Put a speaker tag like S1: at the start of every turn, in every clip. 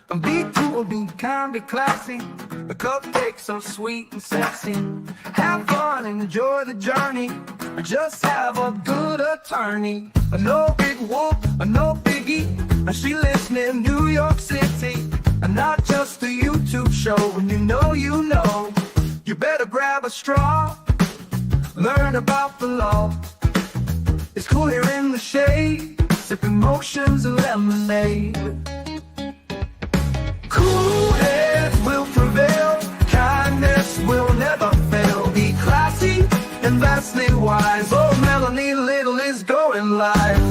S1: Be cool, be kind, be classy. The cupcakes so sweet and sexy. Have fun and enjoy the journey. Just have a good attorney. No big whoop, no biggie. She lives near New York City. And not just a YouTube show. When you know, you better grab a straw. Learn about the law. It's cool here in the shade, sipping motions of lemonade. Cool heads will prevail, kindness will never fail. Be classy and vastly wise. Oh, Melanie Little is going live.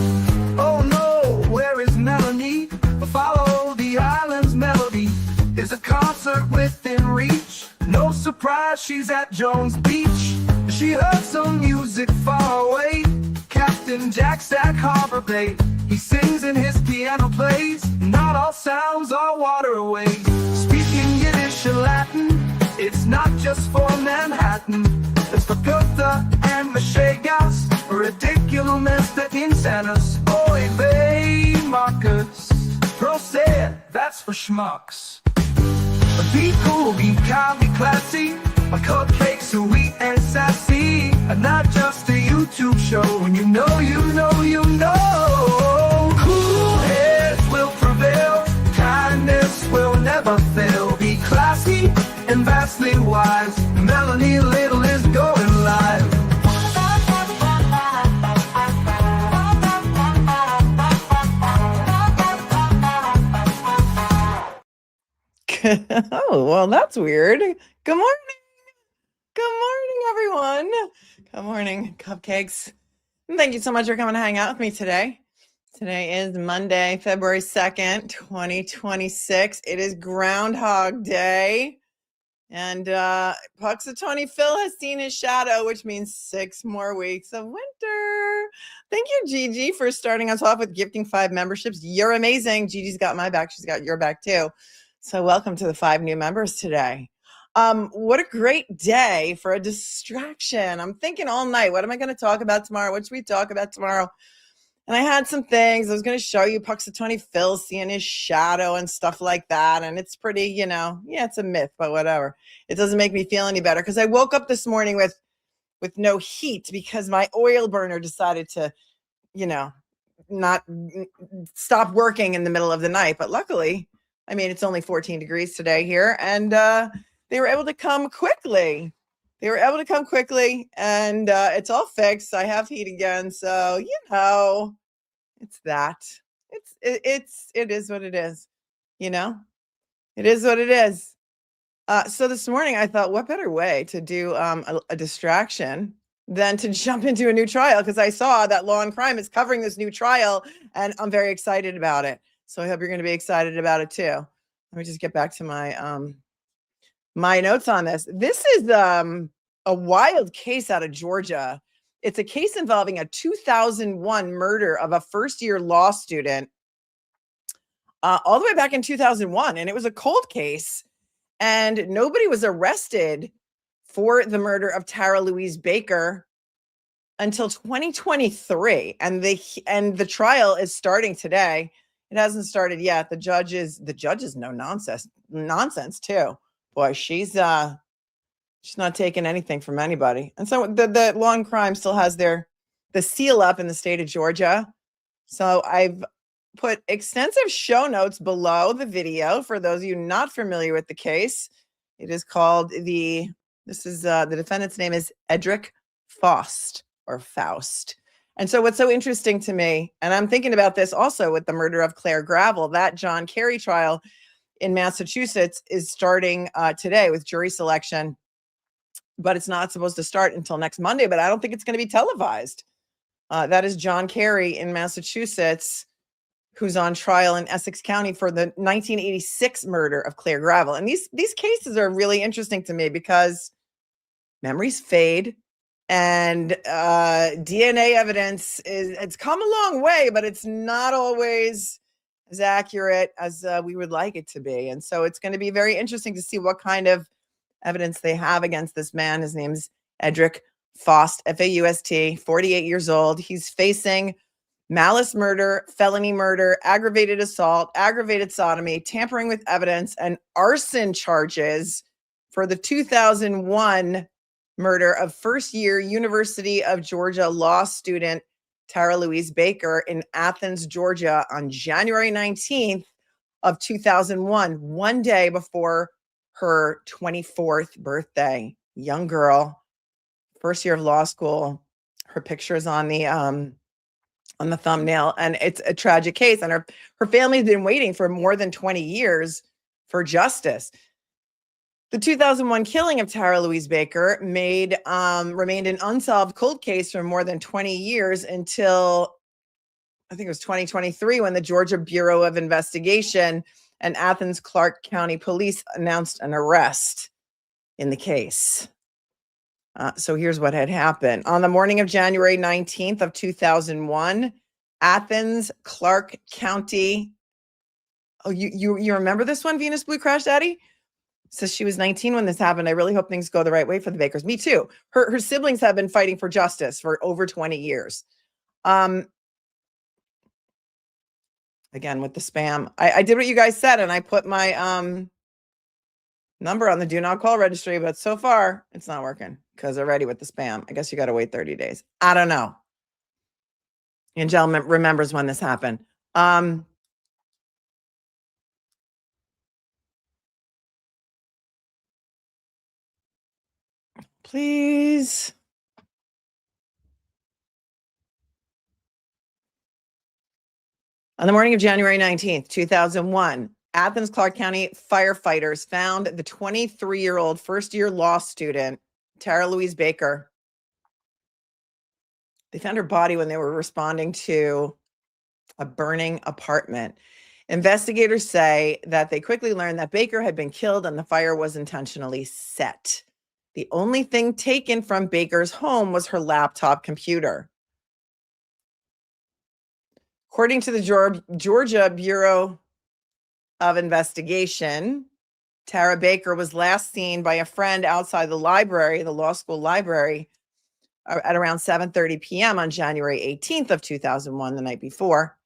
S1: Oh no, where is Melanie? Follow the island's melody. Is a concert within reach. No surprise, she's at Jones Beach. She heard some music far away. Captain Jack Stack Harbor Bay. He sings and his piano plays. Not all sounds are waterways. Speaking Yiddish and Latin, it's not just for Manhattan. It's for Goethe and Machegas. Ridiculous that insanus. Oy vey, Marcus. Proset, that's for schmucks. Be cool, be kind, be classy. My cupcakes sweet and sassy. And not just a YouTube show. When you know. Cool heads will prevail. Kindness will never fail. Be classy and vastly wise. Melanie Little is going live.
S2: Oh, well, that's weird. Good morning. Good morning, everyone. Good morning, cupcakes. And thank you so much for coming to hang out with me today. Today is Monday, February 2nd, 2026. It is Groundhog Day. And Punxatawny Phil has seen his shadow, which means 6 more weeks of winter. Thank you, Gigi, for starting us off with gifting 5 memberships. You're amazing. Gigi's got my back. She's got your back, too. So welcome to the 5 new members today. What a great day for a distraction. I'm thinking all night, what am I going to talk about tomorrow? What should we talk about tomorrow? And I had some things. I was going to show you Punxatawny Phil seeing his shadow and stuff like that. And it's pretty, yeah, it's a myth, but whatever. It doesn't make me feel any better because I woke up this morning with no heat because my oil burner decided to, not stop working in the middle of the night. But luckily, it's only 14 degrees today here, and they were able to come quickly. And it's all fixed. I have heat again, so it's that. It is what it is. It is what it is. So this morning I thought, what better way to do a distraction than to jump into a new trial, because I saw that Law and Crime is covering this new trial, and I'm very excited about it. So I hope you're going to be excited about it too. Let me just get back to my my notes on this. This is a wild case out of Georgia. It's a case involving a 2001 murder of a first-year law student all the way back in 2001. And it was a cold case. And nobody was arrested for the murder of Tara Louise Baker until 2023. And the trial is starting today. It hasn't started yet. The judge is no nonsense too. Boy, she's not taking anything from anybody. And so the Law and Crime still has the seal up in the state of Georgia. So I've put extensive show notes below the video for those of you not familiar with the case. It is called the defendant's name is Edrick Faust or Faust. And so what's so interesting to me, and I'm thinking about this also with the murder of Claire Gravel, that John Kerry trial in Massachusetts is starting today with jury selection, but it's not supposed to start until next Monday, but I don't think it's going to be televised. That is John Kerry in Massachusetts, who's on trial in Essex County for the 1986 murder of Claire Gravel. And these cases are really interesting to me because memories fade. And DNA evidence it's come a long way, but it's not always as accurate as we would like it to be. And so it's going to be very interesting to see what kind of evidence they have against this man. His name's Edrick Faust, Faust, 48 years old. He's facing malice murder, felony murder, aggravated assault, aggravated sodomy, tampering with evidence, and arson charges for the 2001 murder of first-year University of Georgia law student Tara Louise Baker in Athens, Georgia on January 19th of 2001, one day before her 24th birthday. Young girl, first year of law school. Her picture is on the thumbnail, and it's a tragic case. And her family's been waiting for more than 20 years for justice. The 2001 killing of Tara Louise Baker remained an unsolved cold case for more than 20 years until I think it was 2023 when the Georgia Bureau of Investigation and Athens-Clarke County Police announced an arrest in the case. So here's what had happened. On the morning of January 19th of 2001, Athens-Clarke County. Oh, you remember this one, Venus Blue Crash Daddy? Says she was 19 when this happened. I really hope things go the right way for the Bakers. Me too. Her siblings have been fighting for justice for over 20 years. Again, with the spam. I did what you guys said, and I put my number on the do not call registry, but so far it's not working because already with the spam. I guess you got to wait 30 days. I don't know. Angel remembers when this happened. Please. On the morning of January 19th, 2001, Athens-Clarke County firefighters found the 23-year-old first-year law student, Tara Louise Baker. They found her body when they were responding to a burning apartment. Investigators say that they quickly learned that Baker had been killed and the fire was intentionally set. The only thing taken from Baker's home was her laptop computer. According to the Georgia Bureau of Investigation, Tara Baker was last seen by a friend outside the library, the law school library, at around 7:30 p.m. on January 18th of 2001, the night before.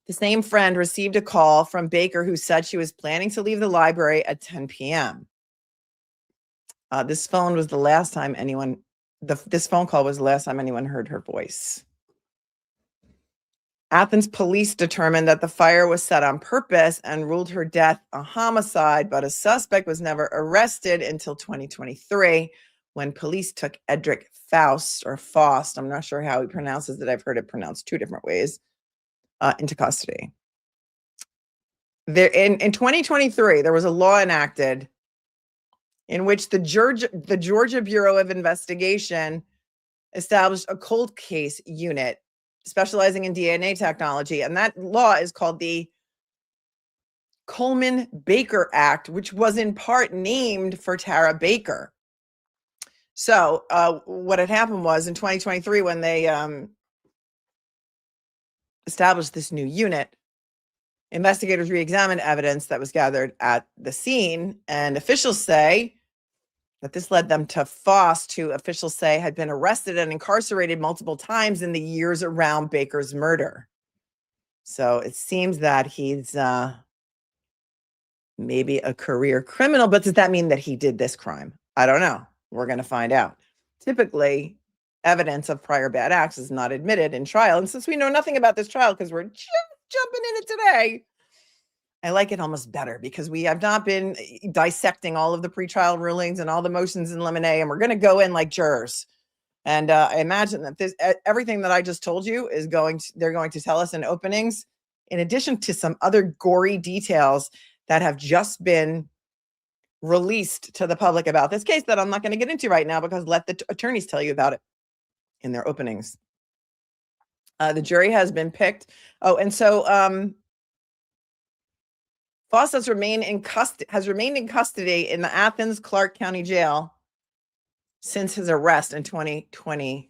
S2: The same friend received a call from Baker who said she was planning to leave the library at 10 p.m. This phone was the last time this phone call was the last time anyone heard her voice. Athens police determined that the fire was set on purpose and ruled her death a homicide, but a suspect was never arrested until 2023 when police took Edrick Faust, or Faust, I'm not sure how he pronounces it. I've heard it pronounced two different ways, into custody. In 2023, there was a law enacted in which the Georgia Bureau of Investigation established a cold case unit specializing in DNA technology. And that law is called the Coleman-Baker Act, which was in part named for Tara Baker. So what had happened was in 2023, when they established this new unit, investigators re-examined evidence that was gathered at the scene, and officials say that this led them to Faust, who officials say had been arrested and incarcerated multiple times in the years around Baker's murder. So it seems that he's maybe a career criminal, but does that mean that he did this crime? I don't know. We're going to find out. Typically, evidence of prior bad acts is not admitted in trial. And since we know nothing about this trial because we're just jumping in it today, I like it almost better because we have not been dissecting all of the pretrial rulings and all the motions in limine, and we're going to go in like jurors. And I imagine that everything that I just told you is they're going to tell us in openings, in addition to some other gory details that have just been released to the public about this case that I'm not going to get into right now because let the attorneys tell you about it in their openings. The jury has been picked. Oh, and so Faust has remained in custody in the Athens-Clarke County Jail since his arrest in 2023.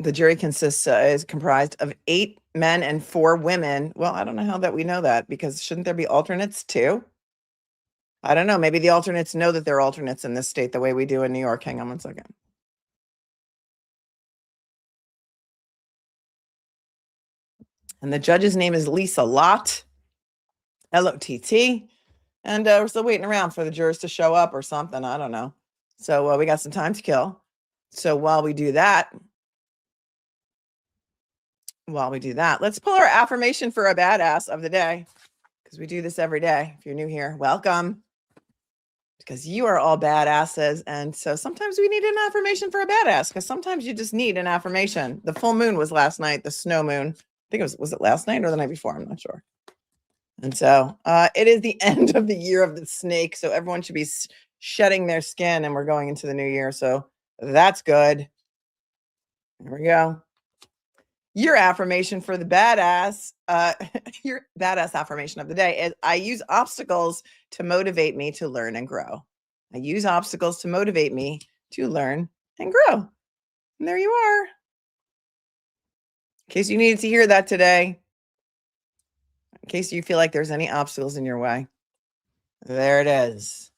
S2: The jury is comprised of 8 men and 4 women. Well, I don't know how that we know that, because shouldn't there be alternates too? I don't know. Maybe the alternates know that they're alternates in this state the way we do in New York. Hang on one second. And the judge's name is Lisa Lott, Lott. And we're still waiting around for the jurors to show up or something. I don't know. So we got some time to kill. So while we do that, let's pull our affirmation for a badass of the day, because we do this every day. If you're new here, welcome, because you are all badasses. And so sometimes we need an affirmation for a badass, because sometimes you just need an affirmation. The full moon was last night, the snow moon. I think was it last night or the night before? I'm not sure. And so it is the end of the year of the snake. So everyone should be shedding their skin, and we're going into the new year. So that's good. There we go. Your affirmation for the badass, your badass affirmation of the day is: I use obstacles to motivate me to learn and grow. I use obstacles to motivate me to learn and grow. And there you are. In case you needed to hear that today, in case you feel like there's any obstacles in your way, there it is.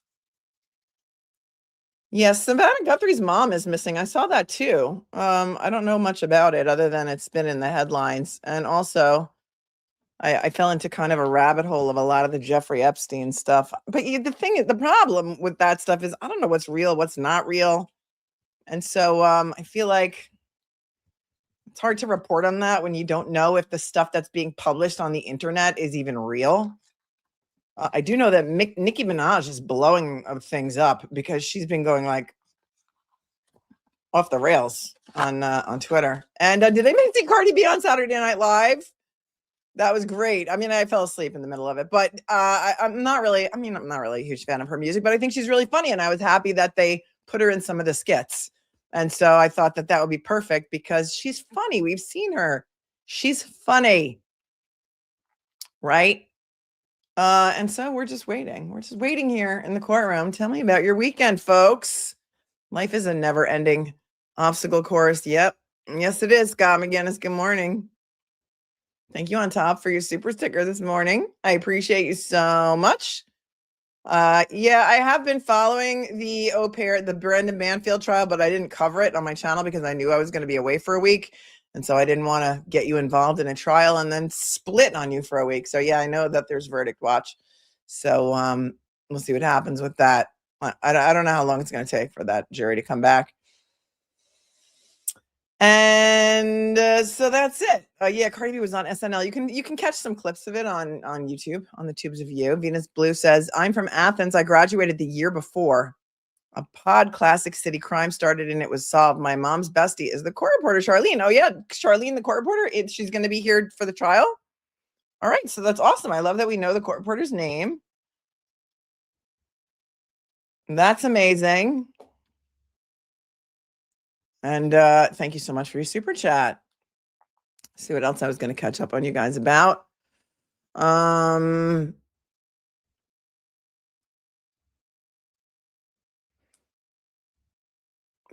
S2: Yes, Savannah Guthrie's mom is missing. I saw that too. I don't know much about it other than it's been in the headlines. And also, I fell into kind of a rabbit hole of a lot of the Jeffrey Epstein stuff. But the thing is, the problem with that stuff is I don't know what's real, what's not real. And so I feel like it's hard to report on that when you don't know if the stuff that's being published on the internet is even real. I do know that Nicki Minaj is blowing things up because she's been going like off the rails on Twitter. And did anybody see Cardi B on Saturday Night Live? That was great. I mean, I fell asleep in the middle of it, but I'm not really a huge fan of her music, but I think she's really funny. And I was happy that they put her in some of the skits. And so I thought that would be perfect because she's funny. We've seen her. She's funny. Right? And so we're just waiting. We're just waiting here in the courtroom. Tell me about your weekend, folks. Life is a never-ending obstacle course. Yep. Yes, it is. Scott McGinnis, good morning. Thank you on top for your super sticker this morning. I appreciate you so much. Yeah, I have been following the au pair, the Brendan Banfield trial, but I didn't cover it on my channel because I knew I was going to be away for a week. And so I didn't want to get you involved in a trial and then split on you for a week. So yeah, I know that there's verdict watch. So we'll see what happens with that. I don't know how long it's going to take for that jury to come back. And so that's it. Yeah, Cardi B was on SNL. You can catch some clips of it on YouTube, on the tubes of you. Venus Blue says, I'm from Athens. I graduated the year before. A pod classic city crime started and it was solved. My mom's bestie is the court reporter, Charlene. Oh yeah, Charlene, the court reporter. She's going to be here for the trial. All right, so that's awesome. I love that we know the court reporter's name. That's amazing. And thank you so much for your super chat. See what else I was going to catch up on you guys about.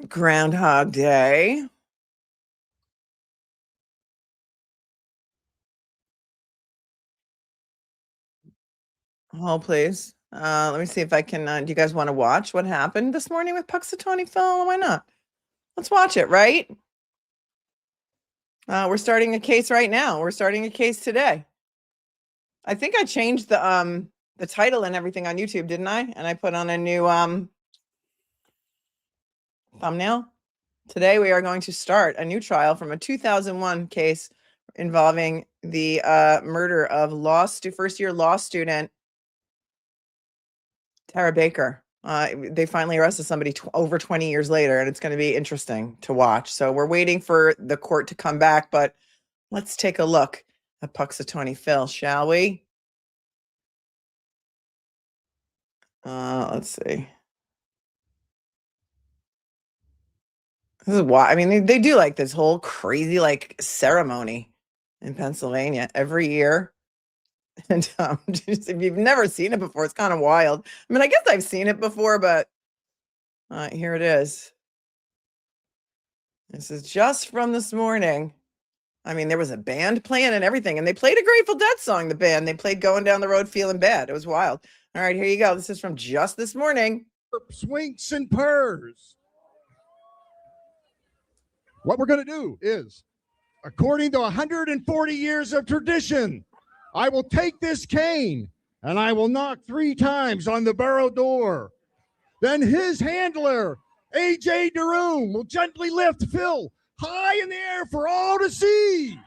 S2: Groundhog Day. Hold, please. Let me see if I can. Do you guys want to watch what happened this morning with Punxatawny Phil? Why not? Let's watch it, right? We're starting a case right now. We're starting a case today. I think I changed the title and everything on YouTube, didn't I? And I put on a new thumbnail. Today we are going to start a new trial from a 2001 case involving the murder of first-year law student Tara Baker. They finally arrested somebody over 20 years later, and it's going to be interesting to watch. So we're waiting for the court to come back, but let's take a look at Punxatawny Phil, shall we? Let's see. This is why, I mean, they do like this whole crazy like ceremony in Pennsylvania every year. And just, if you've never seen it before, it's kind of wild. I mean, I guess I've seen it before, but here it is. This is just from this morning. I mean, there was a band playing and everything, and they played a Grateful Dead song, the band. They played Going Down the Road Feeling Bad. It was wild. All right, here you go. This is from just this morning.
S3: Swinks and purrs. What we're going to do is, according to 140 years of tradition, I will take this cane and I will knock 3 times on the borough door. Then his handler, A.J. DeRoom, will gently lift Phil high in the air for all to see.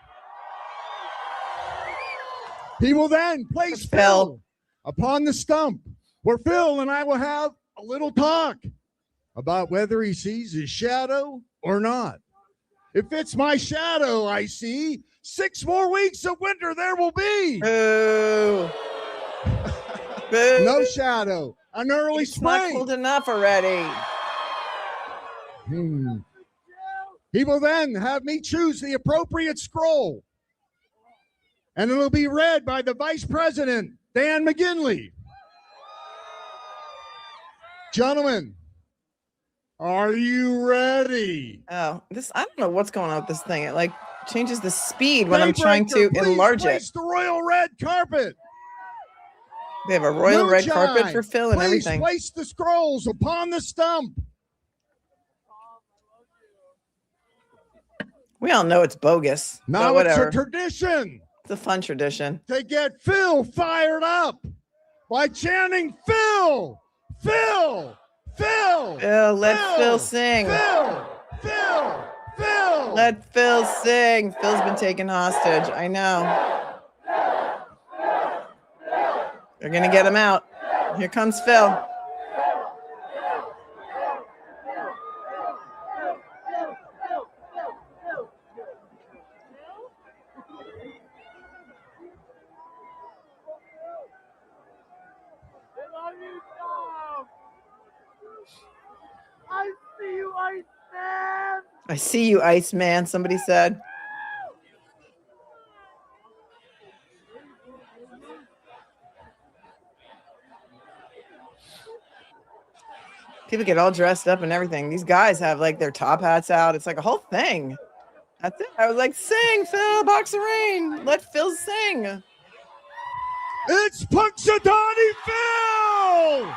S3: He will then place Phil upon the stump, where Phil and I will have a little talk about whether he sees his shadow or not. If it's my shadow I see, 6 more weeks of winter there will be.
S2: Boo. Boo.
S3: No shadow. An early
S2: It's
S3: spring.
S2: not cold enough already.
S3: He will then have me choose the appropriate scroll, and it'll be read by the Vice President, Dan McGinley. Gentlemen, are you ready?
S2: Oh, I don't know what's going on with this thing. It like changes the speed when I'm trying to enlarge it.
S3: Place the royal red carpet.
S2: They have a royal red carpet
S3: Moonshine,
S2: for Phil and
S3: please
S2: everything.
S3: place the scrolls upon the stump.
S2: We all know it's bogus.
S3: Now
S2: but
S3: it's
S2: whatever.
S3: a tradition
S2: It's a fun tradition.
S3: to get Phil fired up by chanting Phil, Phil, Phil.
S2: Let Phil sing.
S3: Phil, Phil, Phil.
S2: Let Phil sing. Phil's been taken hostage. I know. They're gonna get him out. Here comes Phil.
S4: I see you, Iceman.
S2: I see you, Iceman, somebody said. People get all dressed up and everything. These guys have like their top hats out. It's like a whole thing. That's it. I was like, sing, Phil, Box of Rain. Let Phil sing.
S3: It's Punxatawny Phil.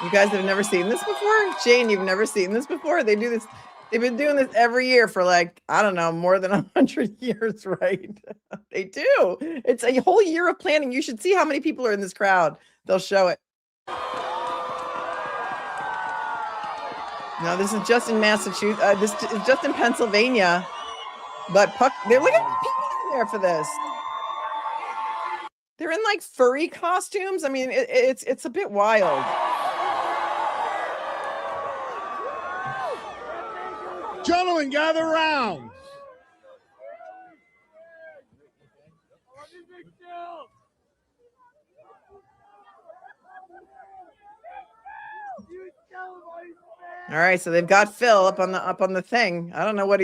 S2: You guys have never seen this before? Jane, you've never seen this before? They do this. They've been doing this every year for like, I don't know, more than 100 years, right? They do. It's a whole year of planning. You should see how many people are in this crowd. They'll show it. No, this is just in Massachusetts. This is just in Pennsylvania. But they're looking at people in there for this. They're in like furry costumes. I mean, it's a bit wild.
S3: Gentlemen, gather round.
S2: All right, so they've got Phil up on the thing. I don't know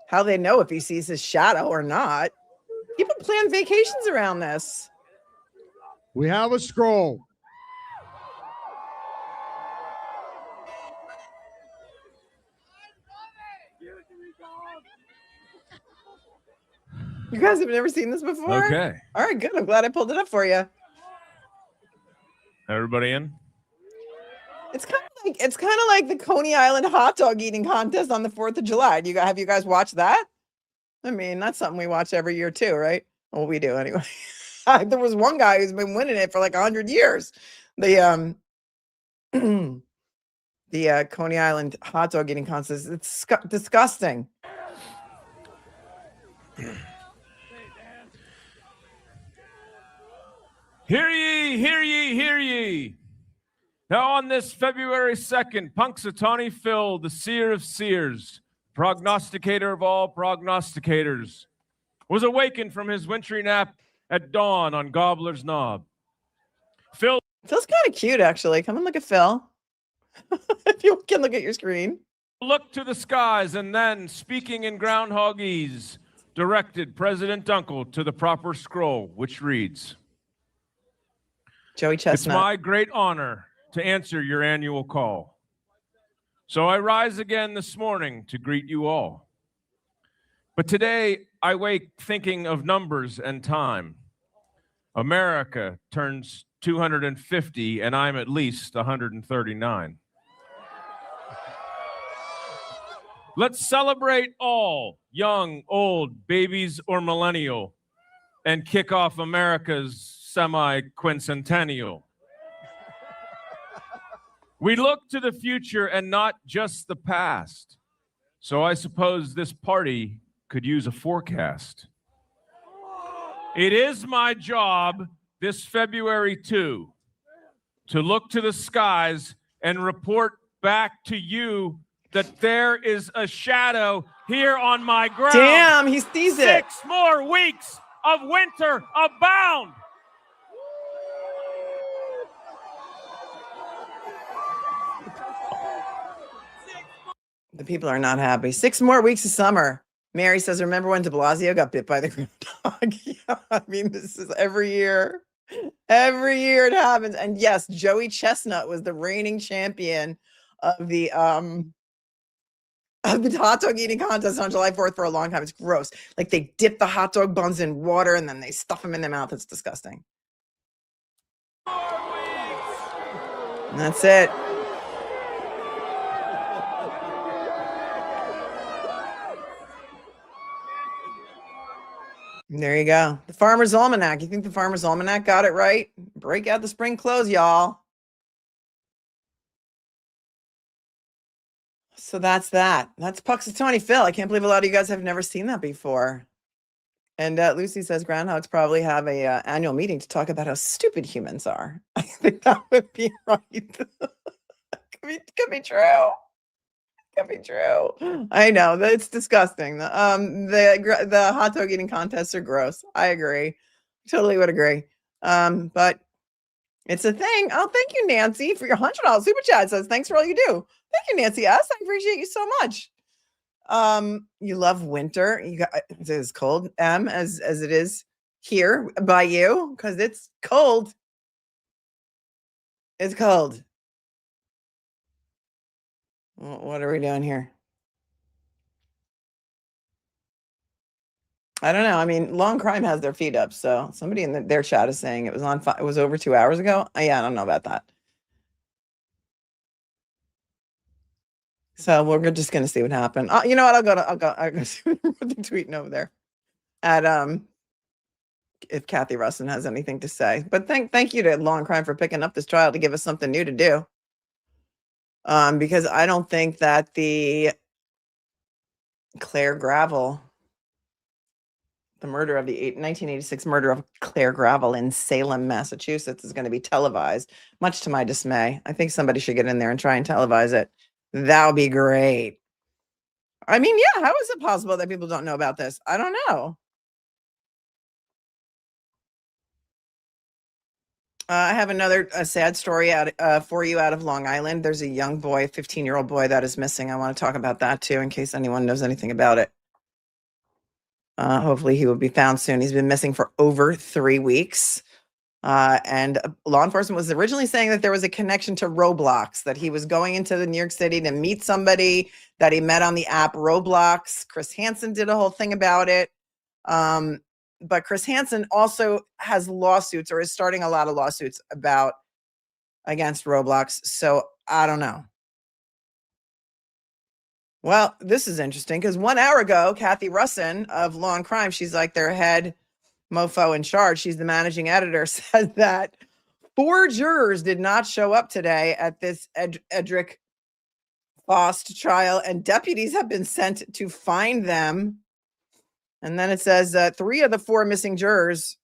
S2: how they know if he sees his shadow or not. People plan vacations around this.
S3: We have a scroll.
S2: You guys have never seen this before?
S5: Okay.
S2: All right, good. I'm glad I pulled it up for you.
S5: Everybody in?
S2: It's kind of like the Coney Island hot dog eating contest on the 4th of July. Have you guys watched that? I mean, that's something we watch every year too, right? Well, we do anyway. There was one guy who's been winning it for like 100 years. The Coney Island hot dog eating contest. It's disgusting.
S5: Hear ye, hear ye, hear ye. Now on this February 2nd, Punxatawny Phil, the seer of seers, prognosticator of all prognosticators, was awakened from his wintry nap at dawn on Gobbler's Knob. Phil's
S2: kind of cute, actually. Come and look at Phil. If you can look at your screen.
S5: looked to the skies and then, speaking in groundhogese, directed President Dunkel to the proper scroll, which reads,
S2: Joey Chestnut.
S5: It's my great honor to answer your annual call. So I rise again this morning to greet you all. But today I wake thinking of numbers and time. America turns 250 and I'm at least 139. Let's celebrate all, young, old, babies, or millennial, and kick off America's semi-quincentennial. We look to the future and not just the past. So I suppose this party could use a forecast. It is my job this February 2 to look to the skies and report back to you that there is a shadow here on my ground.
S2: Damn, he sees it.
S5: 6 more weeks of winter abound.
S2: The people are not happy. 6 more weeks of summer. Mary says, remember when de Blasio got bit by the groundhog? Yeah, I mean, this is every year. Every year it happens. And yes, Joey Chestnut was the reigning champion of the hot dog eating contest on July 4th for a long time. It's gross. Like they dip the hot dog buns in water and then they stuff them in their mouth. It's disgusting. And that's it. There you go. The Farmer's Almanac. You think the Farmer's Almanac got it right? Break out the spring clothes, y'all. So that's that. That's Punxatawny Phil. I can't believe a lot of you guys have never seen that before. And Lucy says groundhogs probably have a annual meeting to talk about how stupid humans are. I think that would be right. could be true. Could be true. I know that it's disgusting. The hot dog eating contests are gross. I agree. Totally would agree. But it's a thing. Oh, thank you, Nancy, for your $100 super chat. Says thanks for all you do. Thank you, Nancy S. I appreciate you so much. You love winter. You got it's as cold as it is here by you because it's cold. It's cold. What are we doing here? I don't know. I mean, Long Crime has their feet up, so somebody in their chat is saying it was on. It was over 2 hours ago. Yeah, I don't know about that. So we're just gonna see what happened. You know what? I'll go see what they're tweeting over there. At if Kathy Russin has anything to say. But thank you to Long Crime for picking up this trial to give us something new to do. Because I don't think that the Claire Gravel, the murder of the 1986 murder of Claire Gravel in Salem, Massachusetts, is going to be televised, much to my dismay. I think somebody should get in there and try and televise it. That would be great. I mean, yeah, how is it possible that people don't know about this? I don't know. I have a sad story for you out of Long Island. There's a young boy, a 15-year-old boy that is missing. I want to talk about that too, in case anyone knows anything about it. Hopefully he will be found soon. He's been missing for over 3 weeks. And law enforcement was originally saying that there was a connection to Roblox, that he was going into New York City to meet somebody that he met on the app Roblox. Chris Hansen did a whole thing about it. But Chris Hansen also has lawsuits, or is starting a lot of lawsuits against Roblox. So I don't know. Well, this is interesting because 1 hour ago, Kathy Russin of Law and Crime, she's like their head mofo in charge. She's the managing editor, said that 4 jurors did not show up today at this Edrick Faust trial, and deputies have been sent to find them. And then it says 3 of the 4 missing jurors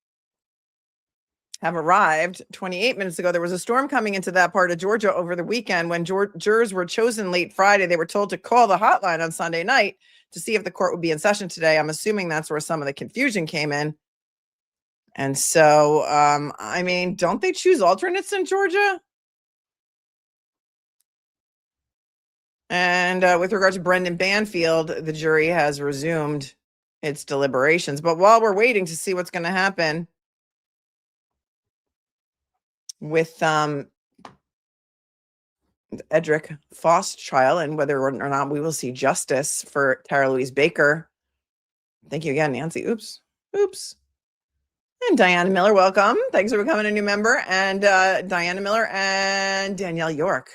S2: have arrived 28 minutes ago. There was a storm coming into that part of Georgia over the weekend. When jurors were chosen late Friday, they were told to call the hotline on Sunday night to see if the court would be in session today. I'm assuming that's where some of the confusion came in. And so, I mean, don't they choose alternates in Georgia? And with regard to Brendan Banfield, the jury has resumed its deliberations. But while we're waiting to see what's going to happen with Edrick Faust trial and whether or not we will see justice for Tara Louise Baker. Thank you again, Nancy. Oops. And Diana Miller, welcome. Thanks for becoming a new member. And Diana Miller and Danielle York,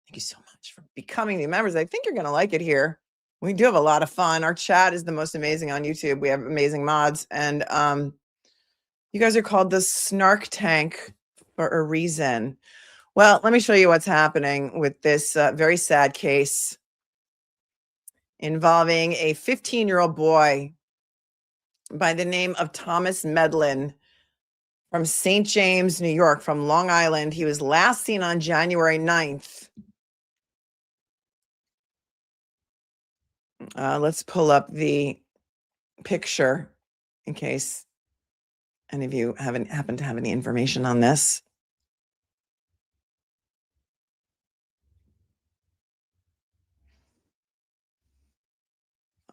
S2: thank you so much for becoming new members. I think you're going to like it here. We do have a lot of fun. Our chat is the most amazing on YouTube. We have amazing mods. And you guys are called the Snark Tank for a reason. Well, let me show you what's happening with this very sad case involving a 15-year-old boy by the name of Thomas Medlin from St. James, New York, from Long Island. He was last seen on January 9th. Let's pull up the picture in case any of you happen to have any information on this.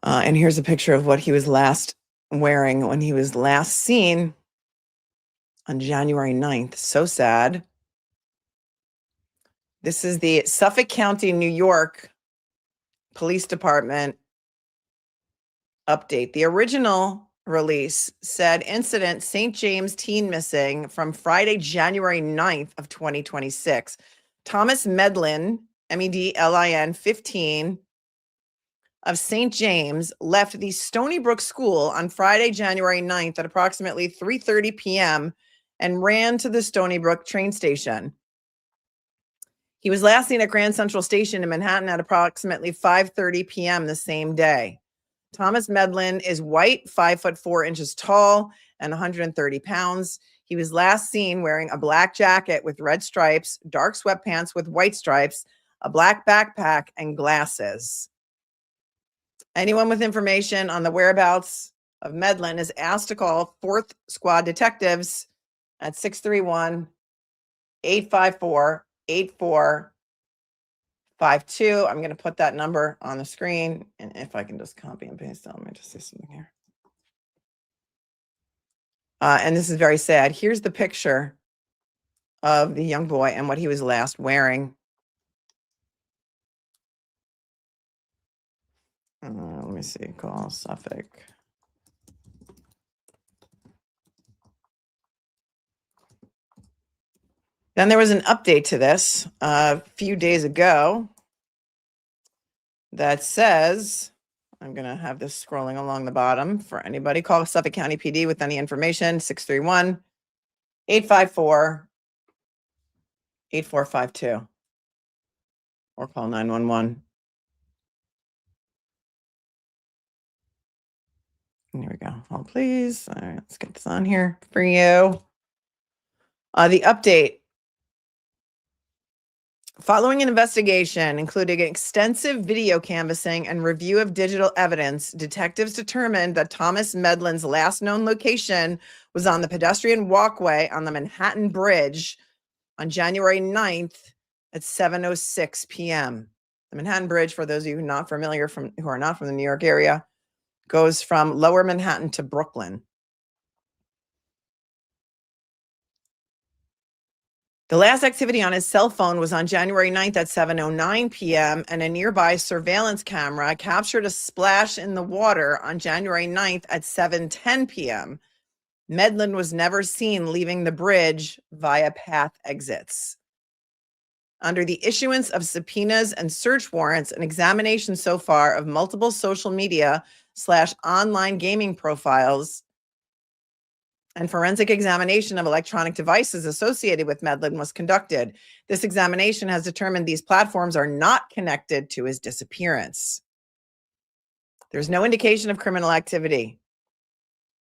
S2: And here's a picture of what he was last wearing when he was last seen on January 9th. So sad. This is the Suffolk County, New York Police Department update. The original release said incident St. James teen missing from Friday, January 9th of 2026. Thomas Medlin, Medlin, 15, of St. James, left the Stony Brook School on Friday, January 9th at approximately 3:30 p.m. and ran to the Stony Brook train station. He was last seen at Grand Central Station in Manhattan at approximately 5:30 p.m. the same day. Thomas Medlin is white, 5'4" tall, and 130 pounds. He was last seen wearing a black jacket with red stripes, dark sweatpants with white stripes, a black backpack, and glasses. Anyone with information on the whereabouts of Medlin is asked to call 4th Squad detectives at 631-854-8452. I'm going to put that number on the screen. And if I can just copy and paste it, let me just say something here. And this is very sad. Here's the picture of the young boy and what he was last wearing. Let me see. Call Suffolk. Then there was an update to this a few days ago that says, I'm going to have this scrolling along the bottom for anybody. Call Suffolk County PD with any information, 631-854-8452, or call 911. Here we go. Hold, please. All right, let's get this on here for you. The update. Following an investigation, including extensive video canvassing and review of digital evidence, detectives determined that Thomas Medlin's last known location was on the pedestrian walkway on the Manhattan Bridge on January 9th at 7:06 p.m. The Manhattan Bridge, for those of you who are not from the New York area, goes from Lower Manhattan to Brooklyn. The last activity on his cell phone was on January 9th at 7:09 p.m. and a nearby surveillance camera captured a splash in the water on January 9th at 7:10 p.m. Medlin was never seen leaving the bridge via path exits. Under the issuance of subpoenas and search warrants, an examination so far of multiple social media / online gaming profiles and forensic examination of electronic devices associated with Medlin was conducted. This examination has determined these platforms are not connected to his disappearance. There's no indication of criminal activity.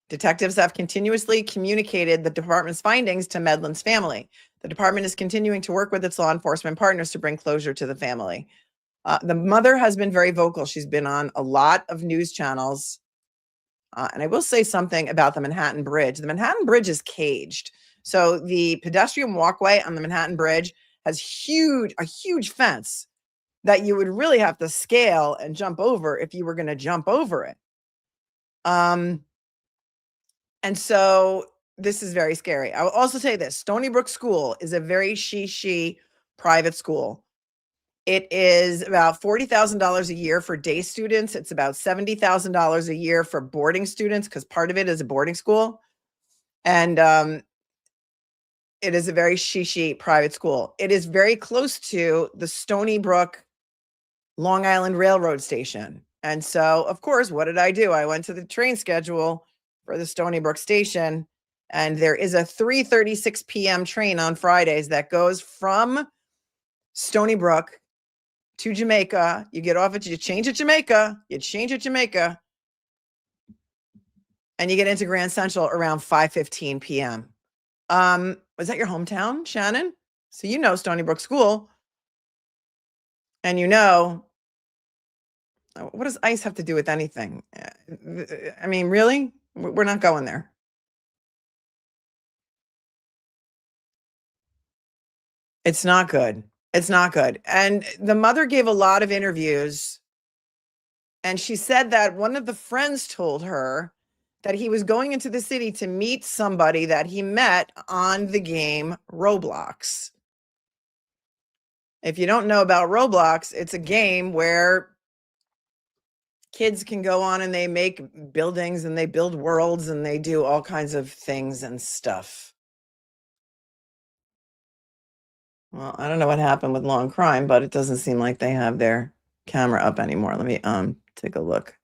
S2: Detectives have continuously communicated the department's findings to Medlin's family. The department is continuing to work with its law enforcement partners to bring closure to the family. The mother has been very vocal. She's been on a lot of news channels. And I will say something about the Manhattan Bridge. The Manhattan Bridge is caged. So the pedestrian walkway on the Manhattan Bridge has a huge fence that you would really have to scale and jump over if you were going to jump over it. And so this is very scary. I will also say this. Stony Brook School is a very she private school. It is about $40,000 a year for day students. It's about $70,000 a year for boarding students because part of it is a boarding school. And it is a very shishi private school. It is very close to the Stony Brook, Long Island Railroad Station. And so, of course, what did I do? I went to the train schedule for the Stony Brook station, and there is a 3:36 p.m. train on Fridays that goes from Stony Brook to Jamaica. You get off you change at Jamaica, and you get into Grand Central around 5:15 p.m. Was that your hometown, Shannon? So you know Stony Brook School. And you know, what does ICE have to do with anything? I mean, really? We're not going there. It's not good. It's not good. And the mother gave a lot of interviews. And she said that one of the friends told her that he was going into the city to meet somebody that he met on the game Roblox. If you don't know about Roblox, it's a game where kids can go on and they make buildings and they build worlds and they do all kinds of things and stuff. Well, I don't know what happened with Law and Crime, but it doesn't seem like they have their camera up anymore. Let me take a look.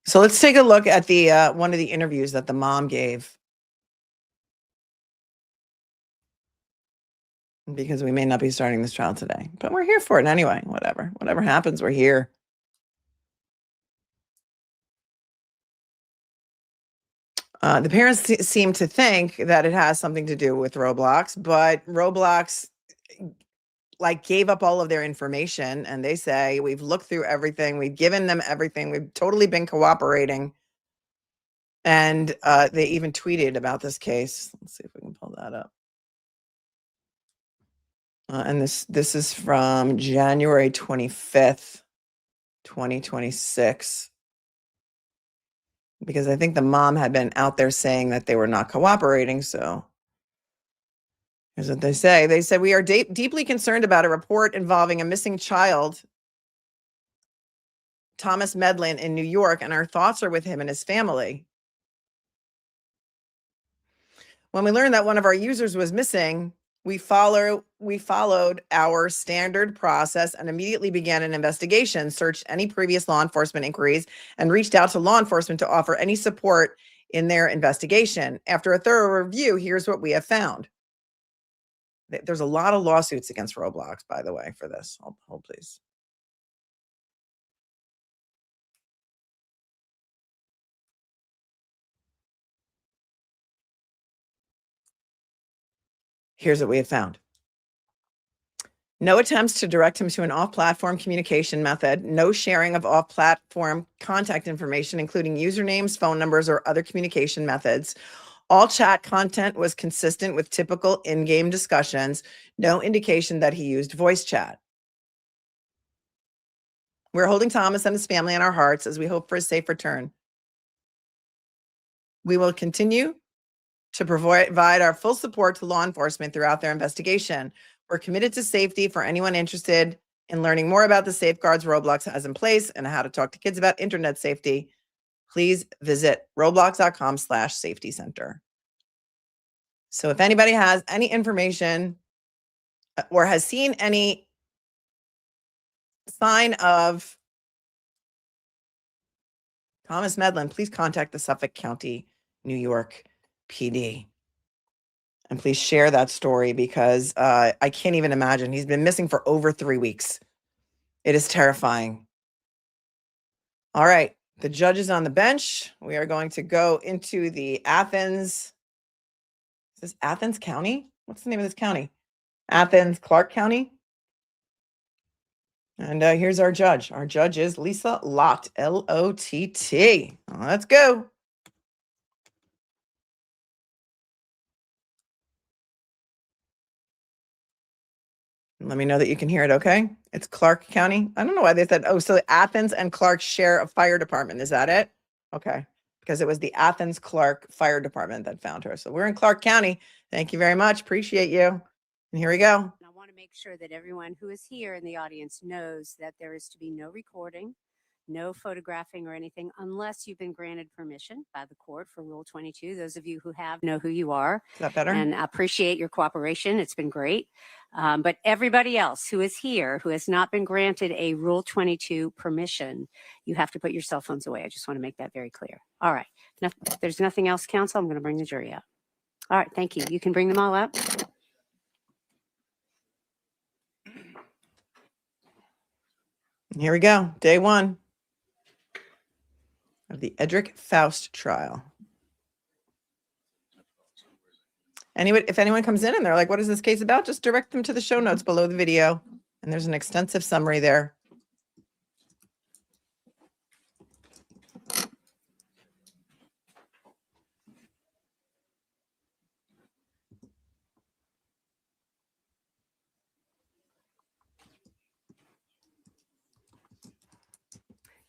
S2: So let's take a look at the one of the interviews that the mom gave. Because we may not be starting this trial today, but we're here for it anyway. Whatever happens, we're here. The parents seem to think that it has something to do with Roblox, but Roblox gave up all of their information, and they say, we've looked through everything. We've given them everything. We've totally been cooperating. And they even tweeted about this case. Let's see if we can pull that up. And this is from January 25th, 2026. Because I think the mom had been out there saying that they were not cooperating. So here's what they say. They said, we are deeply concerned about a report involving a missing child, Thomas Medlin, in New York, and our thoughts are with him and his family. When we learned that one of our users was missing, we followed our standard process and immediately began an investigation, searched any previous law enforcement inquiries, and reached out to law enforcement to offer any support in their investigation. After a thorough review, here's what we have found. There's a lot of lawsuits against Roblox, by the way, for this. Hold please. Here's what we have found. No attempts to direct him to an off-platform communication method, no sharing of off-platform contact information, including usernames, phone numbers, or other communication methods. All chat content was consistent with typical in-game discussions, no indication that he used voice chat. We're holding Thomas and his family in our hearts as we hope for a safe return. We will continue to provide our full support to law enforcement throughout their investigation. We're committed to safety for anyone interested in learning more about the safeguards Roblox has in place and how to talk to kids about internet safety. Please visit roblox.com/safety center. So if anybody has any information or has seen any sign of Thomas Medlin, please contact the Suffolk County, New York PD. And please share that story because I can't even imagine. He's been missing for over 3 weeks. It is terrifying. All right. The judge is on the bench. We are going to go into the Athens. Is this Athens County? What's the name of this county? Athens-Clarke County. And here's our judge. Our judge is Lisa Lott, L-O-T-T. Let's go. Let me know that you can hear it, okay? It's Clarke County. I don't know why they said, oh, so Athens and Clarke share a fire department. Is that it? Okay. Because it was the Athens-Clarke Fire Department that found her. So we're in Clarke County. Thank you very much. Appreciate you. And here we go.
S6: And I want to make sure that everyone who is here in the audience knows that there is to be no recording, no photographing or anything unless you've been granted permission by the court for Rule 22. Those of you who have know who you are.
S2: Is that better?
S6: And I appreciate your cooperation. It's been great. But everybody else who is here who has not been granted a Rule 22 permission, you have to put your cell phones away. I just want to make that very clear. All right. Now, if there's nothing else, counsel, I'm going to bring the jury up. All right. Thank you. You can bring them all up.
S2: Here we go. Day one of the Edrick Faust trial. If anyone comes in and they're like, what is this case about? Just direct them to the show notes below the video. And there's an extensive summary there.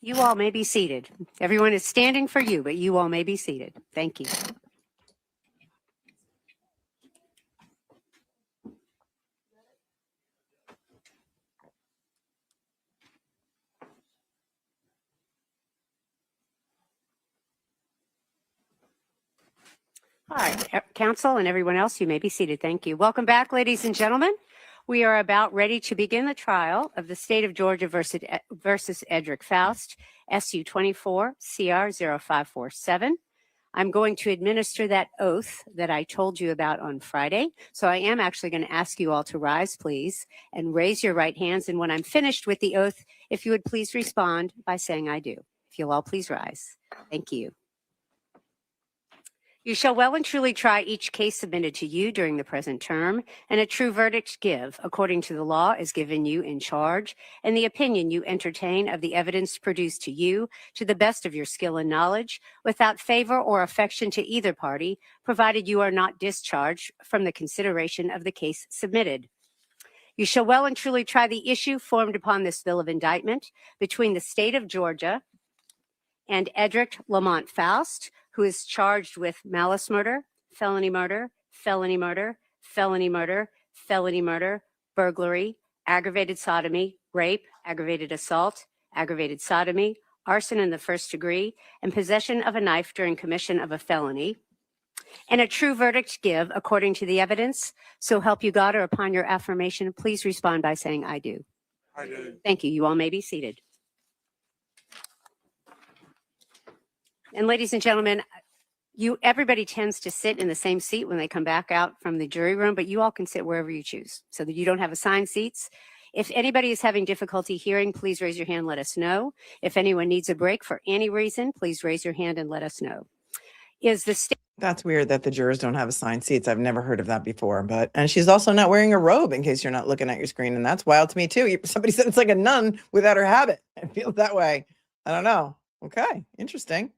S6: You all may be seated. Everyone is standing for you, but you all may be seated. Thank you. All right, counsel and everyone else, you may be seated. Thank you. Welcome back, ladies and gentlemen. We are about ready to begin the trial of the state of Georgia versus Edrick Faust, SU 24 CR 0547. I'm going to administer that oath that I told you about on Friday. So I am actually going to ask you all to rise, please, and raise your right hands. And when I'm finished with the oath, if you would please respond by saying I do. If you'll all please rise. Thank you. You shall well and truly try each case submitted to you during the present term, and a true verdict give, according to the law is given you in charge, and the opinion you entertain of the evidence produced to you, to the best of your skill and knowledge, without favor or affection to either party, provided you are not discharged from the consideration of the case submitted. You shall well and truly try the issue formed upon this bill of indictment between the state of Georgia and Edrick Lamont Faust, who is charged with malice murder, felony murder, felony murder, felony murder, felony murder, burglary, aggravated sodomy, rape, aggravated assault, aggravated sodomy, arson in the first degree, and possession of a knife during commission of a felony. And a true verdict give according to the evidence. So help you God, or upon your affirmation, please respond by saying I do.
S7: I do.
S6: Thank you. You all may be seated. And ladies and gentlemen, everybody tends to sit in the same seat when they come back out from the jury room, but you all can sit wherever you choose so that you don't have assigned seats. If anybody is having difficulty hearing, please raise your hand, let us know. If anyone needs a break for any reason, please raise your hand and let us know.
S2: That's weird that the jurors don't have assigned seats. I've never heard of that before. And she's also not wearing a robe, in case you're not looking at your screen. And that's wild to me too. Somebody said it's like a nun without her habit. I feel that way. I don't know. Okay. Interesting.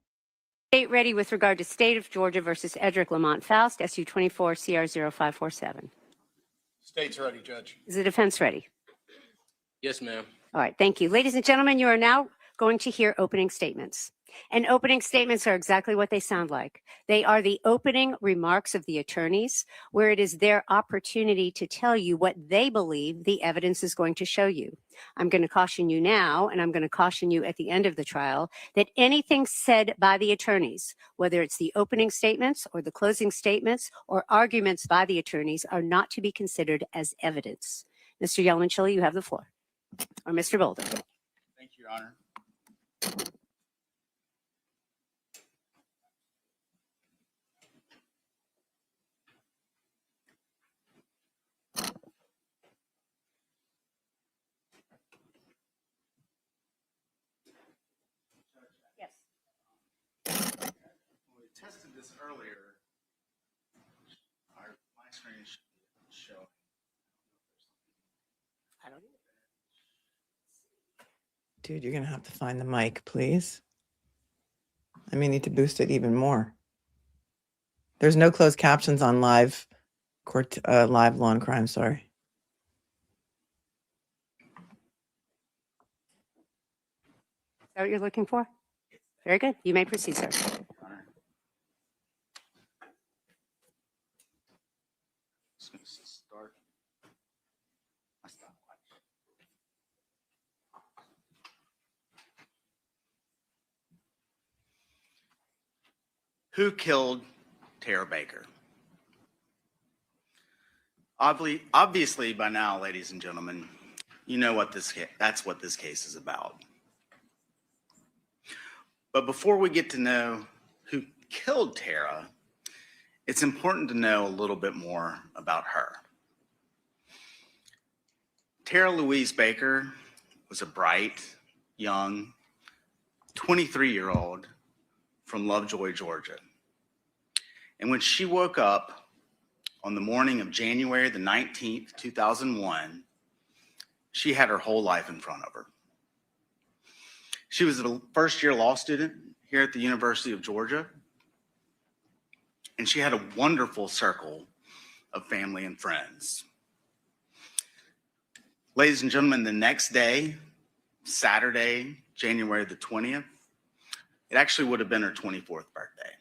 S6: State ready with regard to state of Georgia versus Edrick Lamont Faust, SU 24 CR 0547.
S7: State's ready, Judge.
S6: Is the defense ready?
S7: Yes, ma'am.
S6: All right, thank you. Ladies and gentlemen, you are now going to hear opening statements. And opening statements are exactly what they sound like. They are the opening remarks of the attorneys, where it is their opportunity to tell you what they believe the evidence is going to show you. I'm going to caution you now, and I'm going to caution you at the end of the trial, that anything said by the attorneys, whether it's the opening statements or the closing statements or arguments by the attorneys, are not to be considered as evidence. Mr. Yelenchili, you have the floor. Or Mr. Bolden.
S7: Thank you, Your Honor.
S6: Yes.
S7: We tested this earlier. My screen should be showing.
S6: I don't know.
S2: Dude, you're going to have to find the mic, please. I may need to boost it even more. There's no closed captions on live law and crime, sorry.
S6: Is that what you're looking for? Very good. You may proceed, sir.
S7: Honor. Just going to start
S8: Who killed Tara Baker? Obviously, by now, ladies and gentlemen, you know what that's what this case is about. But before we get to know who killed Tara, it's important to know a little bit more about her. Tara Louise Baker was a bright, young, 23-year-old from Lovejoy, Georgia. And when she woke up on the morning of January the 19th, 2001, she had her whole life in front of her. She was a first-year law student here at the University of Georgia, and she had a wonderful circle of family and friends. Ladies and gentlemen, the next day, Saturday, January the 20th, it actually would have been her 24th birthday.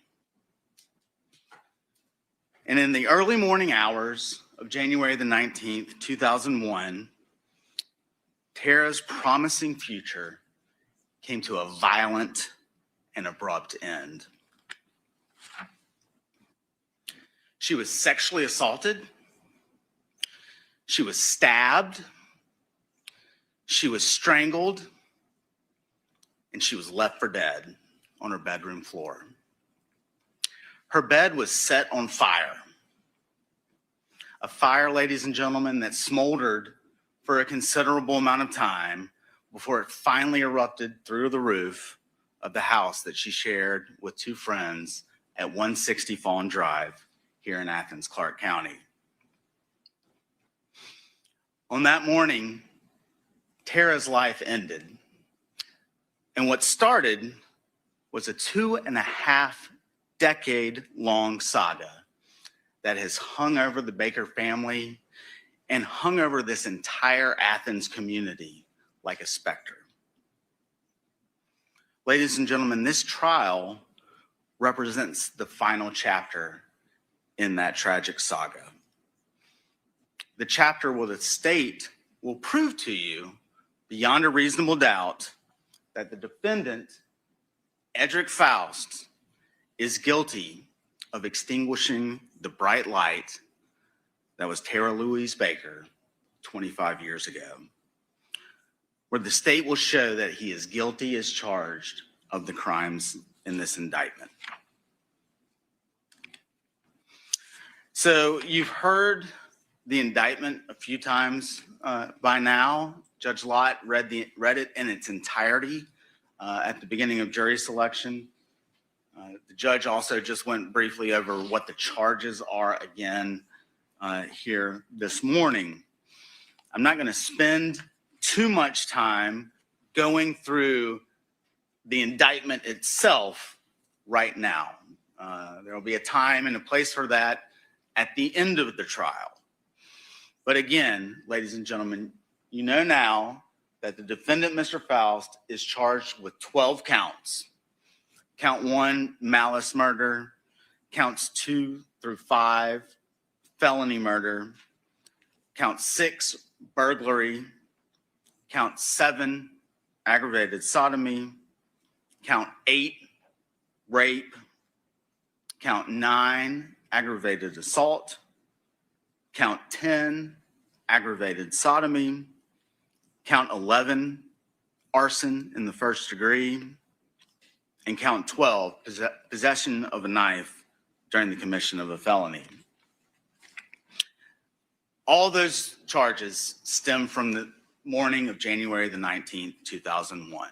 S8: And in the early morning hours of January the 19th, 2001, Tara's promising future came to a violent and abrupt end. She was sexually assaulted. She was stabbed. She was strangled. And she was left for dead on her bedroom floor. Her bed was set on fire. A fire, ladies and gentlemen, that smoldered for a considerable amount of time before it finally erupted through the roof of the house that she shared with two friends at 160 Fawn Drive here in Athens-Clarke County. On that morning, Tara's life ended. And what started was a 2.5 decade long saga that has hung over the Baker family and hung over this entire Athens community like a specter. Ladies and gentlemen, this trial represents the final chapter in that tragic saga. The chapter where the state will prove to you beyond a reasonable doubt that the defendant, Edrick Faust, is guilty of extinguishing the bright light that was Tara Louise Baker 25 years ago, where the state will show that he is guilty as charged of the crimes in this indictment. So you've heard the indictment a few times by now. Judge Lott read it in its entirety at the beginning of jury selection. The judge also just went briefly over what the charges are again here this morning. I'm not going to spend too much time going through the indictment itself right now. There will be a time and a place for that at the end of the trial. But again, ladies and gentlemen, you know now that the defendant, Mr. Faust, is charged with 12 counts. Count 1, malice murder. Counts 2 through 5, felony murder. Count 6, burglary. Count 7, aggravated sodomy. Count 8, rape. Count 9, aggravated assault. Count 10, aggravated sodomy. Count 11, arson in the first degree. And count 12, possession of a knife during the commission of a felony. All those charges stem from the morning of January the 19th, 2001.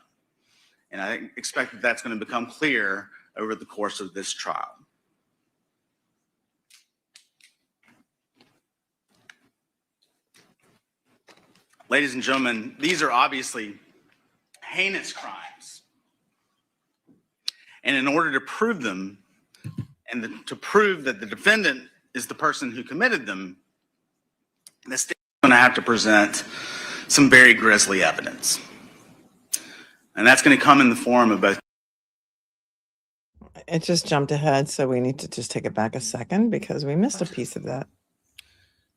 S8: And I expect that that's going to become clear over the course of this trial. Ladies and gentlemen, these are obviously heinous crimes. And in order to prove them, and to prove that the defendant is the person who committed them, the state is going to have to present some very grisly evidence. And that's going to come in the form of both.
S2: It just jumped ahead, so we need to just take it back a second because we missed a piece of that.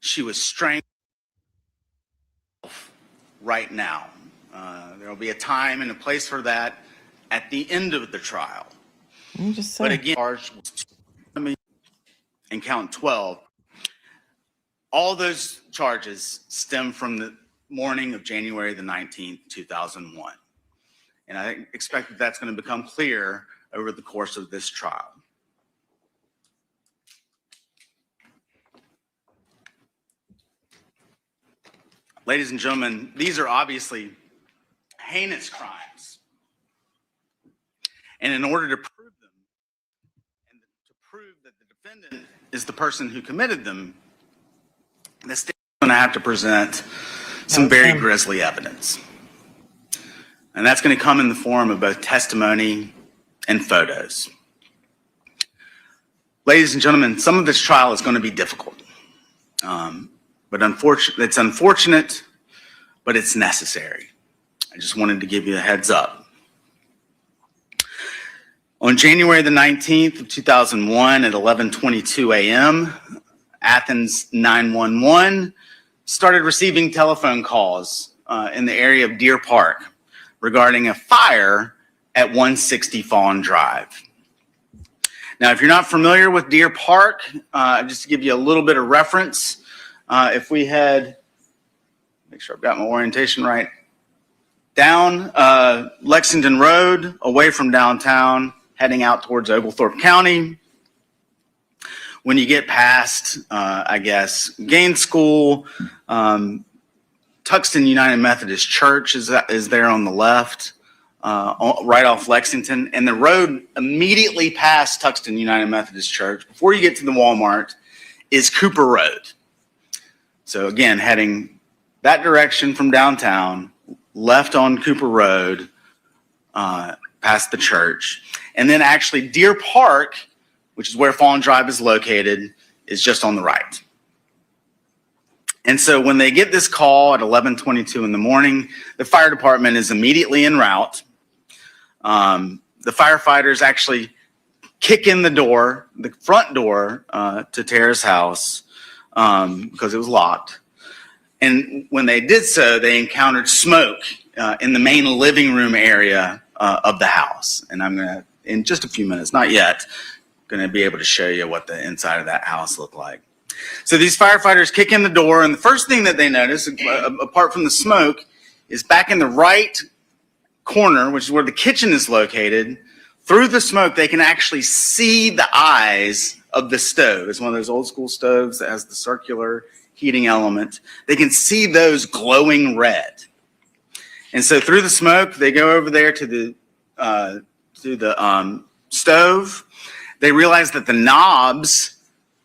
S8: She was strangled right now. There will be a time and a place for that at the end of the trial.
S2: I'm just
S8: But
S2: saying.
S8: again, charged with and count 12. All those charges stem from the morning of January the 19th, 2001. And I expect that that's going to become clear over the course of this trial. Ladies and gentlemen, these are obviously heinous crimes. And in order to prove them, and to prove that the defendant is the person who committed them, the state is going to have to present some very grisly evidence. And that's going to come in the form of both testimony and photos. Ladies and gentlemen, some of this trial is going to be difficult. But it's unfortunate, but it's necessary. I just wanted to give you a heads up. On January the 19th of 2001 at 11:22 a.m., Athens 911 started receiving telephone calls in the area of Deer Park regarding a fire at 160 Fawn Drive. Now, if you're not familiar with Deer Park, just to give you a little bit of reference, if we head, make sure I've got my orientation right, down Lexington Road, away from downtown, heading out towards Oglethorpe County. When you get past, I guess, Gaines School, Tuxton United Methodist Church is there on the left, right off Lexington. And the road immediately past Tuxton United Methodist Church, before you get to the Walmart, is Cooper Road. So again, heading that direction from downtown, left on Cooper Road, past the church. And then actually Deer Park, which is where Fawn Drive is located, is just on the right. And so when they get this call at 11:22 in the morning, the fire department is immediately en route. The firefighters actually kick in the door, the front door to Tara's house, because it was locked. And when they did so, they encountered smoke in the main living room area of the house. And I'm going to, in just a few minutes, not yet, going to be able to show you what the inside of that house looked like. So these firefighters kick in the door, and the first thing that they notice, apart from the smoke, is back in the right corner, which is where the kitchen is located. Through the smoke, they can actually see the eyes of the stove. It's one of those old school stoves that has the circular heating element. They can see those glowing red. And so through the smoke, they go over there to the stove. They realize that the knobs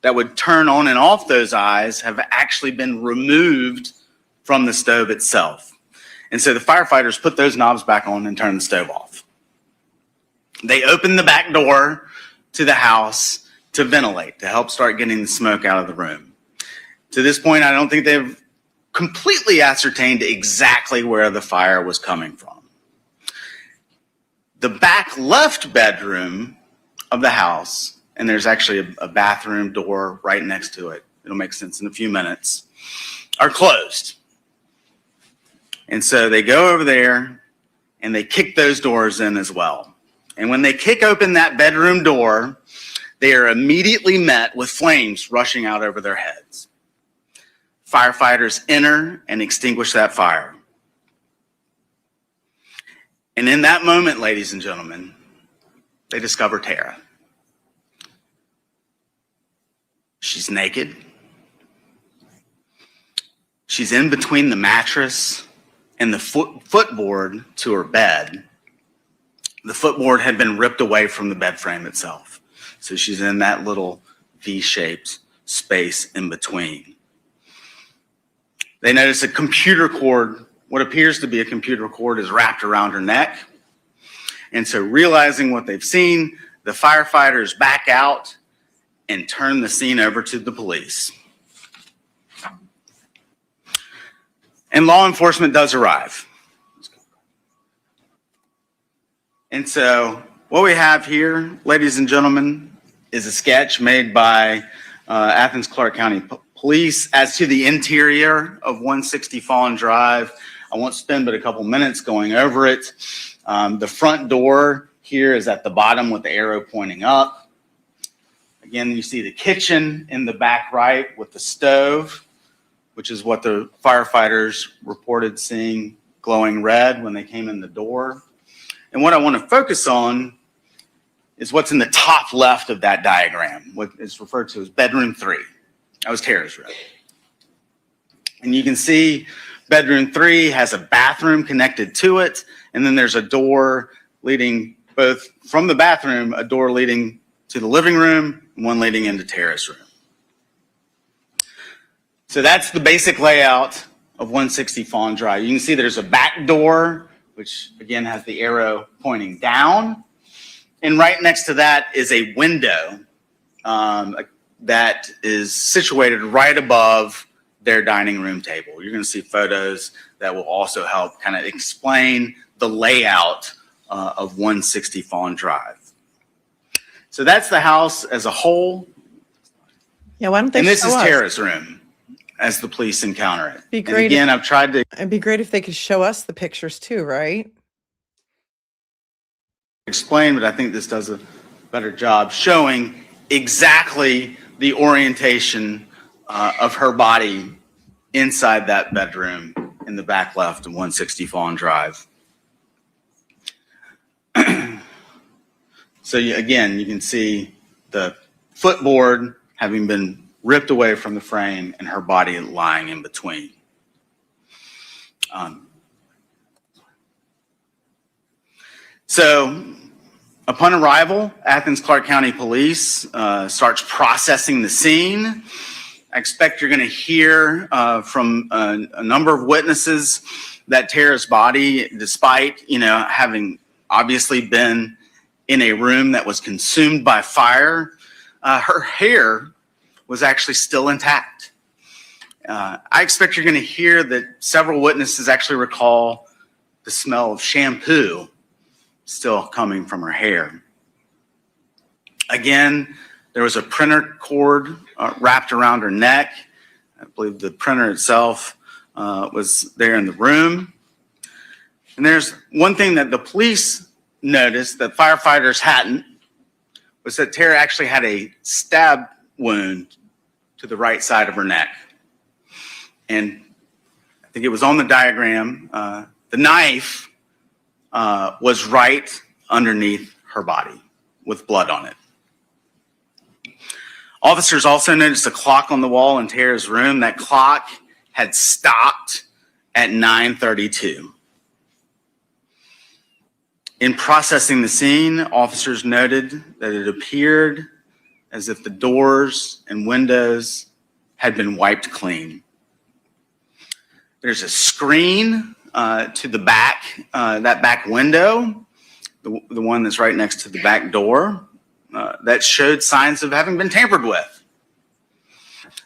S8: that would turn on and off those eyes have actually been removed from the stove itself. And so the firefighters put those knobs back on and turn the stove off. They open the back door to the house to ventilate, to help start getting the smoke out of the room. To this point, I don't think they've completely ascertained exactly where the fire was coming from. The back left bedroom of the house, and there's actually a bathroom door right next to it, it'll make sense in a few minutes, are closed. And so they go over there and they kick those doors in as well. And when they kick open that bedroom door, they are immediately met with flames rushing out over their heads. Firefighters enter and extinguish that fire. And in that moment, ladies and gentlemen, they discover Tara. She's naked. She's in between the mattress and the footboard to her bed. The footboard had been ripped away from the bed frame itself. So she's in that little V-shaped space in between. They notice a computer cord, what appears to be a computer cord, is wrapped around her neck. And so realizing what they've seen, the firefighters back out and turn the scene over to the police. And law enforcement does arrive. And so what we have here, ladies and gentlemen, is a sketch made by Athens-Clarke County Police as to the interior of 160 Fawn Drive. I won't spend but a couple minutes going over it. The front door here is at the bottom with the arrow pointing up. Again, you see the kitchen in the back right with the stove, which is what the firefighters reported seeing glowing red when they came in the door. And what I want to focus on is what's in the top left of that diagram, what is referred to as bedroom 3. That was Tara's room. And you can see bedroom 3 has a bathroom connected to it, and then there's a door leading both from the bathroom, a door leading to the living room, and one leading into Tara's room. So that's the basic layout of 160 Fawn Drive. You can see there's a back door, which again has the arrow pointing down. And right next to that is a window that is situated right above their dining room table. You're going to see photos that will also help kind of explain the layout of 160 Fawn Drive. So that's the house as a whole.
S2: Yeah, why don't they
S8: And this
S2: show
S8: is
S2: us?
S8: Tara's room as the police encounter it.
S2: Be
S8: And
S2: great
S8: again, I've tried to
S2: It'd be great if they could show us the pictures too, right?
S8: explain, but I think this does a better job showing exactly the orientation of her body inside that bedroom in the back left of 160 Fawn Drive. So again, you can see the footboard having been ripped away from the frame and her body lying in between. So upon arrival, Athens-Clarke County Police starts processing the scene. I expect you're going to hear from a number of witnesses that Tara's body, despite having obviously been in a room that was consumed by fire, her hair was actually still intact. I expect you're going to hear that several witnesses actually recall the smell of shampoo still coming from her hair. Again, there was a printer cord wrapped around her neck. I believe the printer itself was there in the room. And there's one thing that the police noticed that firefighters hadn't, was that Tara actually had a stab wound to the right side of her neck. And I think it was on the diagram. The knife was right underneath her body with blood on it. Officers also noticed a clock on the wall in Tara's room. That clock had stopped at 9:32. In processing the scene, officers noted that it appeared as if the doors and windows had been wiped clean. There's a screen to the back, that back window, the one that's right next to the back door, that showed signs of having been tampered with.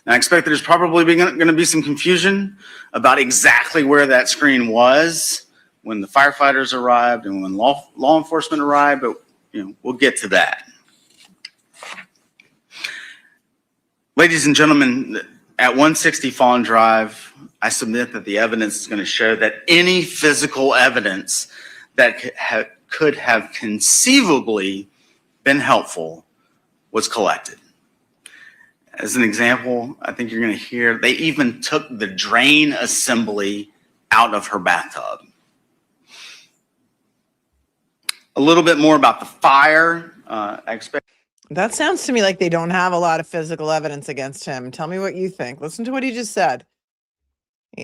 S8: And I expect there's probably going to be some confusion about exactly where that screen was when the firefighters arrived and when law enforcement arrived, but we'll get to that. Ladies and gentlemen, at 160 Fawn Drive, I submit that the evidence is going to show that any physical evidence that could have conceivably been helpful was collected. As an example, I think you're going to hear they even took the drain assembly out of her bathtub. A little bit more about the fire. I expect.
S2: That sounds to me like they don't have a lot of physical evidence against him. Tell me what you think. Listen to what he just said.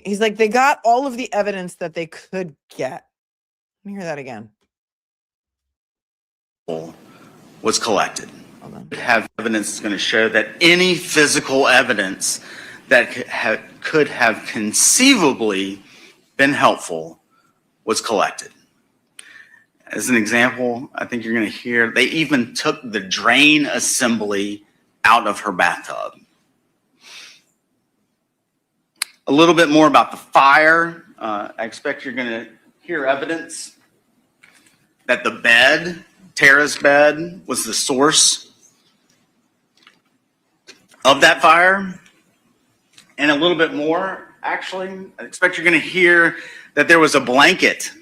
S2: He's like, they got all of the evidence that they could get. Let me hear that again.
S8: Was collected. Have evidence is going to show that any physical evidence that could have conceivably been helpful was collected. As an example, I think you're going to hear they even took the drain assembly out of her bathtub. A little bit more about the fire. I expect you're going to hear evidence that the bed, Tara's bed, was the source of that fire. And a little bit more, actually, I expect you're going to hear that there was a blanket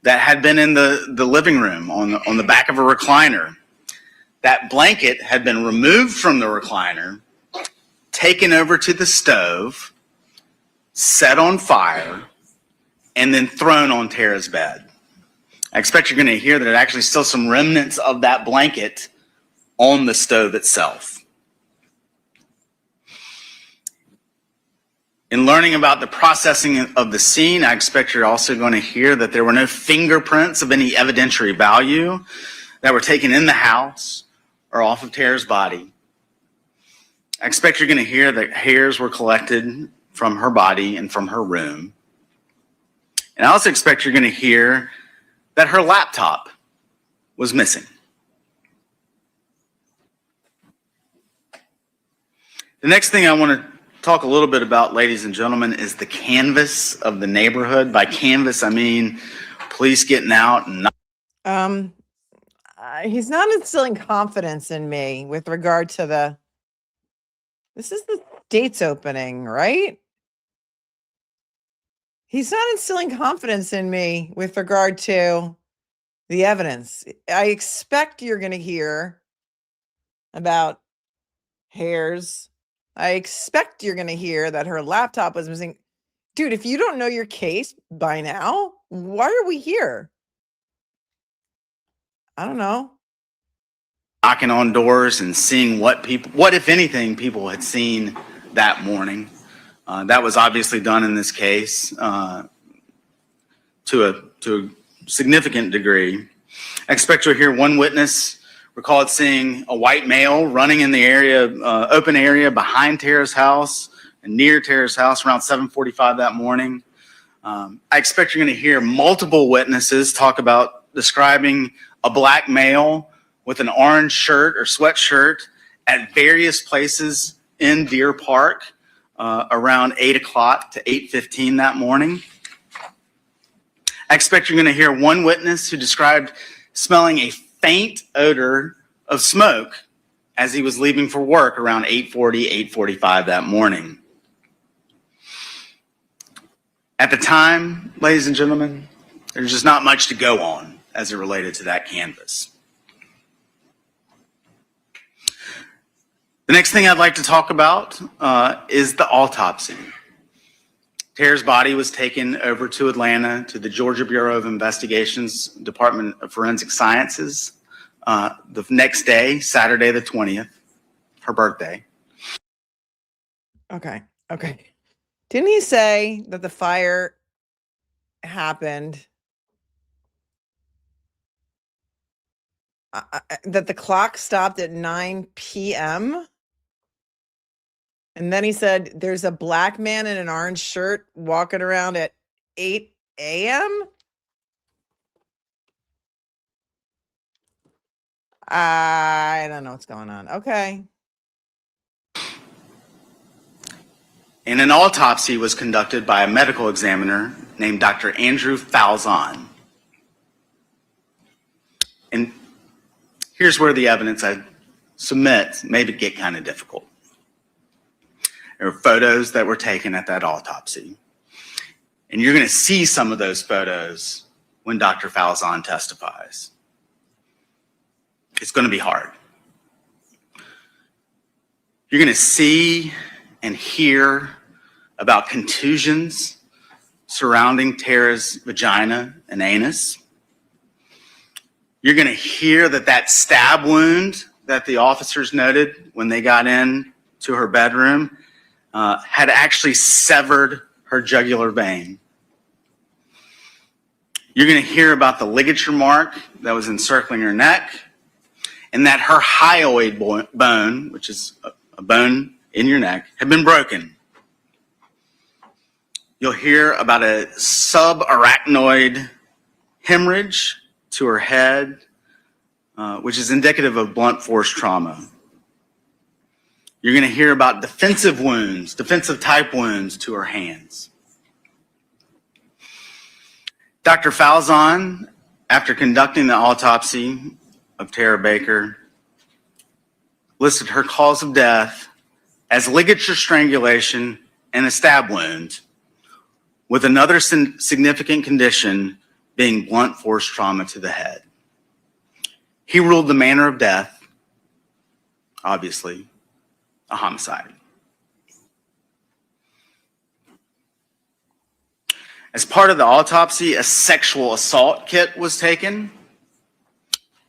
S8: that had been in the living room on the back of a recliner. That blanket had been removed from the recliner, taken over to the stove, set on fire, and then thrown on Tara's bed. I expect you're going to hear that there are actually still some remnants of that blanket on the stove itself. In learning about the processing of the scene, I expect you're also going to hear that there were no fingerprints of any evidentiary value that were taken in the house or off of Tara's body. I expect you're going to hear that hairs were collected from her body and from her room. And I also expect you're going to hear that her laptop was missing. The next thing I want to talk a little bit about, ladies and gentlemen, is the canvas of the neighborhood. By canvas, I mean police getting out and
S2: he's not instilling confidence in me with regard to this is the state's opening, right? He's not instilling confidence in me with regard to the evidence. I expect you're going to hear about hairs. I expect you're going to hear that her laptop was missing. Dude, if you don't know your case by now, why are we here? I don't know.
S8: knocking on doors and seeing what if anything, people had seen that morning. That was obviously done in this case to a significant degree. I expect you'll hear one witness recalled seeing a white male running in the area, open area behind Tara's house and near Tara's house around 7:45 that morning. I expect you're going to hear multiple witnesses talk about describing a black male with an orange shirt or sweatshirt at various places in Deer Park around 8 o'clock to 8:15 that morning. I expect you're going to hear one witness who described smelling a faint odor of smoke as he was leaving for work around 8:40, 8:45 that morning. At the time, ladies and gentlemen, there's just not much to go on as it related to that canvas. The next thing I'd like to talk about is the autopsy. Tara's body was taken over to Atlanta to the Georgia Bureau of Investigation's Department of Forensic Sciences the next day, Saturday the 20th, her birthday.
S2: Okay. Didn't he say that the fire happened, that the clock stopped at 9 p.m.? And then he said there's a black man in an orange shirt walking around at 8 a.m.? I don't know what's going on. Okay.
S8: And an autopsy was conducted by a medical examiner named Dr. Andrew Falzon. And here's where the evidence I submit maybe get kind of difficult. There are photos that were taken at that autopsy. And you're going to see some of those photos when Dr. Falzon testifies. It's going to be hard. You're going to see and hear about contusions surrounding Tara's vagina and anus. You're going to hear that stab wound that the officers noted when they got in to her bedroom had actually severed her jugular vein. You're going to hear about the ligature mark that was encircling her neck, and that her hyoid bone, which is a bone in your neck, had been broken. You'll hear about a subarachnoid hemorrhage to her head, which is indicative of blunt force trauma. You're going to hear about defensive wounds, defensive type wounds to her hands. Dr. Falzon, after conducting the autopsy of Tara Baker, listed her cause of death as ligature strangulation and a stab wound, with another significant condition being blunt force trauma to the head. He ruled the manner of death, obviously, a homicide. As part of the autopsy, a sexual assault kit was taken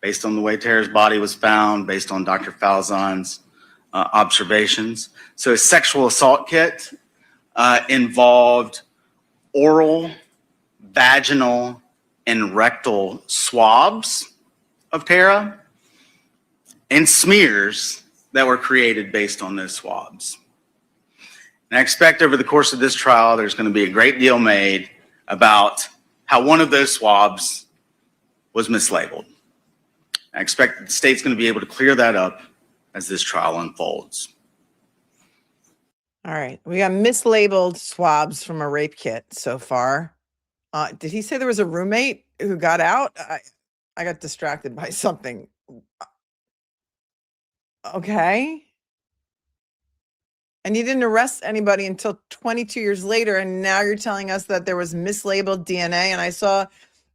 S8: based on the way Tara's body was found, based on Dr. Falzon's observations. So a sexual assault kit involved oral, vaginal, and rectal swabs of Tara and smears that were created based on those swabs. And I expect over the course of this trial, there's going to be a great deal made about how one of those swabs was mislabeled. I expect that the state's going to be able to clear that up as this trial unfolds.
S2: All right. We got mislabeled swabs from a rape kit so far. Did he say there was a roommate who got out? I got distracted by something. Okay. And you didn't arrest anybody until 22 years later. And now you're telling us that there was mislabeled DNA. And I saw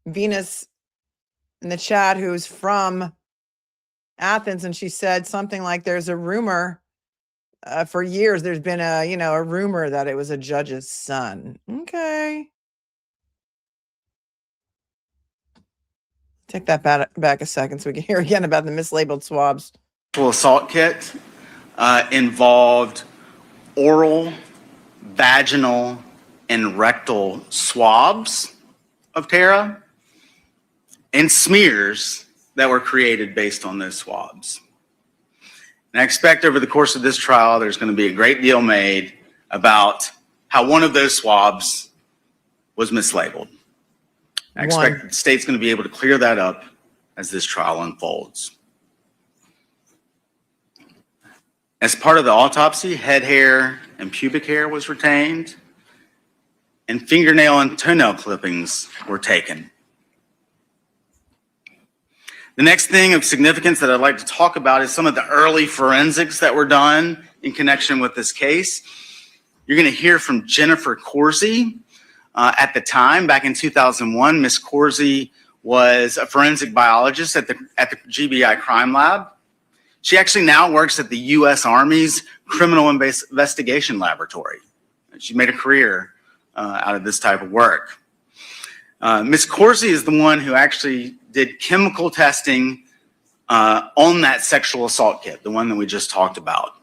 S2: Venus in the chat who's from Athens. And she said something like there's a rumor for years. There's been a rumor that it was a judge's son. Okay. Take that back a second so we can hear again about the mislabeled swabs.
S8: Sexual assault kit involved oral, vaginal, and rectal swabs of Tara and smears that were created based on those swabs. And I expect over the course of this trial, there's going to be a great deal made about how one of those swabs was mislabeled. I expect that the state's going to be able to clear that up as this trial unfolds. As part of the autopsy, head hair and pubic hair was retained, and fingernail and toenail clippings were taken. The next thing of significance that I'd like to talk about is some of the early forensics that were done in connection with this case. You're going to hear from Jennifer Corsi. At the time, back in 2001, Ms. Corsi was a forensic biologist at the GBI Crime Lab. She actually now works at the U.S. Army's Criminal Investigation Laboratory. She made a career out of this type of work. Ms. Corsi is the one who actually did chemical testing on that sexual assault kit, the one that we just talked about.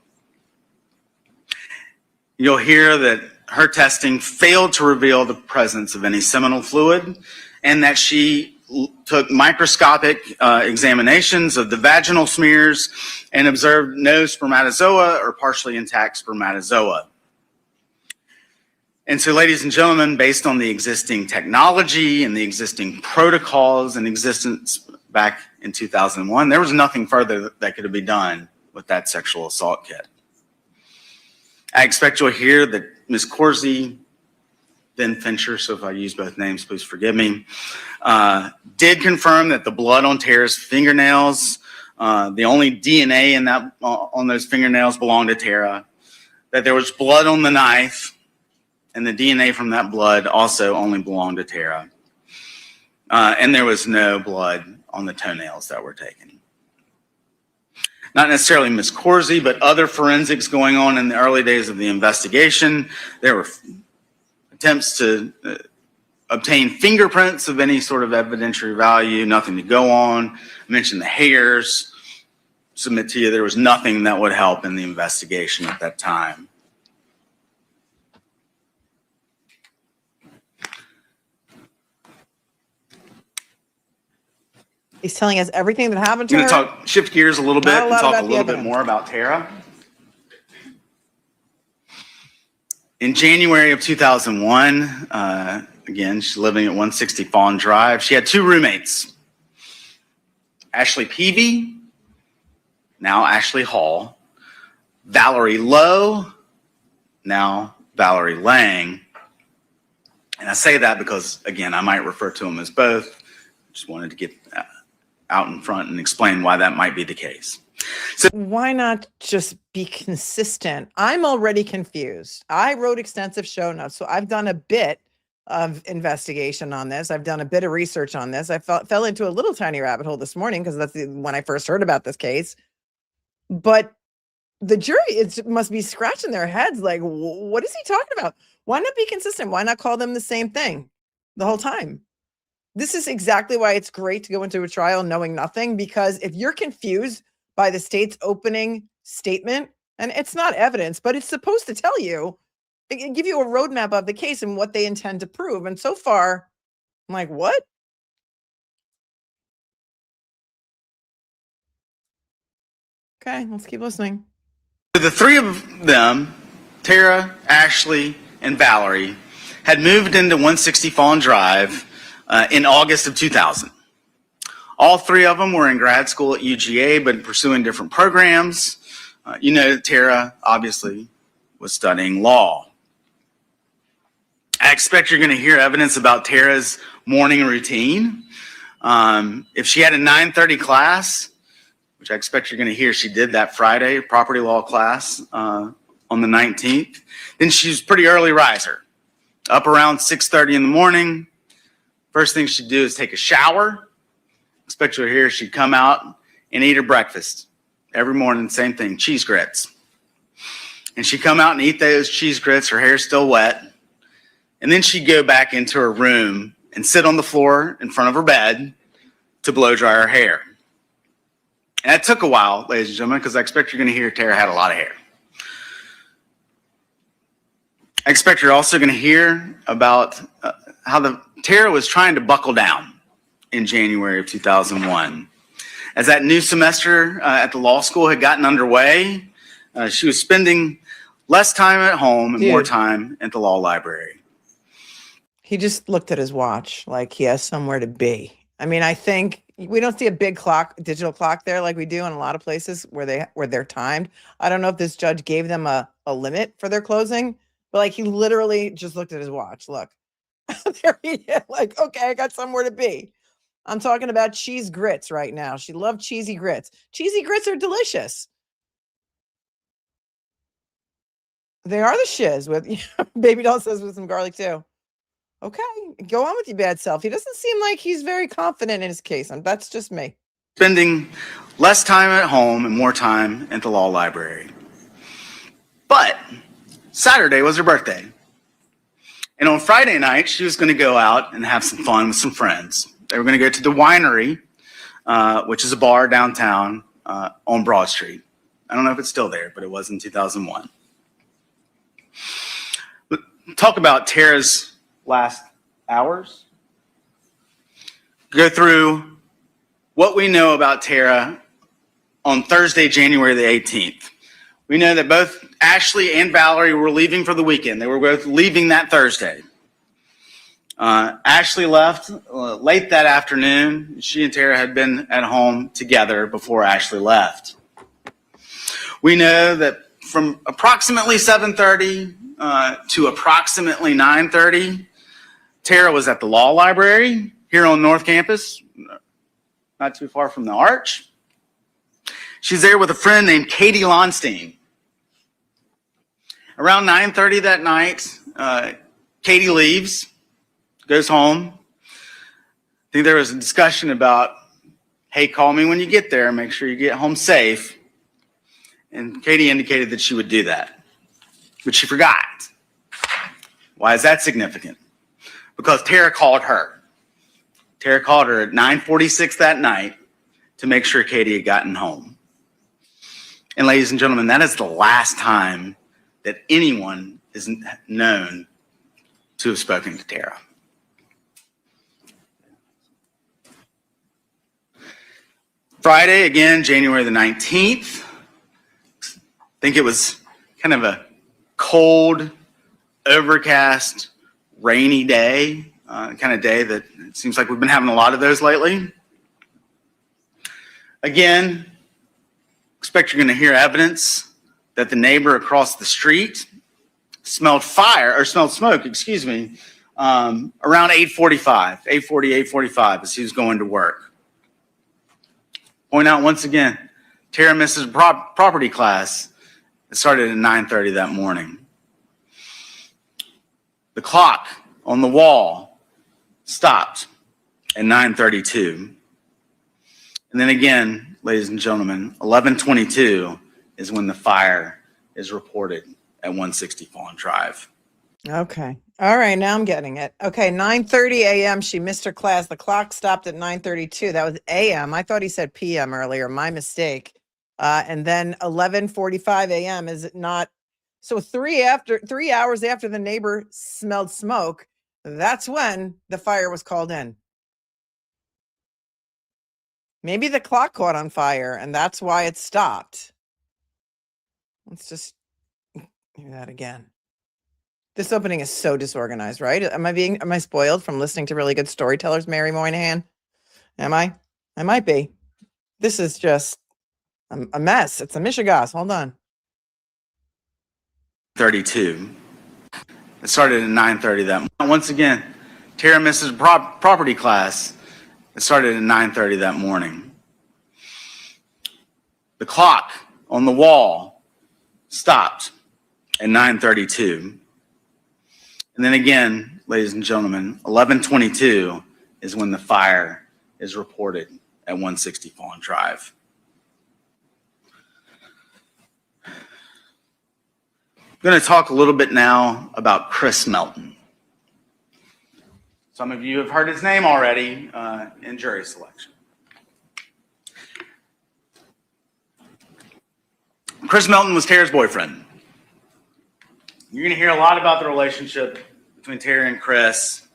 S8: You'll hear that her testing failed to reveal the presence of any seminal fluid, and that she took microscopic examinations of the vaginal smears and observed no spermatozoa or partially intact spermatozoa. And so, ladies and gentlemen, based on the existing technology and the existing protocols in existence back in 2001, there was nothing further that could be done with that sexual assault kit. I expect you'll hear that Ms. Corsi, then Fincher, so if I use both names, please forgive me, did confirm that the blood on Tara's fingernails, the only DNA in that on those fingernails belonged to Tara, that there was blood on the knife, and the DNA from that blood also only belonged to Tara. And there was no blood on the toenails that were taken. Not necessarily Ms. Corsi, but other forensics going on in the early days of the investigation. There were attempts to obtain fingerprints of any sort of evidentiary value, nothing to go on. I mentioned the hairs. Submit to you, there was nothing that would help in the investigation at that time.
S2: He's telling us everything that happened to
S8: I'm
S2: her.
S8: going to shift gears a little bit and talk a little bit
S2: evidence.
S8: more about Tara. In January of 2001, again, she's living at 160 Fawn Drive. She had two roommates, Ashley Peavy, now Ashley Hall, Valerie Lowe, now Valerie Lang. And I say that because, again, I might refer to them as both. Just wanted to get out in front and explain why that might be the case. So
S2: why not just be consistent? I'm already confused. I wrote extensive show notes, so I've done a bit of investigation on this. I've done a bit of research on this. I fell into a little tiny rabbit hole this morning because that's when I first heard about this case. But the jury must be scratching their heads like, what is he talking about? Why not be consistent? Why not call them the same thing the whole time? This is exactly why it's great to go into a trial knowing nothing, because if you're confused by the state's opening statement, and it's not evidence, but it's supposed to tell you, it can give you a roadmap of the case and what they intend to prove. And so far, I'm like, what? Okay, let's keep listening.
S8: The three of them, Tara, Ashley, and Valerie, had moved into 160 Fawn Drive in August of 2000. All three of them were in grad school at UGA, but pursuing different programs. You know, Tara obviously was studying law. I expect you're going to hear evidence about Tara's morning routine. If she had a 9:30 class, which I expect you're going to hear she did that Friday, property law class on the 19th, then she's a pretty early riser. Up around 6:30 in the morning. First thing she'd do is take a shower. Expect you'll hear she'd come out and eat her breakfast. Every morning, same thing, cheese grits. And she'd come out and eat those cheese grits, her hair's still wet. And then she'd go back into her room and sit on the floor in front of her bed to blow dry her hair. And that took a while, ladies and gentlemen, because I expect you're going to hear Tara had a lot of hair. I expect you're also going to hear about how Tara was trying to buckle down in January of 2001. As that new semester at the law school had gotten underway, she was spending less time at home and more time at the law library.
S2: He just looked at his watch like he has somewhere to be. I mean, I think we don't see a big clock, digital clock there like we do in a lot of places where they're timed. I don't know if this judge gave them a limit for their closing, but like he literally just looked at his watch. Look, there he is. Like, okay, I got somewhere to be. I'm talking about cheese grits right now. She loved cheesy grits. Cheesy grits are delicious. They are the shiz with baby doll says with some garlic too. Okay, go on with your bad self. He doesn't seem like he's very confident in his case, and that's just me.
S8: Spending less time at home and more time at the law library. But Saturday was her birthday. And on Friday night, she was going to go out and have some fun with some friends. They were going to go to the Winery, which is a bar downtown on Broad Street. I don't know if it's still there, but it was in 2001. But talk about Tara's last hours. Go through what we know about Tara on Thursday, January the 18th. We know that both Ashley and Valerie were leaving for the weekend. They were both leaving that Thursday. Ashley left late that afternoon. She and Tara had been at home together before Ashley left. We know that from approximately 7:30 to approximately 9:30, Tara was at the law library here on North Campus, not too far from the Arch. She's there with a friend named Katie Lonstein. Around 9:30 that night, Katie leaves, goes home. I think there was a discussion about, hey, call me when you get there, make sure you get home safe. And Katie indicated that she would do that, but she forgot. Why is that significant? Because Tara called her. Tara called her at 9:46 that night to make sure Katie had gotten home. And ladies and gentlemen, that is the last time that anyone is known to have spoken to Tara. Friday, again, January the 19th. I think it was kind of a cold, overcast, rainy day, kind of day that it seems like we've been having a lot of those lately. Again, expect you're going to hear evidence that the neighbor across the street smelled smoke, around 8:45 as he was going to work. Point out once again, Tara misses property class. It started at 9:30 that morning. The clock on the wall stopped at 9:32. And then again, ladies and gentlemen, 11:22 is when the fire is reported at 160 Fawn Drive.
S2: Okay. All right. Now I'm getting it. Okay. 9:30 a.m. She missed her class. The clock stopped at 9:32. That was a.m. I thought he said p.m. earlier. My mistake. And then 11:45 a.m. Is it not? So 3 hours after the neighbor smelled smoke, that's when the fire was called in. Maybe the clock caught on fire and that's why it stopped. Let's just hear that again. This opening is so disorganized, right? Am I spoiled from listening to really good storytellers, Mary Moynihan? Am I? I might be. This is just a mess. It's a mishigas. Hold on.
S8: 32. It started at 9:30 that morning. Once again, Tara misses property class. It started at 9:30 that morning. The clock on the wall stopped at 9:32. And then again, ladies and gentlemen, 11:22 is when the fire is reported at 160 Fawn Drive. I'm going to talk a little bit now about Chris Melton. Some of you have heard his name already in jury selection. Chris Melton was Tara's boyfriend. You're going to hear a lot about the relationship between Tara and Chris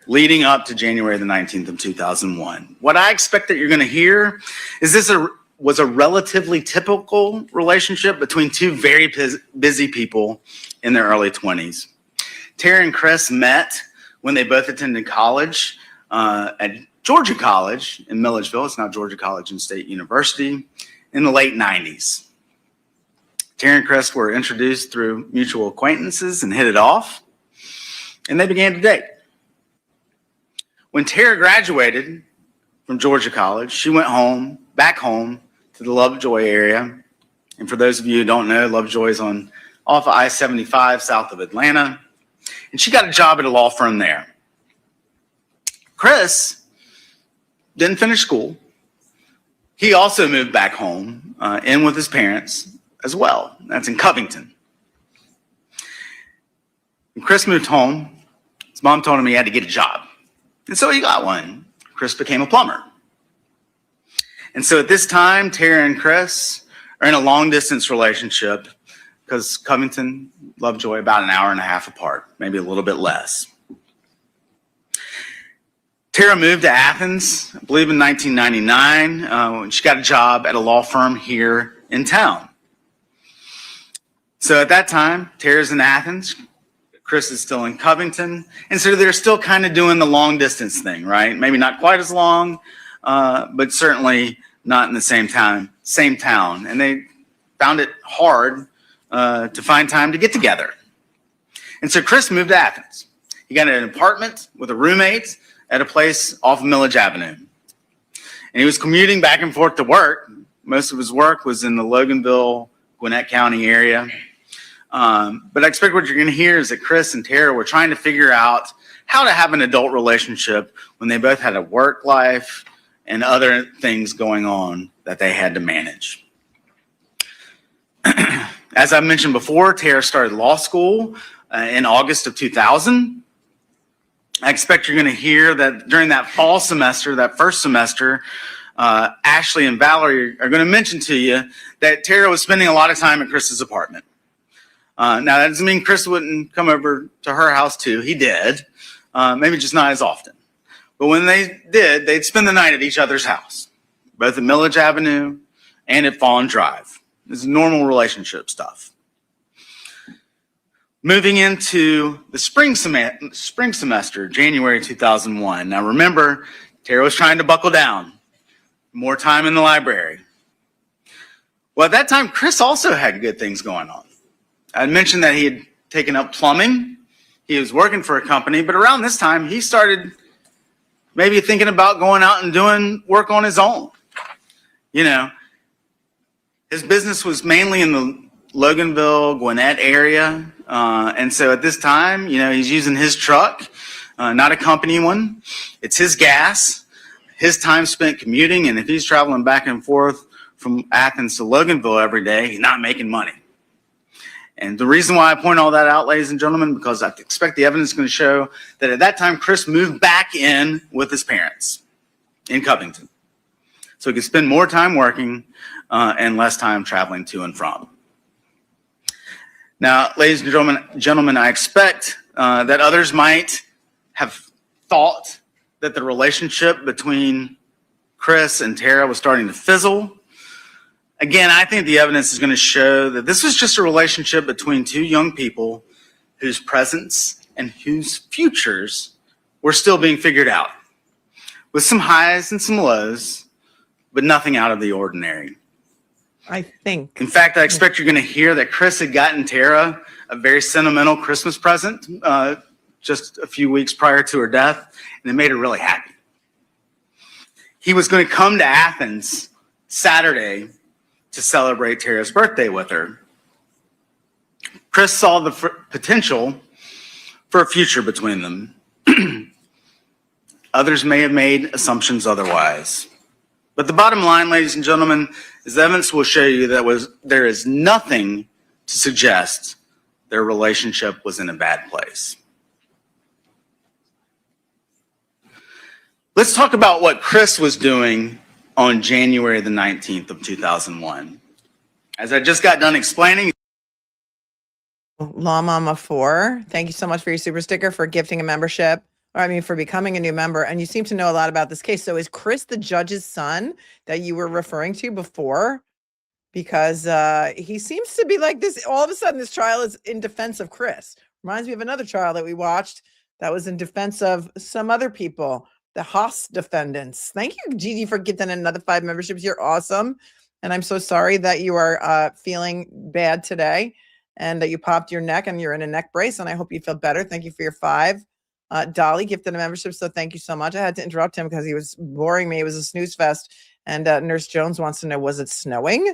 S8: leading up to January the 19th of 2001. What I expect that you're going to hear is this was a relatively typical relationship between two very busy people in their early 20s. Tara and Chris met when they both attended college at Georgia College in Milledgeville. It's now Georgia College and State University in the late 90s. Tara and Chris were introduced through mutual acquaintances and hit it off, and they began to date. When Tara graduated from Georgia College, she went back home to the Lovejoy area. And for those of you who don't know, Lovejoy is off of I-75 south of Atlanta. And she got a job at a law firm there. Chris didn't finish school. He also moved back home in with his parents as well. That's in Covington. When Chris moved home, his mom told him he had to get a job. And so he got one. Chris became a plumber. And so at this time, Tara and Chris are in a long distance relationship because Covington, Lovejoy, about an hour and a half apart, maybe a little bit less. Tara moved to Athens, I believe in 1999, when she got a job at a law firm here in town. So at that time, Tara's in Athens, Chris is still in Covington, and so they're still kind of doing the long distance thing, right? Maybe not quite as long, but certainly not in the same town. And they found it hard to find time to get together. And so Chris moved to Athens. He got an apartment with a roommate at a place off of Millage Avenue. And he was commuting back and forth to work. Most of his work was in the Loganville, Gwinnett County area. But I expect what you're going to hear is that Chris and Tara were trying to figure out how to have an adult relationship when they both had a work life and other things going on that they had to manage. As I mentioned before, Tara started law school in August of 2000. I expect you're going to hear that during that fall semester, that first semester, Ashley and Valerie are going to mention to you that Tara was spending a lot of time at Chris's apartment. Now, that doesn't mean Chris wouldn't come over to her house too. He did, maybe just not as often. But when they did, they'd spend the night at each other's house, both at Millage Avenue and at Fawn Drive. This is normal relationship stuff. Moving into the spring semester, January 2001. Now remember, Tara was trying to buckle down. More time in the library. Well, at that time, Chris also had good things going on. I mentioned that he had taken up plumbing. He was working for a company, but around this time, he started maybe thinking about going out and doing work on his own. You know, his business was mainly in the Loganville, Gwinnett area. And so at this time, you know, he's using his truck not a company one. It's his gas, his time spent commuting, and if he's traveling back and forth from Athens to Loganville every day, he's not making money. And the reason why I point all that out, ladies and gentlemen, because I expect the evidence is going to show that at that time, Chris moved back in with his parents in Covington. So he could spend more time working and less time traveling to and from. Now, ladies and gentlemen, I expect that others might have thought that the relationship between Chris and Tara was starting to fizzle. Again, I think the evidence is going to show that this was just a relationship between two young people whose presents and whose futures were still being figured out, with some highs and some lows, but nothing out of the ordinary.
S2: I think.
S8: In fact, I expect you're going to hear that Chris had gotten Tara a very sentimental Christmas present just a few weeks prior to her death, and it made her really happy. He was going to come to Athens Saturday to celebrate Tara's birthday with her. Chris saw the potential for a future between them. Others may have made assumptions otherwise. But the bottom line, ladies and gentlemen, is the evidence will show you that there is nothing to suggest their relationship was in a bad place. Let's talk about what Chris was doing on January the 19th of 2001. As I just got done explaining.
S2: Law Mama 4, thank you so much for your super sticker, for gifting a membership, or I mean for becoming a new member. And you seem to know a lot about this case. So is Chris the judge's son that you were referring to before? Because he seems to be like this. All of a sudden, this trial is in defense of Chris. Reminds me of another trial that we watched that was in defense of some other people, the Haas defendants. Thank you, Gigi, for getting another 5 memberships. You're awesome. And I'm so sorry that you are feeling bad today and that you popped your neck and you're in a neck brace. And I hope you feel better. Thank you for your 5. Dolly gifted a membership, so thank you so much. I had to interrupt him because he was boring me. It was a snooze fest. And Nurse Jones wants to know, was it snowing?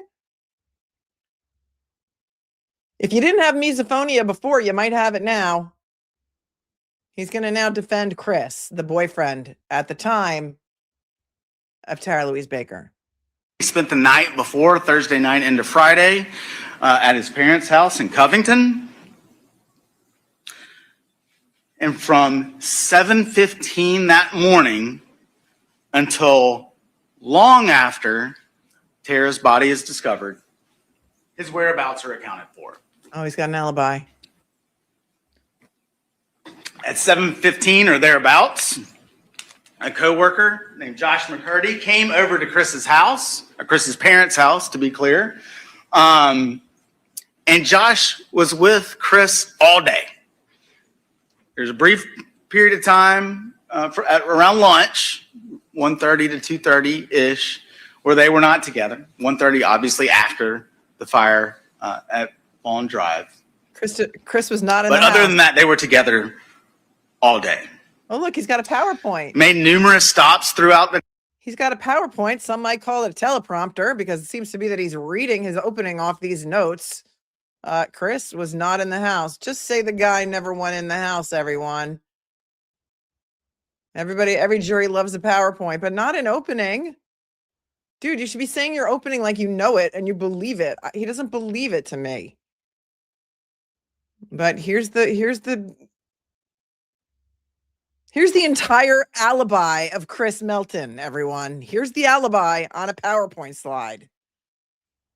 S2: If you didn't have misophonia before, you might have it now. He's going to now defend Chris, the boyfriend at the time of Tara Louise Baker.
S8: He spent the night before, Thursday night into Friday, at his parents' house in Covington. And from 7:15 that morning until long after Tara's body is discovered, his whereabouts are accounted for.
S2: Oh, he's got an alibi.
S8: At 7:15 or thereabouts, a coworker named Josh McCurdy came over to Chris's house, or Chris's parents' house, to be clear. And Josh was with Chris all day. There's a brief period of time around lunch, 1:30 to 2:30-ish, where they were not together. 1:30, obviously, after the fire at Fawn Drive.
S2: Chris was not in the house.
S8: But other than that, they were together all day.
S2: Oh, look, he's got a PowerPoint.
S8: Made numerous stops throughout the.
S2: He's got a PowerPoint. Some might call it a teleprompter because it seems to be that he's reading his opening off these notes. Chris was not in the house. Just say the guy never went in the house, everyone. Every jury loves a PowerPoint, but not an opening. Dude, you should be saying your opening like you know it and you believe it. He doesn't believe it to me. But here's the entire alibi of Chris Melton, everyone. Here's the alibi on a PowerPoint slide.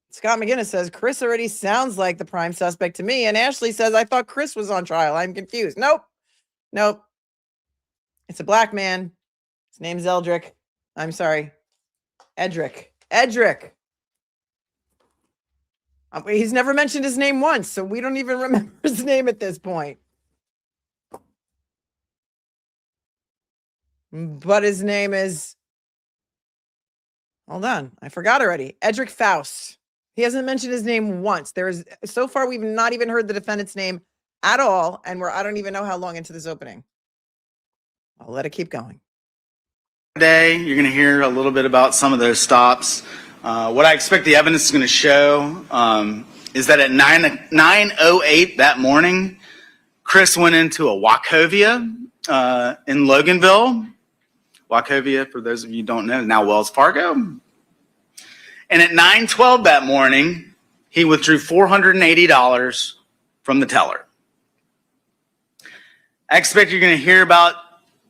S2: Scott McGinnis says, Chris already sounds like the prime suspect to me. And Ashley says, I thought Chris was on trial. I'm confused. Nope. It's a black man. His name's Edrick. I'm sorry. Edrick. He's never mentioned his name once, so we don't even remember his name at this point. But his name is, hold on, I forgot already. Edrick Faust. He hasn't mentioned his name once. So far, we've not even heard the defendant's name at all, and I don't even know how long into this opening. I'll let it keep going.
S8: Today, you're going to hear a little bit about some of those stops. What I expect the evidence is going to show is that at 9:08 that morning, Chris went into a Wachovia in Loganville. Wachovia, for those of you who don't know, now Wells Fargo. And at 9:12 that morning, he withdrew $480 from the teller. I expect you're going to hear about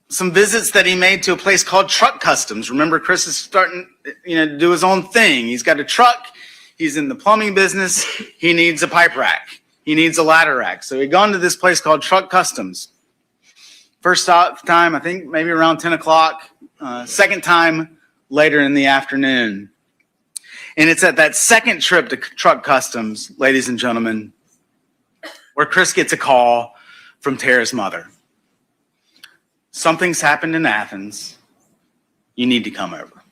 S8: some visits that he made to a place called Truck Customs. Remember, Chris is starting, to do his own thing. He's got a truck. He's in the plumbing business. He needs a pipe rack. He needs a ladder rack. So he'd gone to this place called Truck Customs. First time, I think maybe around 10 o'clock. Second time later in the afternoon. And it's at that second trip to Truck Customs, ladies and gentlemen, where Chris gets a call from Tara's mother. Something's happened in Athens. You need to come over.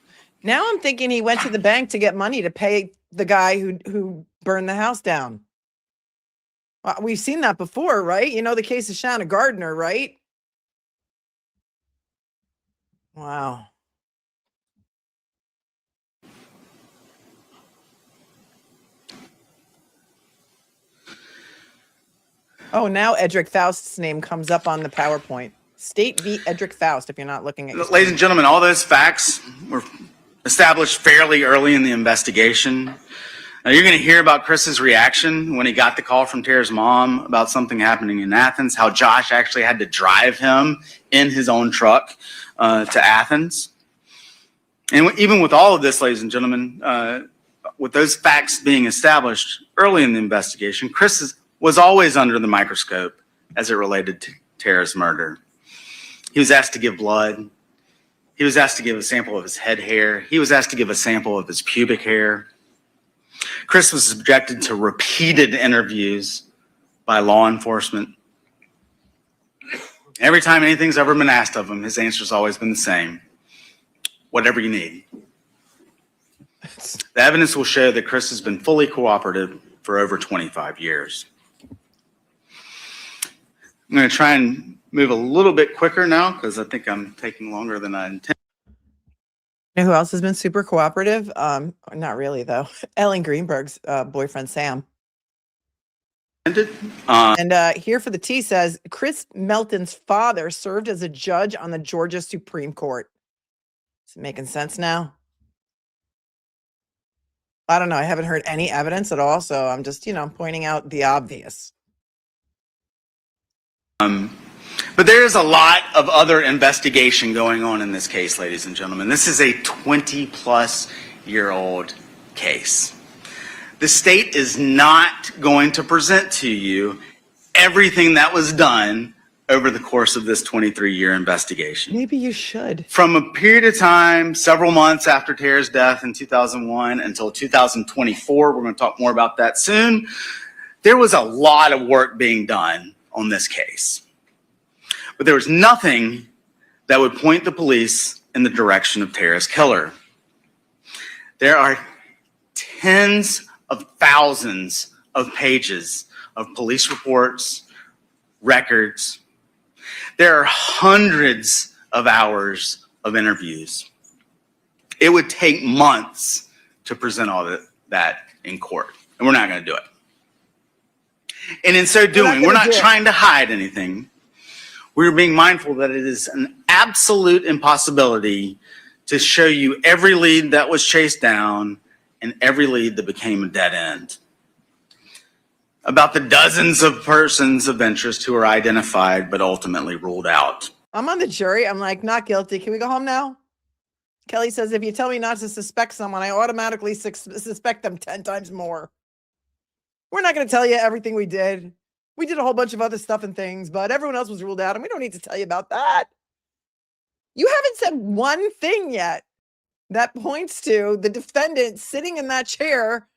S2: Now I'm thinking he went to the bank to get money to pay the guy who burned the house down. We've seen that before, right? You know the case of Shanna Gardner, right? Wow. Oh, now Edrick Faust's name comes up on the PowerPoint. State v. Edrick Faust, if you're not looking at your
S8: Ladies and gentlemen, all those facts were established fairly early in the investigation. Now, you're going to hear about Chris's reaction when he got the call from Tara's mom about something happening in Athens, how Josh actually had to drive him in his own truck to Athens. And even with all of this, ladies and gentlemen, with those facts being established early in the investigation, Chris was always under the microscope as it related to Tara's murder. He was asked to give blood. He was asked to give a sample of his head hair. He was asked to give a sample of his pubic hair. Chris was subjected to repeated interviews by law enforcement. Every time anything's ever been asked of him, his answer's always been the same. Whatever you need. The evidence will show that Chris has been fully cooperative for over 25 years. I'm going to try and move a little bit quicker now because I think I'm taking longer than I intended.
S2: You know who else has been super cooperative? Not really, though. Ellen Greenberg's boyfriend, Sam. And here for the tea says, Chris Melton's father served as a judge on the Georgia Supreme Court. Is it making sense now? I don't know. I haven't heard any evidence at all, so I'm just, pointing out the obvious.
S8: But there is a lot of other investigation going on in this case, ladies and gentlemen. This is a 20-plus-year-old case. The state is not going to present to you everything that was done over the course of this 23-year investigation.
S2: Maybe you should.
S8: From a period of time, several months after Tara's death in 2001 until 2024, we're going to talk more about that soon, there was a lot of work being done on this case. But there was nothing that would point the police in the direction of Tara's killer. There are tens of thousands of pages of police reports, records. There are hundreds of hours of interviews. It would take months to present all that in court, and we're not going to do it. And in so doing, we're not trying to hide anything. We're being mindful that it is an absolute impossibility to show you every lead that was chased down and every lead that became a dead end. About the dozens of persons of interest who are identified but ultimately ruled out.
S2: I'm on the jury. I'm like, not guilty. Can we go home now? Kelly says, if you tell me not to suspect someone, I automatically suspect them 10 times more. We're not going to tell you everything we did. We did a whole bunch of other stuff and things, but everyone else was ruled out, and we don't need to tell you about that. You haven't said one thing yet that points to the defendant sitting in that chair,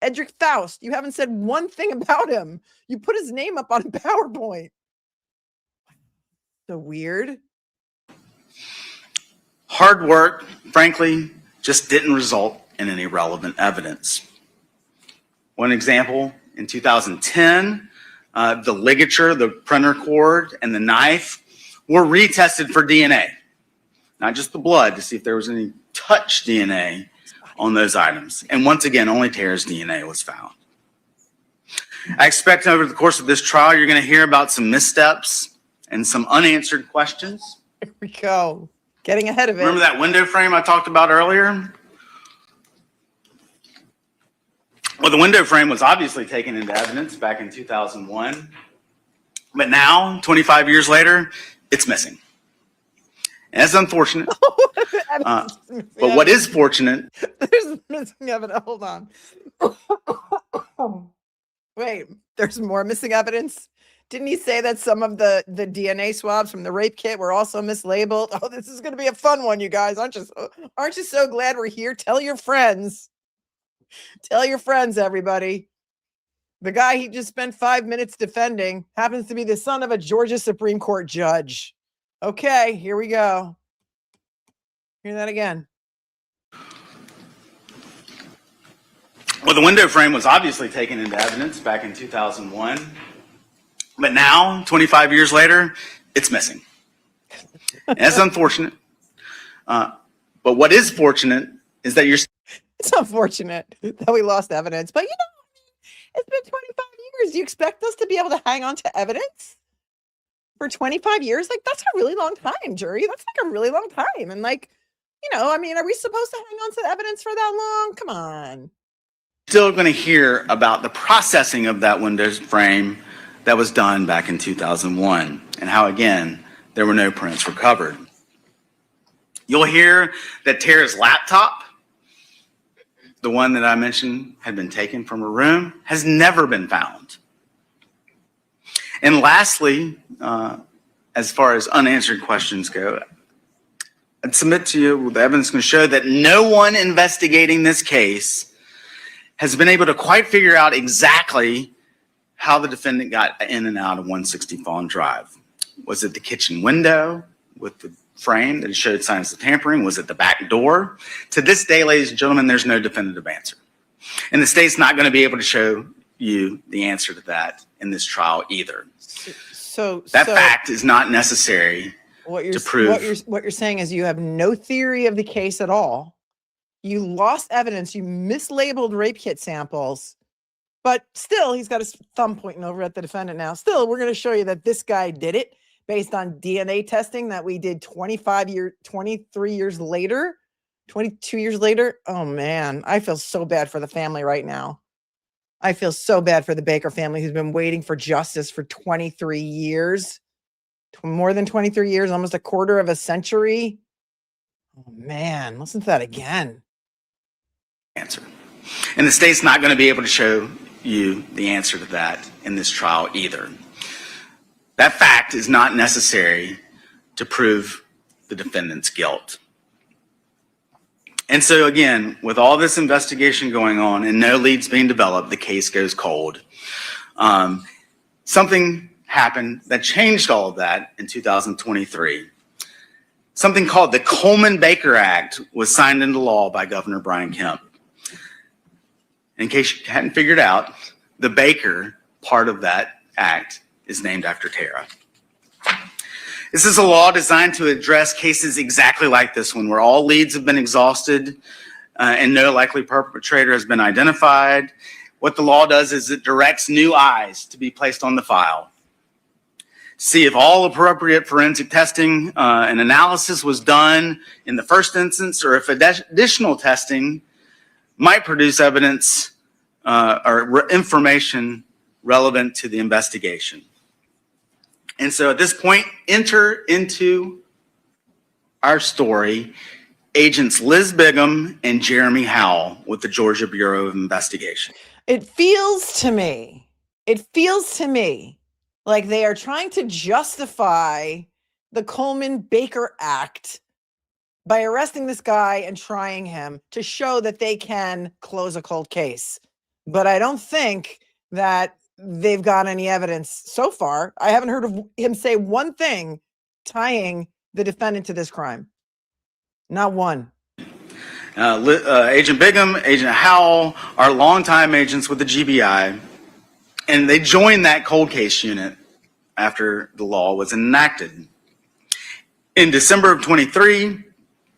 S2: Edrick Faust. You haven't said one thing about him. You put his name up on a PowerPoint. So weird.
S8: Hard work, frankly, just didn't result in any relevant evidence. One example, in 2010, the ligature, the printer cord, and the knife were retested for DNA. Not just the blood, to see if there was any touch DNA on those items. And once again, only Tara's DNA was found. I expect over the course of this trial, you're going to hear about some missteps, and some unanswered questions.
S2: Here we go. Getting ahead of it.
S8: Remember that window frame I talked about earlier? Well, the window frame was obviously taken into evidence back in 2001, but now, 25 years later, it's missing. And that's unfortunate. But what is fortunate?
S2: There's missing evidence. Hold on. Wait, there's more missing evidence? Didn't he say that some of the DNA swabs from the rape kit were also mislabeled? Oh, this is going to be a fun one, you guys. Aren't you so glad we're here? Tell your friends. Tell your friends, everybody. The guy he just spent 5 minutes defending happens to be the son of a Georgia Supreme Court judge. Okay, here we go. Hear that again.
S8: Well, the window frame was obviously taken into evidence back in 2001, but now, 25 years later, it's missing. And that's unfortunate. But what is fortunate is that you're...
S2: It's unfortunate that we lost evidence, but it's been 25 years. You expect us to be able to hang on to evidence for 25 years? Like, that's a really long time, jury. That's like a really long time. And like, are we supposed to hang on to evidence for that long? Come on.
S8: Still going to hear about the processing of that Windows frame that was done back in 2001 and how, again, there were no prints recovered. You'll hear that Tara's laptop, the one that I mentioned had been taken from her room, has never been found. And lastly, as far as unanswered questions go, I'd submit to you the evidence can show that no one investigating this case has been able to quite figure out exactly how the defendant got in and out of 160 Fawn Drive. Was it the kitchen window with the frame that showed signs of tampering? Was it the back door? To this day, ladies and gentlemen, there's no definitive answer. And the state's not going to be able to show you the answer to that in this trial either. So that fact is not necessary to prove.
S2: What you're saying is you have no theory of the case at all. You lost evidence. You mislabeled rape kit samples, but still he's got his thumb pointing over at the defendant now. Still, we're going to show you that this guy did it based on DNA testing that we did 23 years later, 22 years later. Oh man, I feel so bad for the family right now. I feel so bad for the Baker family who's been waiting for justice for 23 years, more than 23 years, almost a quarter of a century. Oh man, listen to that again.
S8: Answer. And the state's not going to be able to show you the answer to that in this trial either. That fact is not necessary to prove the defendant's guilt. And so again, with all this investigation going on and no leads being developed, the case goes cold. Something happened that changed all of that in 2023. Something called the Coleman-Baker Act was signed into law by Governor Brian Kemp. In case you hadn't figured out, the Baker part of that act is named after Tara. This is a law designed to address cases exactly like this one, where all leads have been exhausted and no likely perpetrator has been identified. What the law does is it directs new eyes to be placed on the file. See if all appropriate forensic testing and analysis was done in the first instance, or if additional testing might produce evidence or information relevant to the investigation. And so at this point, enter into our story Agents Liz Bigham and Jeremy Howell with the Georgia Bureau of Investigation.
S2: It feels to me like they are trying to justify the Coleman-Baker Act by arresting this guy and trying him to show that they can close a cold case. But I don't think that they've got any evidence so far. I haven't heard of him say one thing tying the defendant to this crime. Not one.
S8: Agent Bigham, Agent Howell are longtime agents with the GBI, and they joined that cold case unit after the law was enacted. In December of 23,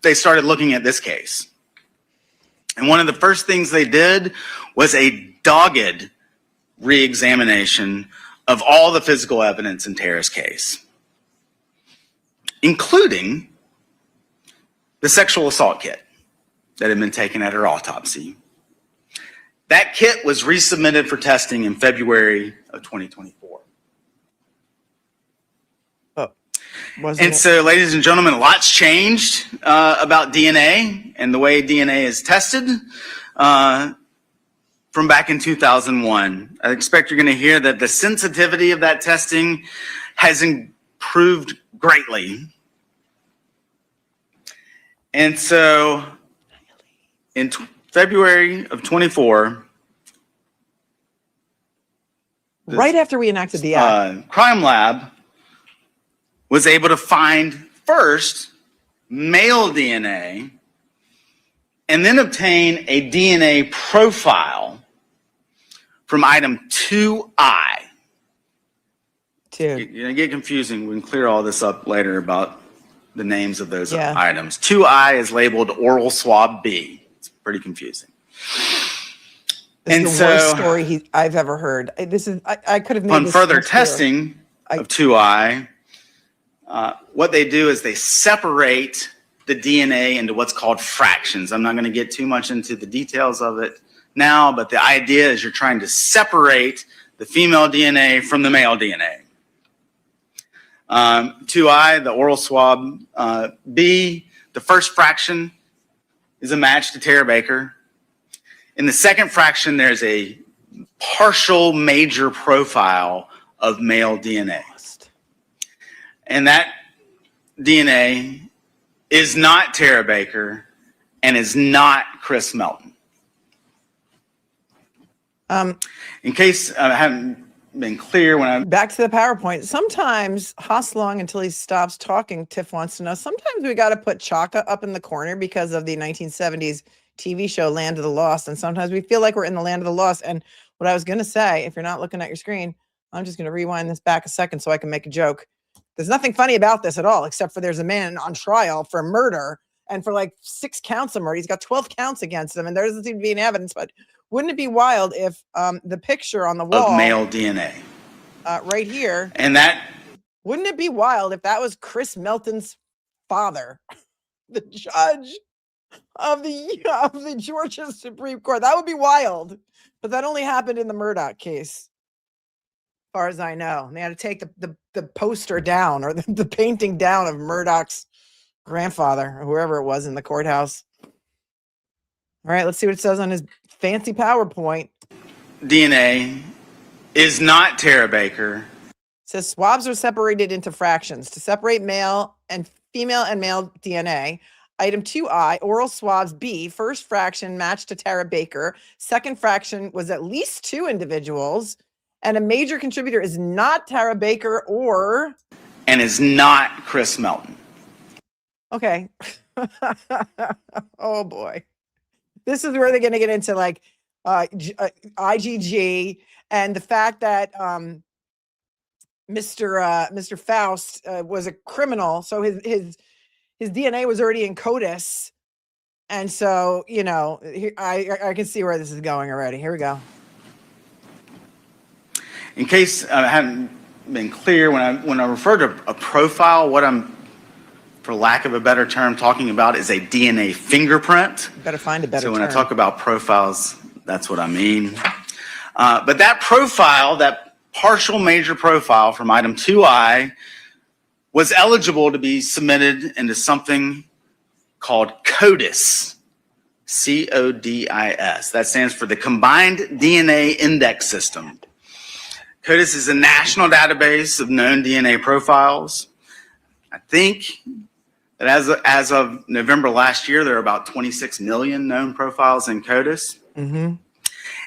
S8: they started looking at this case. And one of the first things they did was a dogged re-examination of all the physical evidence in Tara's case. including the sexual assault kit that had been taken at her autopsy. That kit was resubmitted for testing in February of 2024. And so, ladies and gentlemen, a lot's changed about DNA and the way DNA is tested from back in 2001. I expect you're going to hear that the sensitivity of that testing has improved greatly. And so in February of 24,
S2: right after we enacted the act,
S8: crime lab was able to find first male DNA and then obtain a DNA profile from item 2I. You're going to get confusing. We can clear all this up later about the names of those items. 2I is labeled oral swab B. It's pretty confusing.
S2: This is the worst story I've ever heard. I could have made
S8: on
S2: this
S8: further
S2: much clearer.
S8: testing of 2I, what they do is they separate the DNA into what's called fractions. I'm not going to get too much into the details of it now, but the idea is you're trying to separate the female DNA from the male DNA. 2I, the oral swab B, the first fraction is a match to Tara Baker. In the second fraction, there's a partial major profile of male DNA. And that DNA is not Tara Baker and is not Chris Melton. In case I haven't been clear when I...
S2: Back to the PowerPoint. Sometimes, Haas long until he stops talking, Tiff wants to know, sometimes we got to put Chaka up in the corner because of the 1970s TV show Land of the Lost. And sometimes we feel like we're in the Land of the Lost. And what I was going to say, if you're not looking at your screen, I'm just going to rewind this back a second so I can make a joke. There's nothing funny about this at all, except for there's a man on trial for murder and for like 6 counts of murder. He's got 12 counts against him, and there doesn't seem to be any evidence. But wouldn't it be wild if the picture on the wall
S8: of male DNA
S2: right here,
S8: and that
S2: wouldn't it be wild if that was Chris Melton's father, the judge of the Georgia Supreme Court? That would be wild. But that only happened in the Murdoch case, as far as I know. They had to take the poster down, or the painting down of Murdoch's grandfather, or whoever it was in the courthouse. All right, let's see what it says on his fancy PowerPoint.
S8: DNA is not Tara Baker.
S2: It says swabs are separated into fractions to separate male and female and male DNA. Item 2I, oral swabs B, first fraction matched to Tara Baker. Second fraction was at least 2 individuals. And a major contributor is not Tara Baker or...
S8: and is not Chris Melton.
S2: Okay. Oh, boy. This is where they're going to get into like IGG and the fact that Mr. Faust was a criminal. So his DNA was already in CODIS. And so, you know, I can see where this is going already. Here we go.
S8: In case I haven't been clear, when I refer to a profile, what I'm, for lack of a better term, talking about is a DNA fingerprint.
S2: You better find a better term.
S8: So when I talk about profiles, that's what I mean. But that profile, that partial major profile from item 2I, was eligible to be submitted into something called CODIS, C-O-D-I-S. That stands for the Combined DNA Index System. CODIS is a national database of known DNA profiles. I think that as of November last year, there are about 26 million known profiles in CODIS.
S2: Mm-hmm.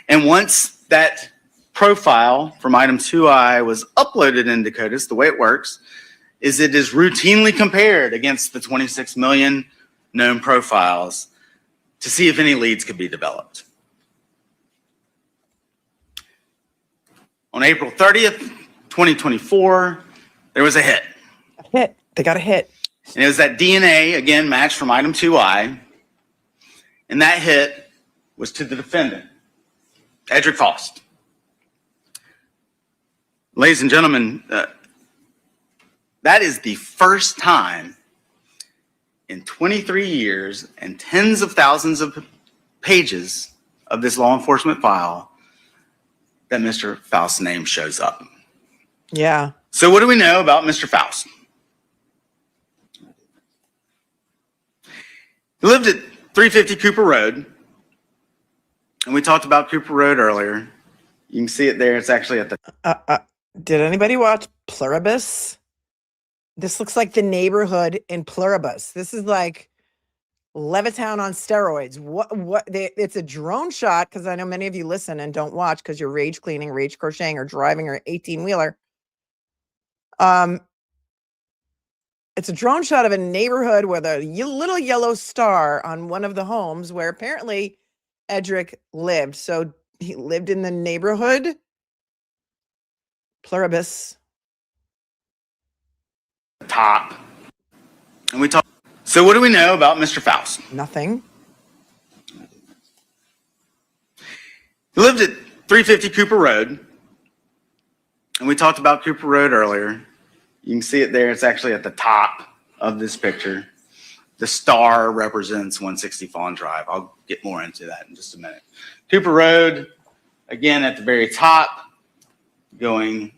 S8: And once that profile from item 2I was uploaded into CODIS, the way it works is it is routinely compared against the 26 million known profiles to see if any leads could be developed. On April 30th, 2024, there was a hit.
S2: A hit. They got a hit.
S8: And it was that DNA, again, matched from item 2I. And that hit was to the defendant, Edrick Faust. Ladies and gentlemen, That is the first time in 23 years and tens of thousands of pages of this law enforcement file that Mr. Faust's name shows up.
S2: Yeah.
S8: So what do we know about Mr. Faust? He lived at 350 Cooper Road, and we talked about Cooper Road earlier. You can see it there. It's actually at the...
S2: Did anybody watch Pluribus? This looks like the neighborhood in Pluribus. This is like Levittown on steroids. It's a drone shot, because I know many of you listen and don't watch because you're rage cleaning, rage crocheting, or driving an 18-wheeler. It's a drone shot of a neighborhood with a little yellow star on one of the homes where apparently Edrick lived. So he lived in the neighborhood Pluribus.
S8: Top. And we talk. So what do we know about Mr. Faust?
S2: Nothing.
S8: He lived at 350 Cooper Road, and we talked about Cooper Road earlier. You can see it there. It's actually at the top of this picture. The star represents 160 Fawn Drive. I'll get more into that in just a minute. Cooper Road, again, at the very top, going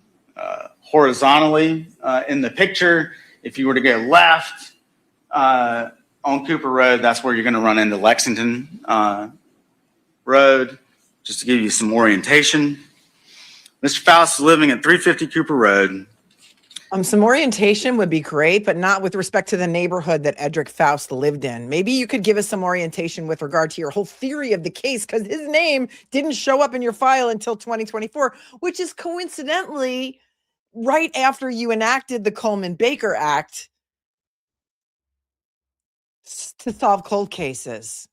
S8: horizontally in the picture. If you were to go left on Cooper Road, that's where you're going to run into Lexington Road, just to give you some orientation. Mr. Faust is living at 350 Cooper Road.
S2: Some orientation would be great, but not with respect to the neighborhood that Edrick Faust lived in. Maybe you could give us some orientation with regard to your whole theory of the case, because his name didn't show up in your file until 2024, which is coincidentally right after you enacted the Coleman-Baker Act to solve cold cases.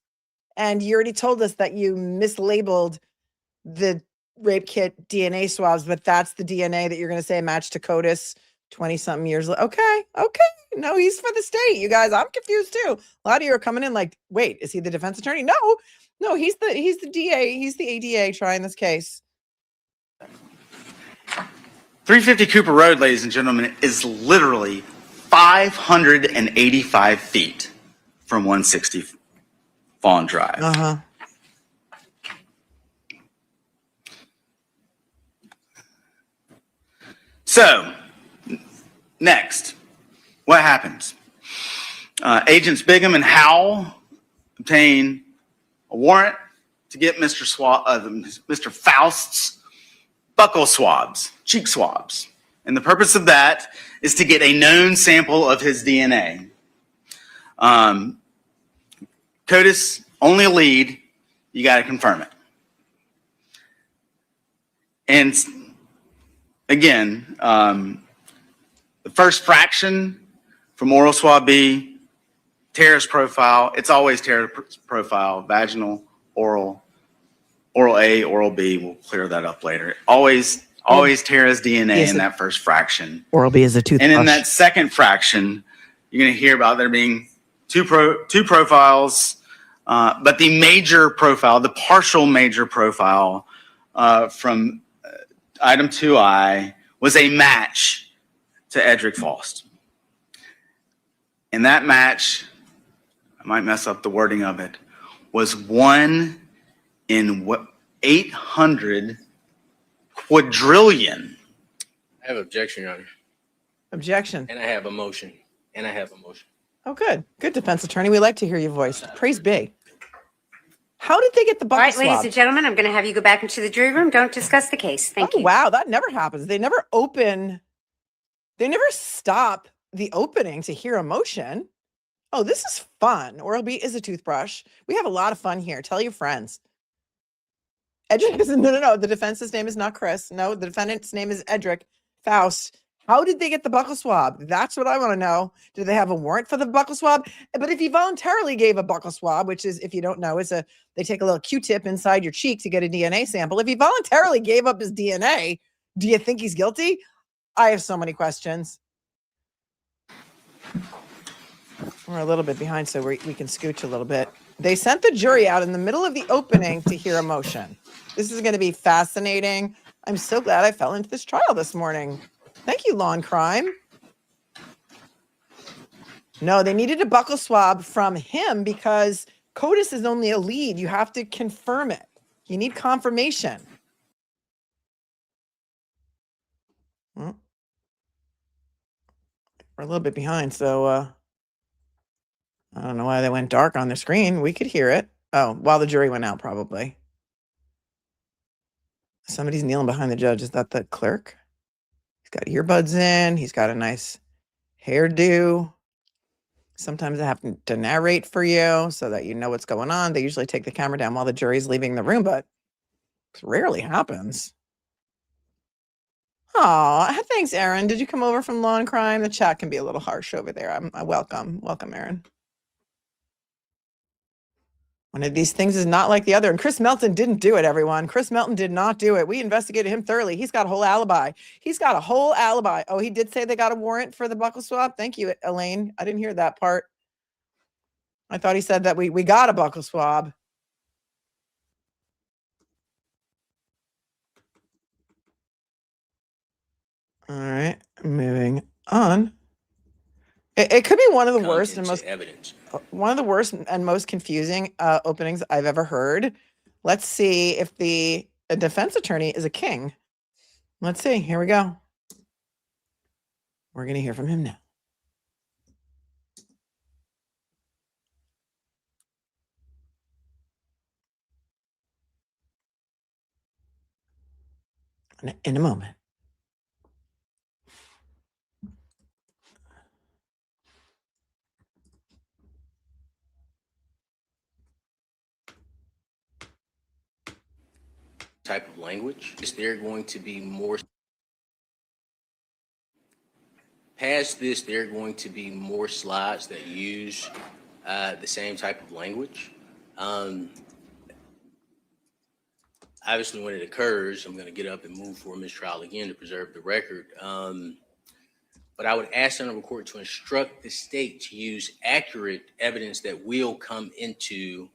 S2: And you already told us that you mislabeled the rape kit DNA swabs, but that's the DNA that you're going to say matched to CODIS 20-something years later. Okay. No, he's for the state, you guys. I'm confused too. A lot of you are coming in like, wait, is he the defense attorney? No, he's the DA. He's the ADA trying this case.
S8: 350 Cooper Road, ladies and gentlemen, is literally 585 feet from 160 Fawn Drive. So, next, what happens? Agents Bigham and Howell obtain a warrant to get Mr. Faust's buccal swabs, cheek swabs. And the purpose of that is to get a known sample of his DNA. CODIS, only a lead, you got to confirm it. And again, the first fraction from oral swab B, Tara's profile, it's always Tara's profile, vaginal, oral A, oral B, we'll clear that up later. Always Tara's DNA in that first fraction.
S2: Oral B is a toothbrush.
S8: And in that second fraction, you're going to hear about there being two profiles, but the major profile, the partial major profile from item 2I was a match to Edrick Faust. And that match, I might mess up the wording of it, was 1 in 800 quadrillion.
S7: I have objection, Your Honor.
S2: Objection.
S7: And I have a motion.
S2: Oh, good. Good, defense attorney. We like to hear your voice. Praise be. How did they get the buccal
S6: All right,
S2: swab?
S6: ladies and gentlemen, I'm going to have you go back into the jury room. Don't discuss the case. Thank you.
S2: Wow, that never happens. They never stop the opening to hear a motion. Oh, this is fun. Oral B is a toothbrush. We have a lot of fun here. Tell your friends. Edrick is, no. The defense's name is not Chris. No, the defendant's name is Edrick Faust. How did they get the buccal swab? That's what I want to know. Did they have a warrant for the buccal swab? But if he voluntarily gave a buccal swab, which is, if you don't know, they take a little Q-tip inside your cheek to get a DNA sample. If he voluntarily gave up his DNA, do you think he's guilty? I have so many questions. We're a little bit behind, so we can scooch a little bit. They sent the jury out in the middle of the opening to hear a motion. This is going to be fascinating. I'm so glad I fell into this trial this morning. Thank you, Law and Crime. No, they needed a buccal swab from him because CODIS is only a lead. You have to confirm it. You need confirmation. Well, we're a little bit behind, so I don't know why they went dark on the screen. We could hear it. Oh, while the jury went out, probably. Somebody's kneeling behind the judge. Is that the clerk? He's got earbuds in. He's got a nice hairdo. Sometimes I have to narrate for you so that you know what's going on. They usually take the camera down while the jury's leaving the room, but it rarely happens. Oh, thanks, Aaron. Did you come over from Law and Crime? The chat can be a little harsh over there. I welcome, Aaron. One of these things is not like the other. And Chris Melton didn't do it, everyone. Chris Melton did not do it. We investigated him thoroughly. He's got a whole alibi. He's got a whole alibi. Oh, he did say they got a warrant for the buckle swab. Thank you, Elaine. I didn't hear that part. I thought he said that we got a buckle swab. All right, moving on. It could be one of the worst and most
S7: evidence.
S2: One of the worst and most confusing openings I've ever heard. Let's see if the defense attorney is a king. Let's see. Here we go. We're going to hear from him now. In a moment.
S7: Type of language. Is there going to be more? Past this, there are going to be more slides that use the same type of language. Obviously, when it occurs, I'm going to get up and move for a mistrial again to preserve the record. But I would ask the Honorable Court to instruct the state to use accurate evidence that will come into,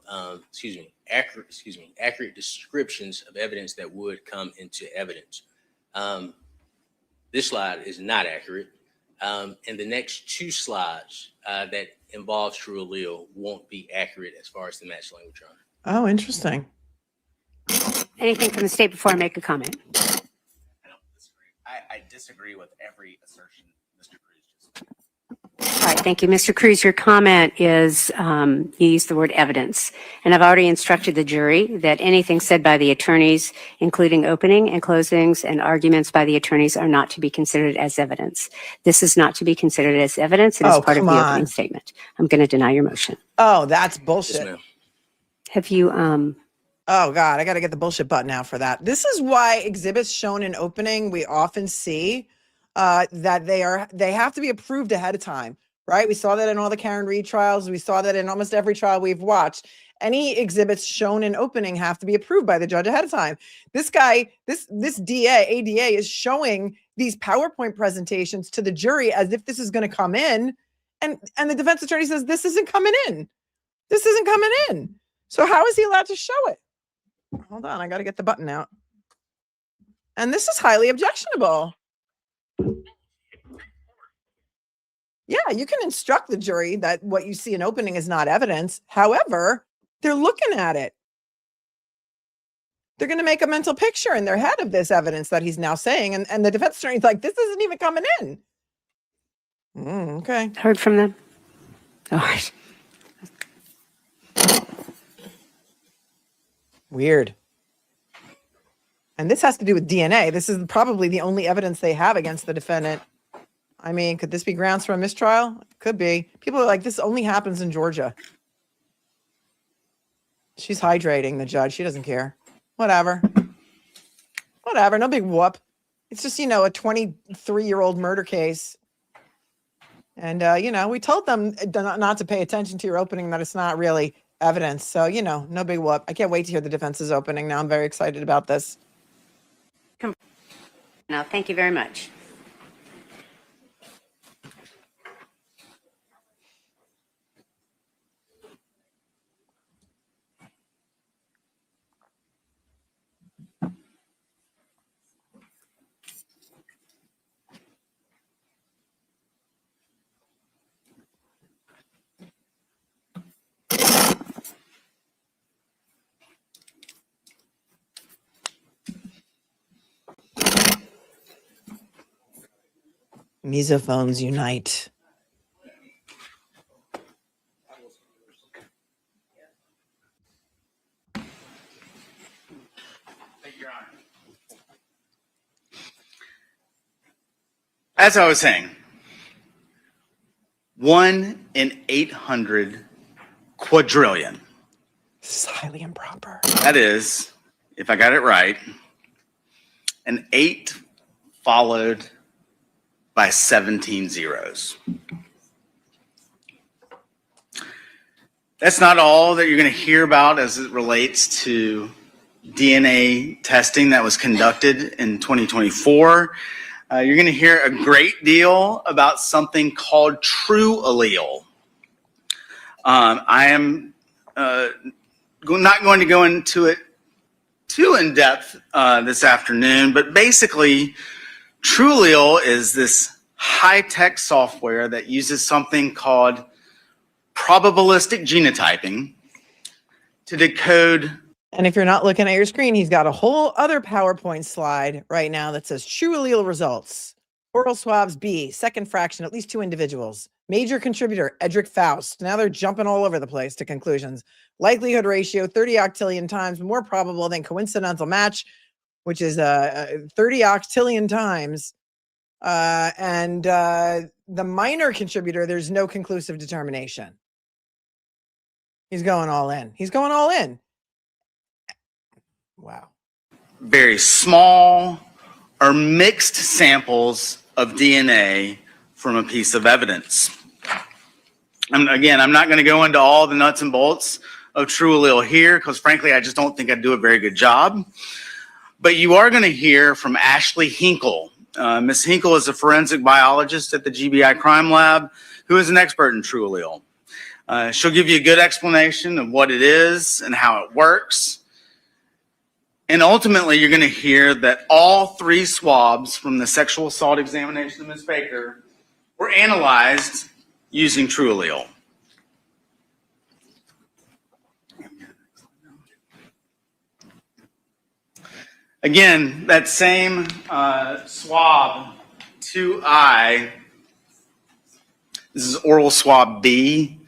S7: accurate descriptions of evidence that would come into evidence. This slide is not accurate. And the next two slides that involve true allele won't be accurate as far as the match language, Your Honor.
S2: Oh, interesting.
S6: Anything from the state before I make a comment?
S9: I don't disagree. I disagree with every assertion Mr. Cruz just made.
S6: All right, thank you. Mr. Cruz, your comment is, you used the word evidence. And I've already instructed the jury that anything said by the attorneys, including opening and closings and arguments by the attorneys, are not to be considered as evidence. This is not to be considered as evidence. It is part of the opening statement. I'm going to deny your motion.
S2: Oh, that's bullshit.
S7: Yes, ma'am.
S6: Have you,
S2: Oh God, I got to get the bullshit button out for that. This is why exhibits shown in opening, we often see that they have to be approved ahead of time, right? We saw that in all the Karen Reed trials. We saw that in almost every trial we've watched. Any exhibits shown in opening have to be approved by the judge ahead of time. This guy, this ADA is showing these PowerPoint presentations to the jury as if this is going to come in, and the defense attorney says this isn't coming in. This isn't coming in. So how is he allowed to show it? Hold on, I got to get the button out. And this is highly objectionable. Yeah, you can instruct the jury that what you see in opening is not evidence. However, they're looking at it. They're going to make a mental picture in their head of this evidence that he's now saying. And the defense attorney's like, this isn't even coming in. Okay.
S6: heard from them? All right.
S2: Weird. And this has to do with DNA. This is probably the only evidence they have against the defendant. I mean, could this be grounds for a mistrial? Could be. People are like, this only happens in Georgia. She's hydrating, the judge. She doesn't care. Whatever. Whatever. No big whoop. It's just, a 23-year-old murder case. And, we told them not to pay attention to your opening, that it's not really evidence. So, no big whoop. I can't wait to hear the defense's opening. Now I'm very excited about this.
S6: No, thank you very much.
S2: Misophones unite.
S8: Thank you, Your Honor. As I was saying, 1 in 800 quadrillion.
S2: This is highly improper.
S8: That is, if I got it right, an 8 followed by 17 zeros. That's not all that you're going to hear about as it relates to DNA testing that was conducted in 2024. You're going to hear a great deal about something called true allele. I am not going to go into it too in depth this afternoon, but basically, true allele is this high-tech software that uses something called probabilistic genotyping to decode.
S2: And if you're not looking at your screen, he's got a whole other PowerPoint slide right now that says true allele results. Oral swabs B, second fraction, at least 2 individuals. Major contributor, Edrick Faust. Now they're jumping all over the place to conclusions. Likelihood ratio, 30 octillion times more probable than coincidental match, which is 30 octillion times. And the minor contributor, there's no conclusive determination. He's going all in. He's going all in. Wow.
S8: Very small or mixed samples of DNA from a piece of evidence. And again, I'm not going to go into all the nuts and bolts of true allele here because frankly, I just don't think I'd do a very good job. But you are going to hear from Ashley Hinkle. Ms. Hinkle is a forensic biologist at the GBI Crime Lab who is an expert in true allele. She'll give you a good explanation of what it is and how it works. And ultimately, you're going to hear that all 3 swabs from the sexual assault examination of Ms. Baker were analyzed using true allele. Again, that same swab 2I, this is oral swab B.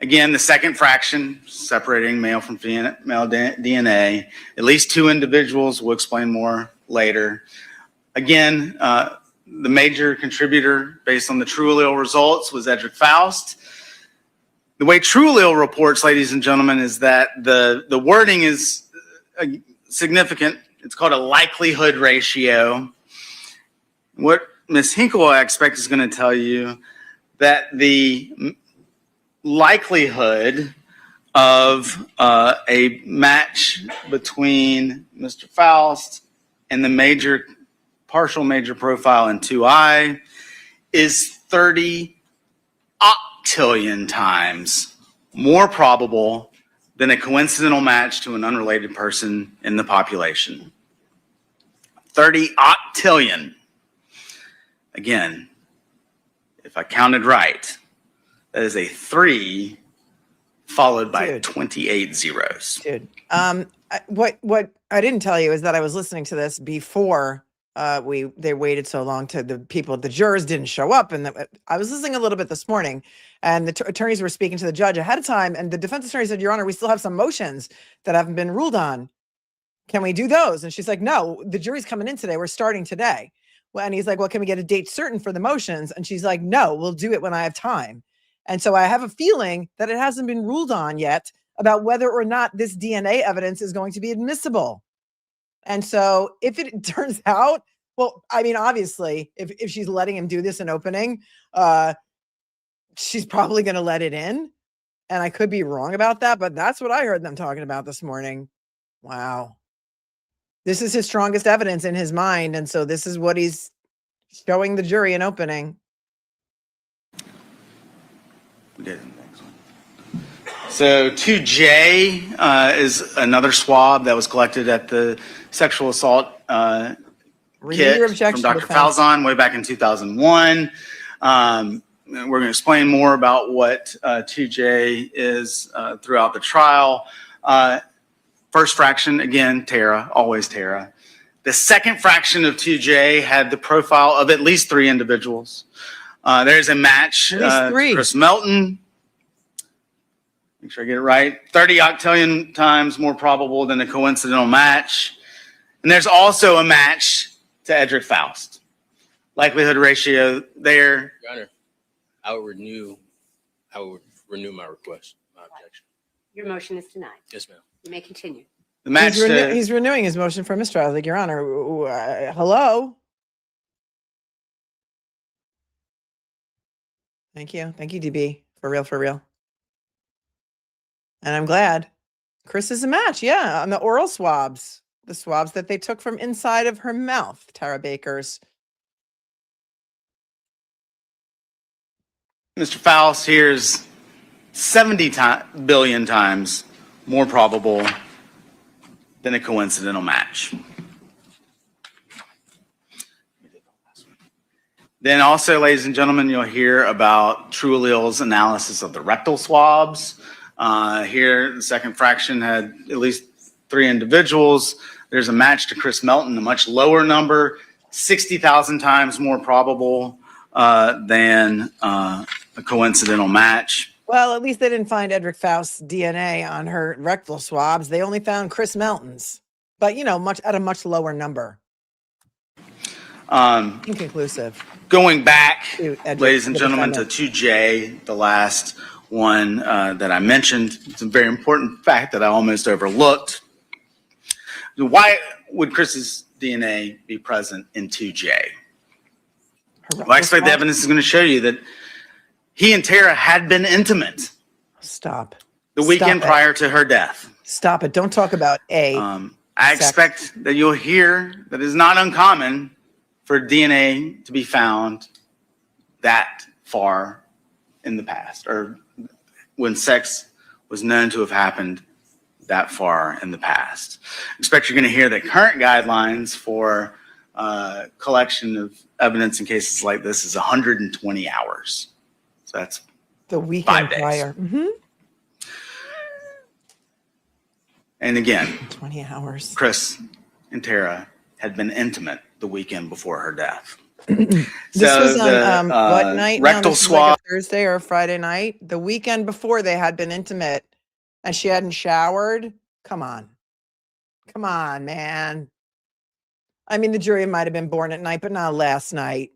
S8: Again, the second fraction, separating male from female DNA. At least 2 individuals, we'll explain more later. Again, the major contributor based on the true allele results was Edrick Faust. The way true allele reports, ladies and gentlemen, is that the wording is significant. It's called a likelihood ratio. What Ms. Hinkle, I expect, is going to tell you that the likelihood of a match between Mr. Faust and the partial major profile in 2I is 30 octillion times more probable than a coincidental match to an unrelated person in the population. 30 octillion. Again, if I counted right, that is a 3 followed by 28 zeros.
S2: Dude, what I didn't tell you is that I was listening to this before they waited so long to the jurors didn't show up, and I was listening a little bit this morning, and the attorneys were speaking to the judge ahead of time, and the defense attorney said, "Your Honor, we still have some motions that haven't been ruled on. Can we do those?" And she's like, "No, the jury's coming in today. We're starting today." Well, and he's like, "Well, can we get a date certain for the motions?" And she's like, "No, we'll do it when I have time." And so I have a feeling that it hasn't been ruled on yet about whether or not this DNA evidence is going to be admissible. And so if it turns out, well, I mean, obviously, if she's letting him do this in opening, she's probably going to let it in. And I could be wrong about that, but that's what I heard them talking about this morning. Wow. This is his strongest evidence in his mind. And so this is what he's showing the jury in opening.
S8: So 2J is another swab that was collected at the sexual assault kit from Dr. Falzon way back in 2001. We're going to explain more about what 2J is throughout the trial. First fraction, again, Tara, always Tara. The second fraction of 2J had the profile of at least 3 individuals. There's a match
S2: At least
S8: to
S2: 3.
S8: Chris Melton. Make sure I get it right. 30 octillion times more probable than a coincidental match. And there's also a match to Edrick Faust. Likelihood ratio there.
S7: Your Honor, I would renew my request, my objection.
S6: Your motion is denied.
S7: Yes, ma'am.
S6: You may continue.
S8: The match
S2: He's renewing his motion for mistrial. Like, Your Honor, hello? Thank you. Thank you, DB. For real, for real. And I'm glad. Chris is a match. Yeah, on the oral swabs. The swabs that they took from inside of her mouth, Tara Baker's.
S8: Mr. Faust here is 70 billion times more probable than a coincidental match. Then also, ladies and gentlemen, you'll hear about True Allele's analysis of the rectal swabs. Here, the second fraction had at least 3 individuals. There's a match to Chris Melton, a much lower number, 60,000 times more probable than a coincidental match.
S2: Well, at least they didn't find Edrick Faust's DNA on her rectal swabs. They only found Chris Melton's, but at a much lower number. Inconclusive.
S8: Going back,
S2: Edrick,
S8: ladies and
S2: the
S8: gentlemen, to
S2: defendant.
S8: 2J, the last one that I mentioned. It's a very important fact that I almost overlooked. Why would Chris's DNA be present in 2J? Well, I expect the evidence is going to show you that he and Tara had been intimate
S2: Stop.
S8: the weekend prior to her death.
S2: Stop it. Don't talk about
S8: I
S2: sex.
S8: expect that you'll hear that it's not uncommon for DNA to be found that far in the past, or when sex was known to have happened that far in the past. I expect you're going to hear that current guidelines for collection of evidence in cases like this is 120 hours. So that's
S2: The weekend
S8: 5 days.
S2: prior.
S8: And again,
S2: 20 hours.
S8: Chris and Tara had been intimate the weekend before her death.
S2: This was on what night?
S8: Rectal
S2: This was like
S8: swab.
S2: a Thursday or a Friday night. The weekend before they had been intimate and she hadn't showered. Come on. Come on, man. I mean, the jury might have been born at night, but not last night.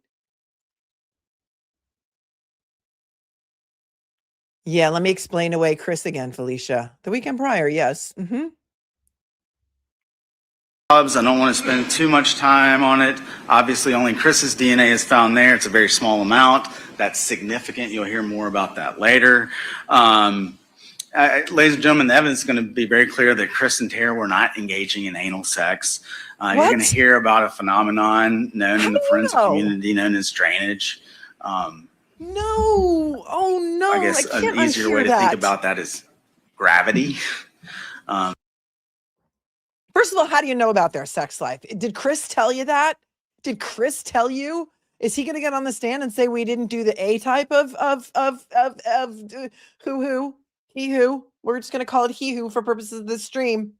S2: Yeah, let me explain away Chris again, Felicia. The weekend prior, yes.
S8: I don't want to spend too much time on it. Obviously, only Chris's DNA is found there. It's a very small amount. That's significant. You'll hear more about that later. Ladies and gentlemen, the evidence is going to be very clear that Chris and Tara were not engaging in anal sex. You're going to hear about a phenomenon known in the forensic community known as drainage.
S2: No. Oh, no.
S8: I guess an easier way to think about that is gravity.
S2: First of all, how do you know about their sex life? Did Chris tell you that? Did Chris tell you? Is he going to get on the stand and say we didn't do the A type of he who? We're just going to call it he who for purposes of this stream.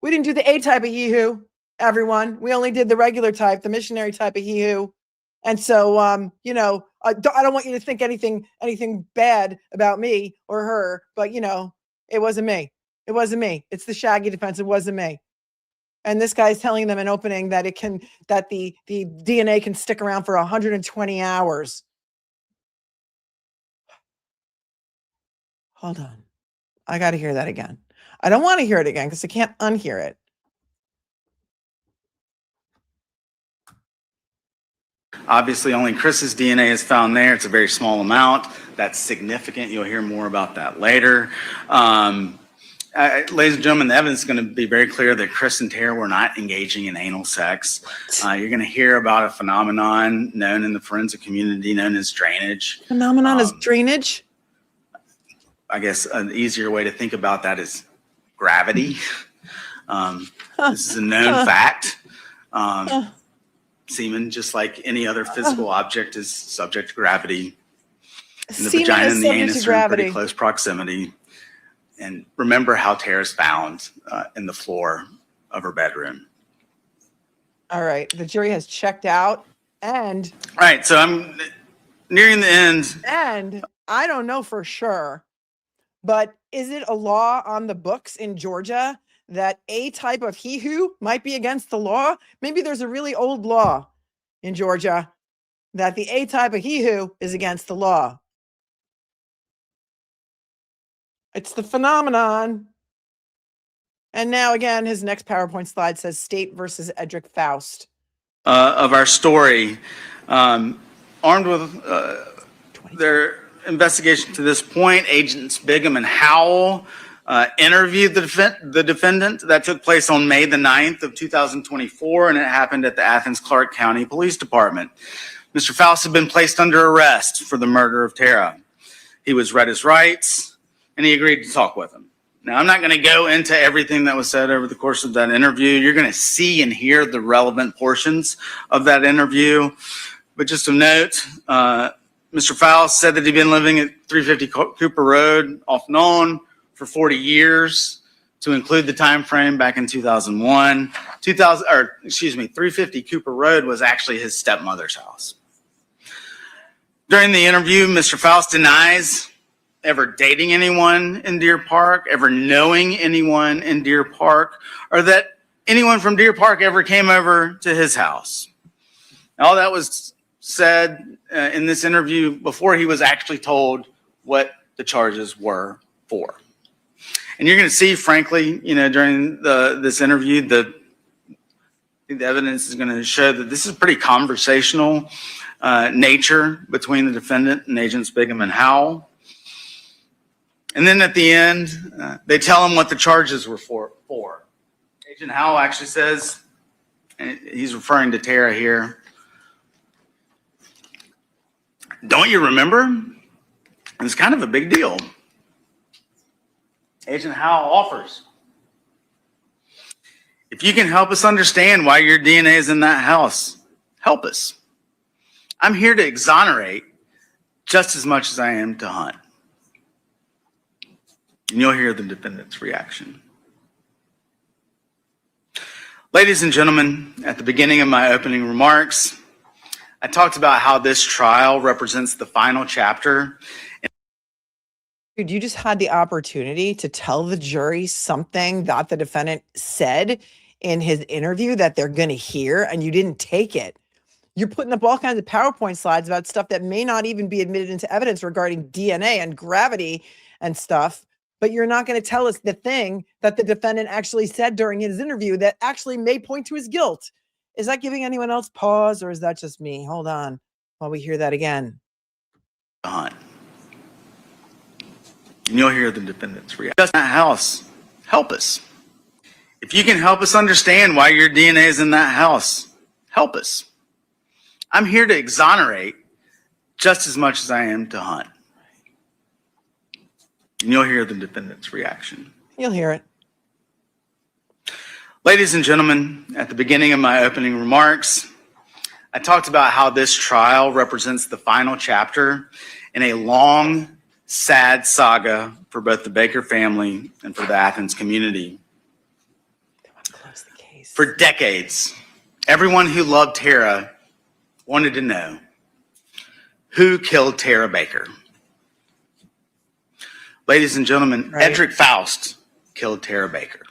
S2: We didn't do the A type of he who, everyone. We only did the regular type, the missionary type of he who. And so, I don't want you to think anything bad about me or her, but it wasn't me. It wasn't me. It's the Shaggy defense. It wasn't me. And this guy's telling them in opening that the DNA can stick around for 120 hours. Hold on. I got to hear that again. I don't want to hear it again because I can't unhear it.
S8: Obviously, only Chris's DNA is found there. It's a very small amount. That's significant. You'll hear more about that later. Ladies and gentlemen, the evidence is going to be very clear that Chris and Tara were not engaging in anal sex. You're going to hear about a phenomenon known in the forensic community known as drainage.
S2: Phenomenon is drainage?
S8: I guess an easier way to think about that is gravity. This is a known fact. Semen, just like any other physical object, is subject to gravity. And the vagina and the anus are in pretty close proximity. And remember how Tara's found in the floor of her bedroom.
S2: All right. The jury has checked out, and
S8: All right, so I'm nearing the end.
S2: I don't know for sure, but is it a law on the books in Georgia that a type of he-who might be against the law? Maybe there's a really old law in Georgia that the a type of he-who is against the law. It's the phenomenon. And now again, his next PowerPoint slide says State versus Edrick Faust.
S8: Of our story, armed with their investigation to this point, Agents Bigham and Howell interviewed the defendant. That took place on May the 9th of 2024, and it happened at the Athens-Clarke County Police Department. Mr. Faust had been placed under arrest for the murder of Tara. He was read his rights, and he agreed to talk with him. Now, I'm not going to go into everything that was said over the course of that interview. You're going to see and hear the relevant portions of that interview. But just a note, Mr. Faust said that he'd been living at 350 Cooper Road off and on for 40 years, to include the time frame back in 2001. 350 Cooper Road was actually his stepmother's house. During the interview, Mr. Faust denies ever dating anyone in Deer Park, ever knowing anyone in Deer Park, or that anyone from Deer Park ever came over to his house. All that was said in this interview before he was actually told what the charges were for. And you're going to see, frankly, during this interview, the evidence is going to show that this is pretty conversational nature between the defendant and Agents Bigham and Howell. And then at the end, they tell him what the charges were for. Agent Howell actually says, and he's referring to Tara here, "Don't you remember? It's kind of a big deal." Agent Howell offers, "If you can help us understand why your DNA is in that house, help us. I'm here to exonerate just as much as I am to hunt." And you'll hear the defendant's reaction. Ladies and gentlemen, at the beginning of my opening remarks, I talked about how this trial represents the final chapter.
S2: Dude, you just had the opportunity to tell the jury something that the defendant said in his interview that they're going to hear, and you didn't take it. You're putting up all kinds of PowerPoint slides about stuff that may not even be admitted into evidence regarding DNA and gravity and stuff, but you're not going to tell us the thing that the defendant actually said during his interview that actually may point to his guilt. Is that giving anyone else pause, or is that just me? Hold on while we hear that again.
S8: And you'll hear the defendant's reaction. Just that house, help us. If you can help us understand why your DNA is in that house, help us. I'm here to exonerate just as much as I am to hunt. And you'll hear the defendant's reaction.
S2: You'll hear it.
S8: Ladies and gentlemen, at the beginning of my opening remarks, I talked about how this trial represents the final chapter in a long, sad saga for both the Baker family and for the Athens community.
S2: They want to close the case.
S8: For decades, everyone who loved Tara wanted to know who killed Tara Baker. Ladies and gentlemen,
S2: Right.
S8: Edrick Faust killed Tara Baker.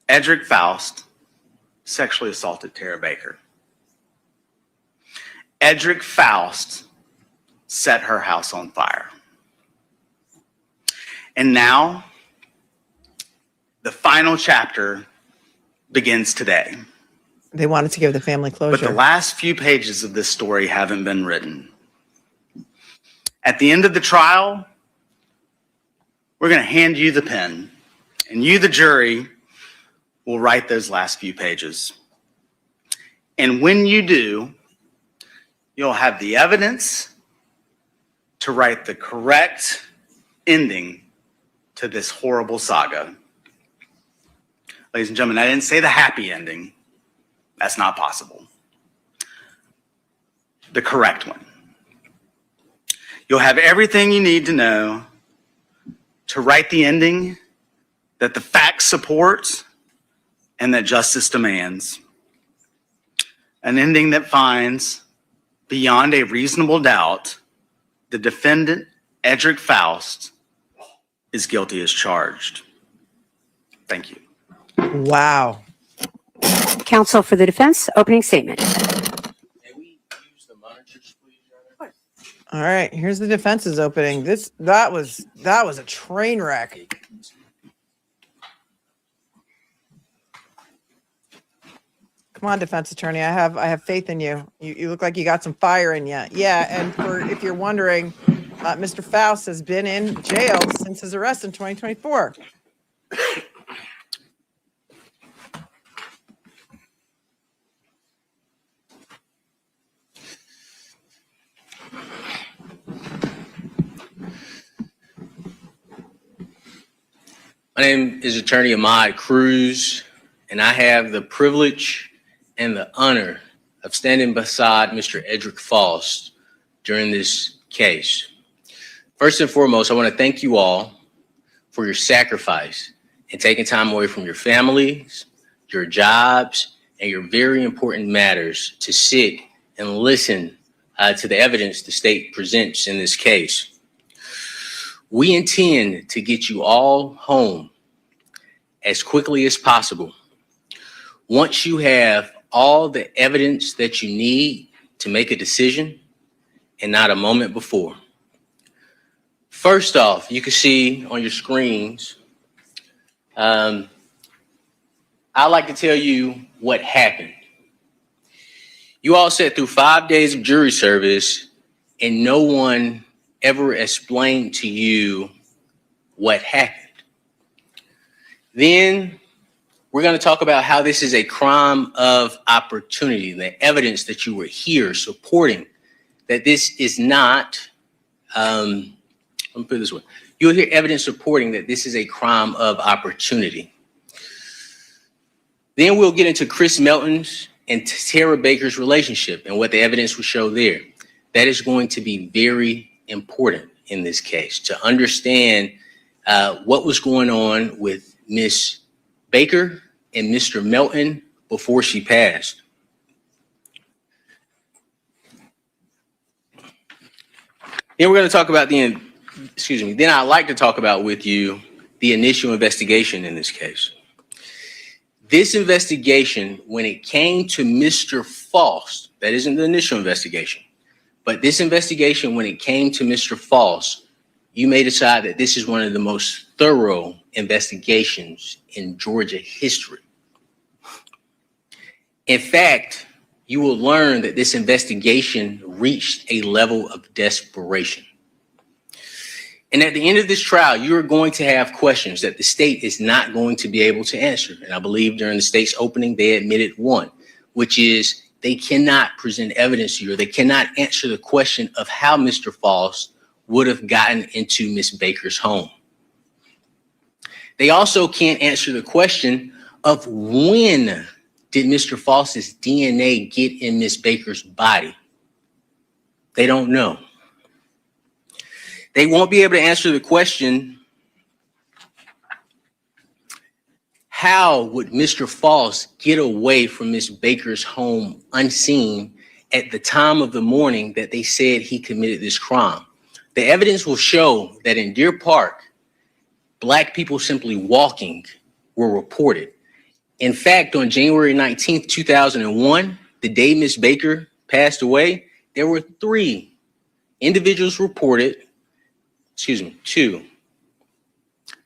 S8: Edrick Faust sexually assaulted Tara Baker. Edrick Faust set her house on fire. And now, the final chapter begins today.
S2: They wanted to give the family closure.
S8: But the last few pages of this story haven't been written. At the end of the trial, we're going to hand you the pen, and you, the jury, will write those last few pages. And when you do, you'll have the evidence to write the correct ending to this horrible saga. Ladies and gentlemen, I didn't say the happy ending. That's not possible. The correct one. You'll have everything you need to know to write the ending that the facts support and that justice demands. an ending that finds, beyond a reasonable doubt, the defendant, Edrick Faust, is guilty as charged. Thank you.
S2: Wow.
S6: Counsel for the defense, opening statement.
S7: May we use the monitors, please, Your Honor?
S2: All right, here's the defense's opening. That was a train wreck. Come on, defense attorney. I have faith in you. You look like you got some fire in you. Yeah, and if you're wondering, Mr. Faust has been in jail since his arrest in 2024.
S7: My name is Attorney Ahmad Cruz, and I have the privilege and the honor of standing beside Mr. Edrick Faust during this case. First and foremost, I want to thank you all for your sacrifice and taking time away from your families, your jobs, and your very important matters to sit and listen to the evidence the state presents in this case. We intend to get you all home as quickly as possible once you have all the evidence that you need to make a decision and not a moment before. First off, you can see on your screens, I'd like to tell you what happened. You all sat through 5 days of jury service and no one ever explained to you what happened. Then we're going to talk about how this is a crime of opportunity, the evidence that you were here supporting that this is not, let me put it this way. You'll hear evidence supporting that this is a crime of opportunity. Then we'll get into Chris Melton's and Tara Baker's relationship and what the evidence will show there. That is going to be very important in this case to understand what was going on with Miss Baker and Mr. Melton before she passed. Then we're going to talk about then I'd like to talk about with you the initial investigation in this case. This investigation, when it came to Mr. Faust, that isn't the initial investigation, but this investigation, when it came to Mr. Faust, you may decide that this is one of the most thorough investigations in Georgia history. In fact, you will learn that this investigation reached a level of desperation. And at the end of this trial, you are going to have questions that the state is not going to be able to answer. And I believe during the state's opening, they admitted one, which is they cannot present evidence to you, or they cannot answer the question of how Mr. Faust would have gotten into Miss Baker's home. They also can't answer the question of when did Mr. Faust's DNA get in Miss Baker's body? They don't know. They won't be able to answer the question, how would Mr. Faust get away from Miss Baker's home unseen at the time of the morning that they said he committed this crime? The evidence will show that in Deer Park, Black people simply walking were reported. In fact, on January 19th, 2001, the day Miss Baker passed away, there were 3 individuals reported, two,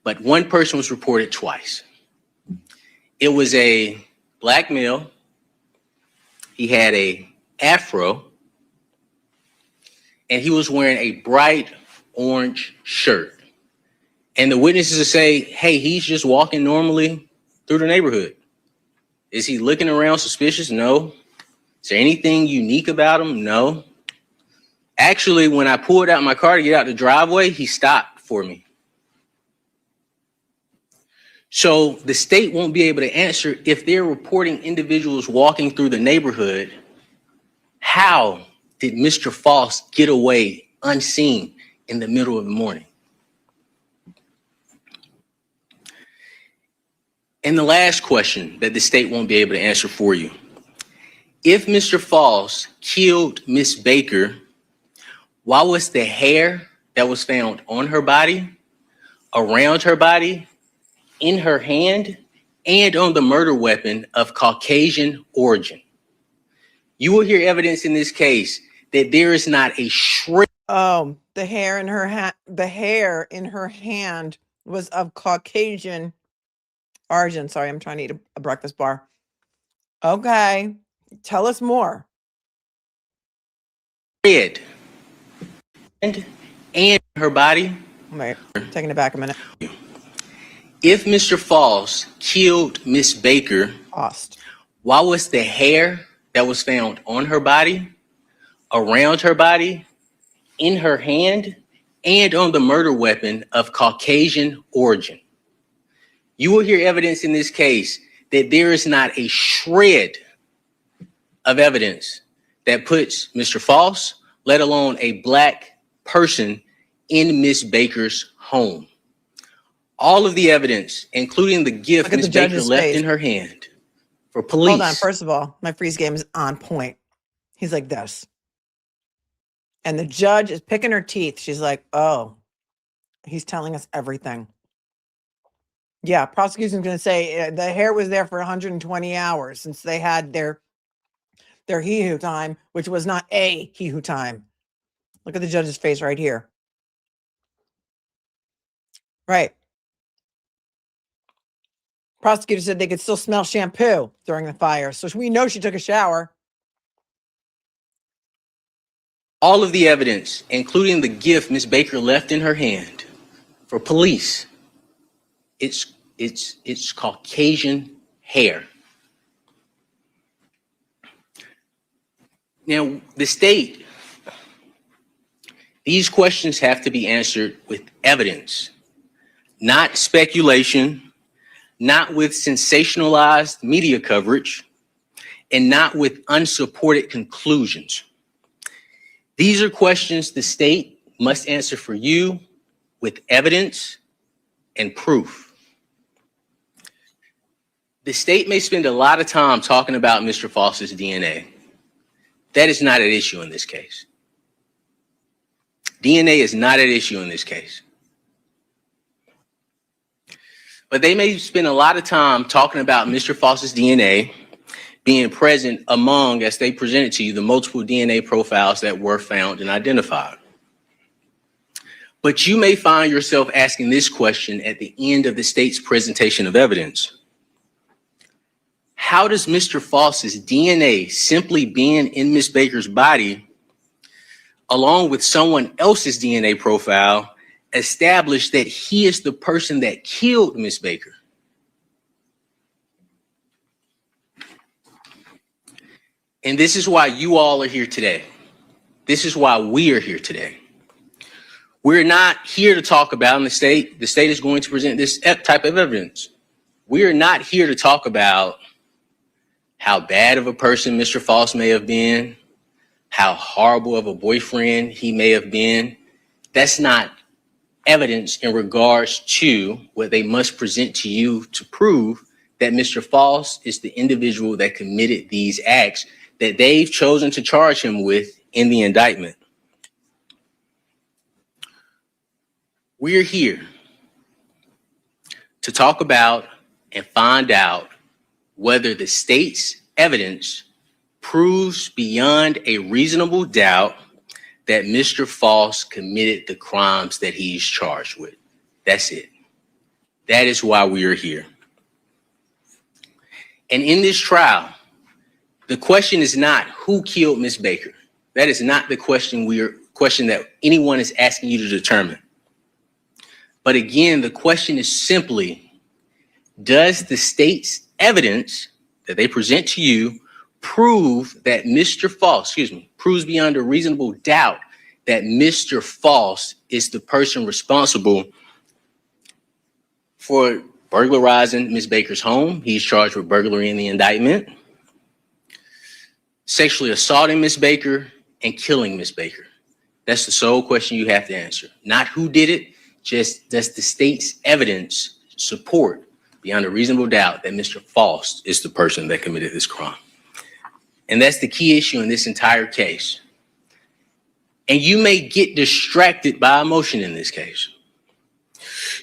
S7: but one person was reported twice. It was a Black male. He had a afro, and he was wearing a bright orange shirt. And the witnesses say, hey, he's just walking normally through the neighborhood. Is he looking around suspicious? No. Is there anything unique about him? No. Actually, when I pulled out my car to get out the driveway, he stopped for me. So the state won't be able to answer if they're reporting individuals walking through the neighborhood. How did Mr. Faust get away unseen in the middle of the morning? And the last question that the state won't be able to answer for you. If Mr. Faust killed Miss Baker, why was the hair that was found on her body, around her body, in her hand, and on the murder weapon of Caucasian origin? You will hear evidence in this case that there is not a shred.
S2: Oh, the hair in her hand was of Caucasian origin. Sorry, I'm trying to eat a breakfast bar. Okay, tell us more.
S7: And her body.
S2: Wait, taking it back a minute.
S7: If Mr. Faust killed Miss Baker,
S2: Faust.
S7: why was the hair that was found on her body, around her body, in her hand, and on the murder weapon of Caucasian origin? You will hear evidence in this case that there is not a shred of evidence that puts Mr. Faust, let alone a black person, in Miss Baker's home. All of the evidence, including the gift Miss Baker left in her hand for police.
S2: Hold on. First of all, my freeze game is on point. He's like this. And the judge is picking her teeth. She's like, oh, he's telling us everything. Yeah, prosecution's going to say the hair was there for 120 hours since they had their hee-hoo time, which was not a hee-hoo time. Look at the judge's face right here. Right. Prosecutor said they could still smell shampoo during the fire. So we know she took a shower.
S7: All of the evidence, including the gift Miss Baker left in her hand for police, it's Caucasian hair. Now, the state, these questions have to be answered with evidence, not speculation, not with sensationalized media coverage, and not with unsupported conclusions. These are questions the state must answer for you with evidence and proof. The state may spend a lot of time talking about Mr. Faust's DNA. That is not at issue in this case. DNA is not at issue in this case. But they may spend a lot of time talking about Mr. Faust's DNA being present among, as they presented to you, the multiple DNA profiles that were found and identified. But you may find yourself asking this question at the end of the state's presentation of evidence. How does Mr. Faust's DNA simply being in Miss Baker's body, along with someone else's DNA profile, establish that he is the person that killed Miss Baker? And this is why you all are here today. This is why we are here today. We're not here to talk about, and the state is going to present this type of evidence. We are not here to talk about how bad of a person Mr. Faust may have been, how horrible of a boyfriend he may have been. That's not evidence in regards to what they must present to you to prove that Mr. Faust is the individual that committed these acts that they've chosen to charge him with in the indictment. We're here to talk about and find out whether the state's evidence proves beyond a reasonable doubt that Mr. Faust committed the crimes that he's charged with. That's it. That is why we are here. And in this trial, the question is not who killed Miss Baker. That is not the question that anyone is asking you to determine. But again, the question is simply, does the state's evidence that they present to you prove that Mr. Faust, proves beyond a reasonable doubt that Mr. Faust is the person responsible for burglarizing Miss Baker's home? He's charged with burglary in the indictment, sexually assaulting Miss Baker, and killing Miss Baker. That's the sole question you have to answer. Not who did it, just does the state's evidence support beyond a reasonable doubt that Mr. Faust is the person that committed this crime? And that's the key issue in this entire case. And you may get distracted by emotion in this case.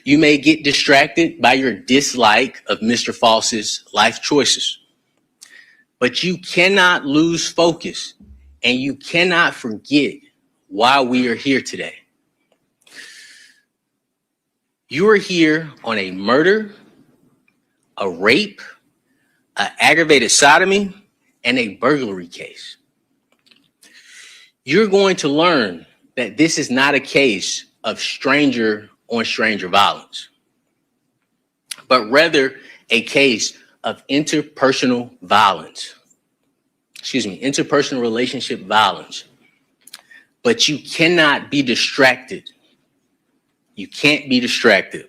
S7: You may get distracted by your dislike of Mr. Faust's life choices. But you cannot lose focus, and you cannot forget why we are here today. You are here on a murder, a rape, an aggravated sodomy, and a burglary case. You're going to learn that this is not a case of stranger on stranger violence, but rather a case of interpersonal violence. Interpersonal relationship violence. But you cannot be distracted. You can't be distracted.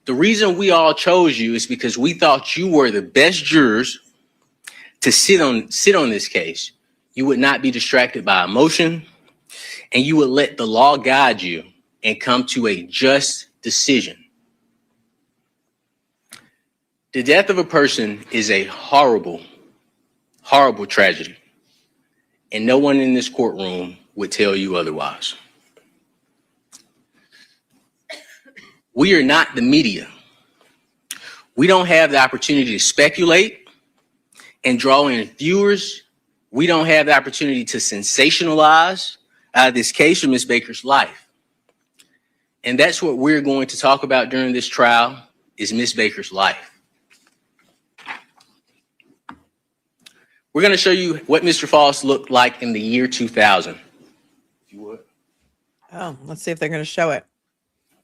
S7: The reason we all chose you is because we thought you were the best jurors to sit on this case. You would not be distracted by emotion, and you would let the law guide you and come to a just decision. The death of a person is a horrible, horrible tragedy, and no one in this courtroom would tell you otherwise. We are not the media. We don't have the opportunity to speculate and draw in viewers. We don't have the opportunity to sensationalize this case of Ms. Baker's life. And that's what we're going to talk about during this trial, is Ms. Baker's life. We're going to show you what Mr. Faust looked like in the year 2000. If you would.
S2: Oh, let's see if they're going to show it.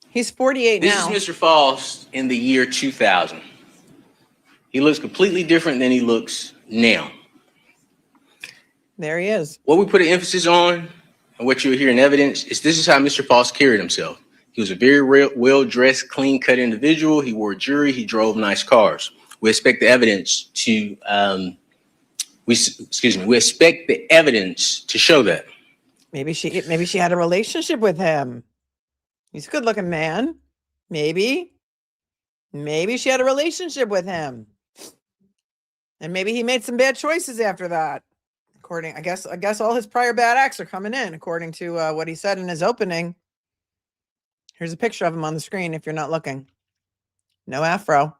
S2: He's 48 now.
S7: This is Mr. Faust in the year 2000. He looks completely different than he looks now.
S2: There he is.
S7: What we put an emphasis on, and what you'll hear in evidence, is this is how Mr. Faust carried himself. He was a very well-dressed, clean-cut individual. He wore jewelry. He drove nice cars. We expect the evidence to we expect the evidence to show that.
S2: Maybe she had a relationship with him. He's a good-looking man. Maybe she had a relationship with him, and maybe he made some bad choices after that. I guess all his prior bad acts are coming in, according to what he said in his opening. Here's a picture of him on the screen if you're not looking. No afro.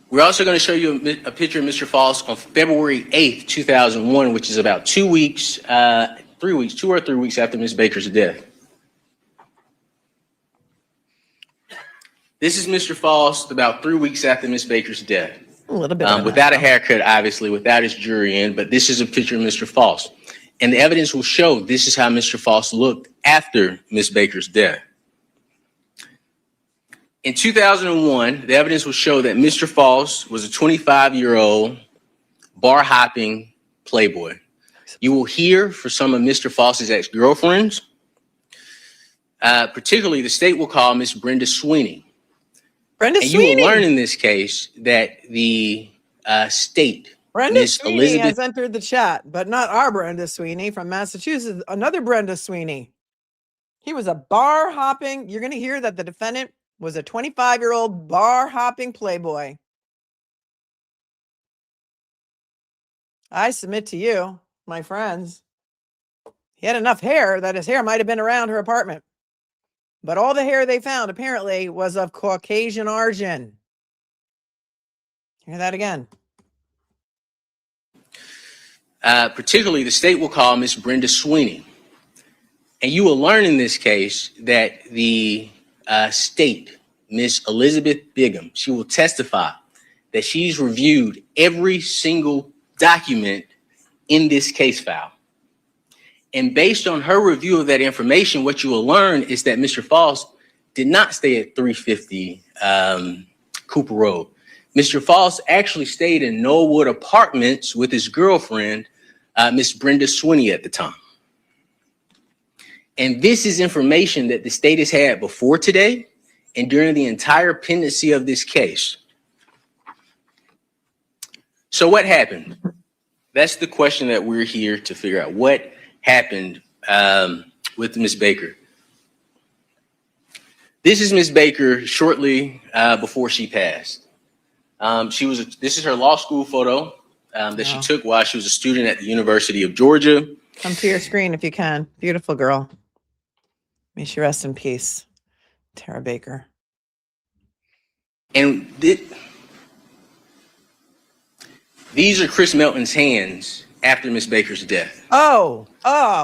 S7: We're also going to show you a picture of Mr. Faust on February 8th, 2001, which is about 2 or 3 weeks after Ms. Baker's death. This is Mr. Faust about 3 weeks after Ms. Baker's death.
S2: A little bit.
S7: Without a haircut, obviously, without his jury in, but this is a picture of Mr. Faust. And the evidence will show this is how Mr. Faust looked after Ms. Baker's death. In 2001, the evidence will show that Mr. Faust was a 25-year-old bar-hopping playboy. You will hear from some of Mr. Faust's ex-girlfriends. Particularly, the state will call Miss Brenda Sweeney. You will learn in this case that the state,
S2: Brenda Sweeney has entered the chat, but not our Brenda Sweeney from Massachusetts. Another Brenda Sweeney. He was a bar hopping. You're going to hear that the defendant was a 25-year-old bar hopping playboy. I submit to you, my friends, he had enough hair that his hair might have been around her apartment. But all the hair they found apparently was of Caucasian origin. Hear that again.
S7: Particularly, the state will call Miss Brenda Sweeney. And you will learn in this case that the state, Miss Elizabeth Bigham, she will testify that she's reviewed every single document in this case file. And based on her review of that information, what you will learn is that Mr. Faust did not stay at 350 Cooper Road. Mr. Faust actually stayed in Knollwood Apartments with his girlfriend, Miss Brenda Sweeney, at the time. And this is information that the state has had before today and during the entire pendency of this case. So what happened? That's the question that we're here to figure out. What happened with Ms. Baker? This is Ms. Baker shortly before she passed. This is her law school photo that she
S2: Oh.
S7: took while she was a student at the University of Georgia.
S2: Come to your screen if you can. Beautiful girl. May she rest in peace. Tara Baker.
S7: And these are Chris Melton's hands after Miss Baker's death.
S2: Oh.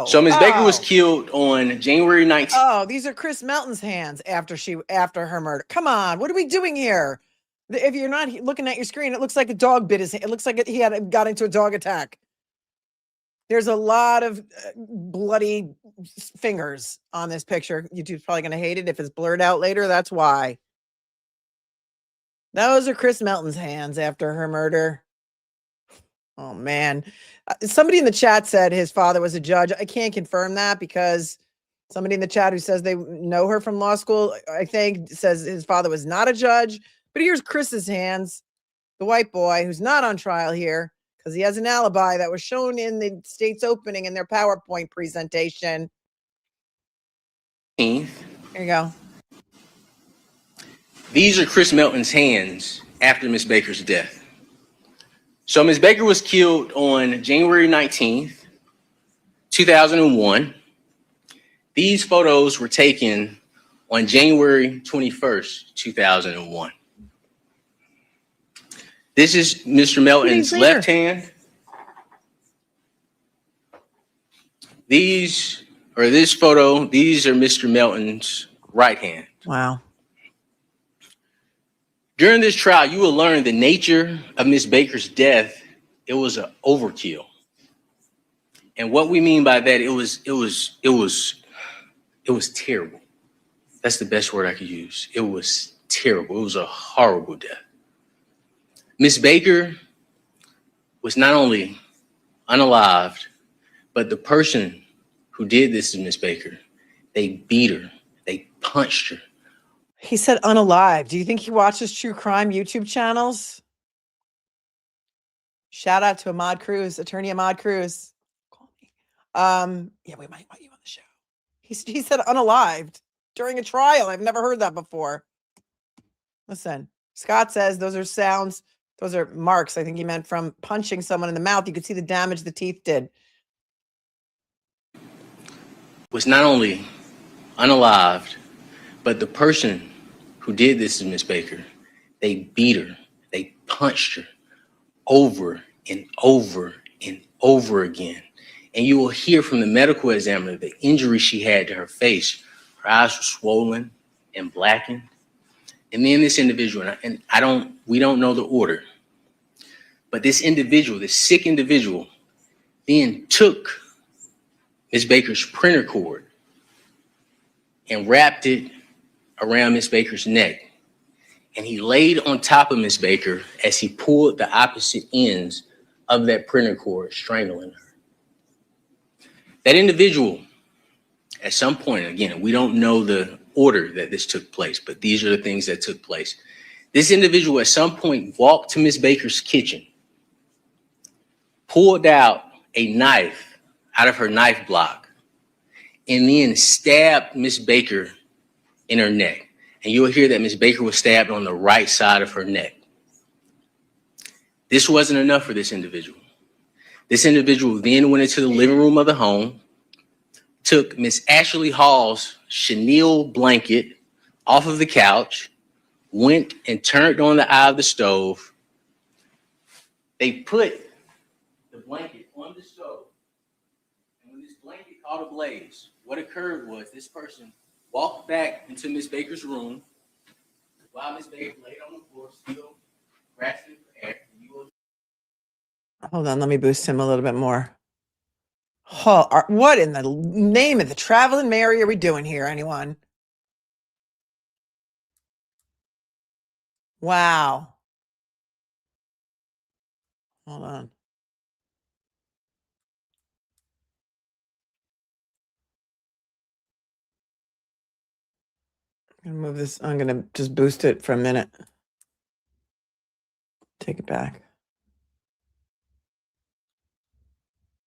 S7: So Miss Baker was killed on January 19th.
S2: Oh, these are Chris Melton's hands after her murder. Come on, what are we doing here? If you're not looking at your screen, it looks like a dog bit his hand. It looks like he got into a dog attack. There's a lot of bloody fingers on this picture. YouTube's probably going to hate it if it's blurred out later. That's why. Those are Chris Melton's hands after her murder. Oh, man. Somebody in the chat said his father was a judge. I can't confirm that because somebody in the chat who says they know her from law school, I think, says his father was not a judge. But here's Chris's hands, the white boy who's not on trial here because he has an alibi that was shown in the state's opening in their PowerPoint presentation. Here you go.
S7: These are Chris Melton's hands after Miss Baker's death. So Miss Baker was killed on January 19th, 2001. These photos were taken on January 21st, 2001. This is Mr. Melton's left hand. This photo, these are Mr. Melton's right hand.
S2: Wow.
S7: During this trial, you will learn the nature of Miss Baker's death. It was an overkill. And what we mean by that, it was terrible. That's the best word I could use. It was terrible. It was a horrible death. Miss Baker was not only unalived, but the person who did this to Miss Baker, they beat her, they punched her.
S2: He said unalive. Do you think he watches true crime YouTube channels? Shout out to Ahmad Cruz, attorney Ahmad Cruz. Call me. Yeah, we might want you on the show. He said unalived during a trial. I've never heard that before. Listen, Scott says those are sounds. Those are marks. I think he meant from punching someone in the mouth. You could see the damage the teeth did.
S7: Was not only unalived, but the person who did this to Miss Baker, they beat her, they punched her over and over and over again. And you will hear from the medical examiner the injury she had to her face. Her eyes were swollen and blackened. And then this individual, and we don't know the order, but this individual, this sick individual, then took Miss Baker's printer cord and wrapped it around Miss Baker's neck. And he laid on top of Miss Baker as he pulled the opposite ends of that printer cord, strangling her. That individual, at some point, again, we don't know the order that this took place, but these are the things that took place. This individual at some point walked to Miss Baker's kitchen, pulled out a knife out of her knife block, and then stabbed Miss Baker in her neck. And you'll hear that Miss Baker was stabbed on the right side of her neck. This wasn't enough for this individual. This individual then went into the living room of the home, took Miss Ashley Hall's chenille blanket off of the couch, went and turned on the eye of the stove. They put the blanket on the stove. And when this blanket caught ablaze, what occurred was this person walked back into Miss Baker's room while Miss Baker laid on the floor, still grasping for air.
S2: Hold on, let me boost him a little bit more. Oh, what in the name of the traveling Mary are we doing here, anyone? Wow. Hold on. I'm gonna move this. I'm gonna just boost it for a minute. Take it back.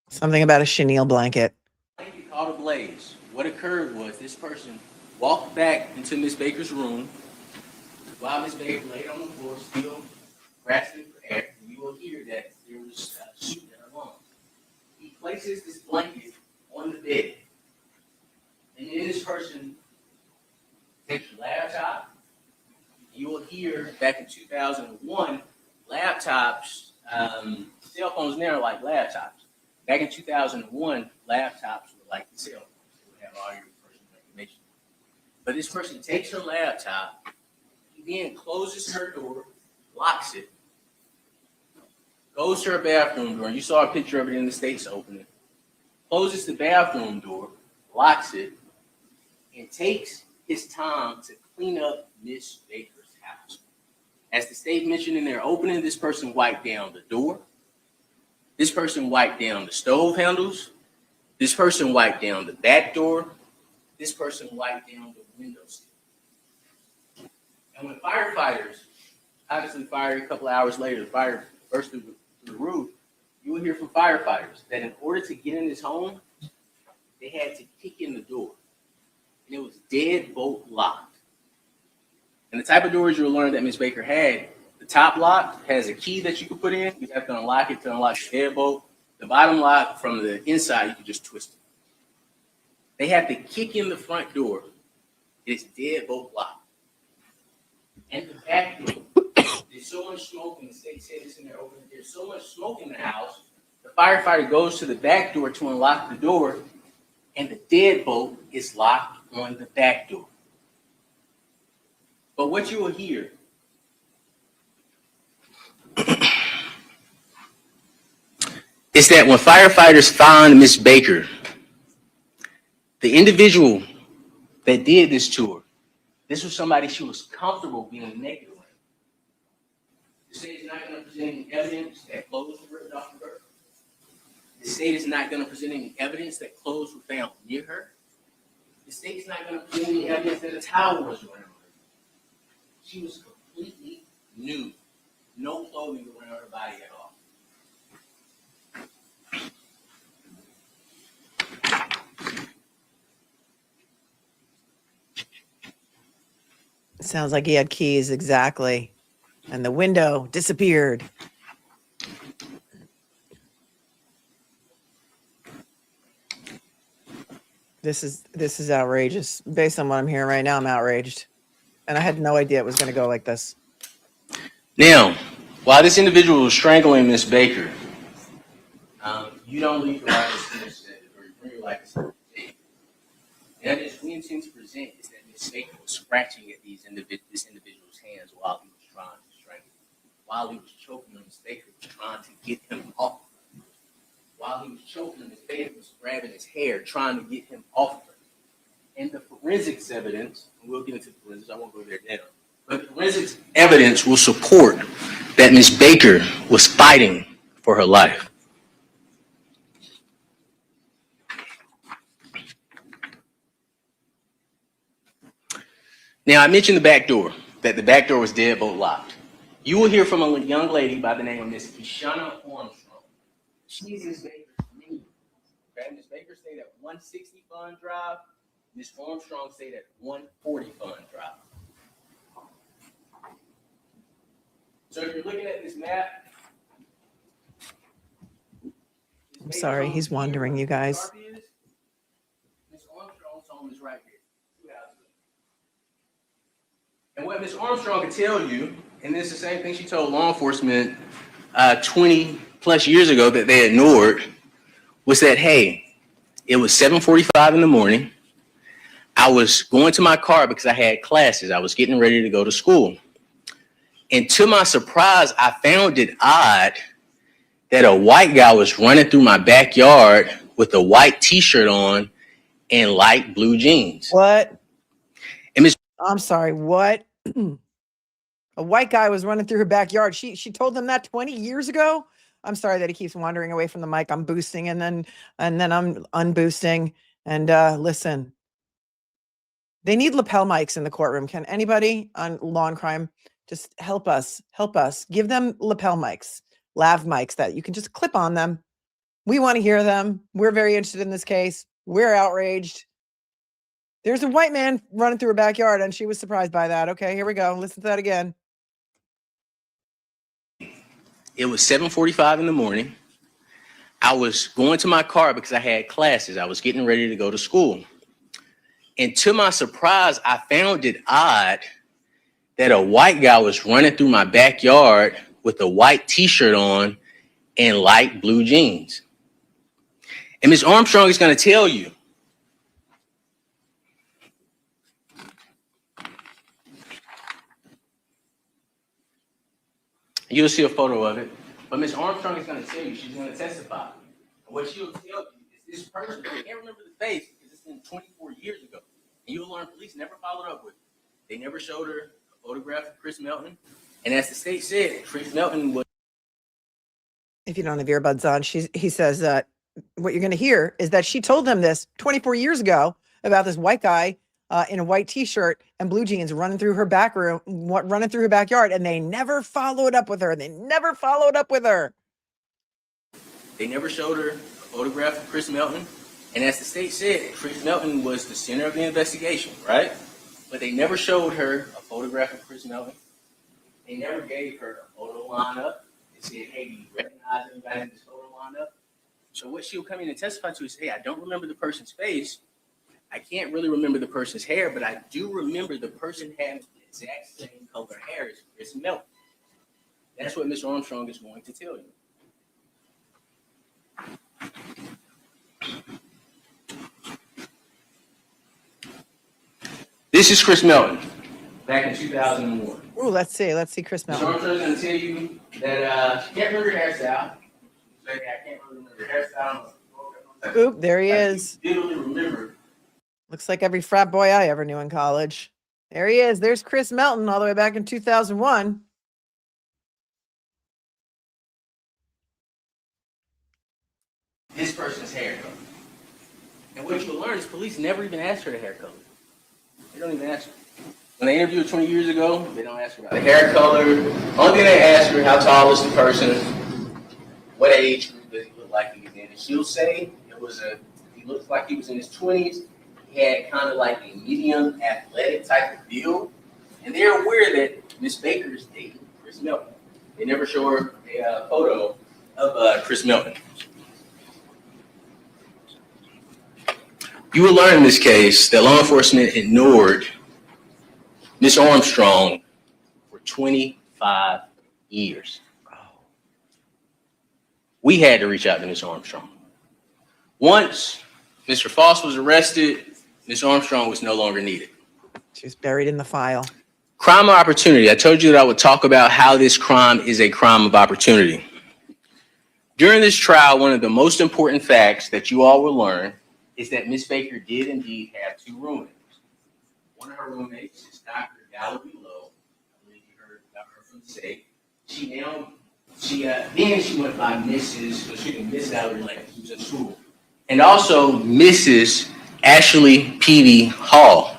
S2: Something about a chenille blanket.
S7: Blanket caught ablaze. What occurred was this person walked back into Miss Baker's room while Miss Baker laid on the floor, still grasping for air. You will hear that there was shooting at her mom. He places this blanket on the bed, and then this person takes your laptop. You will hear back in 2001, laptops, cell phones now are like laptops. Back in 2001, laptops were like the cell phones. They would have all your personal information. But this person takes her laptop, he then closes her door, locks it, goes to her bathroom door, and you saw a picture of it in the States opening, closes the bathroom door, locks it, and takes his time to clean up Miss Baker's house. As the state mentioned in their opening, this person wiped down the door. This person wiped down the stove handles. This person wiped down the back door. This person wiped down the window sill. And when firefighters obviously fired a couple of hours later, the fire burst through the roof, you will hear from firefighters that in order to get in this home, they had to kick in the door. And it was deadbolt locked. And the type of doors you'll learn that Ms. Baker had, the top lock has a key that you can put in. You have to unlock it to unlock the deadbolt. The bottom lock from the inside, you can just twist it. They have to kick in the front door. It's deadbolt locked. And the back door, there's so much smoke, and the state said this in their opening, there's so much smoke in the house, the firefighter goes to the back door to unlock the door, and the deadbolt is locked on the back door. But what you will hear is that when firefighters found Miss Baker, the individual that did this to her, this was somebody she was comfortable being naked with. The state is not going to present any evidence that clothes were ripped off of her. The state is not going to present any evidence that clothes were found near her. The state is not going to present any evidence that a towel was around her. She was completely nude, no clothing around her body at all.
S2: Sounds like he had keys, exactly. And the window disappeared. This is outrageous. Based on what I'm hearing right now, I'm outraged. And I had no idea it was going to go like this.
S7: Now, while this individual was strangling Miss Baker, you don't leave the right to or you bring your life to and that is we intend to present is that Miss Baker was scratching at this individual's hands while he was trying to strangle him. While he was choking him, Miss Baker was trying to get him off. While he was choking him, Miss Baker was grabbing his hair, trying to get him off of her. And the forensics evidence, and we'll get into the forensics, I won't go there now, but the forensics evidence will support that Miss Baker was fighting for her life. Now, I mentioned the back door, that the back door was deadbolt locked. You will hear from a young lady by the name of Miss Kishana Armstrong. She's Miss Baker's niece. Okay, Miss Baker stayed at 160 Fund Drive. Miss Armstrong stayed at 140 Fund Drive. So if you're looking at this map,
S2: I'm sorry, he's wandering, you guys.
S7: Miss Armstrong's home is right here, 2 houses. And what Miss Armstrong could tell you, and this is the same thing she told law enforcement 20 plus years ago that they ignored, was that, hey, it was 7:45 in the morning. I was going to my car because I had classes. I was getting ready to go to school. And to my surprise, I found it odd that a white guy was running through my backyard with a white t-shirt on and light blue jeans.
S2: What?
S7: And Miss
S2: I'm sorry, what? A white guy was running through her backyard. She told them that 20 years ago? I'm sorry that he keeps wandering away from the mic. I'm boosting and then I'm unboosting. And listen, they need lapel mics in the courtroom. Can anybody on law and crime just help us? Help us. Give them lapel mics, lav mics that you can just clip on them. We want to hear them. We're very interested in this case. We're outraged. There's a white man running through her backyard, and she was surprised by that. Okay, here we go. Listen to that again.
S7: It was 7:45 in the morning. I was going to my car because I had classes. I was getting ready to go to school. And to my surprise, I found it odd that a white guy was running through my backyard with a white t-shirt on and light blue jeans. And Ms. Armstrong is going to tell you, you'll see a photo of it, but Ms. Armstrong is going to tell you, she's going to testify. And what she'll tell you is this person, I can't remember the face because it's been 24 years ago. And you'll learn police never followed up with it. They never showed her a photograph of Chris Melton. And as the state said, Chris Melton was.
S2: If you don't have earbuds on, he says what you're going to hear is that she told him this 24 years ago about this white guy in a white t-shirt and blue jeans running through her running through her backyard, and they never followed up with her. They never
S7: showed her a photograph of Chris Melton. And as the state said, Chris Melton was the center of the investigation, right? But they never showed her a photograph of Chris Melton. They never gave her a photo lineup. They said, hey, do you recognize anybody in this photo lineup? So what she'll come in and testify to is, hey, I don't remember the person's face. I can't really remember the person's hair, but I do remember the person having the exact same color hair as Chris Melton. That's what Ms. Armstrong is going to tell you. This is Chris Melton back in 2001.
S2: Ooh, let's see Chris Melton.
S7: Ms. Armstrong's going to tell you that she can't remember her hairstyle. So, I can't really remember her hairstyle.
S2: Oop, there he is.
S7: Vividly remember.
S2: Looks like every frat boy I ever knew in college. There he is. There's Chris Melton all the way back in 2001.
S7: This person's hair color. And what you'll learn is police never even asked her the hair color. They don't even ask her. When they interviewed her 20 years ago, they don't ask her about the hair color. Only thing they ask her, how tall is the person? What age group does he look like he was in? And she'll say he looks like he was in his 20s. He had kind of like a medium athletic type of build. And they're aware that Miss Baker is dating Chris Melton. They never show her a photo of Chris Melton. You will learn in this case that law enforcement ignored Ms. Armstrong for 25 years. We had to reach out to Ms. Armstrong. Once Mr. Faust was arrested, Ms. Armstrong was no longer needed.
S2: She was buried in the file.
S7: Crime of opportunity. I told you that I would talk about how this crime is a crime of opportunity. During this trial, one of the most important facts that you all will learn is that Miss Baker did indeed have two roommates. One of her roommates is Dr. Galloway Lowe. I believe you heard about her from the state. Then she went by Miss Galloway like she was in school. And also Mrs. Ashley Peavy Hall.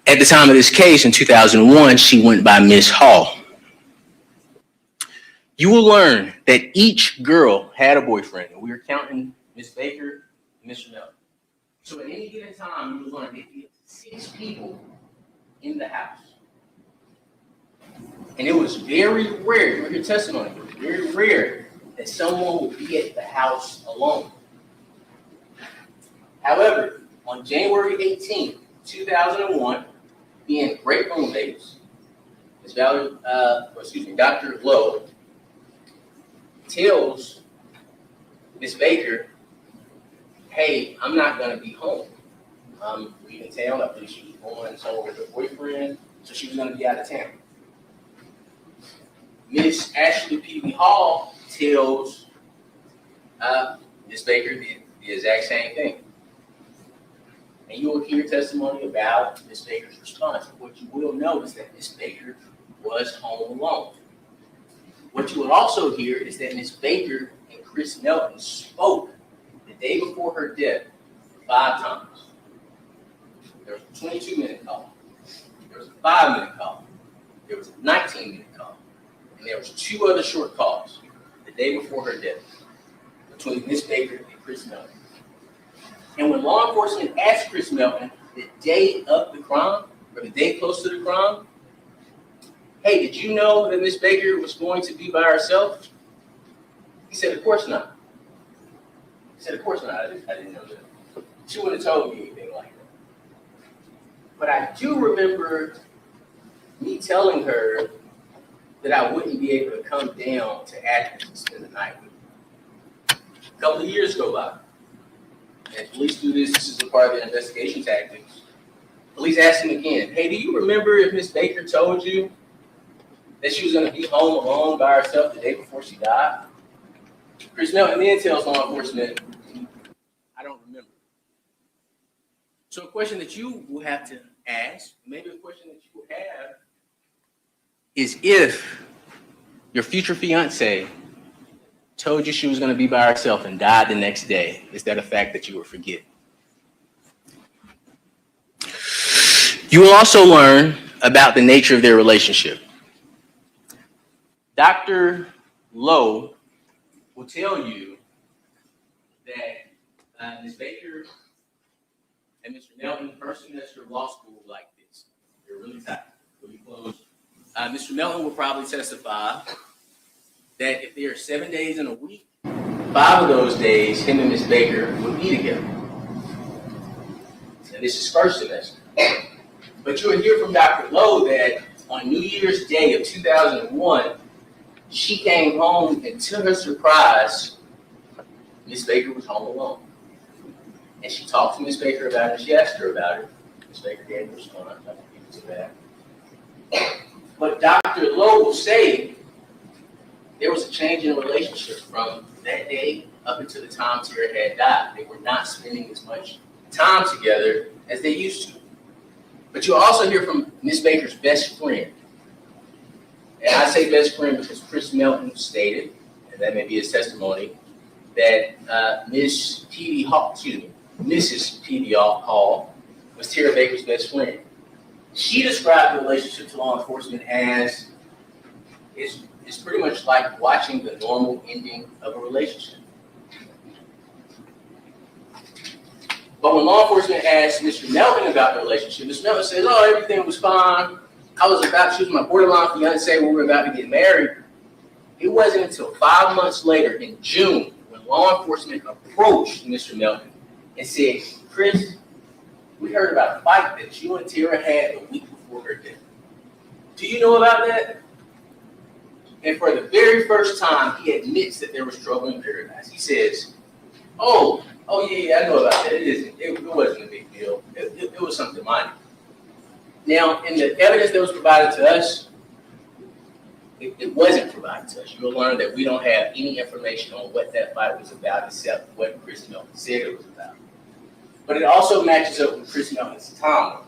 S7: At the time of this case in 2001, she went by Miss Hall. You will learn that each girl had a boyfriend, and we are counting Miss Baker and Mr. Melton. So at any given time, you will learn that there were 6 people in the house. And it was very rare, you hear testimony, it was very rare that someone would be at the house alone. However, on January 18th, 2001, being great roommates, Dr. Lowe tells Miss Baker, hey, I'm not going to be home. I'm leaving town. I believe she was going somewhere with her boyfriend, so she was going to be out of town. Miss Ashley Peavy Hall tells Miss Baker the exact same thing. And you will hear testimony about Miss Baker's response. What you will know is that Miss Baker was home alone. What you will also hear is that Miss Baker and Chris Melton spoke the day before her death 5 times. There was a 22-minute call. There was a 5-minute call. There was a 19-minute call. And there was 2 other short calls the day before her death between Miss Baker and Chris Melton. And when law enforcement asked Chris Melton the day of the crime, or the day close to the crime, hey, did you know that Miss Baker was going to be by herself? said, of course not. He said, of course not. I didn't know that. She wouldn't have told me anything like that. But I do remember me telling her that I wouldn't be able to come down to Athens and spend the night with her. A couple of years go by. And police do this. This is a part of their investigation tactics. Police asked him again, hey, do you remember if Miss Baker told you that she was going to be home alone by herself the day before she died? Chris Melton then tells law enforcement, I don't remember. So a question that you will have to ask, maybe a question that you will have, is if your future fiance told you she was going to be by herself and died the next day, is that a fact that you will forget? You will also learn about the nature of their relationship. Dr. Lowe will tell you that Ms. Baker and Mr. Melton, the first semester of law school, were like this. They're really tight, really close. Mr. Melton will probably testify that if there are 7 days in a week, 5 of those days, him and Ms. Baker would be together. And this is first semester. But you'll hear from Dr. Lowe that on New Year's Day of 2001, she came home, and to her surprise, Ms. Baker was home alone. And she talked to Ms. Baker about it. She asked her about it. Ms. Baker gave a response. I don't think it's that. But Dr. Lowe will say there was a change in the relationship from that day up until the time Tara had died. They were not spending as much time together as they used to. But you'll also hear from Ms. Baker's best friend. And I say best friend because Chris Melton stated, and that may be his testimony, that Mrs. P.D. Hall was Tara Baker's best friend. She described the relationship to law enforcement as it's pretty much like watching the normal ending of a relationship. But when law enforcement asked Mr. Melton about the relationship, Mr. Melton says, oh, everything was fine. She was my borderline fiance when we were about to get married. It wasn't until 5 months later in June when law enforcement approached Mr. Melton and said, Chris, we heard about a fight that you and Tara had a week before her death. Do you know about that? And for the very first time, he admits that there was trouble in paradise. He says, oh yeah, I know about that. It wasn't a big deal. It was something minor. Now, in the evidence that was provided to us, it wasn't provided to us. You'll learn that we don't have any information on what that fight was about except what Chris Melton said it was about. But it also matches up with Chris Melton's timeline.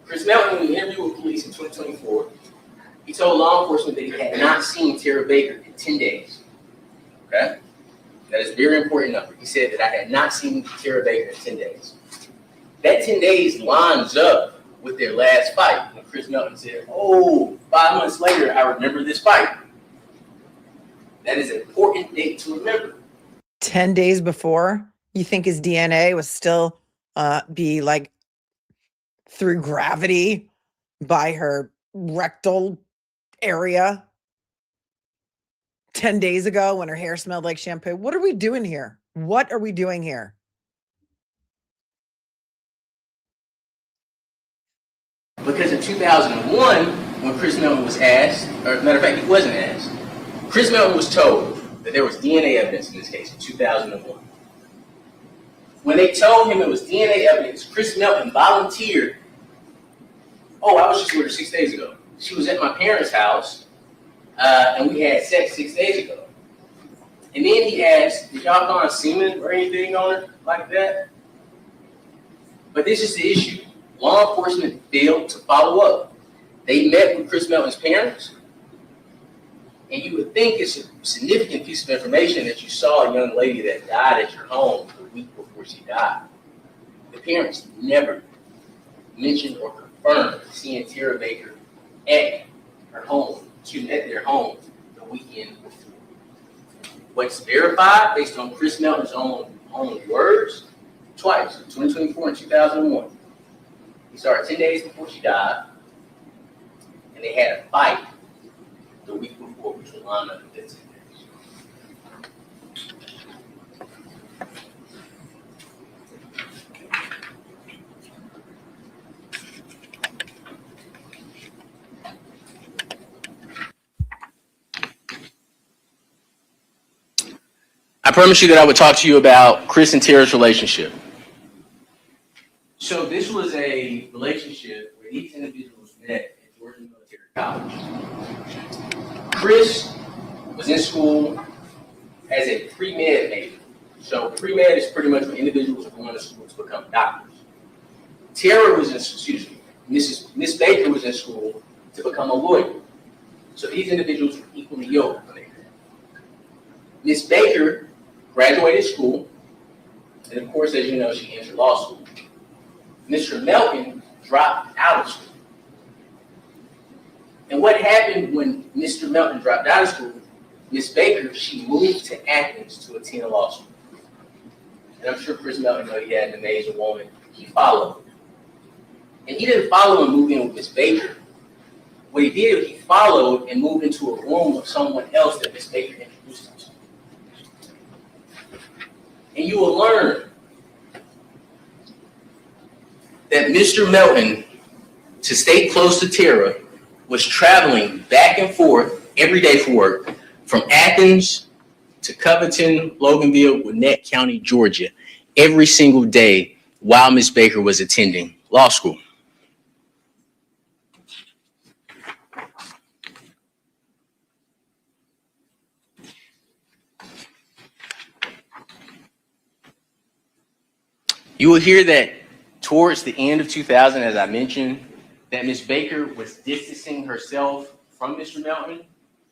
S7: Chris Melton, when he interviewed with police in 2024, he told law enforcement that he had not seen Tara Baker in 10 days. Okay? That is a very important number. He said that I had not seen Tara Baker in 10 days. That 10 days lines up with their last fight when Chris Melton said, 5 months later, I remember this fight. That is an important date to remember.
S2: 10 days before, you think his DNA was still be like through gravity by her rectal area 10 days ago when her hair smelled like shampoo? What are we doing here? What are we doing here?
S7: Because in 2001, when Chris Melton was asked, or matter of fact, he wasn't asked, Chris Melton was told that there was DNA evidence in this case in 2001. When they told him it was DNA evidence, Chris Melton volunteered, I was just with her 6 days ago. She was at my parents' house, and we had sex 6 days ago. And then he asked, did y'all find semen or anything on her like that? But this is the issue. Law enforcement failed to follow up. They met with Chris Melton's parents, and you would think it's a significant piece of information that you saw a young lady that died at your home the week before she died. The parents never mentioned or confirmed seeing Tara Baker at their home the weekend before. What's verified based on Chris Melton's own words, twice, 2024 and 2001. He saw her 10 days before she died, and they had a fight the week before, which was lined up with that 10 days. promised you that I would talk to you about Chris and Tara's relationship. So this was a relationship where these individuals met at Georgia Military College. Chris was in school as a pre-med major. So pre-med is pretty much when individuals are going to school to become doctors. Tara was in, Miss Baker was in school to become a lawyer. So these individuals were equally yoked when they met. Miss Baker graduated school, and of course, as you know, she entered law school. Mr. Melvin dropped out of school. And what happened when Mr. Melvin dropped out of school, Miss Baker, she moved to Athens to attend law school. And I'm sure Chris Melvin knew he had an amazing woman. He followed. And he didn't follow and move in with Miss Baker. What he did was he followed and moved into a room of someone else that Miss Baker introduced him to. And you will learn that Mr. Melton, to stay close to Tara, was traveling back and forth every day for work from Athens to Covington, Loganville, Gwinnett County, Georgia, every single day while Miss Baker was attending law school. You will hear that towards the end of 2000, as I mentioned, that Miss Baker was distancing herself from Mr. Melton,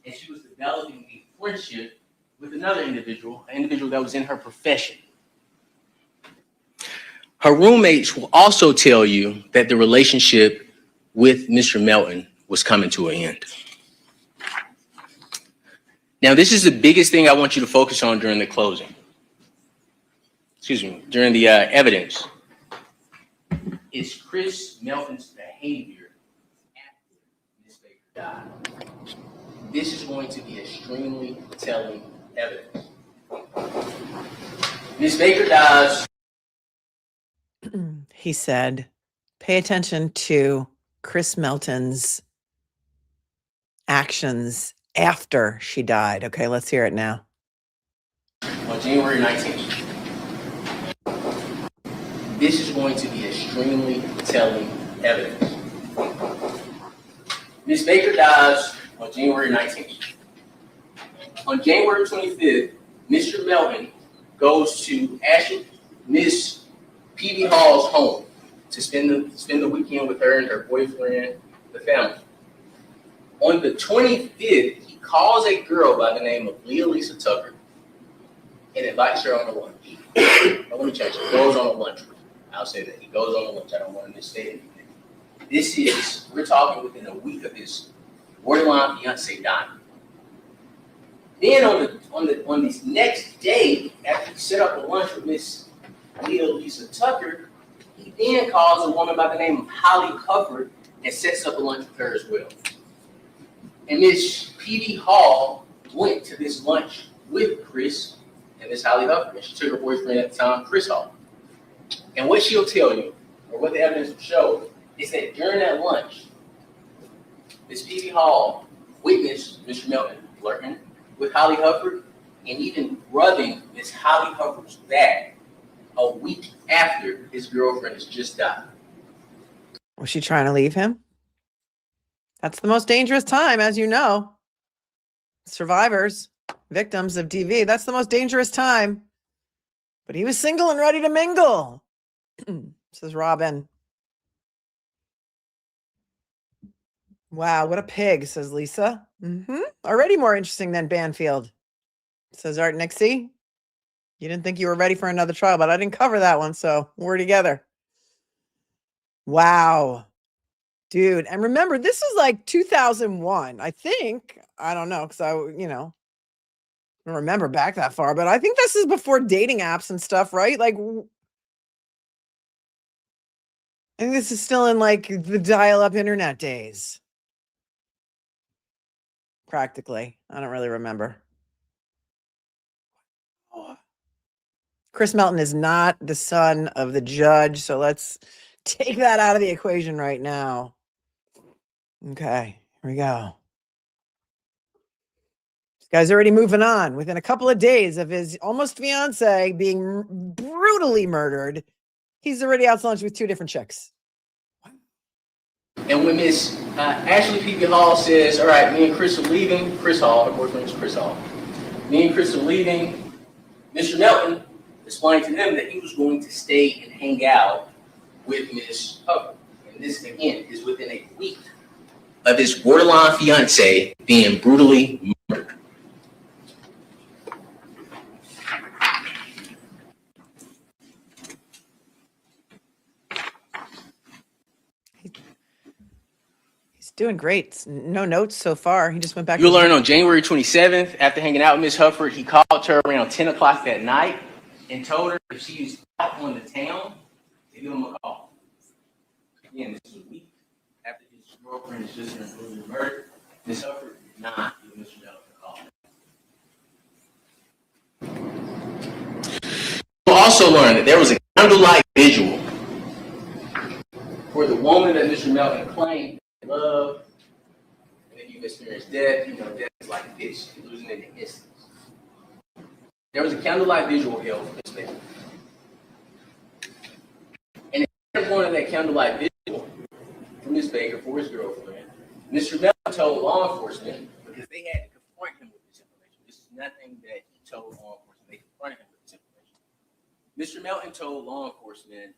S7: and she was developing a friendship with another individual, an individual that was in her profession. Her roommates will also tell you that the relationship with Mr. Melton was coming to an end. Now, this is the biggest thing I want you to focus on during the closing. During the evidence, is Chris Melton's behavior after Miss Baker died. This is going to be extremely telling evidence. Miss Baker dies.
S2: He said, pay attention to Chris Melton's actions after she died. Okay, let's hear it now.
S7: On January 19th. This is going to be extremely telling evidence. Miss Baker dies on January 19th. On January 25th, Mr. Melton goes to Miss P.B. Hall's home to spend the weekend with her and her boyfriend, the family. On the 25th, he calls a girl by the name of Lisa Tucker and invites her on a lunch. Let me change it. Goes on a lunch. I'll say that. He goes on a lunch. I don't want to misstate anything. We're talking within a week of his borderline fiance dying. Then on this next day, after he set up a lunch with Miss Lisa Tucker, he then calls a woman by the name of Holly Hufford and sets up a lunch with her as well. And Miss P.D. Hall went to this lunch with Chris and Miss Holly Hufford, and she took her boyfriend at the time, Chris Hall. And what she'll tell you, or what the evidence will show, is that during that lunch, Miss P.B. Hall witnessed Mr. Melton flirting with Holly Hufford and even rubbing Miss Holly Hufford's back a week after his girlfriend has just died.
S2: Was she trying to leave him? That's the most dangerous time, as you know. Survivors, victims of DV, that's the most dangerous time. But he was single and ready to mingle. Says Robin. Wow, what a pig, says Lisa. Already more interesting than Banfield, says Art Nixie. You didn't think you were ready for another trial, but I didn't cover that one, so we're together. Wow. Dude, and remember, this is like 2001, I think. I don't know, because I don't remember back that far, but I think this is before dating apps and stuff, right? Like, I think this is still in like the dial-up internet days. Practically. I don't really remember. Chris Melton is not the son of the judge, so let's take that out of the equation right now. Okay, here we go. Guy's already moving on within a couple of days of his almost fiance being brutally murdered. He's already out to lunch with 2 different chicks.
S7: And when Miss Ashley P.B. Hall says, all right, me and Chris are leaving, Chris Hall, her boyfriend is Chris Hall. Me and Chris are leaving, Mr. Melton explained to them that he was going to stay and hang out with Miss Hubbard. And this, again, is within a week of his borderline fiance being brutally murdered.
S2: Doing great. No notes so far. He just went back.
S7: You'll learn on January 27th, after hanging out with Miss Hufford, he called her around 10 o'clock that night and told her if she was out on the town to give him a call. Again, this is a week after his girlfriend is just been brutally murdered. Miss Hufford did not give Mr. Melton a call. You'll also learn that there was a candlelight vigil for the woman that Mr. Melton claimed love, and if you experience death, you know death is like a fish, you're losing it in an instant. There was a candlelight visual held for Miss Baker. And instead of going to that candlelight visual for Miss Baker for his girlfriend, Mr. Melton told law enforcement, because they had to confront him with this information. This is nothing that he told law enforcement, they confronted him with this information. Mr. Melton told law enforcement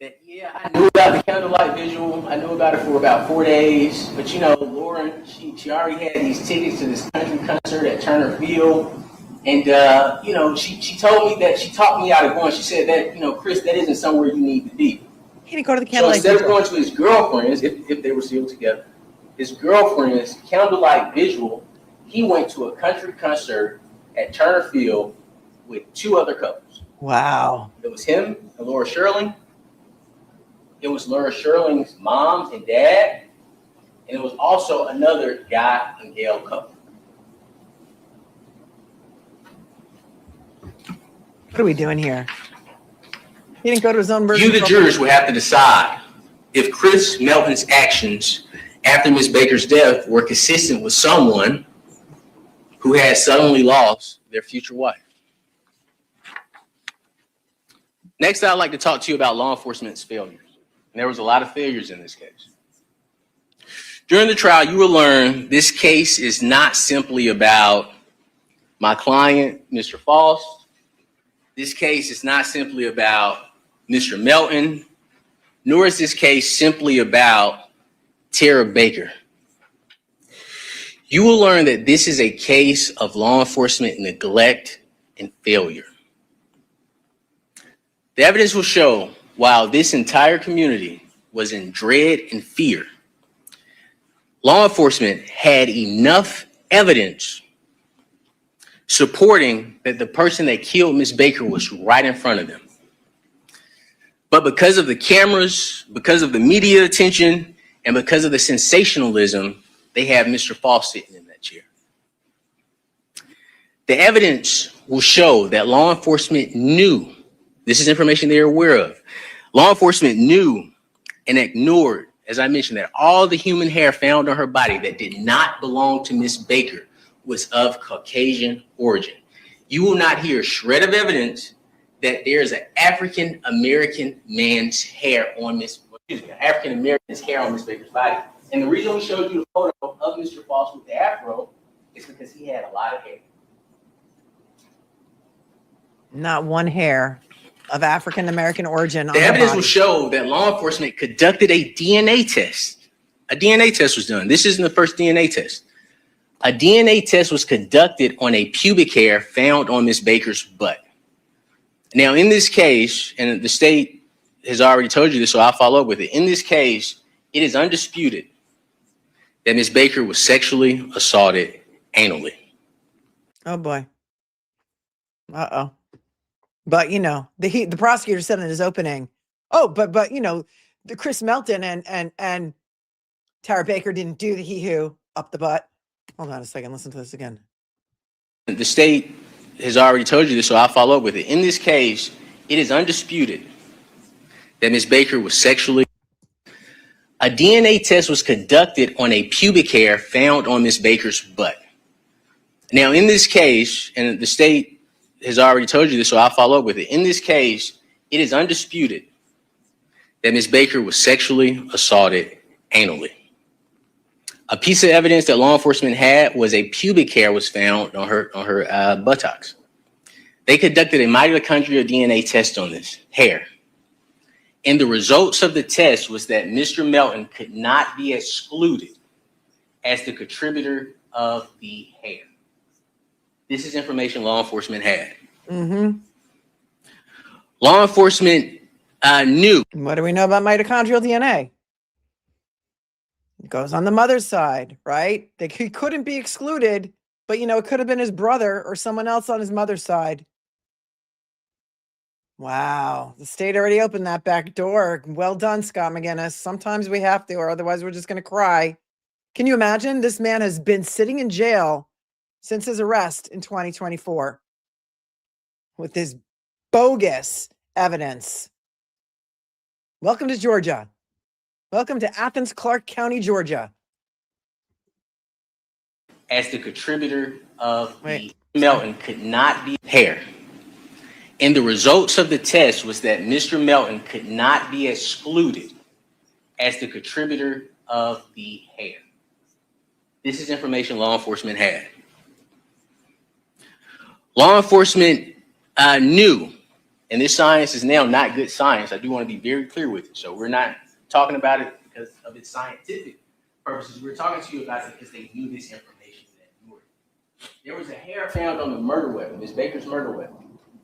S7: that, yeah, I knew about the candlelight visual. I knew about it for about 4 days. But, you know, Lauren, she already had these tickets to this country concert at Turner Field. And, you know, she told me that she talked me out of going. She said that, you know, Chris, that isn't somewhere you need to be.
S2: He didn't go to the candlelight
S7: visual. So instead
S2: visual.
S7: of going to his girlfriend's, if they were still together, his girlfriend's candlelight visual, he went to a country concert at Turner Field with 2 other couples.
S2: Wow.
S7: It was him and Laura Sherling. It was Laura Sherling's mom and dad, and it was also another guy and gal couple.
S2: What are we doing here? He didn't go to his own birthday.
S7: You, the jurors, will have to decide if Chris Melton's actions after Miss Baker's death were consistent with someone who had suddenly lost their future wife. Next, I'd like to talk to you about law enforcement's failures. And there was a lot of failures in this case. During the trial, you will learn this case is not simply about my client, Mr. Faust. This case is not simply about Mr. Melton, nor is this case simply about Tara Baker. You will learn that this is a case of law enforcement neglect and failure. The evidence will show while this entire community was in dread and fear, law enforcement had enough evidence supporting that the person that killed Miss Baker was right in front of them. But because of the cameras, because of the media attention, and because of the sensationalism, they have Mr. Faust sitting in that chair. The evidence will show that law enforcement knew, this is information they're aware of, law enforcement knew and ignored, as I mentioned, that all the human hair found on her body that did not belong to Miss Baker was of Caucasian origin. You will not hear a shred of evidence that there's an African-American man's hair on Miss, African-American's hair on Miss Baker's body. And the reason we showed you the photo of Mr. Faust with the afro is because he had a lot of hair.
S2: Not one hair of African-American origin.
S7: The evidence will show that law enforcement conducted a DNA test. A DNA test was done. This isn't the first DNA test. A DNA test was conducted on a pubic hair found on Miss Baker's butt. Now, in this case, and the state has already told you this, so I'll follow up with it. In this case, it is undisputed that Miss Baker was sexually assaulted anally.
S2: Oh boy. Uh-oh. But you know, the prosecutor said in his opening, oh, but you know, the Chris Melton and Tara Baker didn't do the he-who up the butt. Hold on a second, listen to this again.
S7: The state has already told you this, so I'll follow up with it. In this case, it is undisputed that Miss Baker was sexually. A DNA test was conducted on a pubic hair found on Miss Baker's butt. Now, in this case, and the state has already told you this, so I'll follow up with it. In this case, it is undisputed that Ms. Baker was sexually assaulted anally. A piece of evidence that law enforcement had was a pubic hair was found on her buttocks. They conducted a mitochondrial DNA test on this hair. And the results of the test was that Mr. Melton could not be excluded as the contributor of the hair. This is information law enforcement had.
S2: Mm-hmm.
S7: Law enforcement knew.
S2: What do we know about mitochondrial DNA? It goes on the mother's side, right? He couldn't be excluded, but it could have been his brother or someone else on his mother's side. Wow, the state already opened that back door. Well done, Scott McGinnis. Sometimes we have to, or otherwise we're just going to cry. Can you imagine? This man has been sitting in jail since his arrest in 2024 with this bogus evidence. Welcome to Georgia. Welcome to Athens-Clarke County, Georgia.
S7: As the contributor of the Melton could not be hair. And the results of the test was that Mr. Melton could not be excluded as the contributor of the hair. This is information law enforcement had. Law enforcement knew, and this science is now not good science. I do want to be very clear with you. So we're not talking about it because of its scientific purposes. We're talking to you about it because they knew this information. There was a hair found on the murder weapon, Ms. Baker's murder weapon.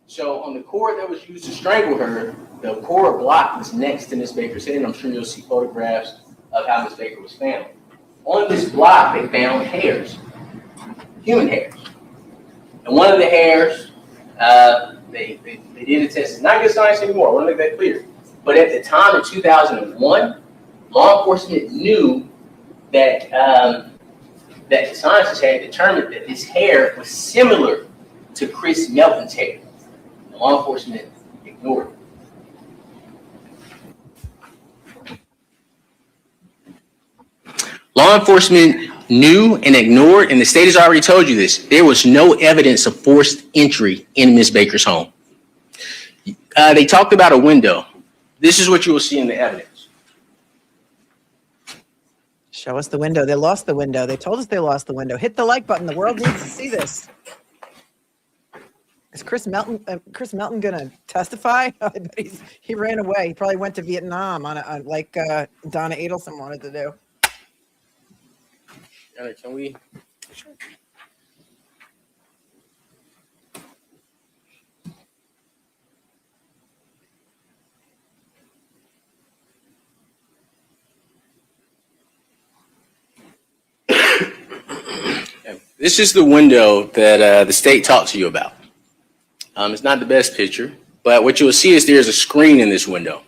S7: So on the cord that was used to strangle her, the cord block was next to Ms. Baker's head. And I'm sure you'll see photographs of how Ms. Baker was found. On this block, they found hairs, human hairs. And one of the hairs, they did a test. It's not good science anymore. I want to make that clear. But at the time in 2001, law enforcement knew that that the scientists had determined that this hair was similar to Chris Melton's hair. The law enforcement ignored it. Law enforcement knew and ignored, and the state has already told you this, there was no evidence of forced entry in Ms. Baker's home. They talked about a window. This is what you will see in the evidence.
S2: Show us the window. They lost the window. They told us they lost the window. Hit the like button. The world needs to see this. Is Chris Melton gonna testify? I bet he ran away. He probably went to Vietnam on like Donna Adelson wanted to do.
S7: Can we? Sure. This is the window that the state talked to you about. It's not the best picture, but what you will see is there's a screen in this window.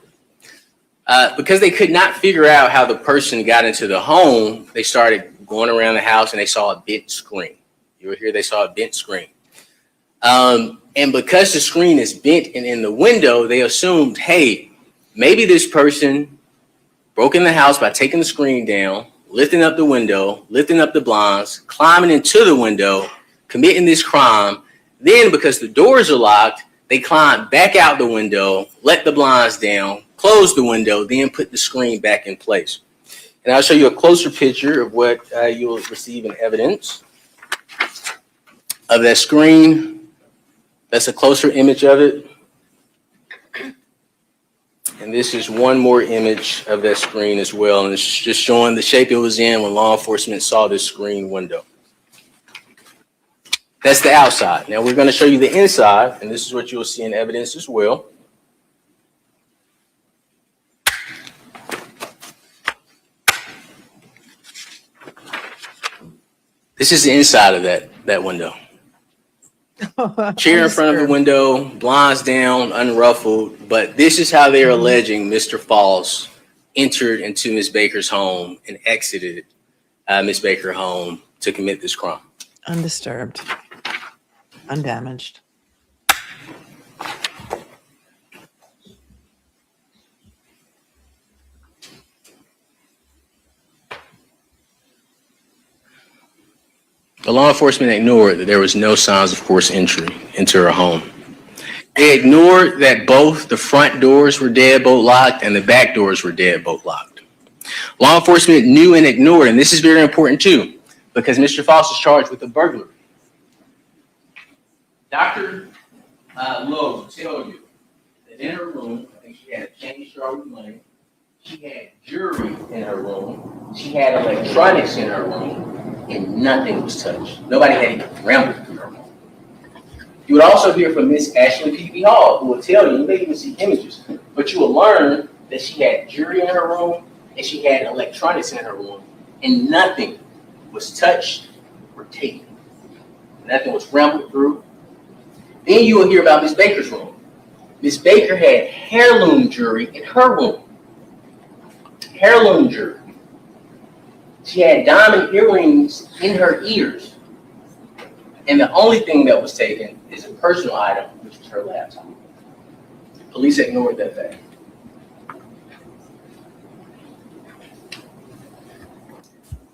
S7: Because they could not figure out how the person got into the home, they started going around the house and they saw a bent screen. You will hear they saw a bent screen. And because the screen is bent and in the window, they assumed, hey, maybe this person broke in the house by taking the screen down, lifting up the window, lifting up the blinds, climbing into the window, committing this crime. Then because the doors are locked, they climb back out the window, let the blinds down, close the window, then put the screen back in place. And I'll show you a closer picture of what you'll receive in evidence of that screen. That's a closer image of it. And this is one more image of that screen as well. And it's just showing the shape it was in when law enforcement saw this screen window. That's the outside. Now we're going to show you the inside, and this is what you'll see in evidence as well. This is the inside of that window. Chair in front of the window, blinds down, unruffled. But this is how they are alleging Mr. Faust entered into Ms. Baker's home and exited Ms. Baker's home to commit this crime.
S2: Undisturbed, undamaged.
S7: The law enforcement ignored that there was no signs of forced entry into her home. They ignored that both the front doors were deadbolt locked and the back doors were deadbolt locked. Law enforcement knew and ignored, and this is very important too, because Mr. Faust is charged with a burglary. Dr. Lowe will tell you that in her room, I think she had a change jar with money, she had jewelry in her room, she had electronics in her room, and nothing was touched. Nobody had even rambled through her room. You would also hear from Miss Ashley P.B. Hall, who will tell you, you may even see images, but you will learn that she had jewelry in her room and she had electronics in her room, and nothing was touched or taken. Nothing was rambled through. Then you will hear about Miss Baker's room. Miss Baker had heirloom jewelry in her room. Heirloom jewelry. She had diamond earrings in her ears. And the only thing that was taken is a personal item, which was her laptop. Police ignored that fact.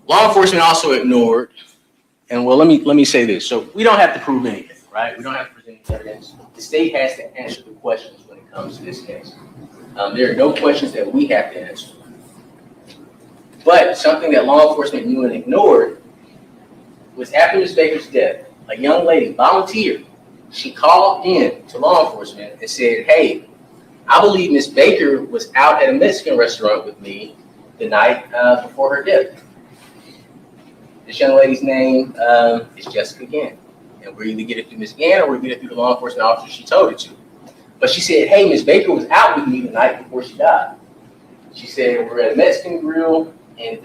S7: Law enforcement also ignored, and well, let me say this. So we don't have to prove anything, right? We don't have to present any evidence. The state has to answer the questions when it comes to this case. There are no questions that we have to answer. But something that law enforcement knew and ignored was after Ms. Baker's death, a young lady volunteered. She called in to law enforcement and said, hey, I believe Ms. Baker was out at a Mexican restaurant with me the night before her death. This young lady's name is Jessica Gann. And we're either get it through Ms. Gann or we get it through the law enforcement officer she told it to. But she said, hey, Ms. Baker was out with me the night before she died. She said, we're at a Mexican grill, and,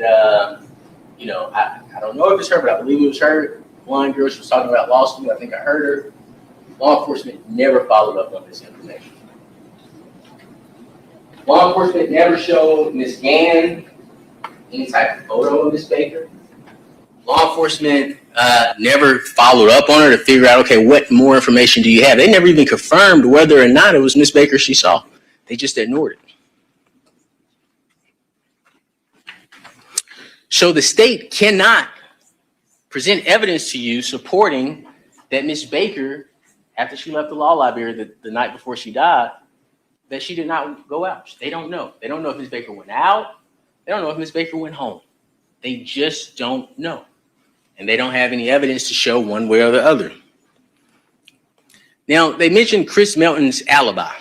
S7: you know, I don't know if it's her, but I believe it was her. One girl, she was talking about law school. I think I heard her. Law enforcement never followed up on this information. Law enforcement never showed Ms. Gann any type of photo of Ms. Baker. Law enforcement never followed up on her to figure out, okay, what more information do you have? They never even confirmed whether or not it was Ms. Baker she saw. They just ignored it. So the state cannot present evidence to you supporting that Ms. Baker, after she left the law library the night before she died, that she did not go out. They don't know. They don't know if Ms. Baker went out. They don't know if Ms. Baker went home. They just don't know. And they don't have any evidence to show one way or the other. Now, they mentioned Chris Melton's alibi.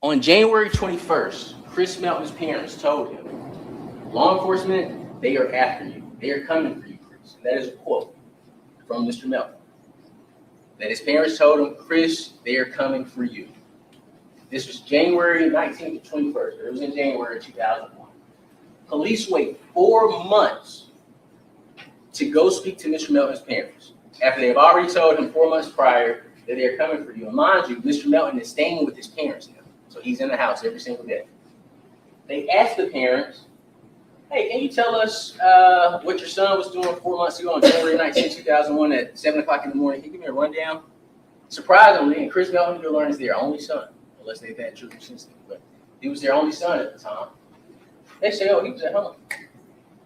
S7: On January 21st, Chris Melton's parents told him, law enforcement, they are after you. They are coming for you, Chris. And that is a quote from Mr. Melton. That his parents told him, Chris, they are coming for you. This was January 19th to 21st. It was in January 2001. Police wait 4 months to go speak to Mr. Melton's parents after they've already told him 4 months prior that they're coming for you. And mind you, Mr. Melton is staying with his parents now. So he's in the house every single day. They asked the parents, hey, can you tell us what your son was doing 4 months ago on January 19, 2001 at 7 o'clock in the morning? Can you give me a rundown? Surprisingly, and Chris Melton, you'll learn, is their only son, unless they've had children since then, but he was their only son at the time. They say, oh, he was at home.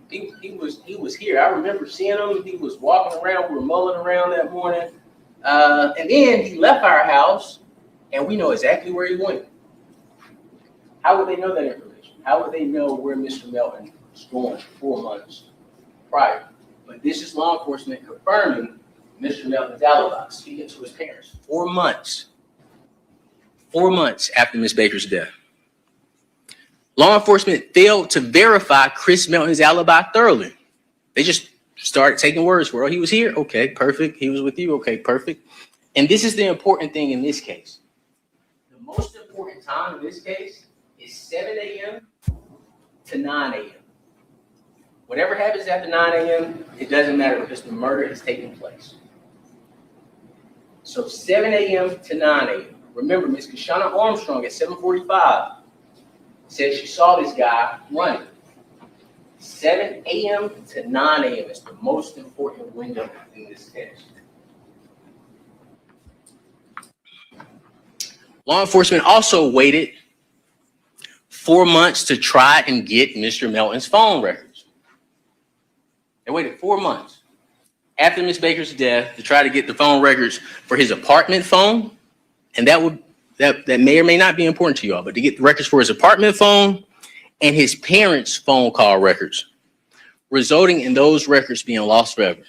S7: He was here. I remember seeing him. He was walking around. We were mulling around that morning. And then he left our house, and we know exactly where he went. How would they know that information? How would they know where Mr. Melton was going 4 months prior? But this is law enforcement confirming Mr. Melton's alibi, speaking to his parents 4 months. 4 months after Ms. Baker's death. Law enforcement failed to verify Chris Melton's alibi thoroughly. They just started taking words for, oh, he was here. Okay, perfect. He was with you. Okay, perfect. And this is the important thing in this case. The most important time in this case is 7 a.m. to 9 a.m. Whatever happens after 9 a.m., it doesn't matter because the murder is taking place. So 7 a.m. to 9 a.m. Remember, Ms. Kashana Armstrong at 7:45 said she saw this guy running. 7 a.m. to 9 a.m. is the most important window in this case. Law enforcement also waited 4 months to try and get Mr. Melton's phone records. waited 4 months after Miss Baker's death to try to get the phone records for his apartment phone, and that may or may not be important to you all, but to get the records for his apartment phone and his parents' phone call records, resulting in those records being lost forever.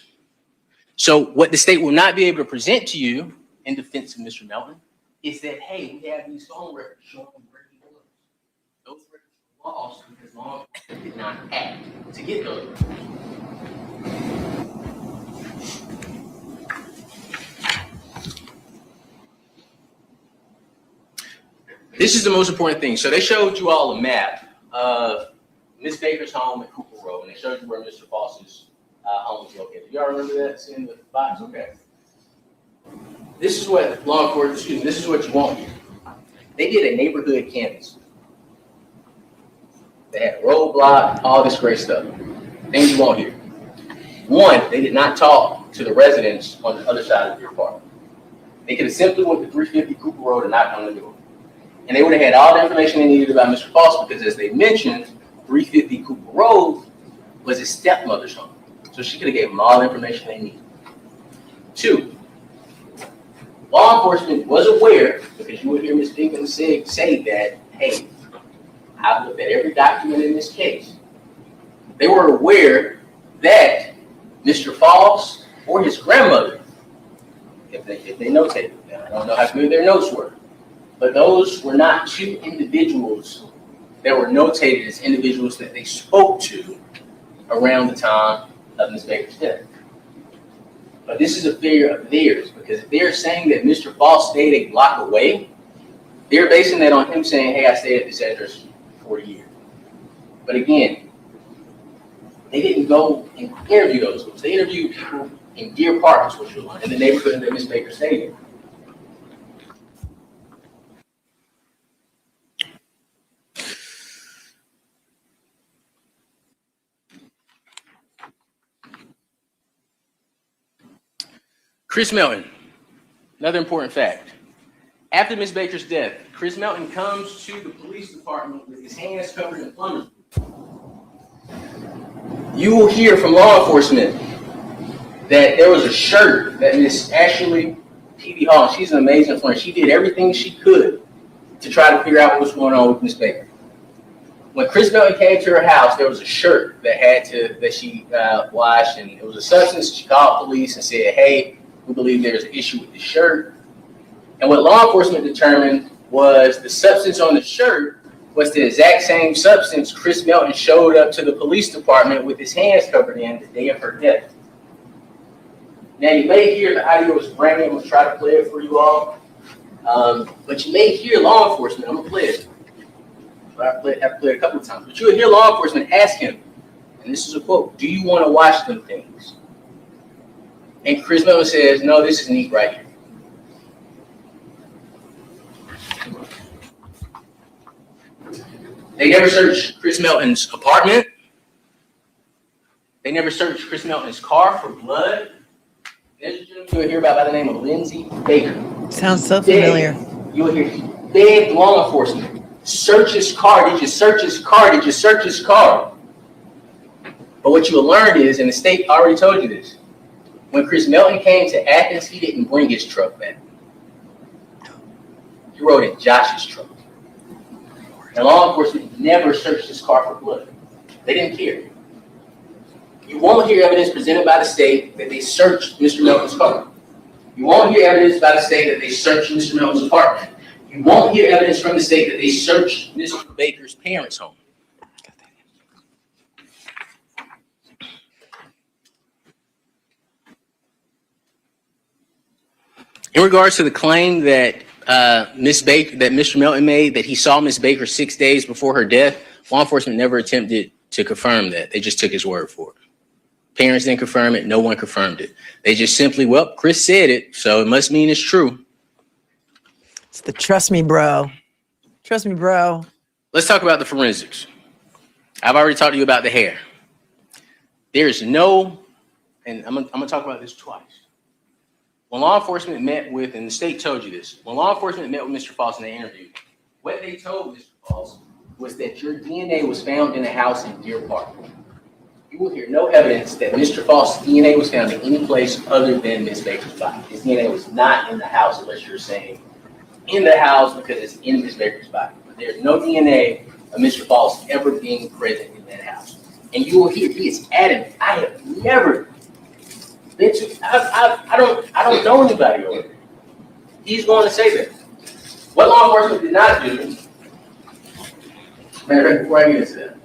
S7: So what the state will not be able to present to you in defense of Mr. Melton is that, hey, we have these phone records showing where he was. Those records were lost because law enforcement did not act to get those records. This is the most important thing. So they showed you all a map of Miss Baker's home at Cooper Road, and they showed you where Mr. Faust's home is located. Y'all remember that? Seeing the box? Okay. This is what law enforcement, this is what you want here. They did a neighborhood canvas. They had a roadblock, all this great stuff. Things you want here. One, they did not talk to the residents on the other side of your apartment. They could have simply went to 350 Cooper Road and knocked on the door. And they would have had all the information they needed about Mr. Faust because, as they mentioned, 350 Cooper Road was his stepmother's home. So she could have gave them all the information they needed. Two, law enforcement was aware, because you would hear Ms. Dinkins say that, hey, I've looked at every document in this case. They were aware that Mr. Faust or his grandmother, if they notated, I don't know how familiar their notes were, but those were not two individuals that were notated as individuals that they spoke to around the time of Ms. Baker's death. But this is a fear of theirs, because if they're saying that Mr. Faust stayed a block away, they're basing that on him saying, hey, I stayed at this address for a year. But again, they didn't go and interview those folks. They interviewed people in Deer Park, which was in the neighborhood that Ms. Baker stayed in. Chris Melton, another important fact. After Ms. Baker's death, Chris Melton comes to the police department with his hands covered in plumber's grease. You will hear from law enforcement that there was a shirt that Miss Ashley P.B. Hall, she's an amazing friend, she did everything she could to try to figure out what was going on with Ms. Baker. When Chris Melton came to her house, there was a shirt that she washed, and it was a substance. She called police and said, hey, we believe there's an issue with the shirt. And what law enforcement determined was the substance on the shirt was the exact same substance Chris Melton showed up to the police department with his hands covered in the day of her death. Now, you may hear the audio is grainy. I'm going to try to play it for you all. But you may hear law enforcement. I'm going to play it. I have to play it a couple of times. But you'll hear law enforcement ask him, and this is a quote, do you want to wash them things? And Chris Melton says, no, this is neat right here. They never searched Chris Melton's apartment. They never searched Chris Melton's car for blood. There's a gentleman you'll hear about by the name of Lindsay Baker.
S2: Sounds so familiar.
S7: You'll hear he begged law enforcement, search his car. Did you search his car? Did you search his car? But what you'll learn is, and the state already told you this, when Chris Melton came to Athens, he didn't bring his truck back. He rode in Josh's truck. And law enforcement never searched his car for blood. They didn't care. You won't hear evidence presented by the state that they searched Mr. Melton's car. You won't hear evidence by the state that they searched Mr. Melton's apartment. You won't hear evidence from the state that they searched Mr. Baker's parents' home. In regards to the claim that Mr. Melton made that he saw Miss Baker 6 days before her death, law enforcement never attempted to confirm that. They just took his word for it. Parents didn't confirm it. No one confirmed it. They just simply, well, Chris said it, so it must mean it's true.
S2: It's the trust me, bro. Trust me, bro.
S7: Let's talk about the forensics. I've already talked to you about the hair. There's no, and I'm gonna talk about this twice. When law enforcement met with, and the state told you this, when law enforcement met with Mr. Faust in the interview, what they told Mr. Faust was that your DNA was found in a house in Deer Park. you will hear no evidence that Mr. Faust's DNA was found in any place other than Ms. Baker's body. His DNA was not in the house, unless you're saying in the house because it's in Ms. Baker's body. But there's no DNA of Mr. Faust ever being present in that house. And you will hear he is adamant. I have never been to. I don't know anybody over there. He's going to say that. What law enforcement did not do. Matter of fact, before I get into that,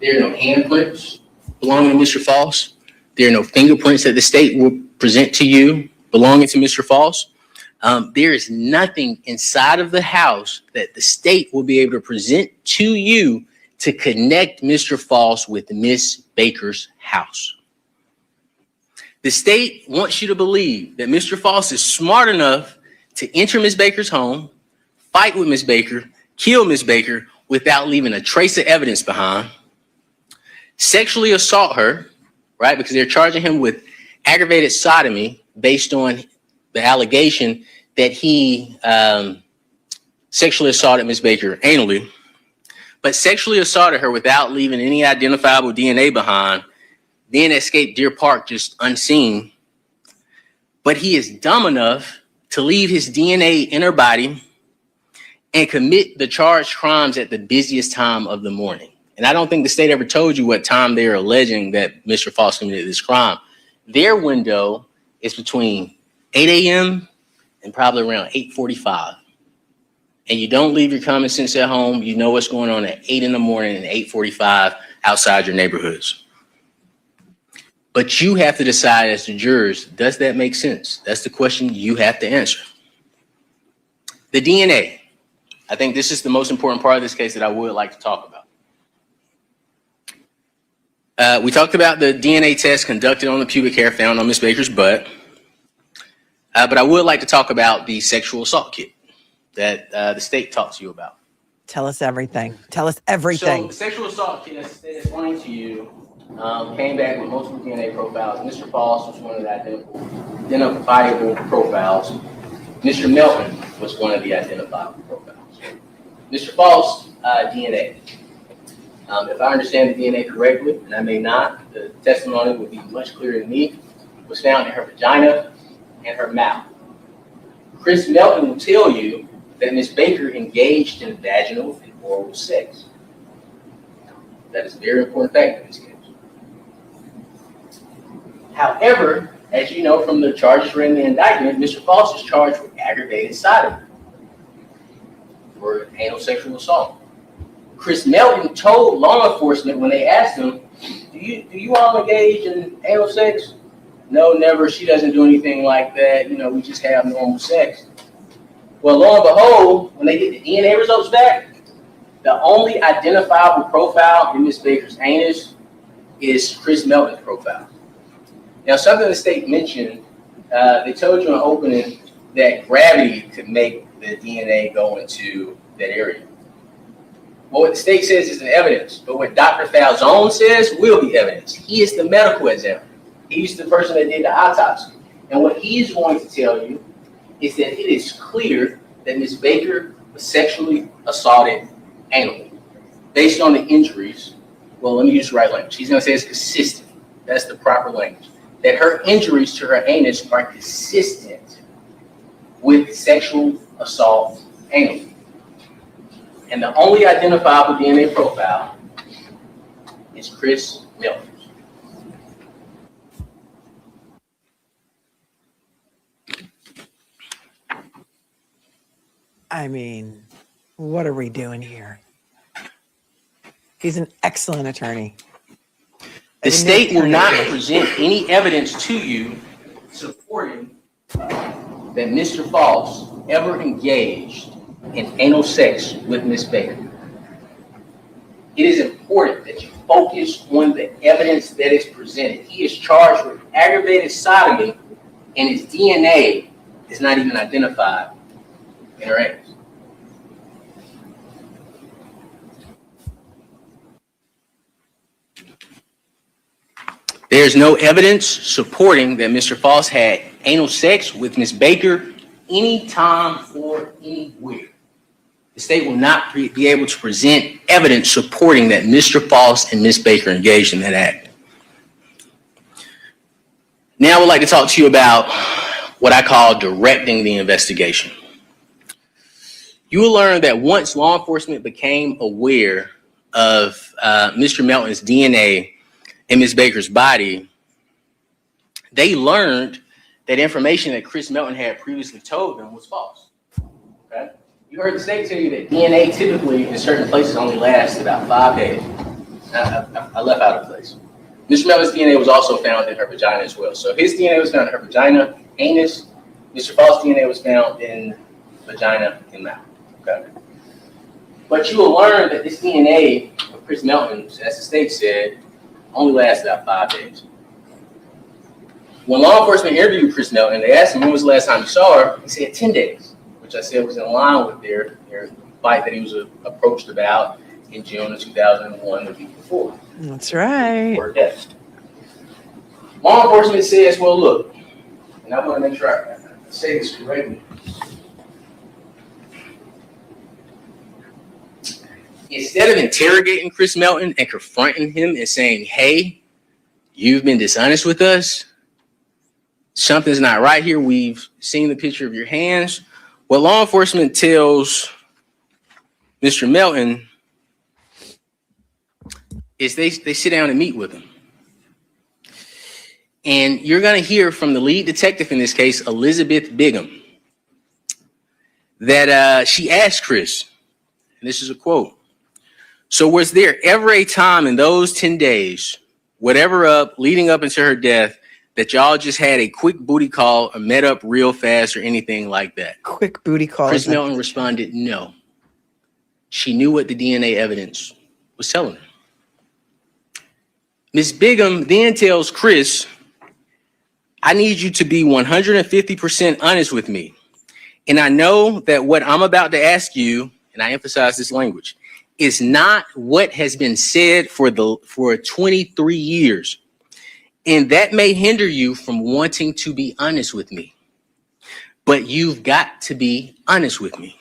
S7: there are no handprints belonging to Mr. Faust. There are no fingerprints that the state will present to you belonging to Mr. Faust. There is nothing inside of the house that the state will be able to present to you to connect Mr. Faust with Miss Baker's house. The state wants you to believe that Mr. Faust is smart enough to enter Miss Baker's home, fight with Miss Baker, kill Miss Baker without leaving a trace of evidence behind, sexually assault her, right? Because they're charging him with aggravated sodomy based on the allegation that he sexually assaulted Miss Baker anally, but sexually assaulted her without leaving any identifiable DNA behind, then escaped Deer Park just unseen. But he is dumb enough to leave his DNA in her body and commit the charged crimes at the busiest time of the morning. And I don't think the state ever told you what time they're alleging that Mr. Faust committed this crime. Their window is between 8 a.m. and probably around 8:45. And you don't leave your common sense at home. You know what's going on at 8 in the morning and 8:45 outside your neighborhoods. But you have to decide as the jurors, does that make sense? That's the question you have to answer. The DNA. I think this is the most important part of this case that I would like to talk about. We talked about the DNA test conducted on the pubic hair found on Miss Baker's butt. But I would like to talk about the sexual assault kit that the state talked to you about.
S2: Tell us everything. Tell us everything.
S7: So the sexual assault kit, as the state explained to you, came back with multiple DNA profiles. Mr. Faust was one of the identifiable profiles. Mr. Melton was one of the identifiable profiles. Mr. Faust's DNA. If I understand the DNA correctly, and I may not, the testimony would be much clearer to me, was found in her vagina and her mouth. Chris Melton will tell you that Ms. Baker engaged in vaginal and oral sex. That is a very important fact in this case. However, as you know from the charges read in the indictment, Mr. Faust is charged with aggravated sodomy for anal sexual assault. Chris Melton told law enforcement when they asked him, do you all engage in anal sex? No, never. She doesn't do anything like that. You know, we just have normal sex. Well, lo and behold, when they get the DNA results back, the only identifiable profile in Miss Baker's anus is Chris Melton's profile. Now, something the state mentioned, they told you in opening that gravity could make the DNA go into that area. Well, what the state says isn't evidence, but what Dr. Falzone says will be evidence. He is the medical examiner. He's the person that did the autopsy. And what he's going to tell you is that it is clear that Ms. Baker was sexually assaulted anally based on the injuries. Well, let me use the right language. He's going to say it's consistent. That's the proper language. That her injuries to her anus are consistent with sexual assault anally. And the only identifiable DNA profile is Chris Melton.
S2: I mean, what are we doing here? He's an excellent attorney.
S7: The state will not present any evidence to you supporting that Mr. Faust ever engaged in anal sex with Ms. Baker. It is important that you focus on the evidence that is presented. He is charged with aggravated sodomy, and his DNA is not even identified in her anus. There's no evidence supporting that Mr. Faust had anal sex with Ms. Baker anytime or anywhere. the state will not be able to present evidence supporting that Mr. Faust and Ms. Baker engaged in that act. Now I would like to talk to you about what I call directing the investigation. You will learn that once law enforcement became aware of Mr. Melton's DNA in Ms. Baker's body, they learned that information that Chris Melton had previously told them was false. Okay? You heard the state tell you that DNA typically in certain places only lasts about 5 days. I left out a place. Mr. Melton's DNA was also found in her vagina as well. So his DNA was found in her vagina, anus. Mr. Faust's DNA was found in vagina and mouth. Okay. But you will learn that this DNA of Chris Melton, as the state said, only lasts about 5 days. When law enforcement interviewed Chris Melton, they asked him when was the last time you saw her. He said 10 days, which I said was in line with their fight that he was approached about in June of 2001, the week before.
S2: That's right.
S7: Or death. Law enforcement says, well, look, and I want to make sure I say this correctly. Instead of interrogating Chris Melton and confronting him and saying, hey, you've been dishonest with us, something's not right here, we've seen the picture of your hands, what law enforcement tells Mr. Melton is they sit down and meet with him. And you're going to hear from the lead detective in this case, Elizabeth Bigham, that she asked Chris, and this is a quote, so was there ever a time in those 10 days, whatever up, leading up into her death, that y'all just had a quick booty call or met up real fast or anything like that?
S2: Quick booty call.
S7: Chris Melton responded, no. She knew what the DNA evidence was telling her. Ms. Bigham then tells Chris, I need you to be 150% honest with me. And I know that what I'm about to ask you, and I emphasize this language, is not what has been said for 23 years. And that may hinder you from wanting to be honest with me. But you've got to be honest with me.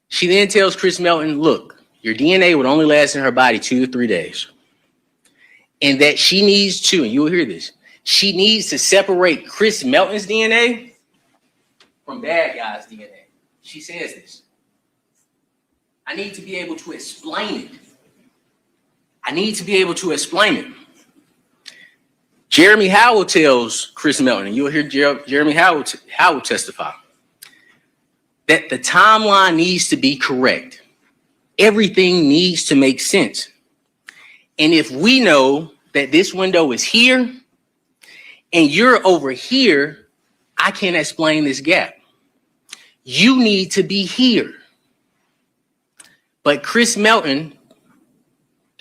S7: She then tells Chris Melton, look, your DNA would only last in her body 2 to 3 days. And that she needs to, and you'll hear this, she needs to separate Chris Melton's DNA from bad guy's DNA. She says this. I need to be able to explain it. I need to be able to explain it. Jeremy Howell tells Chris Melton, and you'll hear Jeremy Howell testify, that the timeline needs to be correct. Everything needs to make sense. And if we know that this window is here and you're over here, I can't explain this gap. You need to be here. But Chris Melton,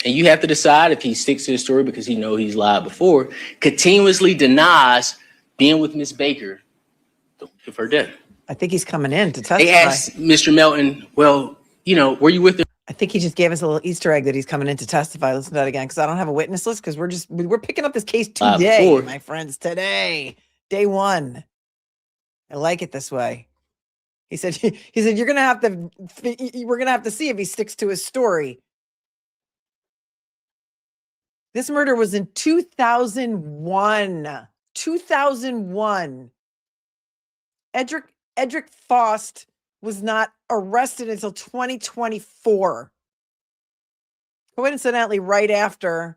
S7: and you have to decide if he sticks to his story because he knows he's lied before, continuously denies being with Miss Baker the week of her death.
S2: I think he's coming in to testify.
S7: They asked Mr. Melton, well, you know, were you with her?
S2: I think he just gave us a little Easter egg that he's coming in to testify. Listen to that again, because I don't have a witness list, because we're picking up this case today, my friends, today, day one. I like it this way. He said, we're gonna have to see if he sticks to his story. This murder was in 2001. 2001. Edrick Faust was not arrested until 2024. Coincidentally, right after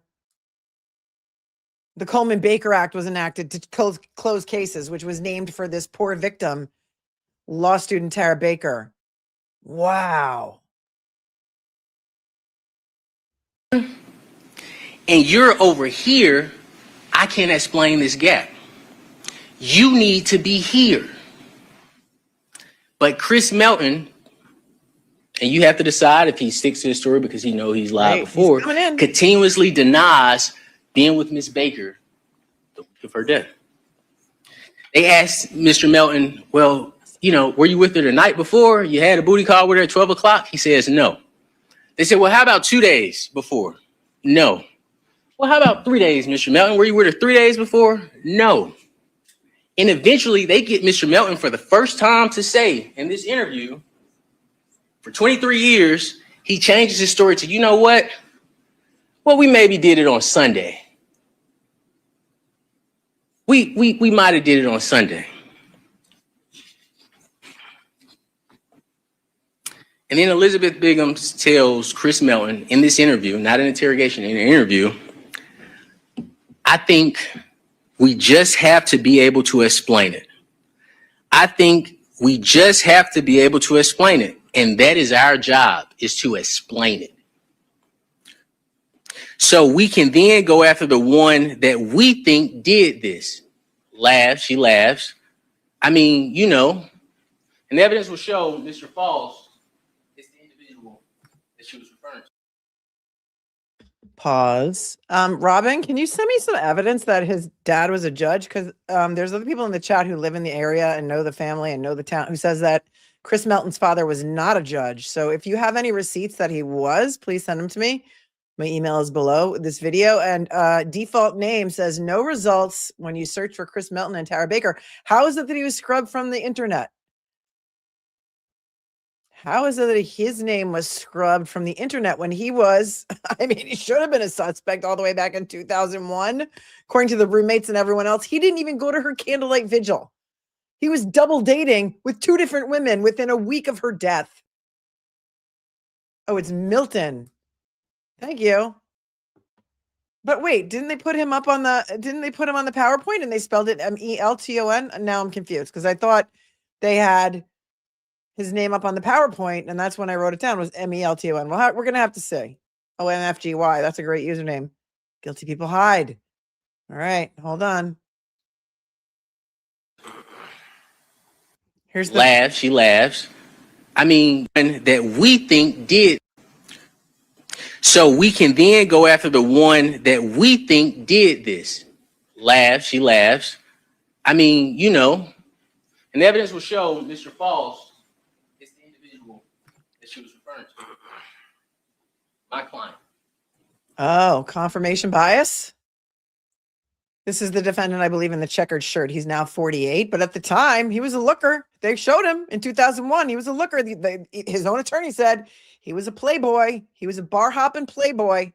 S2: the Coleman-Baker Act was enacted to close cases, which was named for this poor victim, law student Tara Baker. Wow.
S7: And you're over here, I can't explain this gap. You need to be here. But Chris Melton, and you have to decide if he sticks to his story because he knows he's lied before, continuously denies being with Miss Baker the week of her death. They asked Mr. Melton, well, you know, were you with her the night before? You had a booty call with her at 12 o'clock? He says no. They said, well, how about 2 days before? No. Well, how about 3 days, Mr. Melton? Were you with her 3 days before? No. And eventually they get Mr. Melton for the first time to say in this interview, For 23 years, he changes his story to, you know what? Well, we maybe did it on Sunday. We might have did it on Sunday. And then Elizabeth Bigham tells Chris Melton in this interview, not an interrogation, in an interview, I think we just have to be able to explain it. I think we just have to be able to explain it. And that is our job, is to explain it. So we can then go after the one that we think did this. Laughs, she laughs. I mean, you know, and evidence will show Mr. Faust is the individual that she was referring to.
S2: Pause. Robin, can you send me some evidence that his dad was a judge? Because there's other people in the chat who live in the area and know the family and know the town who says that Chris Melton's father was not a judge. So if you have any receipts that he was, please send them to me. My email is below this video. And default name says no results when you search for Chris Melton and Tara Baker. How is it that he was scrubbed from the internet? How is it that his name was scrubbed from the internet when he was, I mean, he should have been a suspect all the way back in 2001, according to the roommates and everyone else. He didn't even go to her candlelight vigil. He was double dating with 2 different women within a week of her death. Oh, it's Milton. Thank you. But wait, didn't they put him on the PowerPoint and they spelled it Melton? Now I'm confused because I thought they had his name up on the PowerPoint, and that's when I wrote it down, was Melton. Well, we're going to have to see. Oh, MFGY. That's a great username. Guilty people hide. All right, hold on. Here's the
S7: laughs, she laughs. I mean, that we think did. So we can then go after the one that we think did this. Laughs, she laughs. I mean, you know, and evidence will show Mr. Faust is the individual that she was referring to. My client.
S2: Oh, confirmation bias. This is the defendant, I believe, in the checkered shirt. He's now 48, but at the time, he was a looker. They showed him in 2001. He was a looker. His own attorney said he was a playboy. He was a bar hopping playboy.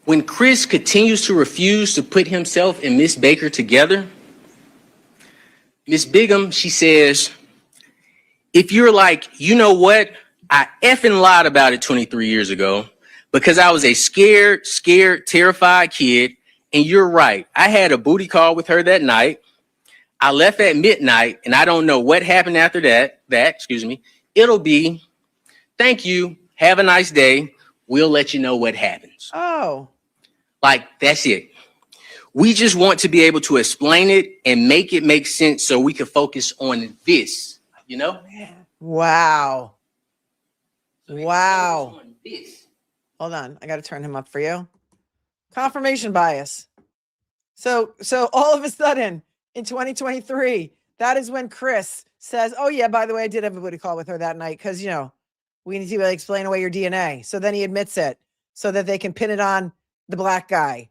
S7: When Chris continues to refuse to put himself and Miss Baker together, Miss Bigham, she says, if you're like, you know what? I effing lied about it 23 years ago because I was a scared, terrified kid. And you're right. I had a booty call with her that night. I left at midnight and I don't know what happened after that. It'll be, thank you. Have a nice day. We'll let you know what happens.
S2: Oh.
S7: Like, that's it. We just want to be able to explain it and make it make sense so we can focus on this, you know?
S2: Wow.
S7: So
S2: Wow.
S7: on this.
S2: Hold on. I got to turn him up for you. Confirmation bias. So all of a sudden in 2023, that is when Chris says, oh yeah, by the way, I did have a booty call with her that night. Cause you know, we need to explain away your DNA. So then he admits it so that they can pin it on the black guy.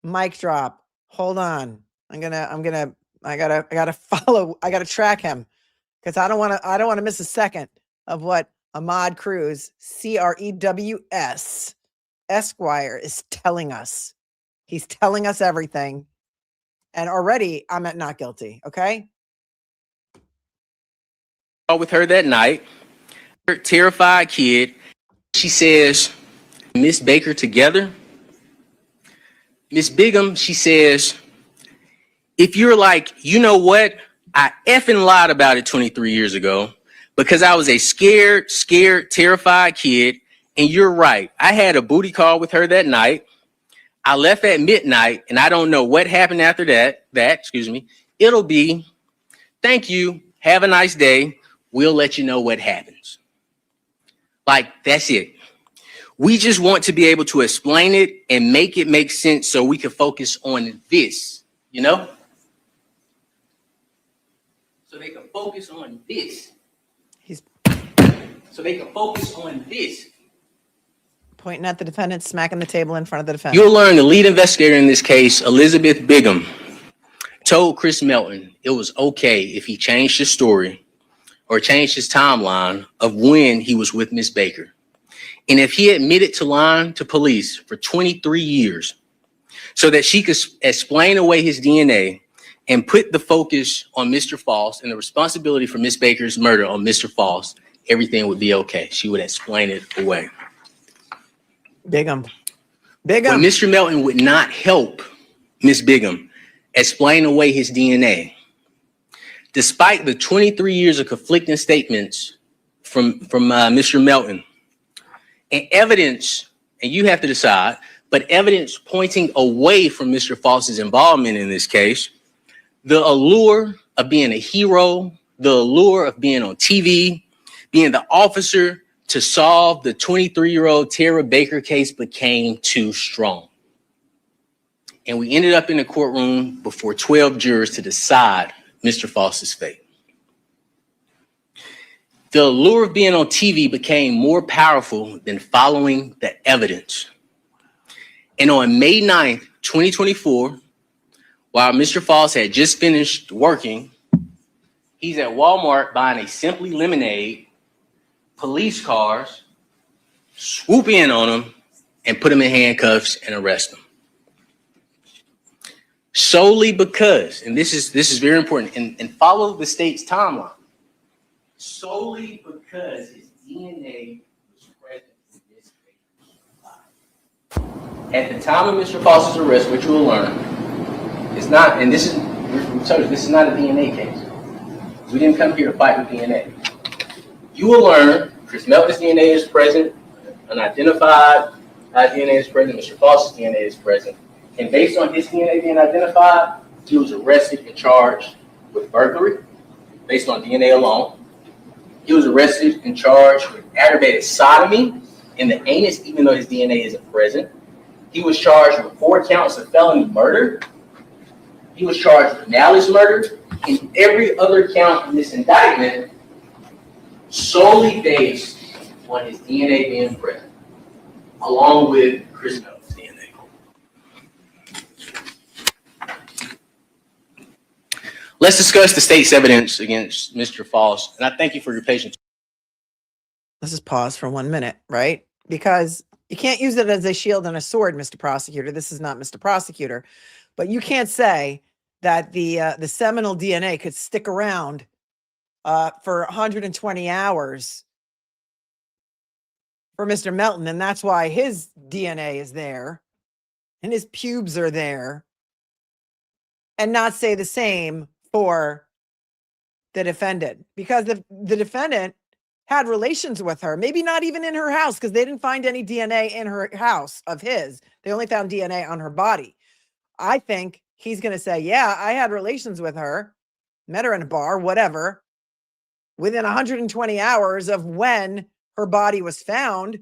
S2: Mic drop. Hold on. I gotta track him because I don't want to miss a second of what Ahmad Cruz, CREWS Esquire, is telling us. He's telling us everything. And already I'm at not guilty. Okay.
S7: With her that night, her terrified kid, she says, Miss Baker together. Miss Bigham, she says, if you're like, you know what? I effing lied about it 23 years ago because I was a scared, terrified kid. And you're right. I had a booty call with her that night. I left at midnight and I don't know what happened after that. It'll be, thank you. Have a nice day. We'll let you know what happens. Like, that's it. We just want to be able to explain it and make it make sense so we can focus on this, you know? So they can focus on this. So they can focus on this.
S2: Pointing at the defendant, smacking the table in front of the defendant.
S7: You'll learn the lead investigator in this case, Elizabeth Bigham, told Chris Melton it was okay if he changed his story or changed his timeline of when he was with Miss Baker. And if he admitted to lying to police for 23 years so that she could explain away his DNA and put the focus on Mr. Faust and the responsibility for Miss Baker's murder on Mr. Faust, everything would be okay. She would explain it away.
S2: Bigham.
S7: But Mr. Melton would not help Miss Bigham explain away his DNA. Despite the 23 years of conflicting statements from Mr. Melton, and evidence, and you have to decide, but evidence pointing away from Mr. Faust's involvement in this case, the allure of being a hero, the allure of being on TV, being the officer to solve the 23-year-old Tara Baker case became too strong. And we ended up in the courtroom before 12 jurors to decide Mr. Faust's fate. The allure of being on TV became more powerful than following the evidence. And on May 9th, 2024, while Mr. Faust had just finished working, he's at Walmart buying a Simply Lemonade, police cars swoop in on him and put him in handcuffs and arrest him. Solely because, and this is very important, and follow the state's timeline, solely because his DNA was present in this Baker's life. At the time of Mr. Faust's arrest, which you will learn, it's not, and this is, we told you, this is not a DNA case. We didn't come here to fight with DNA. You will learn Chris Melton's DNA is present, unidentified DNA is present, Mr. Faust's DNA is present. And based on his DNA being identified, he was arrested and charged with burglary based on DNA alone. He was arrested and charged with aggravated sodomy in the anus, even though his DNA isn't present. He was charged with 4 counts of felony murder. He was charged with malice murder, and every other count in this indictment solely based on his DNA being present, along with Chris Melton's DNA. Let's discuss the state's evidence against Mr. Faust, and I thank you for your patience.
S2: Let's just pause for 1 minute, right? Because you can't use it as a shield and a sword, Mr. Prosecutor. This is not Mr. Prosecutor. But you can't say that the seminal DNA could stick around for 120 hours for Mr. Melton, and that's why his DNA is there and his pubes are there, and not say the same for the defendant, because the defendant had relations with her, maybe not even in her house, because they didn't find any DNA in her house of his. They only found DNA on her body. I think he's going to say, yeah, I had relations with her, met her in a bar, whatever, within 120 hours of when her body was found.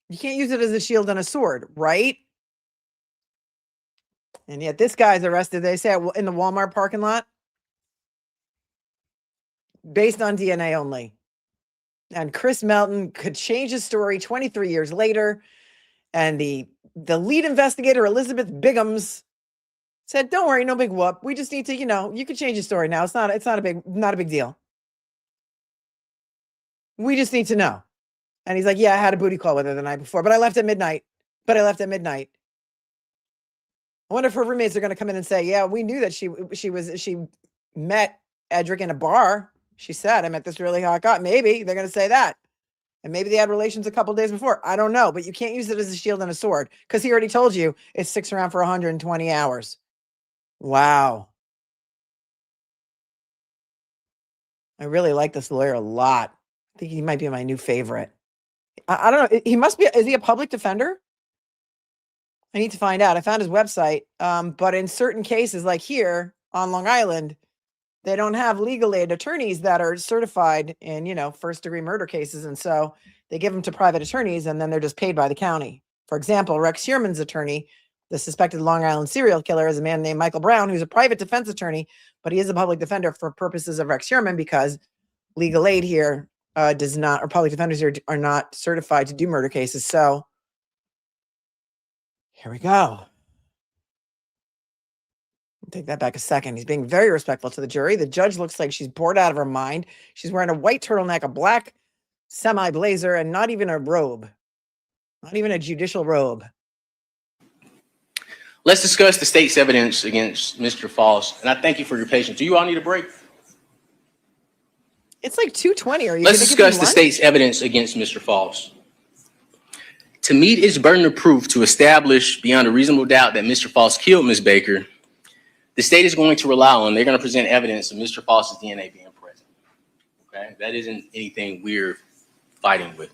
S2: You can't use it as a shield and a sword, right? And yet this guy's arrested, they say, in the Walmart parking lot, based on DNA only. And Chris Melton could change his story 23 years later. And the lead investigator, Elizabeth Bighams, said, don't worry, no big whoop. We just need to, you can change your story now. It's not a big deal. We just need to know. And he's like, yeah, I had a booty call with her the night before, but I left at midnight. I wonder if her roommates are going to come in and say, yeah, we knew that she met Edrick in a bar. She said, I met this really hot guy. Maybe they're going to say that. And maybe they had relations a couple days before. I don't know, but you can't use it as a shield and a sword, because he already told you it sticks around for 120 hours. Wow. I really like this lawyer a lot. I think he might be my new favorite. I don't know. He must be, is he a public defender? I need to find out. I found his website. But in certain cases, like here on Long Island, they don't have legal aid attorneys that are certified in, first-degree murder cases. And so they give them to private attorneys, and then they're just paid by the county. For example, Rex Sherman's attorney, the suspected Long Island serial killer, is a man named Michael Brown, who's a private defense attorney, but he is a public defender for purposes of Rex Sherman, because legal aid here does not, or public defenders here are not certified to do murder cases. So here we go. take that back a second. He's being very respectful to the jury. The judge looks like she's bored out of her mind. She's wearing a white turtleneck, a black semi-blazer, and not even a robe. Not even a judicial robe.
S7: Let's discuss the state's evidence against Mr. Faust. And I thank you for your patience. Do you all need a break?
S2: It's like 2:20. Are you?
S7: Let's
S2: gonna give me
S7: discuss the
S2: lunch?
S7: state's evidence against Mr. Faust. To meet its burden of proof to establish beyond a reasonable doubt that Mr. Faust killed Ms. Baker, the state is going to rely on, they're going to present evidence of Mr. Faust's DNA being present. Okay, that isn't anything we're fighting with.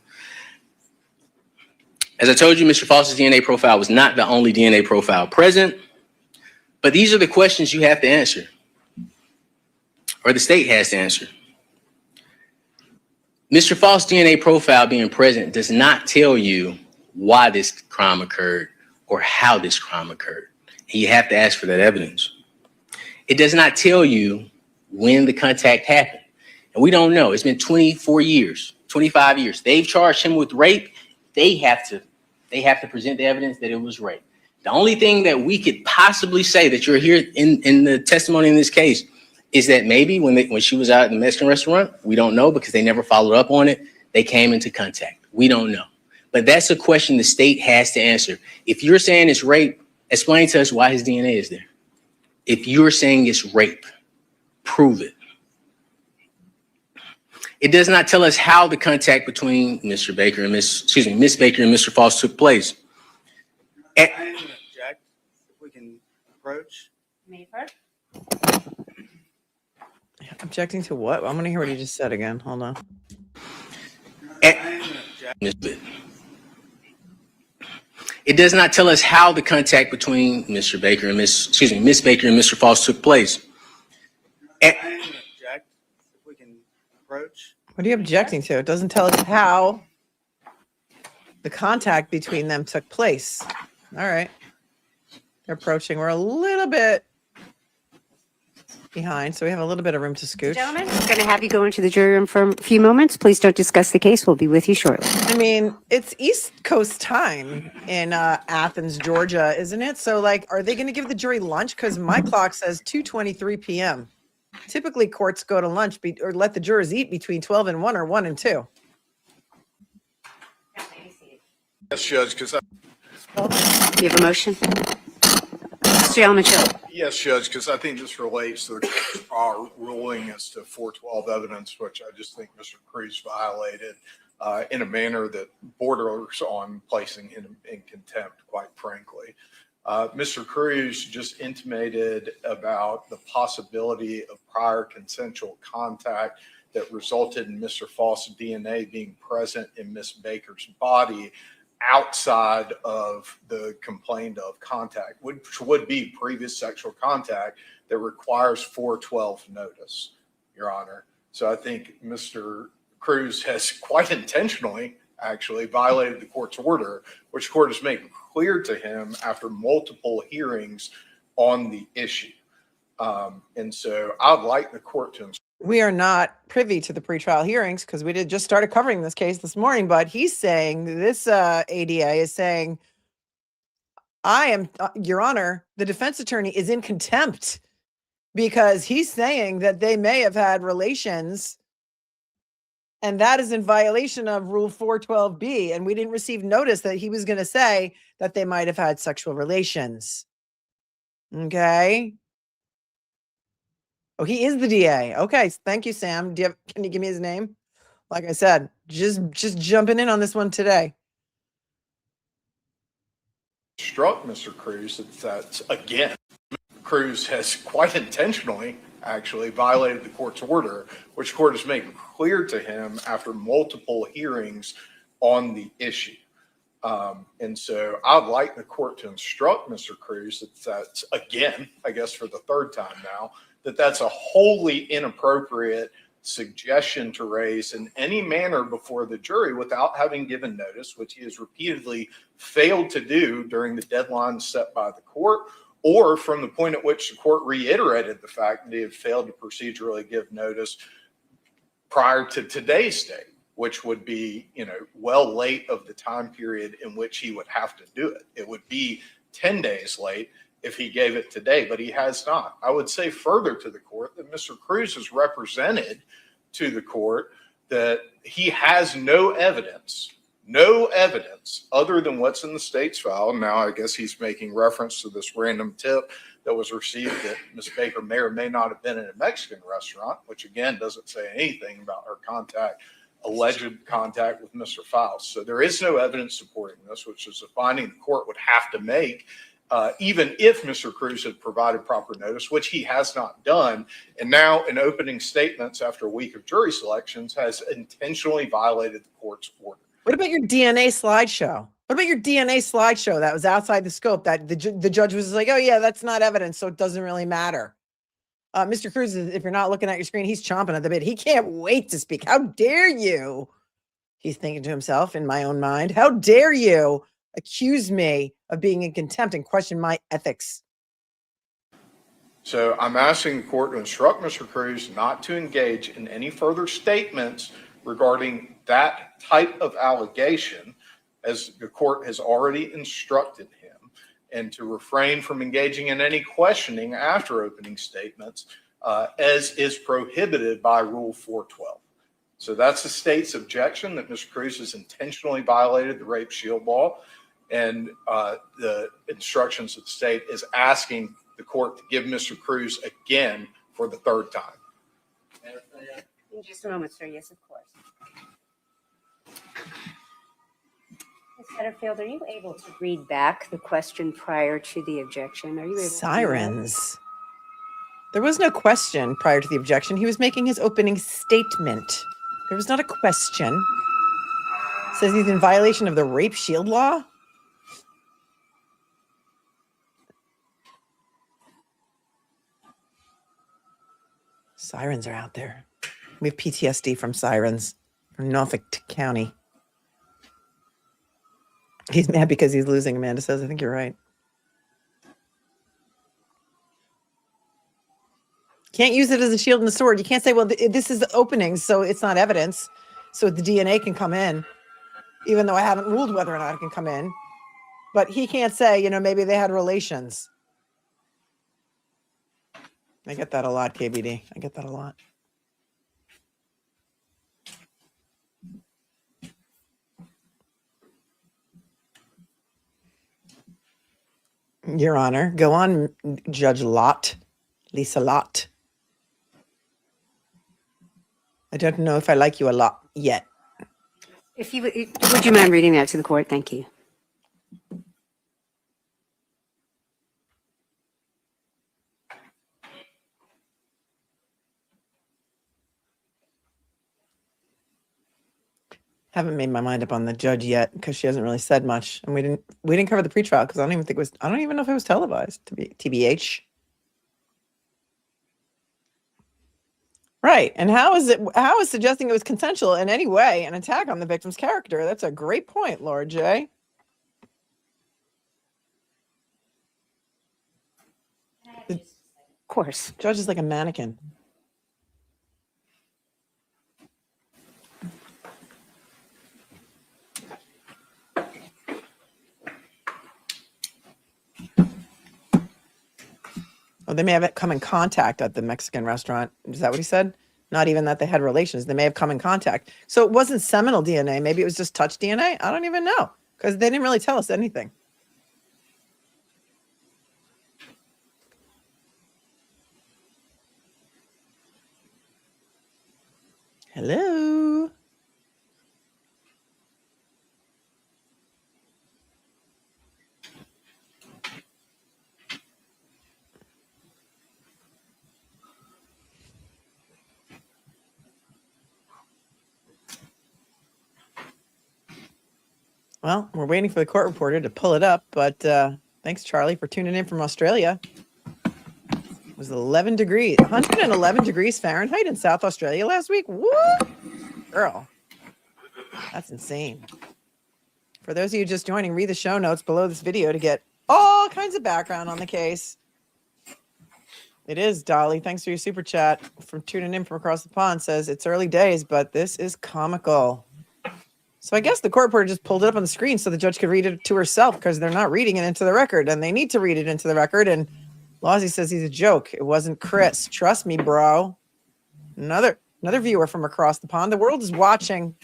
S7: As I told you, Mr. Faust's DNA profile was not the only DNA profile present, but these are the questions you have to answer, or the state has to answer. Mr. Faust's DNA profile being present does not tell you why this crime occurred or how this crime occurred. And you have to ask for that evidence. It does not tell you when the contact happened. And we don't know. It's been 24 years, 25 years. They've charged him with rape. They have to present the evidence that it was rape. The only thing that we could possibly say that you're here in the testimony in this case is that maybe when she was out at the Mexican restaurant, we don't know because they never followed up on it. They came into contact. We don't know. But that's a question the state has to answer. If you're saying it's rape, explain to us why his DNA is there. If you're saying it's rape, prove it. It does not tell us how the contact between Mr. Baker and Miss Baker and Mr. Faust took place.
S8: I am going to object. If we can approach.
S2: Objecting to what? I'm going to hear what he just said again. Hold on.
S7: It does not tell us how the contact between Mr. Baker and Miss Baker and Mr. Faust took place.
S8: I am going to object. If we can approach.
S2: What are you objecting to? It doesn't tell us how the contact between them took place. All right. They're approaching. We're a little bit behind, so we have a little bit of room to scooch.
S6: Gentlemen, I'm going to have you go into the jury room for a few moments. Please don't discuss the case. We'll be with you shortly.
S2: I mean, it's East Coast time in Athens, Georgia, isn't it? So, like, are they going to give the jury lunch? Because my clock says 2:23 p.m. Typically, courts go to lunch or let the jurors eat between 12 and 1 or 1 and 2.
S10: Yes, Judge, because
S6: You have a motion? Mr. Almachill.
S10: yes, Judge, because I think this relates to our ruling as to 412 evidence, which I just think Mr. Cruz violated in a manner that borders on placing him in contempt, quite frankly. Mr. Cruz just intimated about the possibility of prior consensual contact that resulted in Mr. Faust's DNA being present in Miss Baker's body outside of the complained of contact, which would be previous sexual contact that requires 412 notice, Your Honor. So I think Mr. Cruz has quite intentionally actually violated the court's order, which the court has made clear to him after multiple hearings on the issue. And so I'd like the court to.
S2: We are not privy to the pretrial hearings because we just started covering this case this morning, but he's saying this ADA is saying, I am, Your Honor, the defense attorney is in contempt because he's saying that they may have had relations and that is in violation of Rule 412B. And we didn't receive notice that he was going to say that they might have had sexual relations. Okay. Oh, he is the DA. Okay. Thank you, Sam. Can you give me his name? Like I said, just jumping in on this one today.
S10: Struck Mr. Cruz that again, Cruz has quite intentionally actually violated the court's order, which the court has made clear to him after multiple hearings on the issue. And so I'd like the court to instruct Mr. Cruz that's again, I guess for the third time now, that's a wholly inappropriate suggestion to raise in any manner before the jury without having given notice, which he has repeatedly failed to do during the deadline set by the court, or from the point at which the court reiterated the fact that he had failed to procedurally give notice prior to today's date, which would be, well late of the time period in which he would have to do it. It would be 10 days late if he gave it today, but he has not. I would say further to the court that Mr. Cruz has represented to the court that he has no evidence other than what's in the state's file. Now, I guess he's making reference to this random tip that was received that Ms. Baker may or may not have been in a Mexican restaurant, which again doesn't say anything about her alleged contact with Mr. Faust. So there is no evidence supporting this, which is a finding the court would have to make, even if Mr. Cruz had provided proper notice, which he has not done. And now in opening statements after a week of jury selections has intentionally violated the court's order.
S2: What about your DNA slideshow? What about your DNA slideshow that was outside the scope that the judge was like, oh yeah, that's not evidence, so it doesn't really matter. Mr. Cruz, if you're not looking at your screen, he's chomping at the bit. He can't wait to speak. How dare you? He's thinking to himself in my own mind, how dare you accuse me of being in contempt and question my ethics?
S10: So I'm asking the court to instruct Mr. Cruz not to engage in any further statements regarding that type of allegation, as the court has already instructed him, and to refrain from engaging in any questioning after opening statements, as is prohibited by Rule 412. So that's the state's objection, that Mr. Cruz has intentionally violated the rape shield law, and the instructions of the state is asking the court to give Mr. Cruz again for the third time.
S6: In just a moment, sir. Yes, of course. Ms. Satterfield, are you able to read back the question prior to the objection? Are you able to?
S2: Sirens. There was no question prior to the objection. He was making his opening statement. There was not a question. Says he's in violation of the rape shield law. Sirens are out there. We have PTSD from sirens from Norfolk County. He's mad because he's losing, Amanda says. I think you're right. Can't use it as a shield and a sword. You can't say, well, this is the opening, so it's not evidence. So the DNA can come in, even though I haven't ruled whether or not it can come in. But he can't say, you know, maybe they had relations. I get that a lot, KBD. I get that a lot. Your Honor, go on, Judge Lott, Lisa Lott. I don't know if I like you a lot yet.
S6: If you would you mind reading that to the court? Thank you.
S2: Haven't made my mind up on the judge yet because she hasn't really said much, and we didn't cover the pretrial because I don't even know if it was televised, to be TBH. Right. And how is suggesting it was consensual in any way an attack on the victim's character? That's a great point, Laura J.
S6: Of course.
S2: Judge is like a mannequin. Oh, they may have come in contact at the Mexican restaurant. Is that what he said? Not even that they had relations. They may have come in contact. So it wasn't seminal DNA. Maybe it was just touch DNA. I don't even know because they didn't really tell us anything. Hello. Well, we're waiting for the court reporter to pull it up, but thanks, Charlie, for tuning in from Australia. It was 11 degrees, 111 degrees Fahrenheit in South Australia last week. What? Girl, that's insane. For those of you just joining, read the show notes below this video to get all kinds of background on the case. It is, Dolly. Thanks for your super chat from tuning in from across the pond. Says it's early days, but this is comical. So I guess the court reporter just pulled it up on the screen so the judge could read it to herself because they're not reading it into the record and they need to read it into the record. And Lawsy says he's a joke. It wasn't Chris. Trust me, bro. Another viewer from across the pond. The world is watching.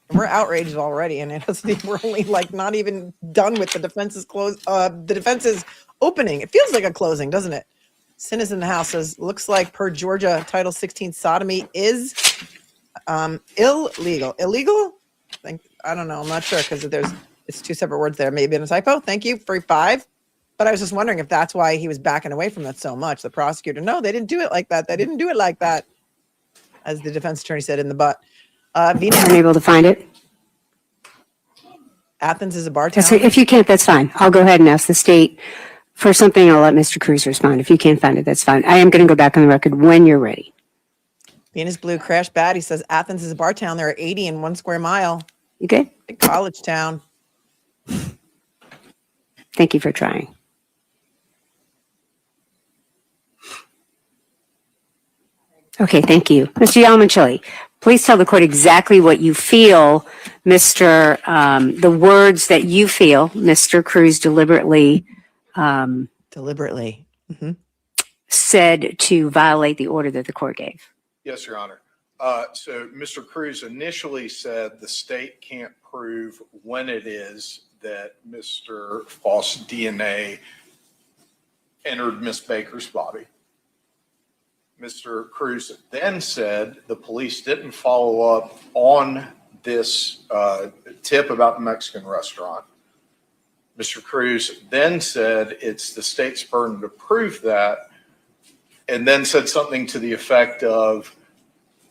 S2: And we're outraged already, and we're only like not even done with the defense's the defense's opening. It feels like a closing, doesn't it? Sin is in the house says, looks like per Georgia Title 16 sodomy is illegal. Illegal? I don't know. I'm not sure because it's two separate words there. Maybe in a typo. Thank you for 5. But I was just wondering if that's why he was backing away from that so much. The prosecutor, no, they didn't do it like that. They didn't do it like that, as the defense attorney said in the butt. Venus,
S6: Unable to find it.
S2: Athens is a bar town.
S6: If you can't, that's fine. I'll go ahead and ask the state for something. I'll let Mr. Cruz respond. If you can't find it, that's fine. I am going to go back on the record when you're ready.
S2: Venus Blue Crash Bad. He says Athens is a bar town. There are 80 in 1 square mile.
S6: You good?
S2: Big college town.
S6: Thank you for trying. Okay, thank you. Mr. Yalmanchili, please tell the court exactly what you feel, the words that you feel Mr. Cruz deliberately said to violate the order that the court gave.
S10: Yes, Your Honor. So Mr. Cruz initially said the state can't prove when it is that Mr. Faust's DNA entered Miss Baker's body. Mr. Cruz then said the police didn't follow up on this tip about the Mexican restaurant. Mr. Cruz then said it's the state's burden to prove that, and then said something to the effect of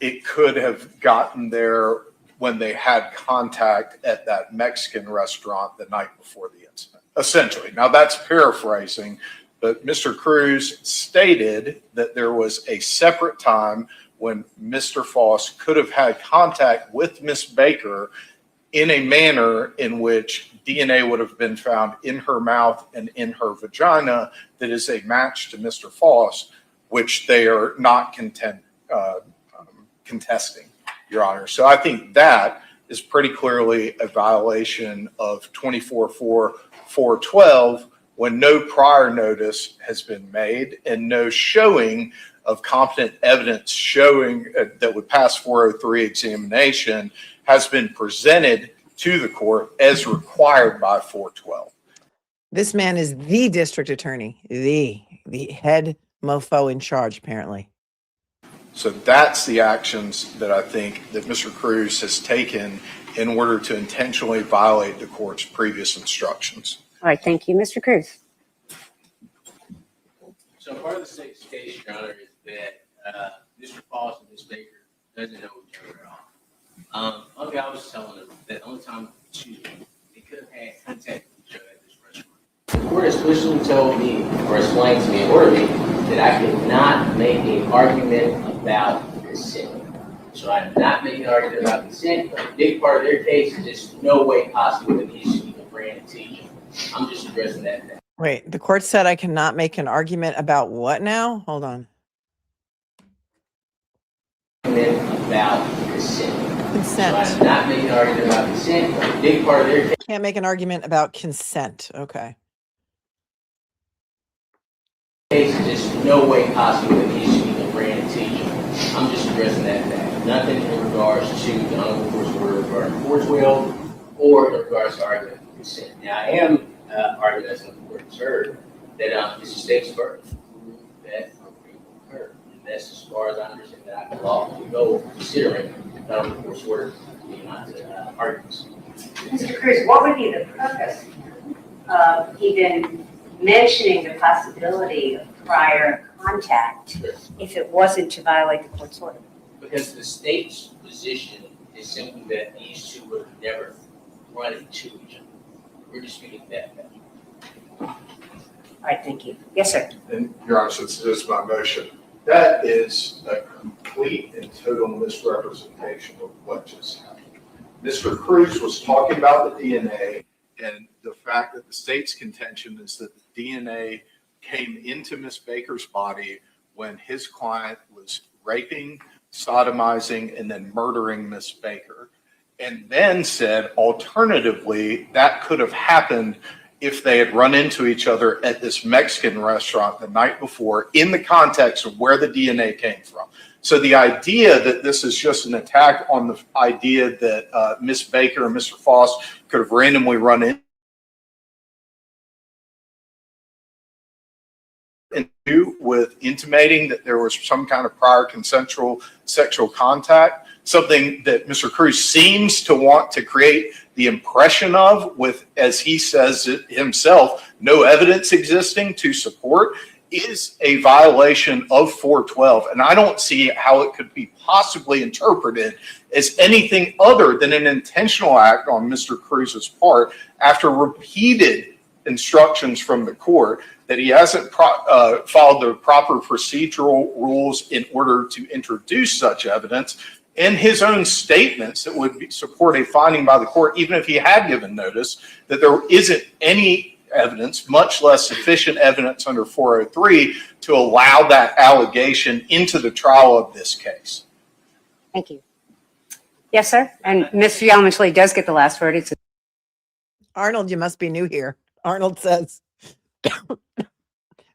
S10: it could have gotten there when they had contact at that Mexican restaurant the night before the incident, essentially. Now that's paraphrasing, but Mr. Cruz stated that there was a separate time when Mr. Faust could have had contact with Miss Baker in a manner in which DNA would have been found in her mouth and in her vagina that is a match to Mr. Faust, which they are not contesting, Your Honor. So I think that is pretty clearly a violation of 24-4-412 when no prior notice has been made and no showing of competent evidence showing that would pass 403 examination has been presented to the court as required by 412.
S2: This man is the district attorney, the head mofo in charge, apparently.
S10: So that's the actions that I think that Mr. Cruz has taken in order to intentionally violate the court's previous instructions.
S6: All right, thank you. Mr. Cruz.
S7: So part of the state's case, Your Honor, is that Mr. Faust and Ms. Baker doesn't know each other at all. Only I was telling them that the only time they could have had contact with each other at this restaurant. The court explicitly told me, or explained to me, and ordered me, that I could not make an argument about consent. So I'm not making an argument about consent, but a big part of their case is just no way possible that these people ran and teaching. I'm just addressing that now.
S2: Wait, the court said I cannot make an argument about what now? Hold on.
S7: About consent.
S2: Consent.
S7: So I'm not making an argument about consent, but a big part of their case.
S2: Can't make an argument about consent. Okay.
S7: Case is just no way possible that these people ran and teaching. I'm just addressing that fact. Nothing in regards to the honorable court's order regarding 412 or in regards to argument of consent. Now, I am arguing, as the court has heard, that it's the state's burden to prove that agreement occurred. And that's as far as I understand that I can lawfully go, considering the honorable court's order being not arguments.
S6: Mr. Cruz, what would be the purpose of even mentioning the possibility of prior contact if it wasn't to violate the court's order?
S7: Because the state's position is simply that these two would have never run into each other. We're disputing that.
S6: All right, thank you. Yes, sir.
S10: And Your Honor, since it is my motion, that is a complete and total misrepresentation of what just happened. Mr. Cruz was talking about the DNA and the fact that the state's contention is that the DNA came into Miss Baker's body when his client was raping, sodomizing, and then murdering Miss Baker. and then said, alternatively, that could have happened if they had run into each other at this Mexican restaurant the night before in the context of where the DNA came from. So the idea that this is just an attack on the idea that Miss Baker and Mr. Faust could have randomly run into with intimating that there was some kind of prior consensual sexual contact, something that Mr. Cruz seems to want to create the impression of with, as he says it himself, no evidence existing to support, is a violation of 412. And I don't see how it could be possibly interpreted as anything other than an intentional act on Mr. Cruz's part after repeated instructions from the court that he hasn't followed the proper procedural rules in order to introduce such evidence, and his own statements that would support a finding by the court, even if he had given notice, that there isn't any evidence, much less sufficient evidence under 403 to allow that allegation into the trial of this case.
S6: Thank you. Yes, sir. And Mr. Yelmichley does get the last word. It's
S2: Arnold, you must be new here. Arnold says,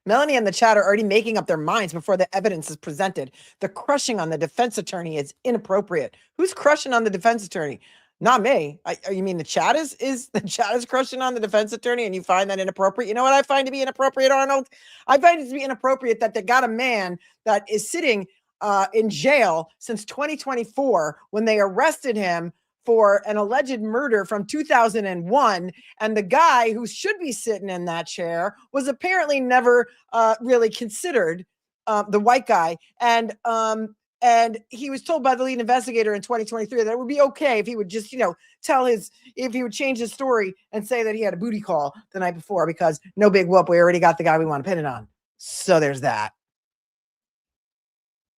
S2: Melanie and the chat are already making up their minds before the evidence is presented. The crushing on the defense attorney is inappropriate. Who's crushing on the defense attorney? Not me. You mean the chat is the chat is crushing on the defense attorney and you find that inappropriate? You know what I find to be inappropriate, Arnold? I find it to be inappropriate that they got a man that is sitting in jail since 2024 when they arrested him for an alleged murder from 2001. And the guy who should be sitting in that chair was apparently never really considered, the white guy. And he was told by the lead investigator in 2023 that it would be okay if he would just, if he would change his story and say that he had a booty call the night before, because no big whoop, we already got the guy we want to pin it on. So there's that.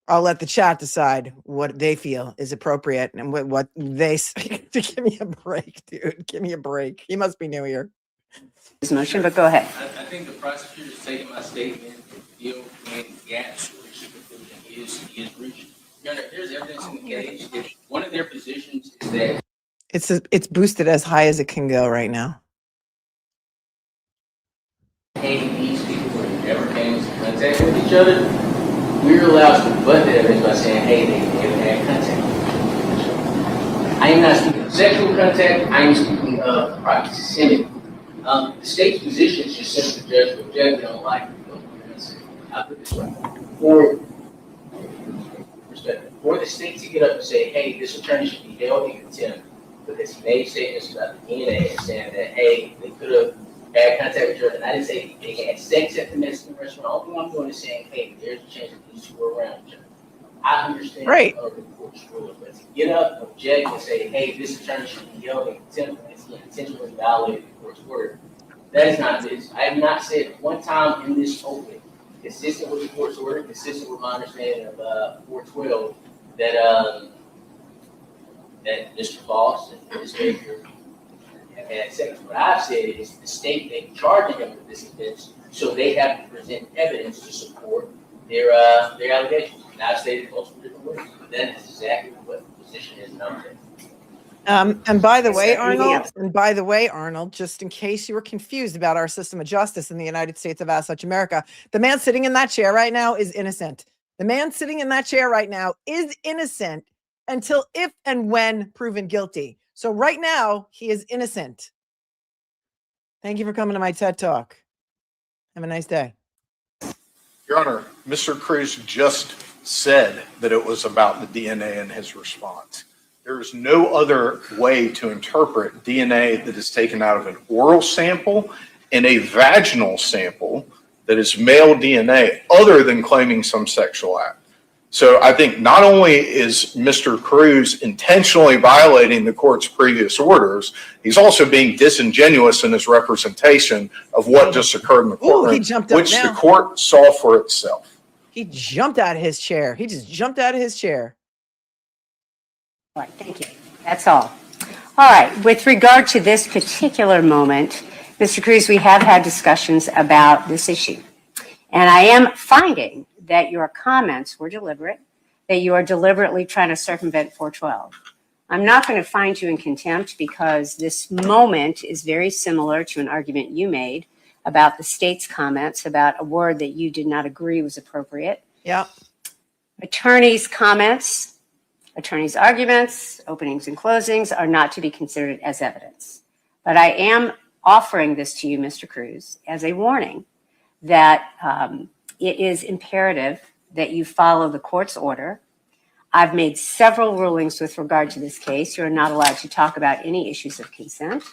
S2: I'll let the chat decide what they feel is appropriate and what they say. Give me a break, dude. Give me a break. He must be new here.
S6: his motion, but go ahead.
S7: I think the prosecutor's taking my statement and feel and gaps which he is breaching. Your Honor, there's evidence in the case that one of their positions is that
S2: it's boosted as high as it can go right now.
S7: hey, these people never came into contact with each other. We're allowed to rebut that evidence by saying, hey, they never had contact with each other. I am not speaking of sexual contact, I am speaking of proximity. The state's position is just simply judge to object, they don't like it. I'll put this right. For the state to get up and say, hey, this attorney should be held in contempt because he made statements about the DNA and saying that, hey, they could have had contact with each other. And I didn't say they had sex at the Mexican restaurant. All thing I'm doing is saying, hey, there's a chance that these two were around each other. I understand the court's rules, but to get up and object and say, hey, this attorney should be held in contempt because he intentionally violated the court's order, that is not this. I have not said one time in this open, consistent with the court's order, consistent with my understanding of 412, that that Mr. Faust and Ms. Baker have had sex. What I've said is the state they charging them with this offense, so they have to present evidence to support their allegations. And I've stated multiple different ways, but that is exactly what the position is now.
S2: And by the way, Arnold, just in case you were confused about our system of justice in the United States of Such America, the man sitting in that chair right now is innocent. The man sitting in that chair right now is innocent until if and when proven guilty. So right now, he is innocent. Thank you for coming to my TED Talk. Have a nice day.
S10: Your Honor, Mr. Cruz just said that it was about the DNA in his response. There is no other way to interpret DNA that is taken out of an oral sample and a vaginal sample that is male DNA other than claiming some sexual act. So I think not only is Mr. Cruz intentionally violating the court's previous orders, he's also being disingenuous in his representation of what just occurred in the courtroom, which the court saw for itself.
S2: He jumped out of his chair. He just jumped out of his chair.
S6: All right, thank you. That's all. All right, with regard to this particular moment, Mr. Cruz, we have had discussions about this issue. And I am finding that your comments were deliberate, that you are deliberately trying to circumvent 412. I'm not going to find you in contempt because this moment is very similar to an argument you made about the state's comments about a word that you did not agree was appropriate.
S2: Yeah.
S6: Attorneys' comments, attorneys' arguments, openings and closings are not to be considered as evidence. But I am offering this to you, Mr. Cruz, as a warning that it is imperative that you follow the court's order. I've made several rulings with regard to this case. You are not allowed to talk about any issues of consent.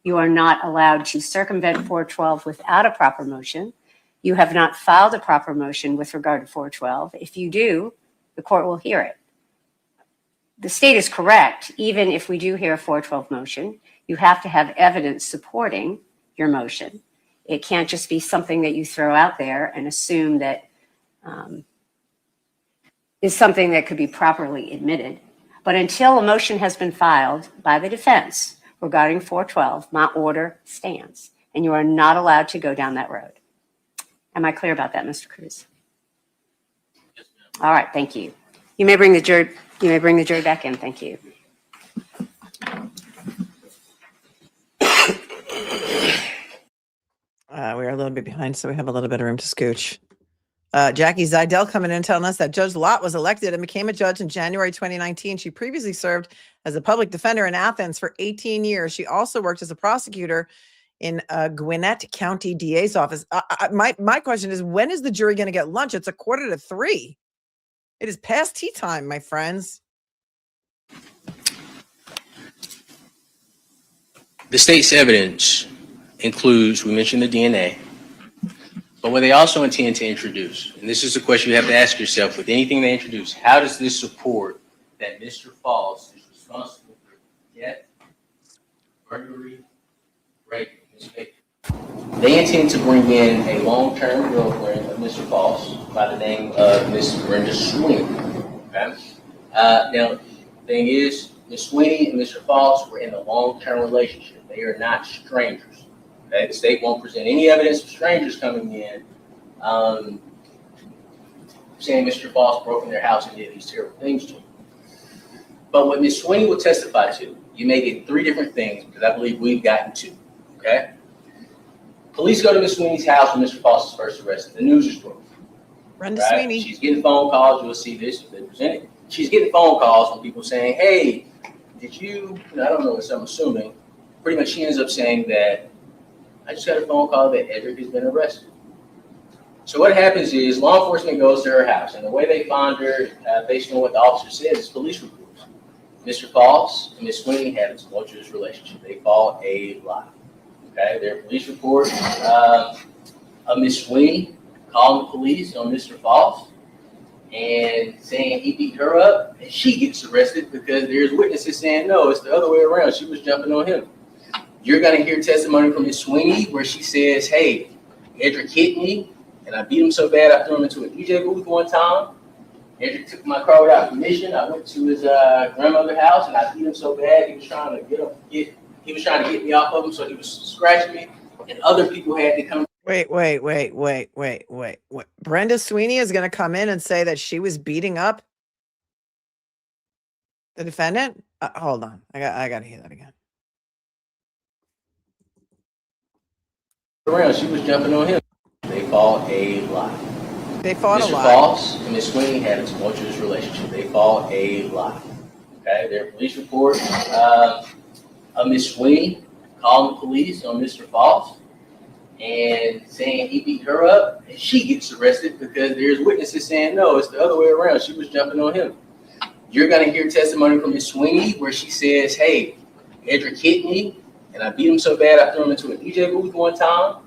S6: You are not allowed to circumvent 412 without a proper motion. You have not filed a proper motion with regard to 412. If you do, the court will hear it. The state is correct. Even if we do hear a 412 motion, you have to have evidence supporting your motion. It can't just be something that you throw out there and assume that is something that could be properly admitted. But until a motion has been filed by the defense regarding 412, my order stands, and you are not allowed to go down that road. Am I clear about that, Mr. Cruz? All right, thank you. You may bring the jury back in. Thank you.
S2: We are a little bit behind, so we have a little bit of room to scooch. Jackie Zidell coming in telling us that Judge Lott was elected and became a judge in January 2019. She previously served as a public defender in Athens for 18 years. She also worked as a prosecutor in Gwinnett County DA's office. My question is, when is the jury going to get lunch? It's 2:45. It is past tea time, my friends.
S7: The state's evidence includes, we mentioned the DNA, but what they also intend to introduce, and this is a question you have to ask yourself with anything they introduce, how does this support that Mr. Faust is responsible for death, burglary, rape, and misbehavior? They intend to bring in a long-term girlfriend of Mr. Faust by the name of Miss Brenda Sweeney. Okay? Now, the thing is, Miss Sweeney and Mr. Faust were in a long-term relationship. They are not strangers. Okay? The state won't present any evidence of strangers coming in saying Mr. Faust broke in their house and did these terrible things to him. But what Miss Sweeney will testify to, you may get 3 different things because I believe we've gotten 2. Okay? Police go to Miss Sweeney's house when Mr. Faust is first arrested. The news is broken.
S2: Brenda
S7: Right?
S2: Sweeney.
S7: She's getting phone calls. You'll see this if they present it. She's getting phone calls from people saying, hey, did you, I don't know what I'm assuming. Pretty much she ends up saying that I just got a phone call that Edrick has been arrested. So what happens is law enforcement goes to her house, and the way they find her, based on what the officer says, is police reports. Mr. Faust and Miss Sweeney had a tumultuous relationship. They fought a lot. Okay, their police report of Miss Sweeney calling the police on Mr. Faust and saying he beat her up, and she gets arrested because there's witnesses saying no, it's the other way around. She was jumping on him. You're going to hear testimony from Miss Sweeney where she says, hey, Edrick hit me, and I beat him so bad I threw him into a DJ booth one time. Edrick took my car without permission. I went to his grandmother's house, and I beat him so bad he was trying to get me off of him, so he was scratching me, and other people had to come.
S2: Wait. Brenda Sweeney is going to come in and say that she was beating up the defendant? Hold on. I got to hear that again.
S7: Around, she was jumping on him. They fought a lot.
S2: They fought a lot.
S7: Mr. Faust and Miss Sweeney had a tumultuous relationship. They fought a lot. Okay, their police report of Miss Sweeney calling the police on Mr. Faust and saying he beat her up, and she gets arrested because there's witnesses saying no, it's the other way around. She was jumping on him. You're going to hear testimony from Miss Sweeney where she says, hey, Edrick hit me, and I beat him so bad I threw him into a DJ booth one time.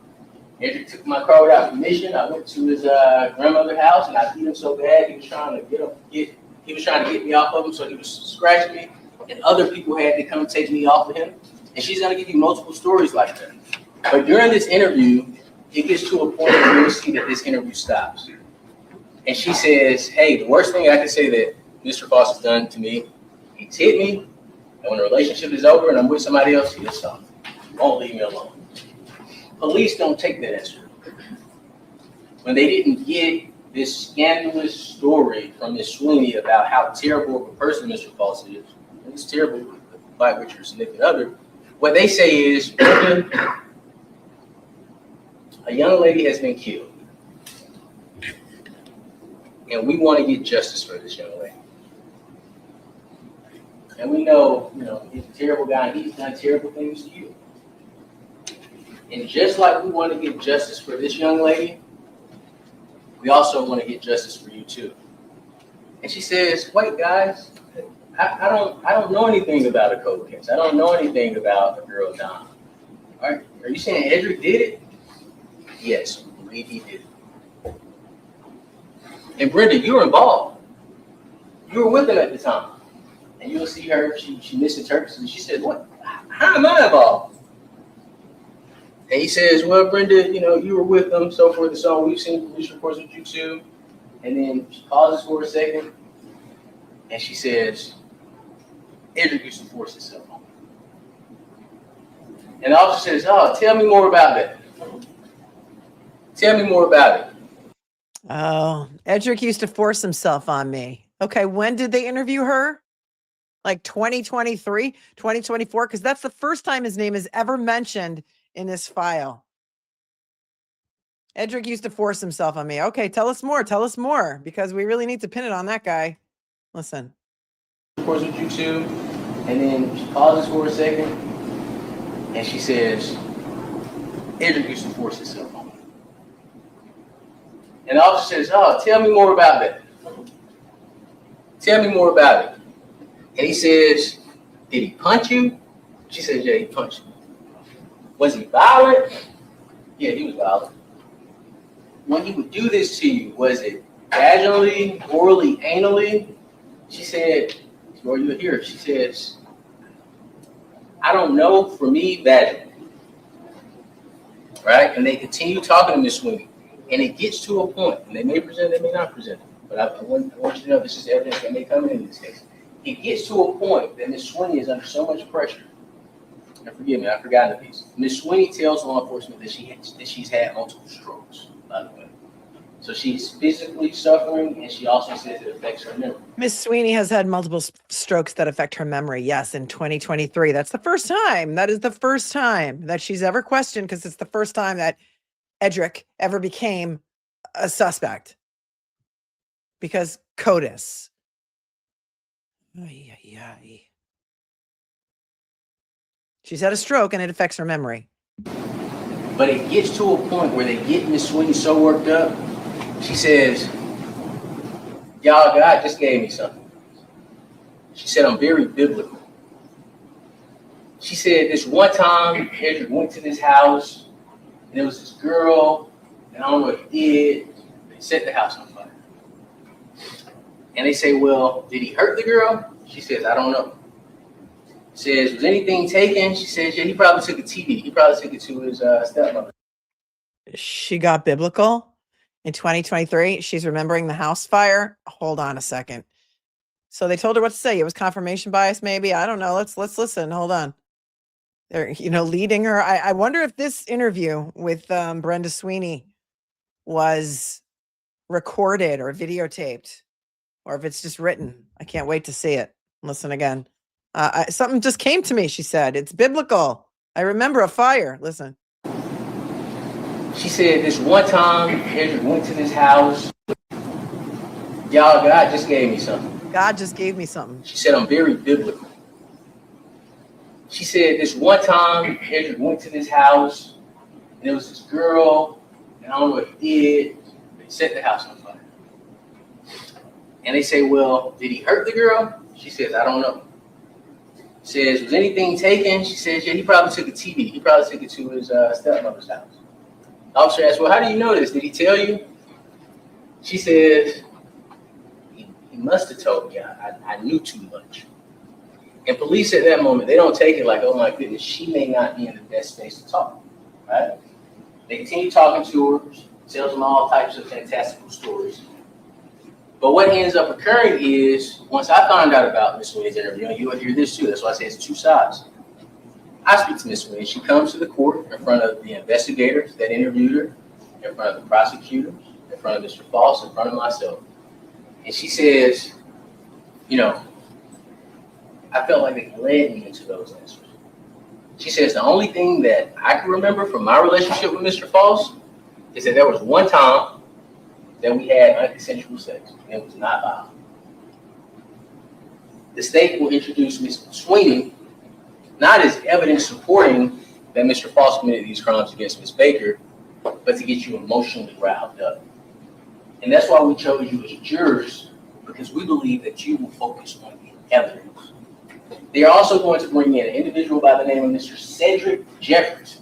S7: Edrick took my car without permission. I went to his grandmother's house, and I beat him so bad he was trying to get me off of him, so he was scratching me, and other people had to come take me off of him. And she's going to give you multiple stories like that. But during this interview, it gets to a point where you'll see that this interview stops. And she says, hey, the worst thing I can say that Mr. Faust has done to me, he's hit me, and when the relationship is over and I'm with somebody else, he'll stop. Won't leave me alone. Police don't take that as true. When they didn't get this scandalous story from Miss Sweeney about how terrible of a person Mr. Faust is, and it's terrible to fight with your significant other. What they say is, Brenda, a young lady has been killed, and we want to get justice for this young lady. And we know, he's a terrible guy, and he's done terrible things to you. And just like we want to get justice for this young lady, we also want to get justice for you too. And she says, wait, guys, I don't know anything about a cold case. I don't know anything about a girl dying. All right, are you saying Edrick did it? Yes, we believe he did it. And Brenda, you were involved. You were with him at the time. And you'll see her, she misinterprets and she says, what? How am I involved? And he says, well, Brenda, you were with them, so forth and so on. We've seen police reports with you too. And then she pauses for a second and she says, Edrick used to force himself on me. And the officer says, oh, tell me more about it. Tell me more about it.
S2: Oh, Edrick used to force himself on me. Okay, when did they interview her? Like 2023, 2024? Because that's the first time his name is ever mentioned in this file. Edrick used to force himself on me. Okay, tell us more, because we really need to pin it on that guy. Listen.
S7: Of course, with you too. And then she pauses for a second and she says, Edrick used to force himself on me. And the officer says, oh, tell me more about that. Tell me more about it. And he says, did he punch you? She says, yeah, he punched me. Was he violent? Yeah, he was violent. When he would do this to you, was it vaginally, orally, anally? She said, or you'll hear, she says, I don't know, for me, vaginally. Right? And they continue talking to Miss Sweeney. And it gets to a point, and they may present it, they may not present it. But I want you to know this is evidence that may come in this case. It gets to a point that Miss Sweeney is under so much pressure. And forgive me, I forgot the piece. Miss Sweeney tells law enforcement that she's had multiple strokes, by the way. So she's physically suffering, and she also says it affects her memory.
S2: Miss Sweeney has had multiple strokes that affect her memory. Yes, in 2023. That's the first time. That is the first time that she's ever questioned, because it's the first time that Edrick ever became a suspect. Because CODIS. She's had a stroke and it affects her memory.
S7: But it gets to a point where they get Miss Sweeney so worked up, she says, y'all, God just gave me something. She said, I'm very biblical. She said, this one time, Edrick went to this house, and there was this girl, and I don't know what he did, they set the house on fire. And they say, well, did he hurt the girl? She says, I don't know. Says, was anything taken? She says, yeah, he probably took a TV. He probably took it to his stepmother.
S2: She got biblical in 2023. She's remembering the house fire. Hold on a second. So they told her what to say. It was confirmation bias, maybe. I don't know. Let's listen. Hold on. They're, leading her. I wonder if this interview with Brenda Sweeney was recorded or videotaped, or if it's just written. I can't wait to see it. Listen again. Something just came to me. She said, it's biblical. I remember a fire. Listen.
S7: She said, this one time, Edrick went to this house. Y'all, God just gave me something.
S2: God just gave me something.
S7: She said, I'm very biblical. She said, this one time, Edrick went to this house, and there was this girl, and I don't know what he did. They set the house on fire. And they say, well, did he hurt the girl? She says, I don't know. Says, was anything taken? She says, yeah, he probably took a TV. He probably took it to his stepmother's house. The officer asks, well, how do you know this? Did he tell you? She says, he must have told me. I knew too much. And police at that moment, they don't take it like, oh my goodness, she may not be in the best space to talk, right? They continue talking to her, tells them all types of fantastical stories. But what ends up occurring is, once I find out about Miss Sweeney's interview, and you will hear this too, that's why I say it's two sides. I speak to Miss Sweeney. She comes to the court in front of the investigators that interviewed her, in front of the prosecutors, in front of Mr. Faust, in front of myself. And she says, I felt like they led me into those answers. She says the only thing that I can remember from my relationship with Mr. Faust is that there was one time that we had unconsensual sex, and it was not violent. The state will introduce Ms. Sweeney not as evidence supporting that Mr. Faust committed these crimes against Ms. Baker, but to get you emotionally riled up. And that's why we chose you as jurors, because we believe that you will focus on the evidence. They are also going to bring in an individual by the name of Mr. Cedric Jeffries.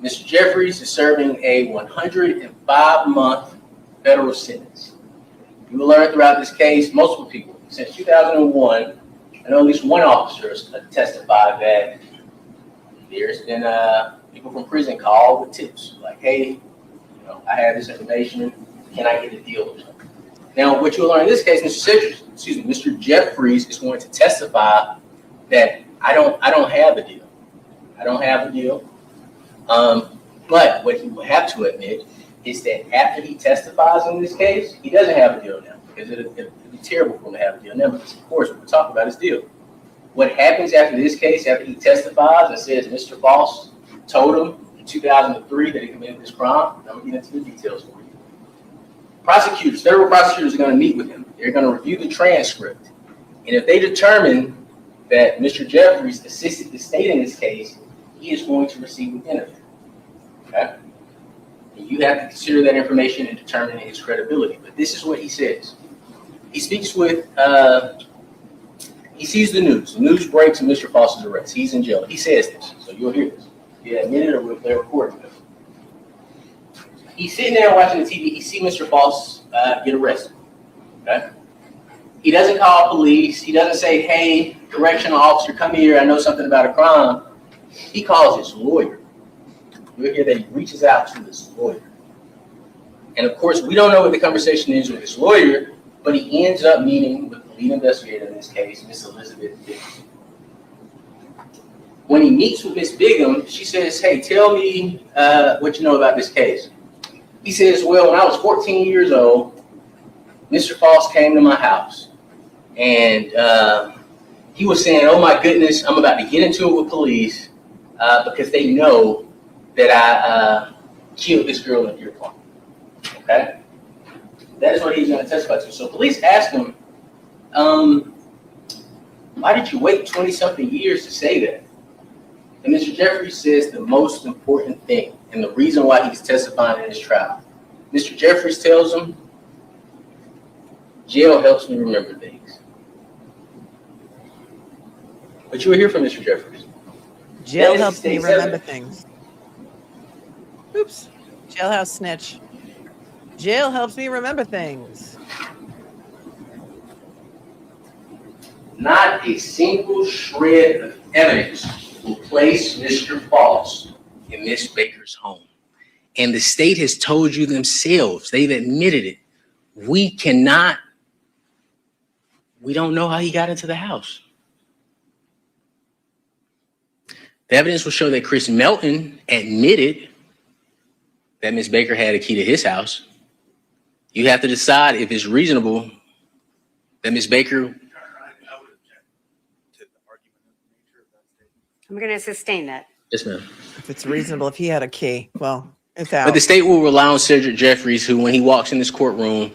S7: Mr. Jeffries is serving a 105-month federal sentence. You will learn throughout this case, multiple people, since 2001, I know at least one officer has testified that there's been people from prison call with tips, like, hey, I have this information, can I get a deal or something? Now, what you'll learn in this case, Mr. Jeffries is going to testify that I don't have a deal. I don't have a deal. But what he will have to admit is that after he testifies in this case, he doesn't have a deal now, because it'd be terrible for him to have a deal now, because of course we're talking about his deal. What happens after this case, after he testifies and says Mr. Faust told him in 2003 that he committed this crime, I'm gonna get into the details for you. Prosecutors, federal prosecutors are gonna meet with him. They're gonna review the transcript. And if they determine that Mr. Jeffries assisted the state in this case, he is going to receive an interview. Okay? And you have to consider that information in determining his credibility. But this is what he says. He speaks with, he sees the news. The news breaks of Mr. Faust's arrest. He's in jail. He says this, so you'll hear this. He admitted or they're recording this. He's sitting there watching the TV. He sees Mr. Faust get arrested. Okay? He doesn't call police. He doesn't say, hey, correctional officer, come here. I know something about a crime. He calls his lawyer. You'll hear that he reaches out to his lawyer. And of course, we don't know what the conversation is with his lawyer, but he ends up meeting with the lead investigator in this case, Miss Elizabeth Bigham. When he meets with Miss Bigham, she says, hey, tell me what you know about this case. He says, well, when I was 14 years old, Mr. Faust came to my house, and he was saying, oh my goodness, I'm about to get into it with police because they know that I killed this girl in Deer Park. Okay? That is what he's going to testify to. So police asked him, why did you wait 20-something years to say that? And Mr. Jeffries says the most important thing, and the reason why he's testifying in his trial. Mr. Jeffries tells him, jail helps me remember things. But you will hear from Mr. Jeffries.
S2: Jail helps me remember things. Oops. Jailhouse snitch. Jail helps me remember things.
S7: Not a single shred of evidence will place Mr. Faust in Miss Baker's home. And the state has told you themselves, they've admitted it. We don't know how he got into the house. The evidence will show that Chris Melton admitted that Miss Baker had a key to his house. You have to decide if it's reasonable that Miss Baker.
S6: I'm going to sustain that.
S7: Yes, ma'am.
S2: If it's reasonable, if he had a key, well, it's out.
S7: But the state will rely on Cedric Jeffries, who, when he walks in this courtroom,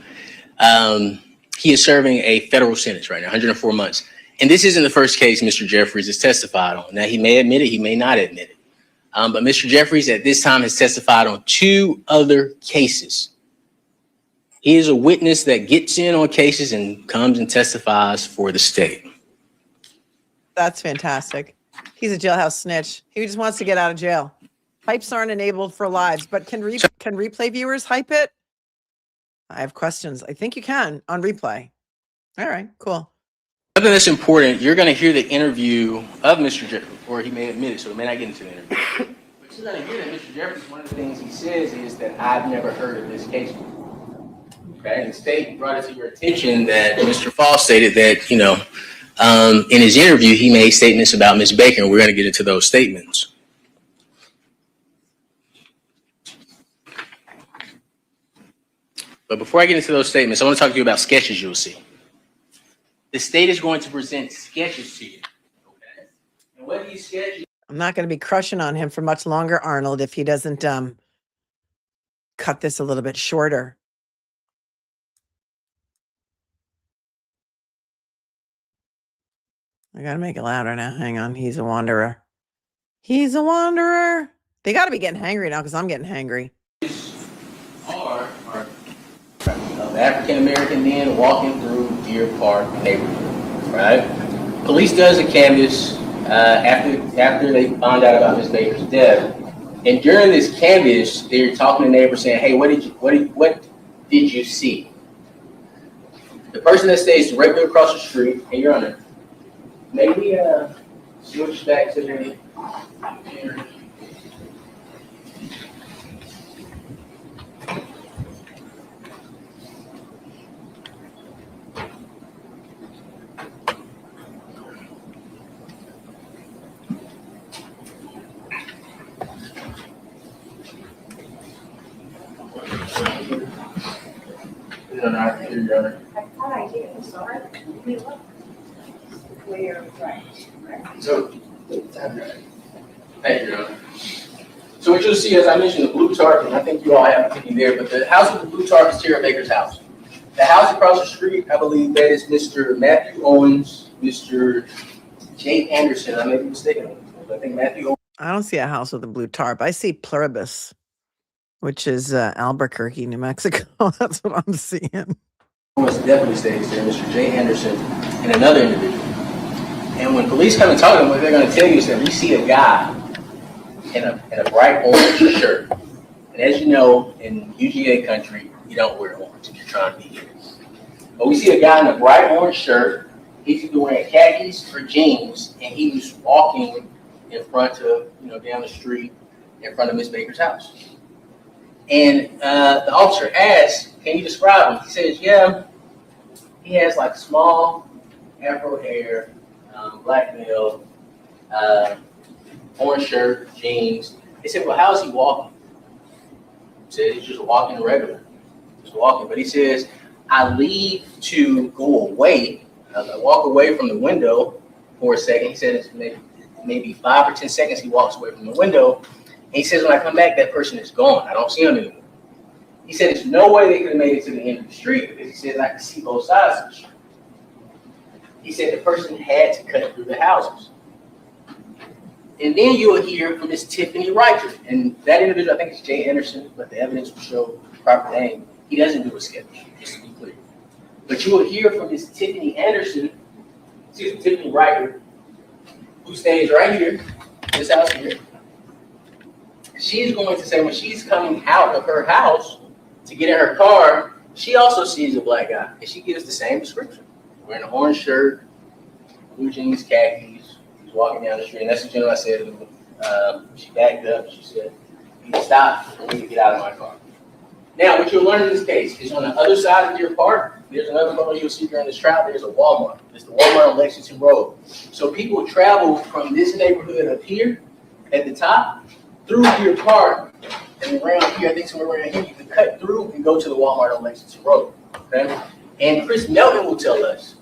S7: he is serving a federal sentence right now, 104 months. And this isn't the first case Mr. Jeffries has testified on. Now, he may admit it, he may not admit it. But Mr. Jeffries at this time has testified on 2 other cases. He is a witness that gets in on cases and comes and testifies for the state.
S2: That's fantastic. He's a jailhouse snitch. He just wants to get out of jail. Hypes aren't enabled for lives, but can replay viewers hype it? I have questions. I think you can on replay. All right, cool.
S7: Something that's important, you're going to hear the interview of Mr. Jeffries, or he may admit it, so he may not get into the interview. But you're going to hear that Mr. Jeffries, one of the things he says is that I've never heard of this case before. Okay, and the state brought it to your attention that Mr. Faust stated that, in his interview, he made statements about Ms. Baker, and we're going to get into those statements. But before I get into those statements, I want to talk to you about sketches you'll see. The state is going to present sketches to you. Okay. And what these sketches
S2: I'm not going to be crushing on him for much longer, Arnold, if he doesn't cut this a little bit shorter. I got to make it louder now. Hang on. He's a wanderer. He's a wanderer. They got to be getting hangry now because I'm getting hangry.
S7: are of African-American men walking through Deer Park neighborhood, right? Police does a canvass after they found out about Ms. Baker's death. And during this canvass, they're talking to neighbors saying, hey, what did you see? The person that stays directly across the street, and Your Honor, may we switch back to the Your Honor.
S11: I thought I did, I'm sorry. Clear, right.
S7: So, thank you, Your Honor. So what you'll see, as I mentioned, the blue tarp, and I think you all have it there, but the house with the blue tarp is Tara Baker's house. The house across the street, I believe that is Mr. Matthew Owens, Mr. Jay Anderson. I may be mistaken. I think Matthew Owens.
S2: I don't see a house with a blue tarp. I see Pluribus, which is Albuquerque, New Mexico. That's what I'm seeing.
S7: Owens definitely stays there, Mr. Jay Anderson, and another individual. And when police come and talk to them, what they're going to tell you is that we see a guy in a bright orange shirt. And as you know, in UGA country, you don't wear orange if you're trying to be here. But we see a guy in a bright orange shirt. He's either wearing khakis or jeans, and he was walking in front of, down the street in front of Miss Baker's house. And the officer asked, can you describe him? He says, yeah, he has like small afro hair, black male, orange shirt, jeans. They said, well, how is he walking? He said, he's just walking regular, just walking. But he says, I leave to go away. I walk away from the window for a second. He said it's maybe 5 or 10 seconds he walks away from the window. And he says, when I come back, that person is gone. I don't see him anymore. He said, there's no way they could have made it to the end of the street because he said, I could see both sides of the street. He said the person had to cut through the houses. And then you will hear from Miss Tiffany Riker. And that individual, I think it's Jay Anderson, but the evidence will show the proper name. He doesn't do a sketch, just to be clear. But you will hear from Miss Tiffany Riker, who stays right here, this house here. She's going to say when she's coming out of her house to get in her car, she also sees a black guy. And she gives the same description. Wearing an orange shirt, blue jeans, khakis. He's walking down the street. And that's the gentleman I said. She backed up. She said, you can stop. I need to get out of my car. Now, what you'll learn in this case is on the other side of Deer Park, there's another photo you'll see during this trial. There's a Walmart. It's the Walmart on Lexington Road. So people travel from this neighborhood up here at the top through Deer Park, and around here, I think somewhere around here, you can cut through and go to the Walmart on Lexington Road. Okay? And Chris Melton will tell us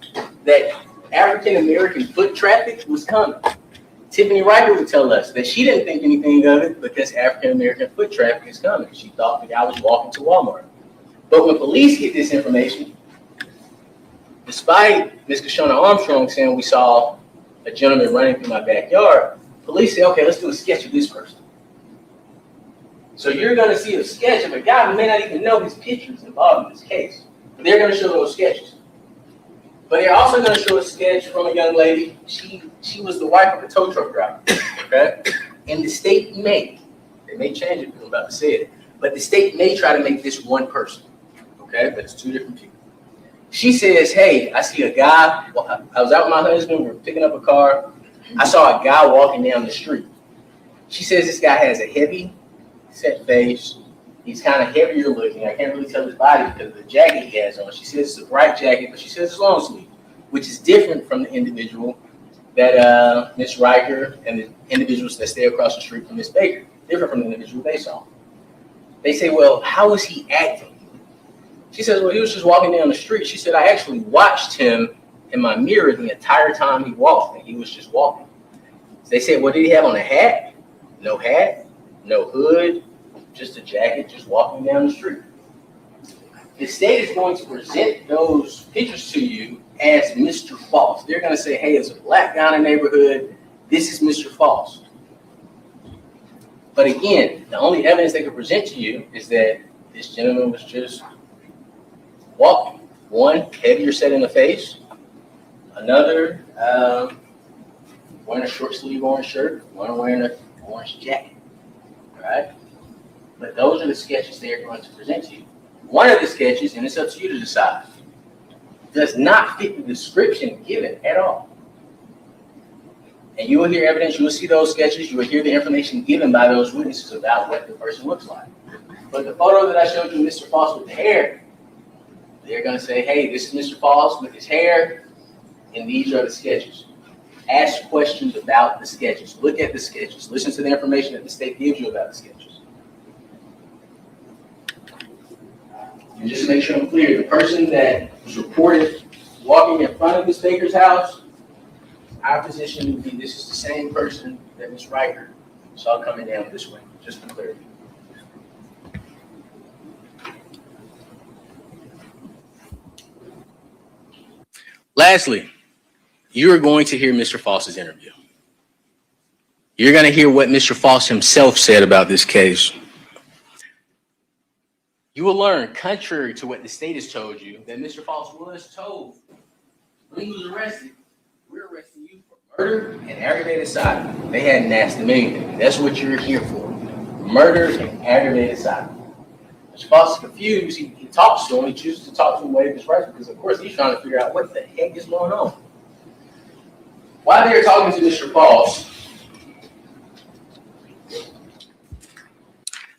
S7: that African-American foot traffic was coming. Tiffany Riker would tell us that she didn't think anything of it because African-American foot traffic is coming. She thought the guy was walking to Walmart. But when police get this information, despite Ms. Kashona Armstrong saying we saw a gentleman running through my backyard, police say, okay, let's do a sketch of this person. So you're going to see a sketch of a guy who may not even know his pictures involved in this case. But they're going to show those sketches. But they're also going to show a sketch from a young lady. She was the wife of a tow truck driver. Okay? And the state may change it because I'm about to say it, but the state may try to make this one person. Okay? But it's two different people. She says, hey, I see a guy. Well, I was out with my husband. We were picking up a car. I saw a guy walking down the street. She says this guy has a heavy set face. He's kind of heavier looking. I can't really tell his body because of the jacket he has on. She says it's a bright jacket, but she says it's long sleeve, which is different from the individual that Ms. Riker and the individuals that stay across the street from Ms. Baker. Different from the individual they saw. They say, well, how was he acting? She says, well, he was just walking down the street. She said, I actually watched him in my mirror the entire time he walked, and he was just walking. So they said, what did he have on, a hat? No hat, no hood, just a jacket, just walking down the street. The state is going to present those pictures to you as Mr. Faust. They're going to say, hey, it's a black guy in the neighborhood. This is Mr. Faust. But again, the only evidence they could present to you is that this gentleman was just walking. One, heavier set in the face. Another, wearing a short sleeve orange shirt. One wearing an orange jacket. All right? But those are the sketches they are going to present to you. One of the sketches, and it's up to you to decide, does not fit the description given at all. And you will hear evidence, you will see those sketches, you will hear the information given by those witnesses about what the person looks like. But the photo that I showed you, Mr. Faust with the hair, they're going to say, hey, this is Mr. Faust with his hair, and these are the sketches. Ask questions about the sketches. Look at the sketches. Listen to the information that the state gives you about the sketches. And just to make sure I'm clear, the person that was reported walking in front of Ms. Baker's house, our position would be this is the same person that Ms. Riker saw coming down this way, just for clarity. Lastly, you are going to hear Mr. Faust's interview. You're going to hear what Mr. Faust himself said about this case. You will learn, contrary to what the state has told you, that Mr. Faust was told when he was arrested, we're arresting you for murder and aggravated sodomy. They hadn't asked him anything. That's what you're here for. Murder and aggravated sodomy. Mr. Faust is confused. He talks to him. He chooses to talk to him way of his rights because, of course, he's trying to figure out what the heck is going on. While they're talking to Mr. Faust,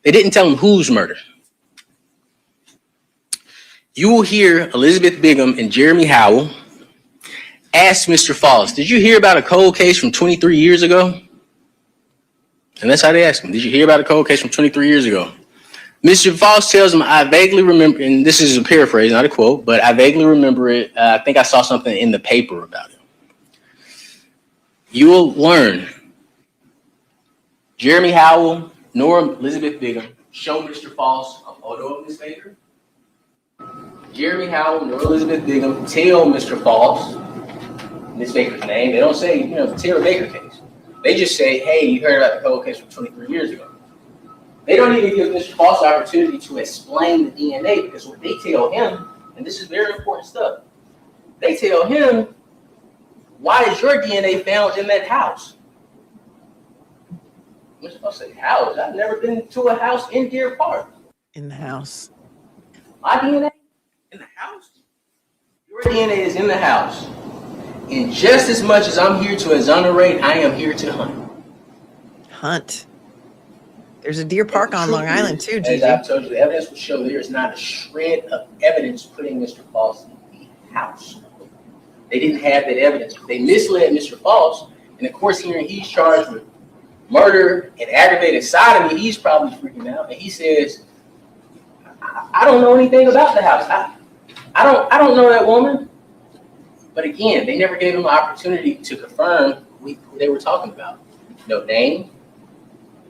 S7: they didn't tell him whose murder. You will hear Elizabeth Bigham and Jeremy Howell ask Mr. Faust, did you hear about a cold case from 23 years ago? And that's how they ask him. Did you hear about a cold case from 23 years ago? Mr. Faust tells him, I vaguely remember, and this is a paraphrase, not a quote, but I vaguely remember it. I think I saw something in the paper about it. You will learn Jeremy Howell nor Elizabeth Bigham show Mr. Faust a photo of Ms. Baker. Jeremy Howell nor Elizabeth Bigham tell Mr. Faust Ms. Baker's name. They don't say, the Tara Baker case. They just say, hey, you heard about the cold case from 23 years ago. They don't even give Mr. Faust the opportunity to explain the DNA because what they tell him, and this is very important stuff, they tell him, why is your DNA found in that house? Mr. Faust said, house? I've never been to a house in Deer Park.
S2: In the house.
S7: My DNA? In the house? Your DNA is in the house. And just as much as I'm here to exonerate, I am here to hunt.
S2: Hunt. There's a deer park on Long Island too,
S7: As
S2: Gigi.
S7: I've told you, the evidence will show there is not a shred of evidence putting Mr. Faust in the house. They didn't have that evidence. They misled Mr. Faust, and of course, he's charged with murder and aggravated sodomy. He's probably freaking out, and he says, I don't know anything about the house. I don't know that woman. But again, they never gave him an opportunity to confirm who they were talking about. No name,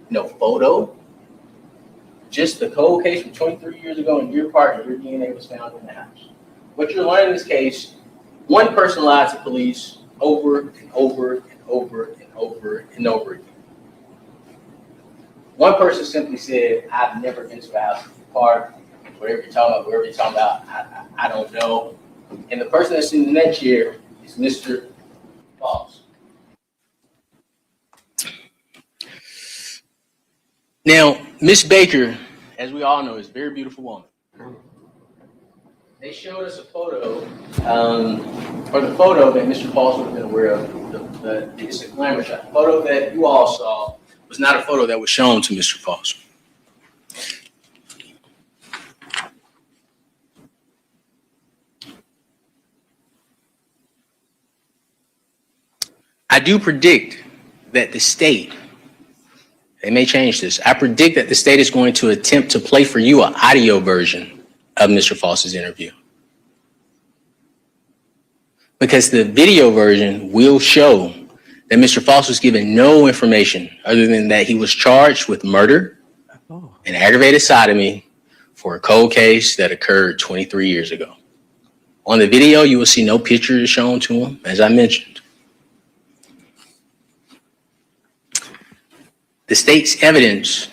S7: no photo, just the cold case from 23 years ago in Deer Park, and your DNA was found in the house. What you're learning in this case, one person lied to police over and over and over and over and over again. One person simply said, I've never been to a house in Deer Park, whatever you're talking about, I don't know. And the person that's in the next chair is Mr. Faust. Now, Miss Baker, as we all know, is a very beautiful woman. They showed us a photo, or the photo that Mr. Faust would have been aware of. It's a glamour shot. The photo that you all saw was not a photo that was shown to Mr. Faust. I do predict that the state, they may change this, I predict that the state is going to attempt to play for you an audio version of Mr. Faust's interview. because the video version will show that Mr. Faust was given no information other than that he was charged with murder and aggravated sodomy for a cold case that occurred 23 years ago. On the video, you will see no pictures shown to him, as I mentioned. The state's evidence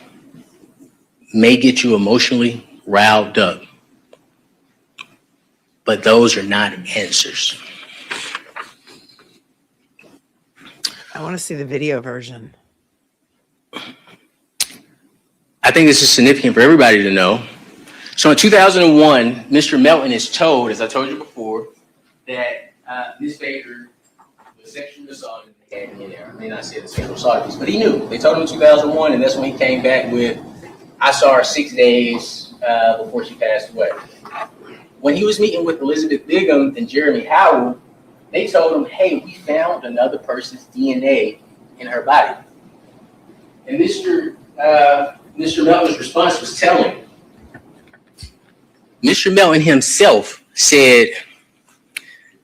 S7: may get you emotionally riled up, but those are not answers.
S2: I want to see the video version.
S7: I think this is significant for everybody to know. So in 2001, Mr. Medlin is told, as I told you before, that Ms. Baker was sexually assaulted. They had him in there. I may not say the sexual assault, but he knew. They told him in 2001, and that's when he came back with, I saw her 6 days before she passed away. When he was meeting with Elizabeth Bigham and Jeremy Howell, they told him, hey, we found another person's DNA in her body. And Mr. Medlin's response was telling. Mr. Medlin himself said,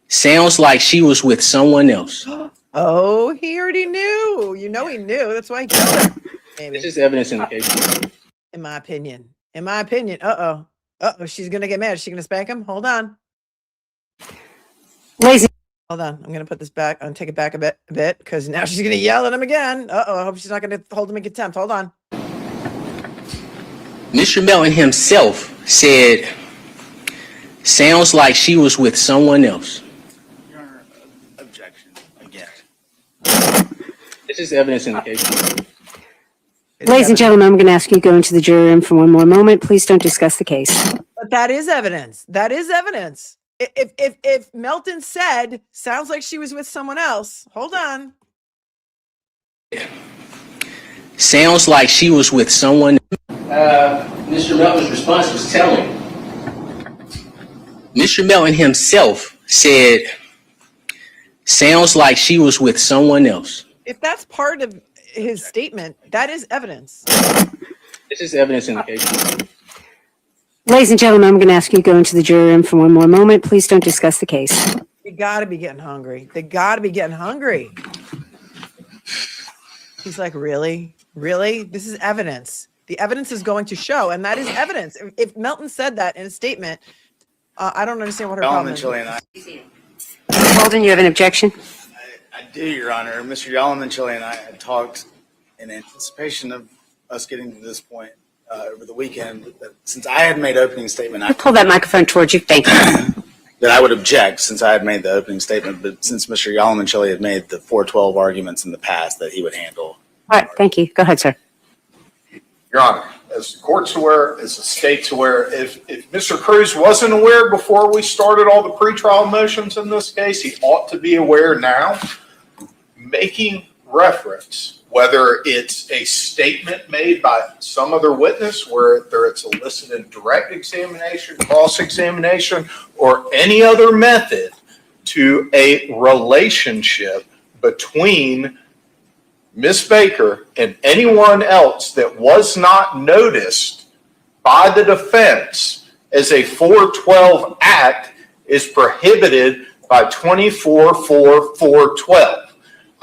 S7: sounds like she was with someone else.
S2: Oh, he already knew. You know he knew. That's why he killed her. Maybe.
S7: This is evidence in the case.
S2: In my opinion. In my opinion. Uh-oh. Uh-oh. She's going to get mad. Is she going to spank him? Hold on.
S6: Ladies
S2: Hold on. I'm going to put this back. I'm going to take it back a bit because now she's going to yell at him again. Uh-oh. I hope she's not going to hold him in contempt. Hold on.
S7: Mr. Medlin himself said, sounds like she was with someone else.
S8: Your Honor, objection again.
S7: This is evidence in the case.
S6: Ladies and gentlemen, I'm going to ask you to go into the jury room for one more moment. Please don't discuss the case.
S2: But that is evidence. That is evidence. If Melton said, sounds like she was with someone else. Hold on.
S7: Sounds like she was with someone. Mr. Medlin's response was telling. Mr. Medlin himself said, sounds like she was with someone else.
S2: If that's part of his statement, that is evidence.
S7: This is evidence in the case.
S6: Ladies and gentlemen, I'm going to ask you to go into the jury room for one more moment. Please don't discuss the case.
S2: They got to be getting hungry. They got to be getting hungry. He's like, really? Really? This is evidence. The evidence is going to show, and that is evidence. If Melton said that in a statement, I don't understand what her problem is.
S6: Holden, you have an objection?
S8: I do, Your Honor. Mr. Yalamanchili and I had talked in anticipation of us getting to this point over the weekend. That since I had made opening statement, I
S6: Pull that microphone towards you. Thank you.
S8: that I would object since I had made the opening statement, but since Mr. Yalamanchili had made the 412 arguments in the past that he would handle.
S6: All right. Thank you. Go ahead, sir.
S10: Your Honor, as the court's aware, as the state's aware, if Mr. Cruz wasn't aware before we started all the pretrial motions in this case, he ought to be aware now. Making reference, whether it's a statement made by some other witness, whether it's elicited direct examination, cross-examination, or any other method to a relationship between Ms. Baker and anyone else that was not noticed by the defense as a 412 act is prohibited by 24-4-412.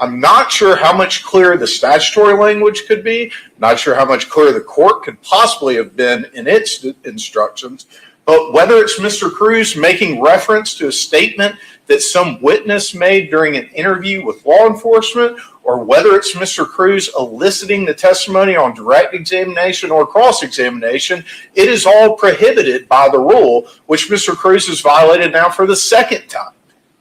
S10: I'm not sure how much clearer the statutory language could be, not sure how much clearer the court could possibly have been in its instructions, but whether it's Mr. Cruz making reference to a statement that some witness made during an interview with law enforcement, or whether it's Mr. Cruz eliciting the testimony on direct examination or cross-examination, it is all prohibited by the rule, which Mr. Cruz has violated now for the second time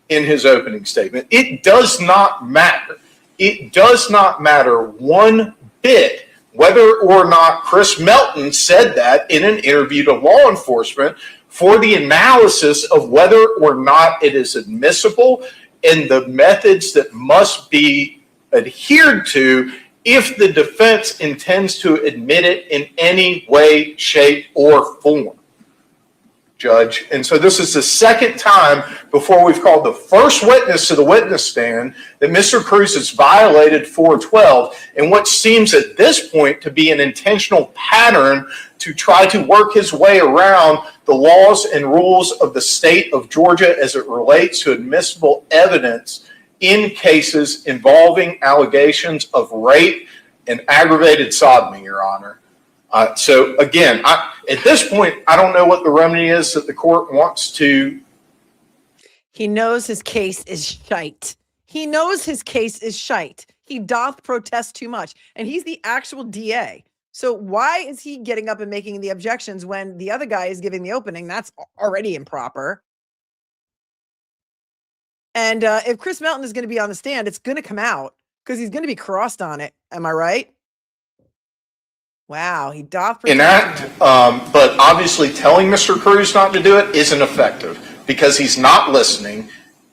S10: in his opening statement. It does not matter. It does not matter one bit whether or not Chris Melton said that in an interview to law enforcement for the analysis of whether or not it is admissible and the methods that must be adhered to if the defense intends to admit it in any way, shape, or form, Judge. And so this is the second time before we've called the first witness to the witness stand that Mr. Cruz has violated 412 in what seems at this point to be an intentional pattern to try to work his way around the laws and rules of the state of Georgia as it relates to admissible evidence in cases involving allegations of rape and aggravated sodomy, Your Honor. So again, at this point, I don't know what the remedy is that the court wants to.
S2: He knows his case is shite. He knows his case is shite. He doth protest too much. And he's the actual DA. So why is he getting up and making the objections when the other guy is giving the opening? That's already improper. And if Chris Melton is going to be on the stand, it's going to come out because he's going to be crossed on it. Am I right? Wow, he doth
S10: enact, but obviously telling Mr. Cruz not to do it isn't effective because he's not listening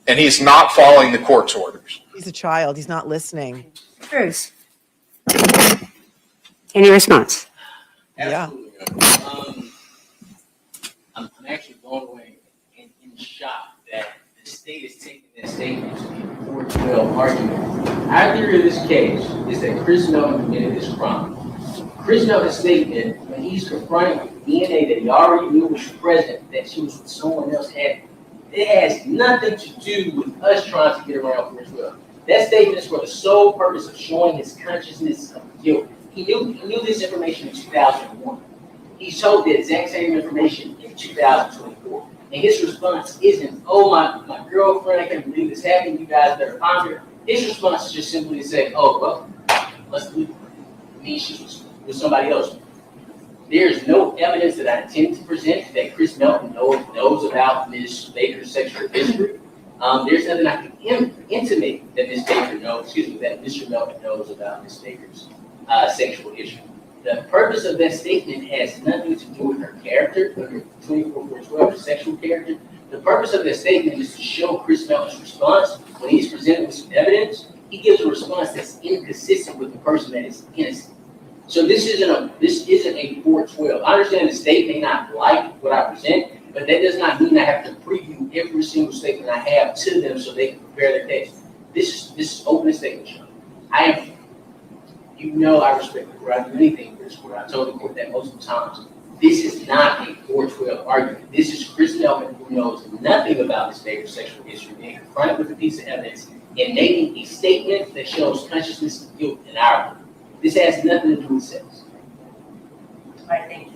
S10: and he's not following the court's orders.
S2: He's a child. He's not listening.
S6: Cruz. Any response?
S2: Yeah.
S7: I'm actually blown away and in shock that the state is taking this statement to be a 412 argument. Our theory of this case is that Chris Melton committed this crime. Chris Melton's statement, when he's confronted with DNA that he already knew was present, that she was with someone else, it has nothing to do with us trying to get around 412. That statement is for the sole purpose of showing his consciousness of guilt. He knew this information in 2001. He told the exact same information in 2024. And his response isn't, oh, my girlfriend, I can't believe this happened, you guys better find her. His response is just simply to say, oh, well, let's leave her. I mean, she was with somebody else. There's no evidence that I intend to present that Chris Melton knows about Ms. Baker's sexual history. There's nothing I can intimate that Ms. Baker knows, that Mr. Melton knows about Ms. Baker's sexual history. The purpose of that statement has nothing to do with her character, her 24/12, her sexual character. The purpose of that statement is to show Chris Melton's response. When he's presented with some evidence, he gives a response that's inconsistent with the person that is innocent. So this isn't a 412. I understand the state may not like what I present, but that does not mean I have to preview every single statement I have to them so they can prepare their case. This is open statement, Sean. I respect the court. I do anything for this court. I told the court that multiple times. This is not a 412 argument. This is Chris Melton, who knows nothing about Ms. Baker's sexual history, being confronted with a piece of evidence and making a statement that shows consciousness of guilt in our court. This has nothing to do with sex.
S11: All right, thank you.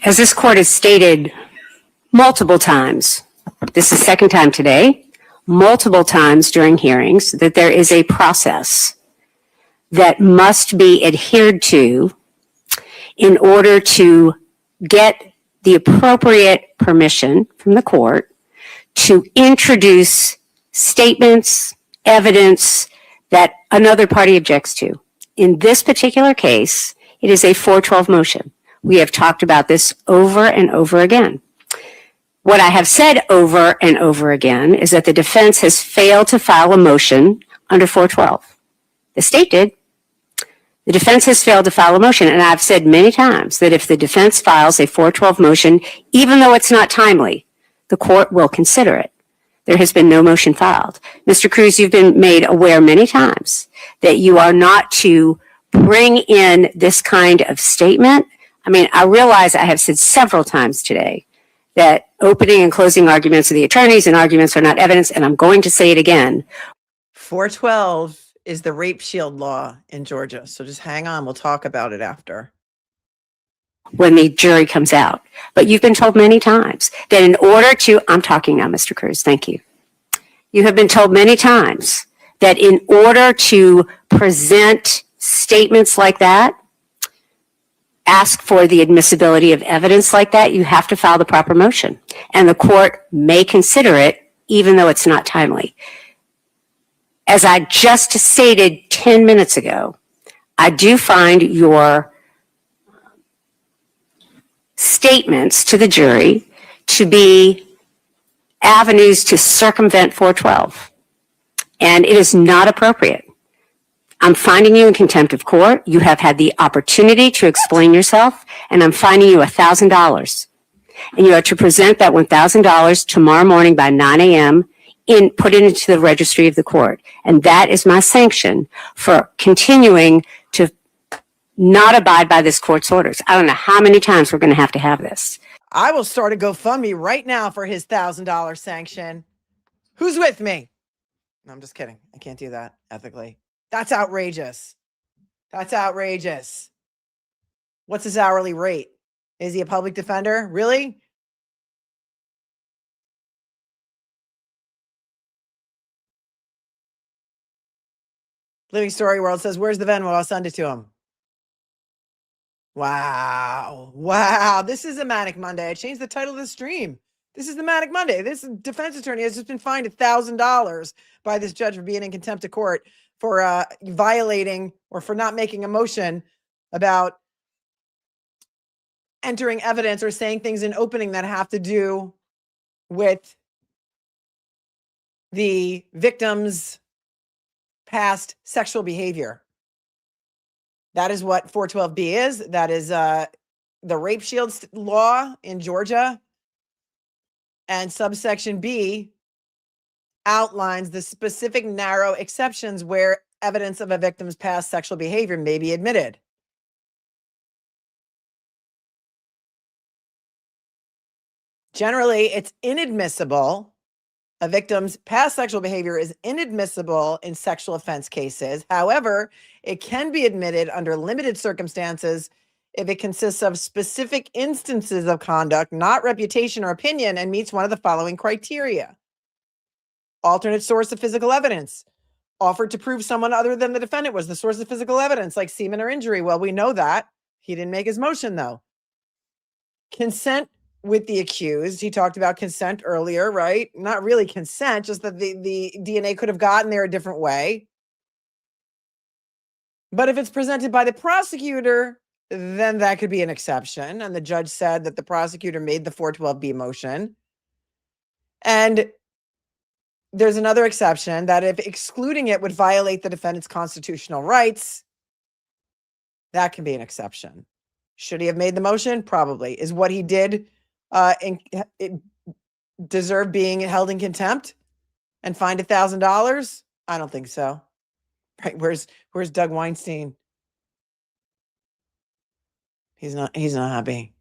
S6: As this court has stated multiple times, this is the second time today, multiple times during hearings, that there is a process that must be adhered to in order to get the appropriate permission from the court to introduce statements, evidence that another party objects to. In this particular case, it is a 412 motion. We have talked about this over and over again. What I have said over and over again is that the defense has failed to file a motion under 412. The state did. The defense has failed to file a motion, and I've said many times that if the defense files a 412 motion, even though it's not timely, the court will consider it. There has been no motion filed. Mr. Cruz, you've been made aware many times that you are not to bring in this kind of statement. I mean, I realize I have said several times today that opening and closing arguments of the attorneys and arguments are not evidence, and I'm going to say it again.
S2: 412 is the rape shield law in Georgia. So just hang on. We'll talk about it after.
S6: When the jury comes out. But you've been told many times that in order to, I'm talking now, Mr. Cruz, thank you. You have been told many times that in order to present statements like that, ask for the admissibility of evidence like that, you have to file the proper motion. And the court may consider it even though it's not timely. As I just stated 10 minutes ago, I do find your statements to the jury to be avenues to circumvent 412. And it is not appropriate. I'm finding you in contempt of court. You have had the opportunity to explain yourself, and I'm finding you $1,000. And you are to present that $1,000 tomorrow morning by 9 a.m. put it into the registry of the court. And that is my sanction for continuing to not abide by this court's orders. I don't know how many times we're going to have this.
S2: I will start a GoFundMe right now for his $1,000 sanction. Who's with me? No, I'm just kidding. I can't do that ethically. That's outrageous. That's outrageous. What's his hourly rate? Is he a public defender? Really? Living Story World says, where's the Venmo? I'll send it to him. Wow. Wow. This is a Manic Monday. I changed the title of the stream. This is the Manic Monday. This defense attorney has just been fined $1,000 by this judge for being in contempt of court for violating or for not making a motion about entering evidence or saying things in opening that have to do with the victim's past sexual behavior. That is what 412B is. That is the rape shield law in Georgia. And subsection B outlines the specific narrow exceptions where evidence of a victim's past sexual behavior may be admitted. Generally, it's inadmissible. A victim's past sexual behavior is inadmissible in sexual offense cases. However, it can be admitted under limited circumstances if it consists of specific instances of conduct, not reputation or opinion, and meets one of the following criteria. Alternate source of physical evidence, offered to prove someone other than the defendant was the source of physical evidence, like semen or injury. Well, we know that. He didn't make his motion, though. Consent with the accused. He talked about consent earlier, right? Not really consent, just that the DNA could have gotten there a different way. But if it's presented by the prosecutor, then that could be an exception. And the judge said that the prosecutor made the 412B motion. And there's another exception that if excluding it would violate the defendant's constitutional rights, that can be an exception. Should he have made the motion? Probably. Is what he did deserve being held in contempt and fined $1,000? I don't think so. Right? Where's Doug Weinstein? He's not happy.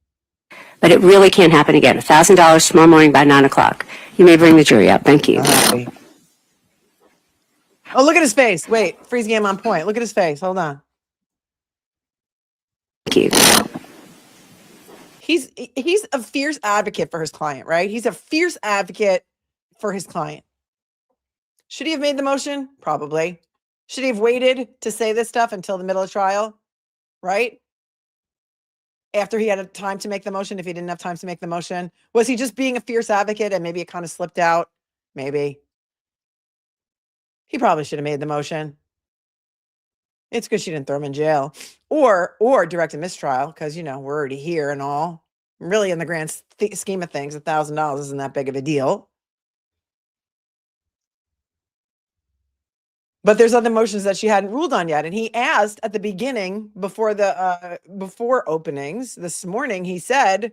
S6: But it really can't happen again. $1,000 tomorrow morning by 9 o'clock. You may bring the jury up. Thank you.
S2: Oh, look at his face. Wait, freeze game on point. Look at his face. Hold on.
S6: Thank you.
S2: He's a fierce advocate for his client, right? He's a fierce advocate for his client. Should he have made the motion? Probably. Should he have waited to say this stuff until the middle of trial? Right? After he had a time to make the motion, if he didn't have time to make the motion? Was he just being a fierce advocate and maybe it kind of slipped out? Maybe. He probably should have made the motion. It's good she didn't throw him in jail or direct a mistrial because, you know, we're already here and all. Really, in the grand scheme of things, $1,000 isn't that big of a deal. But there's other motions that she hadn't ruled on yet. And he asked at the beginning before openings this morning, he said,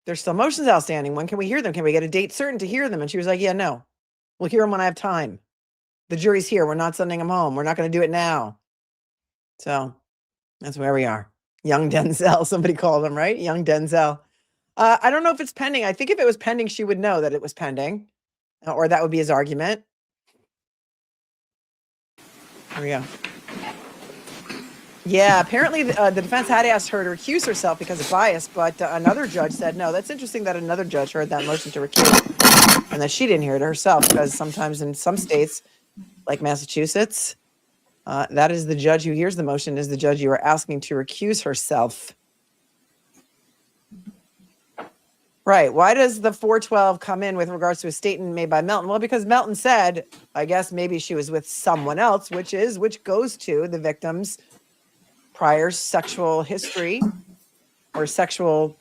S2: there's still motions outstanding. When can we hear them? Can we get a date certain to hear them? And she was like, yeah, no, we'll hear them when I have time. The jury's here. We're not sending them home. We're not going to do it now. So that's where we are. Young Denzel, somebody called him, right? Young Denzel. I don't know if it's pending. I think if it was pending, she would know that it was pending, or that would be his argument. Here we go. Yeah, apparently the defense had asked her to recuse herself because of bias, but another judge said no. That's interesting that another judge heard that motion to recuse and that she didn't hear it herself, because sometimes in some states, like Massachusetts, that is the judge who hears the motion is the judge you are asking to recuse herself. Right. Why does the 412 come in with regards to a statement made by Melton? Well, because Melton said, I guess maybe she was with someone else, which goes to the victim's prior sexual history or sexual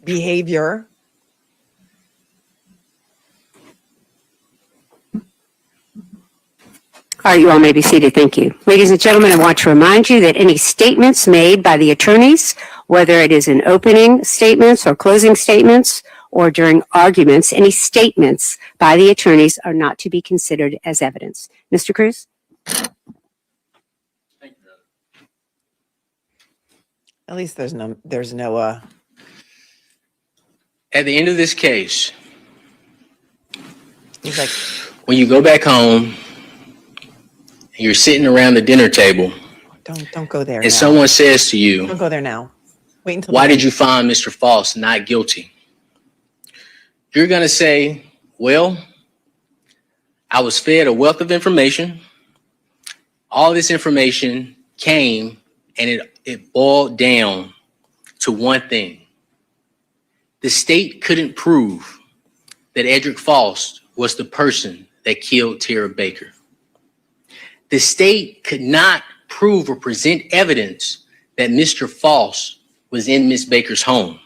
S2: behavior.
S6: All right, you all may be seated. Thank you. Ladies and gentlemen, I want to remind you that any statements made by the attorneys Whether it is in opening statements or closing statements or during arguments, any statements by the attorneys are not to be considered as evidence. Mr. Cruz?
S2: At least there's no
S7: At the end of this case,
S2: he's like,
S7: when you go back home, and you're sitting around the dinner table,
S2: don't go there
S7: and
S2: now.
S7: someone says to you,
S2: Don't go there now. Wait until
S7: why did you find Mr. Faust not guilty? You're going to say, well, I was fed a wealth of information. All this information came and it boiled down to one thing. The state couldn't prove that Edrick Faust was the person that killed Tara Baker. The state could not prove or present evidence that Mr. Faust was in Miss Baker's home.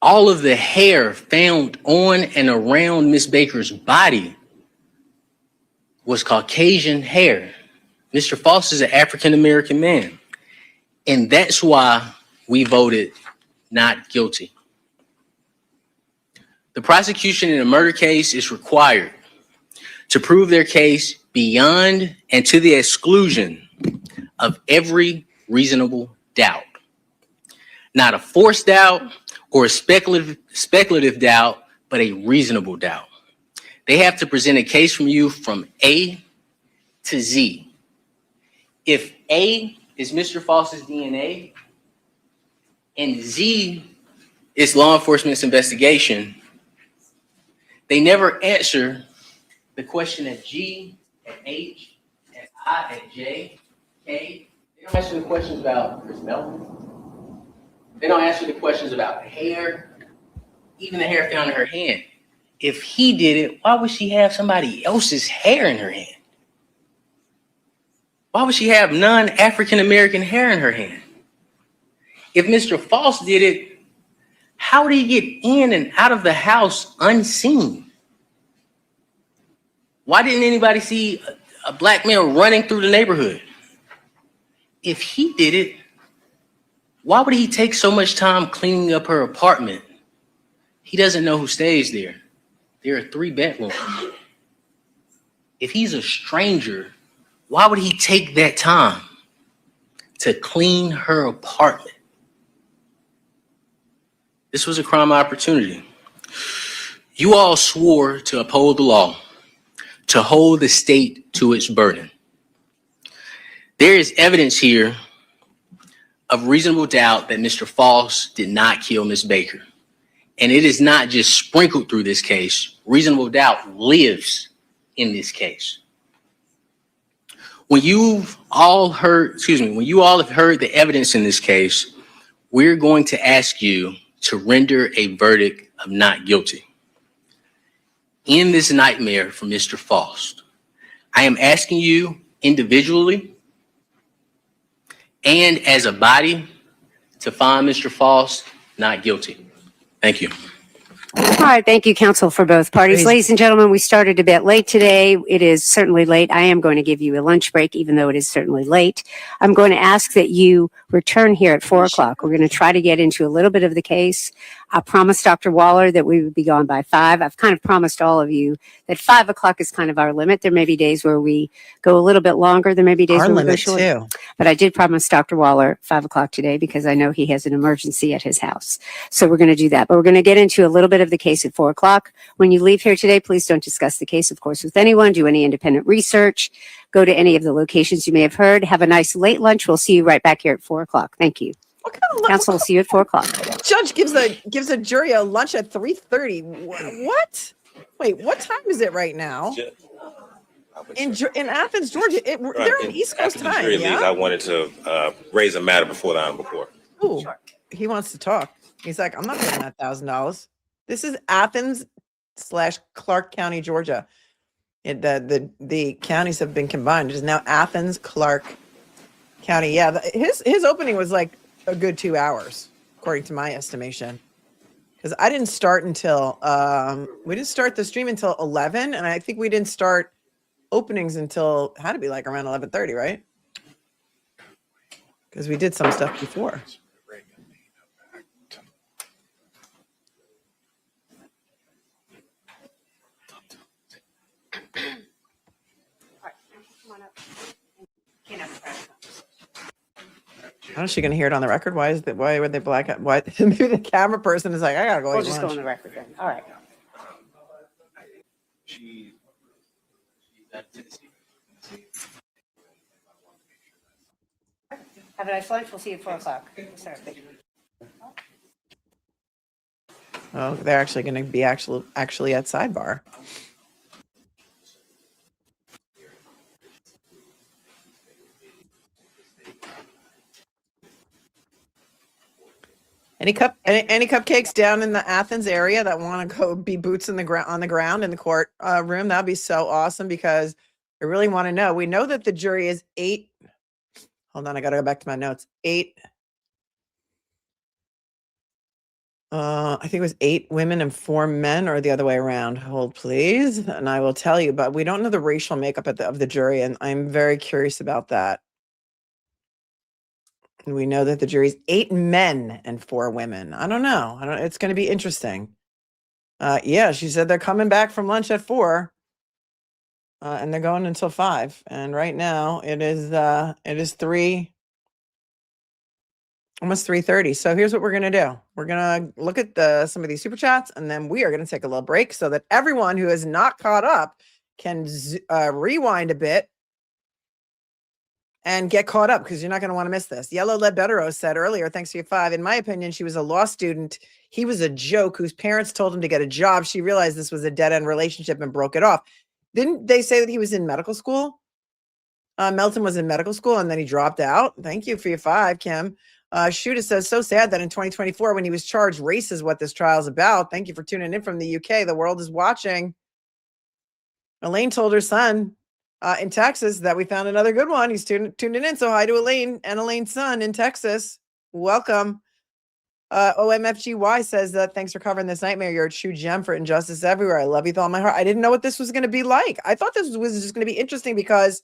S7: All of the hair found on and around Miss Baker's body was Caucasian hair. Mr. Faust is an African-American man. And that's why we voted not guilty. The prosecution in a murder case is required to prove their case beyond and to the exclusion of every reasonable doubt. Not a forced doubt or a speculative doubt, but a reasonable doubt. They have to present a case from you from A to Z. If A is Mr. Faust's DNA and Z is law enforcement's investigation, they never answer the question at G, at H, at I, at J, K. They don't answer the questions about Chris Melvin. They don't answer the questions about hair, even the hair found in her hand. If he did it, why would she have somebody else's hair in her hand? Why would she have non-African-American hair in her hand? If Mr. Faust did it, how did he get in and out of the house unseen? Why didn't anybody see a black man running through the neighborhood? If he did it, why would he take so much time cleaning up her apartment? He doesn't know who stays there. There are 3 bedrooms. If he's a stranger, why would he take that time to clean her apartment? This was a crime opportunity. You all swore to uphold the law, to hold the state to its burden. There is evidence here of reasonable doubt that Mr. Faust did not kill Miss Baker. And it is not just sprinkled through this case. Reasonable doubt lives in this case. When you all have heard the evidence in this case, we're going to ask you to render a verdict of not guilty. In this nightmare for Mr. Faust, I am asking you individually and as a body to find Mr. Faust not guilty. Thank you.
S6: All right. Thank you, counsel, for both parties. Ladies and gentlemen, we started a bit late today. It is certainly late. I am going to give you a lunch break, even though it is certainly late. I'm going to ask that you return here at 4 o'clock. We're going to try to get into a little bit of the case. I promised Dr. Waller that we would be gone by 5. I've kind of promised all of you that 5 o'clock is kind of our limit. There may be days where we go a little bit longer. There may be days
S2: our
S6: where we go
S2: limit
S6: short.
S2: too.
S6: But I did promise Dr. Waller 5 o'clock today because I know he has an emergency at his house. So we're going to do that. But we're going to get into a little bit of the case at 4 o'clock. When you leave here today, please don't discuss the case, of course, with anyone. Do any independent research. Go to any of the locations you may have heard. Have a nice late lunch. We'll see you right back here at 4 o'clock. Thank you.
S2: What kind of
S6: Counsel will see you at 4 o'clock.
S2: Judge gives a jury a lunch at 3:30. What? Wait, what time is it right now? In Athens, Georgia, they're on East Coast time. Yeah.
S12: I wanted to raise a matter before the hour before.
S2: Ooh, he wants to talk. He's like, I'm not paying that $1,000. This is Athens/Clarke County, Georgia. The counties have been combined. It is now Athens-Clarke County. Yeah, his opening was like a good 2 hours, according to my estimation. Because I didn't start until we didn't start the stream until 11, and I think we didn't start openings until had to be like around 11:30, right? because we did some stuff before. How is she going to hear it on the record? Why would they black out? Why? Maybe the camera person is like, I gotta go.
S6: We'll
S2: eat
S6: just go
S2: lunch.
S6: on the record then. All right. Have a nice lunch. We'll see you at 4 o'clock. Sorry.
S2: Oh, they're actually going to be actually at sidebar. Any cupcakes down in the Athens area that want to go be boots in the ground on the ground in the court room? That'd be so awesome because I really want to know. We know that the jury is 8. Hold on, I got to go back to my notes. 8. I think it was 8 women and 4 men, or the other way around. Hold, please, and I will tell you. But we don't know the racial makeup of the jury, and I'm very curious about that. And we know that the jury's 8 men and 4 women. I don't know. It's going to be interesting. Yeah, she said they're coming back from lunch at 4, and they're going until 5. And right now it is 3. Almost 3:30. So here's what we're going to do. We're going to look at some of these super chats, and then we are going to take a little break so that everyone who is not caught up can rewind a bit and get caught up, because you're not going to want to miss this. Yellow Ledbettero said earlier, thanks for your 5. In my opinion, she was a law student. He was a joke whose parents told him to get a job. She realized this was a dead-end relationship and broke it off. Didn't they say that he was in medical school? Melton was in medical school, and then he dropped out. Thank you for your 5, Kim. Shuda says, so sad that in 2024, when he was charged, race is what this trial is about. Thank you for tuning in from the UK. The world is watching. Elaine told her son in Texas that we found another good one. He's tuning in. So hi to Elaine and Elaine's son in Texas. Welcome. OMFGY says that thanks for covering this nightmare. You're a true gem for injustice everywhere. I love you with all my heart. I didn't know what this was going to be like. I thought this was just going to be interesting because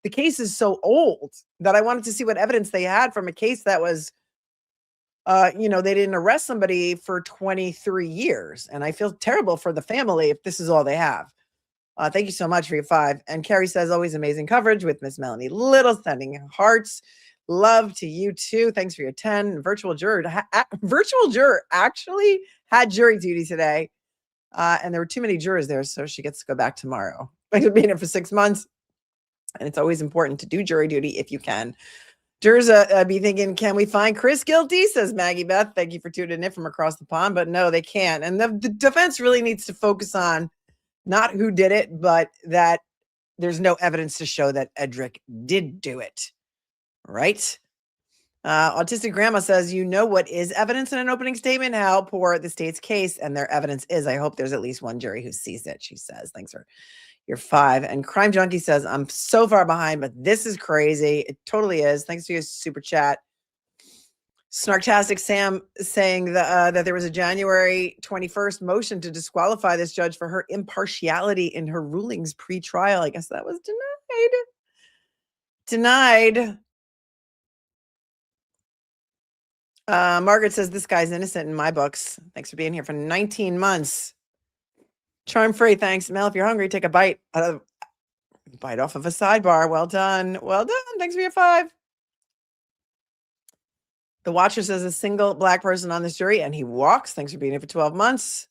S2: the case is so old that I wanted to see what evidence they had from a case that was, they didn't arrest somebody for 23 years. And I feel terrible for the family if this is all they have. Thank you so much for your 5. And Carrie says, always amazing coverage with Miss Melanie Little, sending hearts. Love to you too. Thanks for your 10. Virtual juror actually had jury duty today. And there were too many jurors there, so she gets to go back tomorrow. I've been here for 6 months. And it's always important to do jury duty if you can. Jurors be thinking, can we find Chris guilty? Says Maggie Beth. Thank you for tuning in from across the pond. But no, they can't. And the defense really needs to focus on not who did it, but that there's no evidence to show that Edrick did do it. Right? Autistic Grandma says, what is evidence in an opening statement? How poor the state's case and their evidence is. I hope there's at least one jury who sees it, she says. Thanks for your 5. And Crime Junkie says, I'm so far behind, but this is crazy. It totally is. Thanks for your super chat. Snarktastic Sam saying that there was a January 21st motion to disqualify this judge for her impartiality in her rulings pre-trial. I guess that was denied. Margaret says, this guy's innocent in my books. Thanks for being here for 19 months. Charm free, thanks. Mel, if you're hungry, take a bite off of a sidebar. Well done. Well done. Thanks for your 5. The Watcher says a single black person on this jury, and he walks. Thanks for being here for 12 months.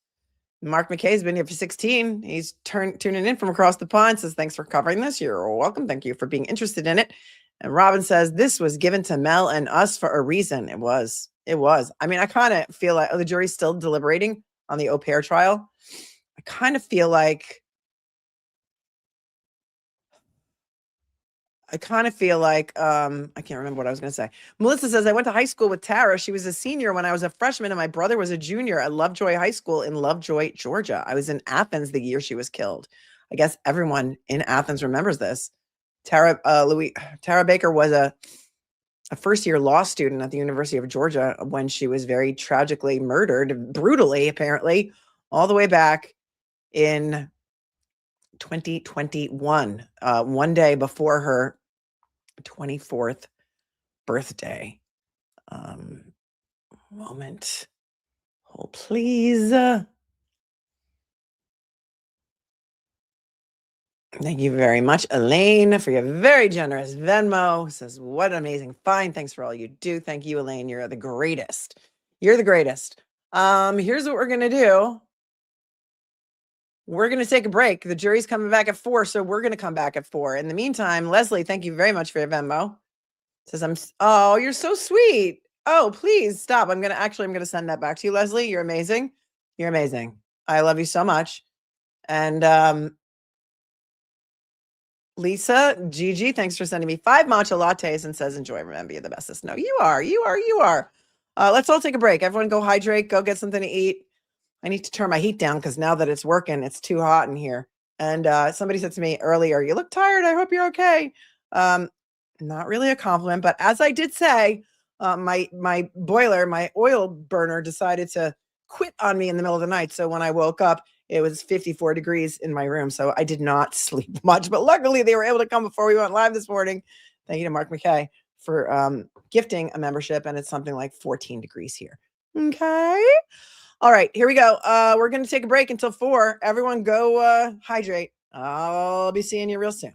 S2: Mark McKay's been here for 16. He's tuning in from across the pond. Says, thanks for covering this. You're welcome. Thank you for being interested in it. And Robin says, this was given to Mel and us for a reason. It was. I mean, I kind of feel like the jury's still deliberating on the au pair trial. I kind of feel like I can't remember what I was going to say. Melissa says, I went to high school with Tara. She was a senior when I was a freshman and my brother was a junior at Lovejoy High School in Lovejoy, Georgia. I was in Athens the year she was killed. I guess everyone in Athens remembers this. Tara Baker was a first-year law student at the University of Georgia when she was very tragically murdered, brutally, apparently, all the way back in 2021, one day before her 24th birthday. Moment. Hold, please. Thank you very much, Elaine, for your very generous Venmo. Says, what an amazing find. Thanks for all you do. Thank you, Elaine. You're the greatest. You're the greatest. Here's what we're going to do. We're going to take a break. The jury's coming back at 4, so we're going to come back at 4. In the meantime, Leslie, thank you very much for your Venmo. Says, oh, you're so sweet. Oh, please stop. I'm going to send that back to you, Leslie. You're amazing. You're amazing. I love you so much. And, Lisa, Gigi, thanks for sending me 5 matcha lattes and says, enjoy, remember, you're the bestest. No, you are. Let's all take a break. Everyone go hydrate, go get something to eat. I need to turn my heat down because now that it's working, it's too hot in here. And somebody said to me earlier, you look tired. I hope you're okay. Not really a compliment, but as I did say, my boiler, my oil burner decided to quit on me in the middle of the night. So when I woke up, it was 54 degrees in my room. So I did not sleep much, but luckily they were able to come before we went live this morning. Thank you to Mark McKay for gifting a membership. And it's something like 14 degrees here. Okay. All right, here we go. We're going to take a break until 4. Everyone go hydrate. I'll be seeing you real soon.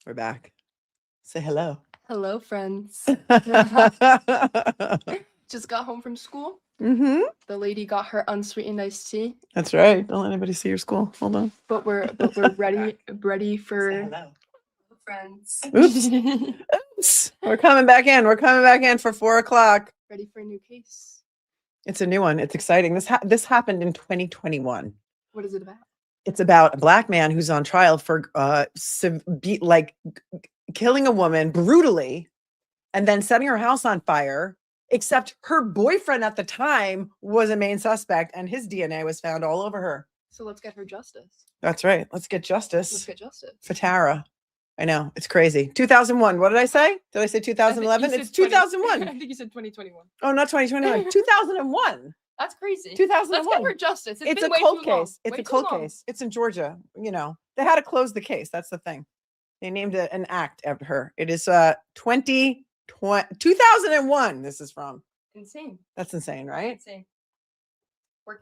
S2: We're back. Say hello.
S13: Hello, friends. Just got home from school.
S2: Mm-hmm.
S13: The lady got her unsweetened iced tea.
S2: That's right. Don't let anybody see your school. Hold on.
S13: But we're ready for
S2: hello.
S13: friends.
S2: Oops. Oops. We're coming back in. We're coming back in for 4 o'clock.
S13: Ready for a new case.
S2: It's a new one. It's exciting. This happened in 2021.
S13: What is it about?
S2: It's about a black man who's on trial for killing a woman brutally and then setting her house on fire, except her boyfriend at the time was a main suspect and his DNA was found all over her.
S13: So let's get her justice.
S2: That's right. Let's get justice.
S13: Let's get justice.
S2: For Tara. I know. It's crazy. 2001. What did I say? Did I say 2011? It's 2001.
S13: I think you said 2021.
S2: Oh, not 2021. 2001.
S13: That's crazy.
S2: 2001.
S13: Let's get her justice.
S2: It's
S13: been
S2: a
S13: way
S2: cold
S13: too long.
S2: case. It's
S13: Way
S2: a
S13: too
S2: cold
S13: long.
S2: case. It's in Georgia. You know, they had to close the case. That's the thing. They named it an act after her. It is 2001. This is from.
S13: Insane.
S2: That's insane, right?
S13: Insane.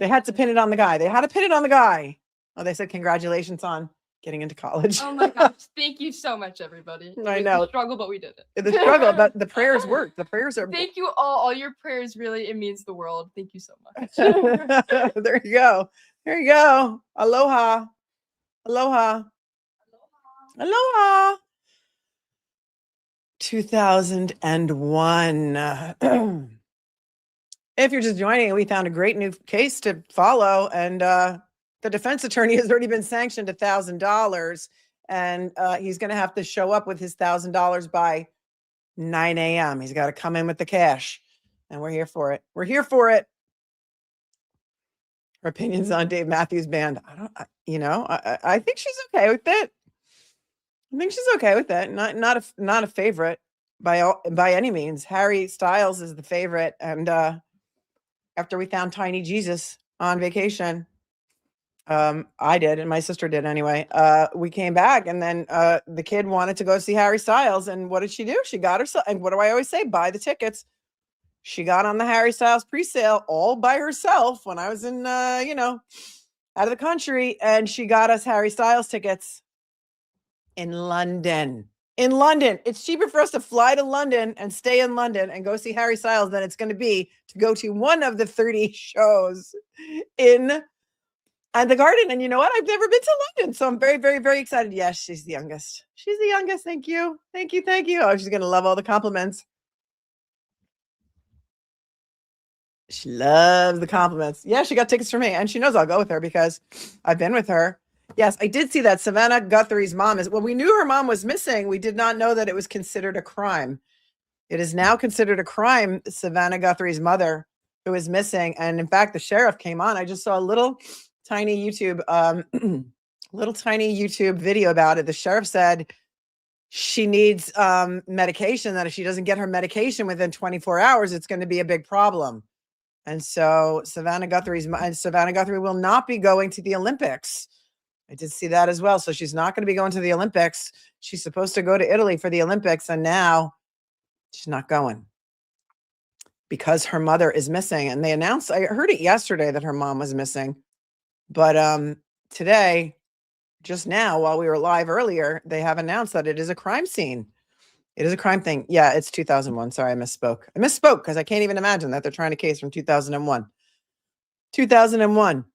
S2: They had to pin it on the guy. They had to pin it on the guy. Oh, they said congratulations on getting into college.
S13: Oh my gosh. Thank you so much, everybody. It
S2: I
S13: was
S2: know.
S13: a struggle, but we did it.
S2: The struggle, but the prayers worked. The prayers are.
S13: Thank you all your prayers really, it means the world. Thank you so much.
S2: There you go. There you go. Aloha. Aloha. Aloha. 2001. If you're just joining, we found a great new case to follow, and the defense attorney has already been sanctioned $1,000, and he's going to have to show up with his $1,000 by 9 a.m. He's got to come in with the cash, and we're here for it. We're here for it. Her opinions on Dave Matthews Band. I think she's okay with it. I think she's okay with it. Not a favorite by any means. Harry Styles is the favorite, and after we found Tiny Jesus on vacation, I did, and my sister did anyway. We came back, and then the kid wanted to go see Harry Styles, and what did she do? She got herself. And what do I always say? Buy the tickets. She got on the Harry Styles presale all by herself when I was in, out of the country, and she got us Harry Styles tickets in London. In London, it's cheaper for us to fly to London and stay in London and go see Harry Styles than it's going to be to go to one of the 30 shows in the Garden. And you know what? I've never been to London, so I'm very, very, very excited. Yes, she's the youngest. She's the youngest. Thank you. Thank you. Thank you. Oh, she's going to love all the compliments. She loves the compliments. Yeah, she got tickets for me, and she knows I'll go with her because I've been with her. Yes, I did see that Savannah Guthrie's mom is. Well, we knew her mom was missing. We did not know that it was considered a crime. It is now considered a crime. Savannah Guthrie's mother, who is missing, and in fact, the sheriff came on. I just saw a little tiny YouTube video about it. The sheriff said she needs medication. That if she doesn't get her medication within 24 hours, it's going to be a big problem. And so Savannah Guthrie will not be going to the Olympics. I did see that as well. So she's not going to be going to the Olympics. She's supposed to go to Italy for the Olympics, and now she's not going because her mother is missing. And they announced, I heard it yesterday that her mom was missing, but today, just now, while we were live earlier, they have announced that it is a crime scene. It is a crime thing. Yeah, it's 2001. Sorry, I misspoke. I misspoke because I can't even imagine that they're trying a case from 2001. 2001.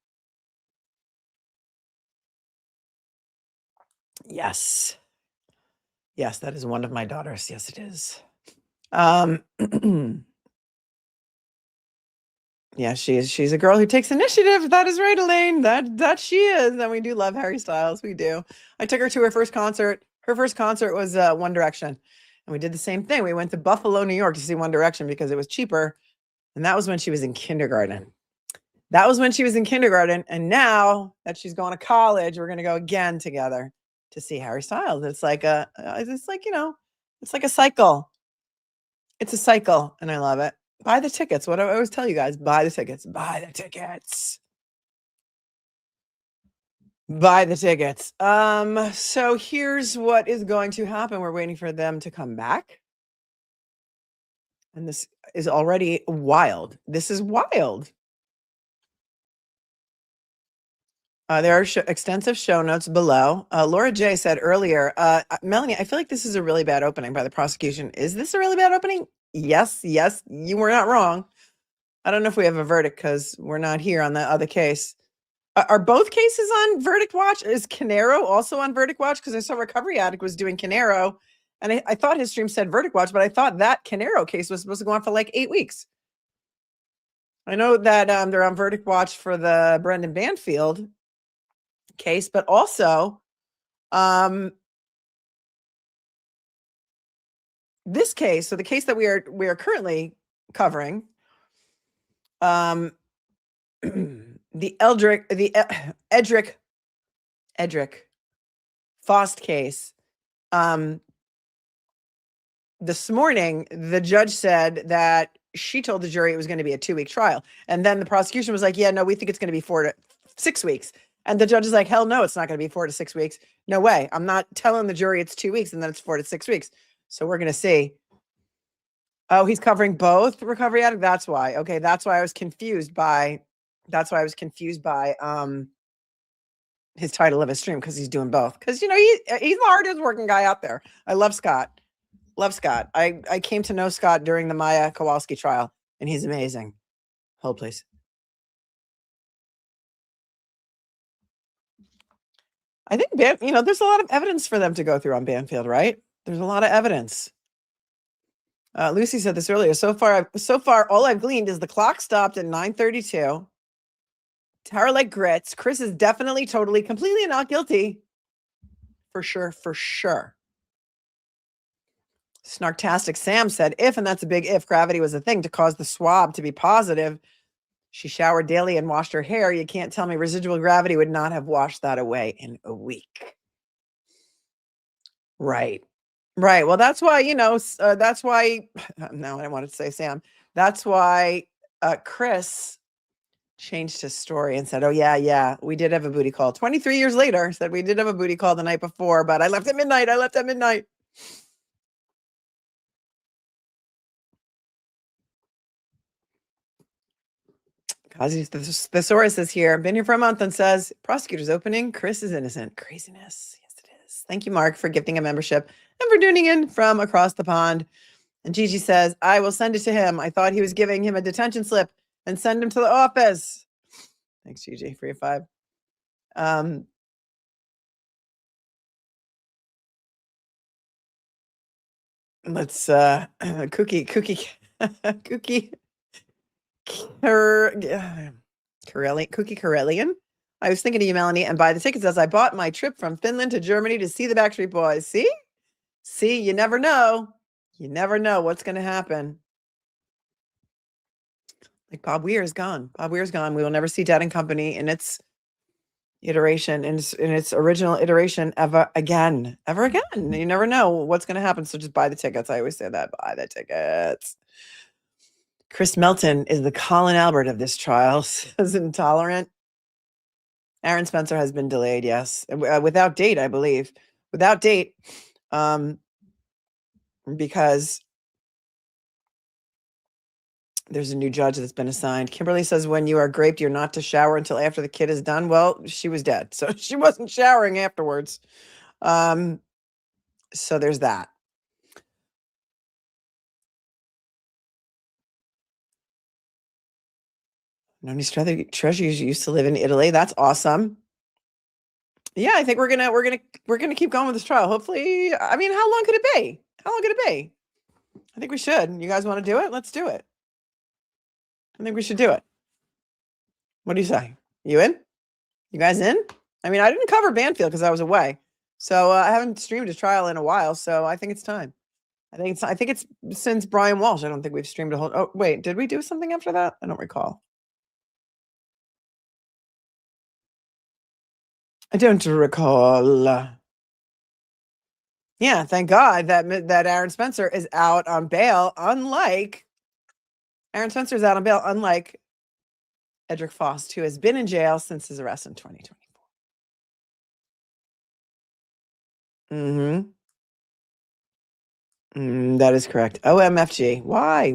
S2: Yes. Yes, that is one of my daughters. Yes, it is. Yeah, she's a girl who takes initiative. That is right, Elaine. That she is. And we do love Harry Styles. We do. I took her to her first concert. Her first concert was One Direction. And we did the same thing. We went to Buffalo, New York to see One Direction because it was cheaper. And that was when she was in kindergarten. And now that she's going to college, we're going to go again together to see Harry Styles. It's like it's like a cycle. It's a cycle, and I love it. Buy the tickets. What do I always tell you guys? Buy the tickets. Buy the tickets. Buy the tickets. So here's what is going to happen. We're waiting for them to come back. And this is already wild. This is wild. There are extensive show notes below. Laura J said earlier, Melanie, I feel like this is a really bad opening by the prosecution. Is this a really bad opening? Yes, you were not wrong. I don't know if we have a verdict because we're not here on the other case. Are both cases on verdict watch? Is Canero also on verdict watch? Because I saw Recovery Addict was doing Canero, and I thought his stream said verdict watch, but I thought that Canero case was supposed to go on for like 8 weeks. I know that they're on verdict watch for the Brendan Banfield case, but also this case, so the case that we are currently covering, the Edrick Faust case. This morning, the judge said that she told the jury it was going to be a 2-week trial. And then the prosecution was like, yeah, no, we think it's going to be 4 to 6 weeks. And the judge is like, hell no, it's not going to be 4 to 6 weeks. No way. I'm not telling the jury it's 2 weeks and then it's 4 to 6 weeks. So we're going to see. Oh, he's covering both Recovery Addict. That's why. Okay. That's why I was confused by his title of his stream, because he's doing both. Because, you know, he's the hardest working guy out there. I love Scott. I came to know Scott during the Maya Kowalski trial, and he's amazing. Hold, please. I think, there's a lot of evidence for them to go through on Banfield, right? There's a lot of evidence. Lucy said this earlier. So far, all I've gleaned is the clock stopped at 9:32. Tara like grits. Chris is definitely, totally, completely not guilty. For sure. Snarktastic Sam said, if, and that's a big if, gravity was a thing to cause the swab to be positive, she showered daily and washed her hair. You can't tell me residual gravity would not have washed that away in a week. Right. Well, that's why, that's why, no, I wanted to say Sam. That's why Chris changed his story and said, oh, yeah, we did have a booty call. 23 years later, said we did have a booty call the night before, but I left at midnight. Kazi Thesaurus is here. Been here for a month and says, prosecutor's opening. Chris is innocent. Craziness. Yes, it is. Thank you, Mark, for gifting a membership and for tuning in from across the pond. And Gigi says, I will send it to him. I thought he was giving him a detention slip and send him to the office. Thanks, Gigi, for your 5. Let's Cookie Karelian. I was thinking of you, Melanie, and buy the tickets as I bought my trip from Finland to Germany to see the Backstreet Boys. See, you never know. You never know what's going to happen. Like Bob Weir's gone. We will never see Dead and Company in its iteration, in its original iteration ever again. You never know what's going to happen. So just buy the tickets. I always say that. Buy the tickets. Chris Melton is the Colin Albert of this trial, says Intolerant. Aaron Spencer has been delayed, yes. Without date, I believe. Without date, because there's a new judge that's been assigned. Kimberly says, when you are graped, you're not to shower until after the kid is done. Well, she was dead, so she wasn't showering afterwards. So there's that. Noni's Treasures used to live in Italy. That's awesome. Yeah, I think we're gonna keep going with this trial. Hopefully, I mean, how long could it be? I think we should. You guys want to do it? Let's do it. I think we should do it. What do you say? You in? You guys in? I mean, I didn't cover Banfield because I was away, so I haven't streamed a trial in a while. So I think it's time. I think it's since Brian Walsh. I don't think we've streamed a whole. Oh wait, did we do something after that? I don't recall. I don't recall. Yeah, thank God that Aaron Spencer is out on bail. Unlike Aaron Spencer is out on bail, unlike Edrick Faust, who has been in jail since his arrest in 2024. That is correct. OMFG. Why?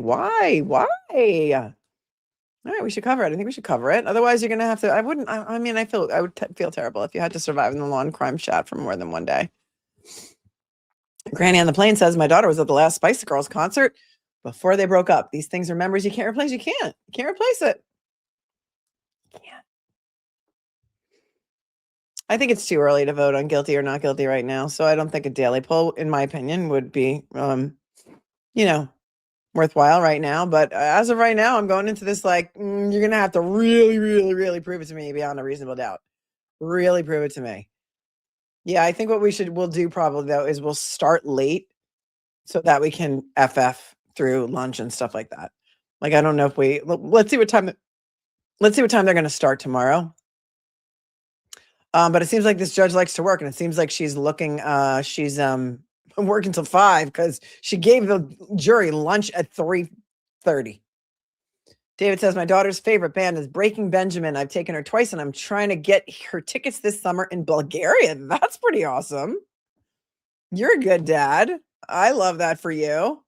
S2: All right, we should cover it. I think we should cover it. Otherwise, you're gonna have to. I wouldn't. I mean, I would feel terrible if you had to survive in the law and crime chat for more than one day. Granny on the plane says my daughter was at the last Spice Girls concert before they broke up. These things are memories you can't replace. You can't. You can't replace it. You can't. I think it's too early to vote on guilty or not guilty right now. So I don't think a daily poll, in my opinion, would be, worthwhile right now. But as of right now, I'm going into this like, you're going to have to really, really, really prove it to me beyond a reasonable doubt. Really prove it to me. Yeah, I think what we'll do probably though is we'll start late so that we can FF through lunch and stuff like that. Like, I don't know if let's see what time they're going to start tomorrow. But it seems like this judge likes to work, and it seems like she's looking, she's working till 5 because she gave the jury lunch at 3:30. David says, my daughter's favorite band is Breaking Benjamin. I've taken her twice, and I'm trying to get her tickets this summer in Bulgaria. That's pretty awesome. You're a good dad. I love that for you.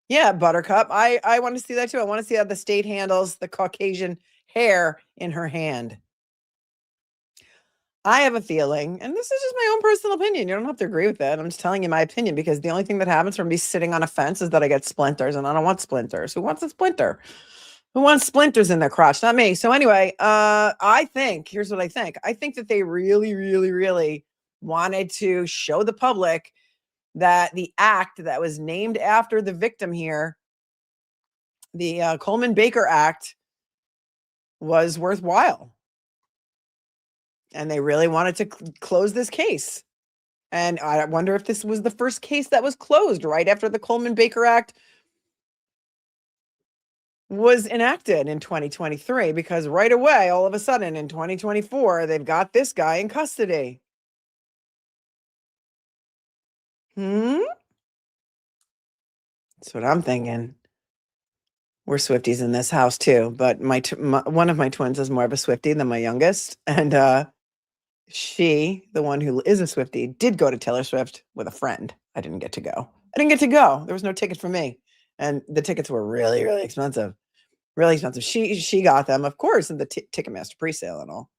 S2: Yeah, Buttercup. I want to see that too. I want to see how the state handles the Caucasian hair in her hand. I have a feeling, and this is just my own personal opinion. You don't have to agree with it. I'm just telling you my opinion because the only thing that happens from me sitting on a fence is that I get splinters, and I don't want splinters. Who wants a splinter? Who wants splinters in their crotch? Not me. So anyway, I think, here's what I think. I think that they really, really, really wanted to show the public that the act that was named after the victim here, the Coleman Baker Act, was worthwhile. And they really wanted to close this case. And I wonder if this was the first case that was closed right after the Coleman Baker Act was enacted in 2023, because right away, all of a sudden in 2024, they've got this guy in custody. That's what I'm thinking. We're Swifties in this house too, but one of my twins is more of a Swiftie than my youngest. And she, the one who is a Swiftie, did go to Taylor Swift with a friend. I didn't get to go. There was no ticket for me. And the tickets were really, really expensive. Really expensive. She got them, of course, in the Ticketmaster presale and all.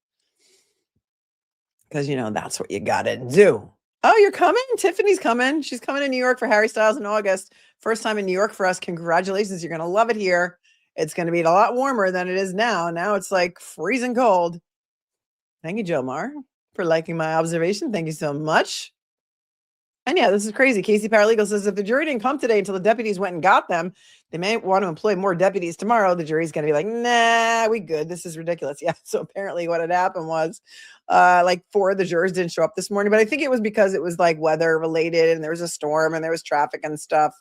S2: Because, that's what you got to do. Oh, you're coming? Tiffany's coming. She's coming to New York for Harry Styles in August. First time in New York for us. Congratulations. You're going to love it here. It's going to be a lot warmer than it is now. Now it's like freezing cold. Thank you, Joe Mar, for liking my observation. Thank you so much. And yeah, this is crazy. Casey Paralegal says if the jury didn't come today until the deputies went and got them, they may want to employ more deputies tomorrow. The jury's going to be like, nah, we good. This is ridiculous. Yeah. So apparently what had happened was like 4 of the jurors didn't show up this morning, but I think it was because it was like weather related and there was a storm and there was traffic and stuff.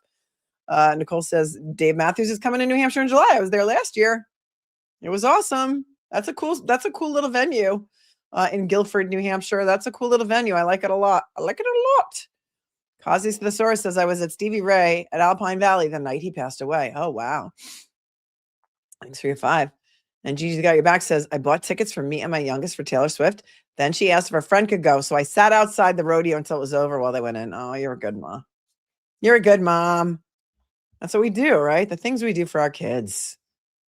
S2: Nicole says Dave Matthews is coming to New Hampshire in July. I was there last year. It was awesome. That's a cool little venue in Guilford, New Hampshire. That's a cool little venue. I like it a lot. Kazi's Thesaurus says I was at Stevie Ray at Alpine Valley the night he passed away. Oh, wow. Thanks for your 5. And Gigi Got Your Back says, I bought tickets for me and my youngest for Taylor Swift. Then she asked if her friend could go. So I sat outside the rodeo until it was over while they went in. Oh, you're a good mom. You're a good mom. That's what we do, right? The things we do for our kids.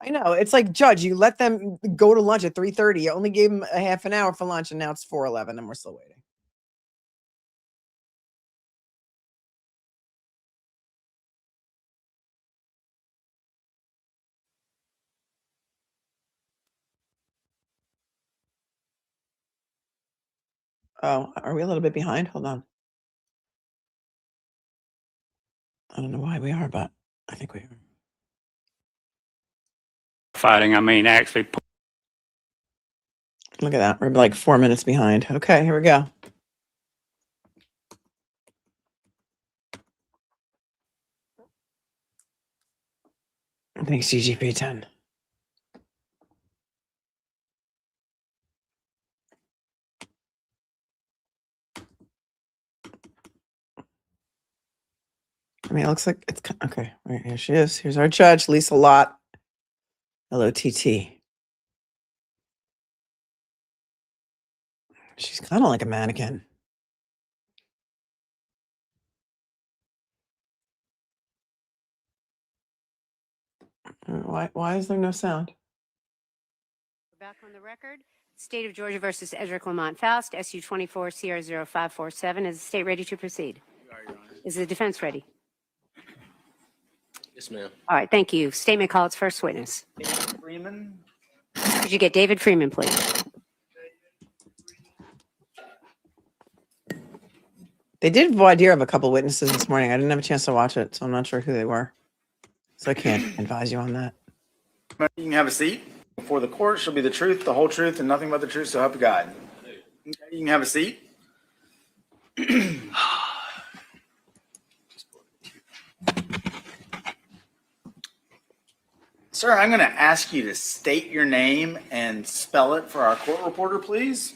S2: I know. It's like, Judge, you let them go to lunch at 3:30. You only gave them a half an hour for lunch, and now it's 4:11 and we're still waiting. Oh, are we a little bit behind? Hold on. I don't know why we are, but I think we are.
S14: Fighting, actually.
S2: Look at that. We're like 4 minutes behind. Okay, here we go. Thanks, GGP10. It looks like it's okay. Right, here she is. Here's our judge, Lisa Lott, LOTT. She's kind of like a mannequin. Why is there no sound?
S6: Back on the record. State of Georgia versus Edrick Faust, SU 24CR0547. Is the state ready to proceed? Is the defense ready?
S7: Yes, ma'am.
S6: All right, thank you. State may call its first witness.
S8: Freeman.
S6: Could you get David Freeman, please?
S2: They did voir dire of a couple witnesses this morning. I didn't have a chance to watch it, so I'm not sure who they were. So I can't advise you on that.
S8: You can have a seat. Before the court shall be the truth, the whole truth, and nothing but the truth, so help you God. Okay, you can have a seat. Sir, I'm going to ask you to state your name and spell it for our court reporter, please.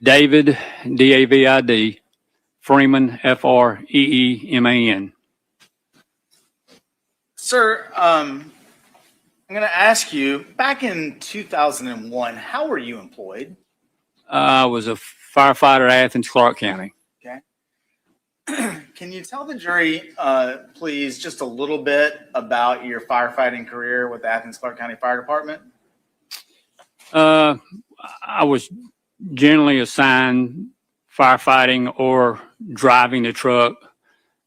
S14: David, David, Freeman, Freeman.
S8: Sir, I'm going to ask you, back in 2001, how were you employed?
S14: I was a firefighter at Athens-Clarke County.
S8: Okay. Can you tell the jury, please, just a little bit about your firefighting career with the Athens-Clarke County Fire Department?
S14: I was generally assigned firefighting or driving the truck.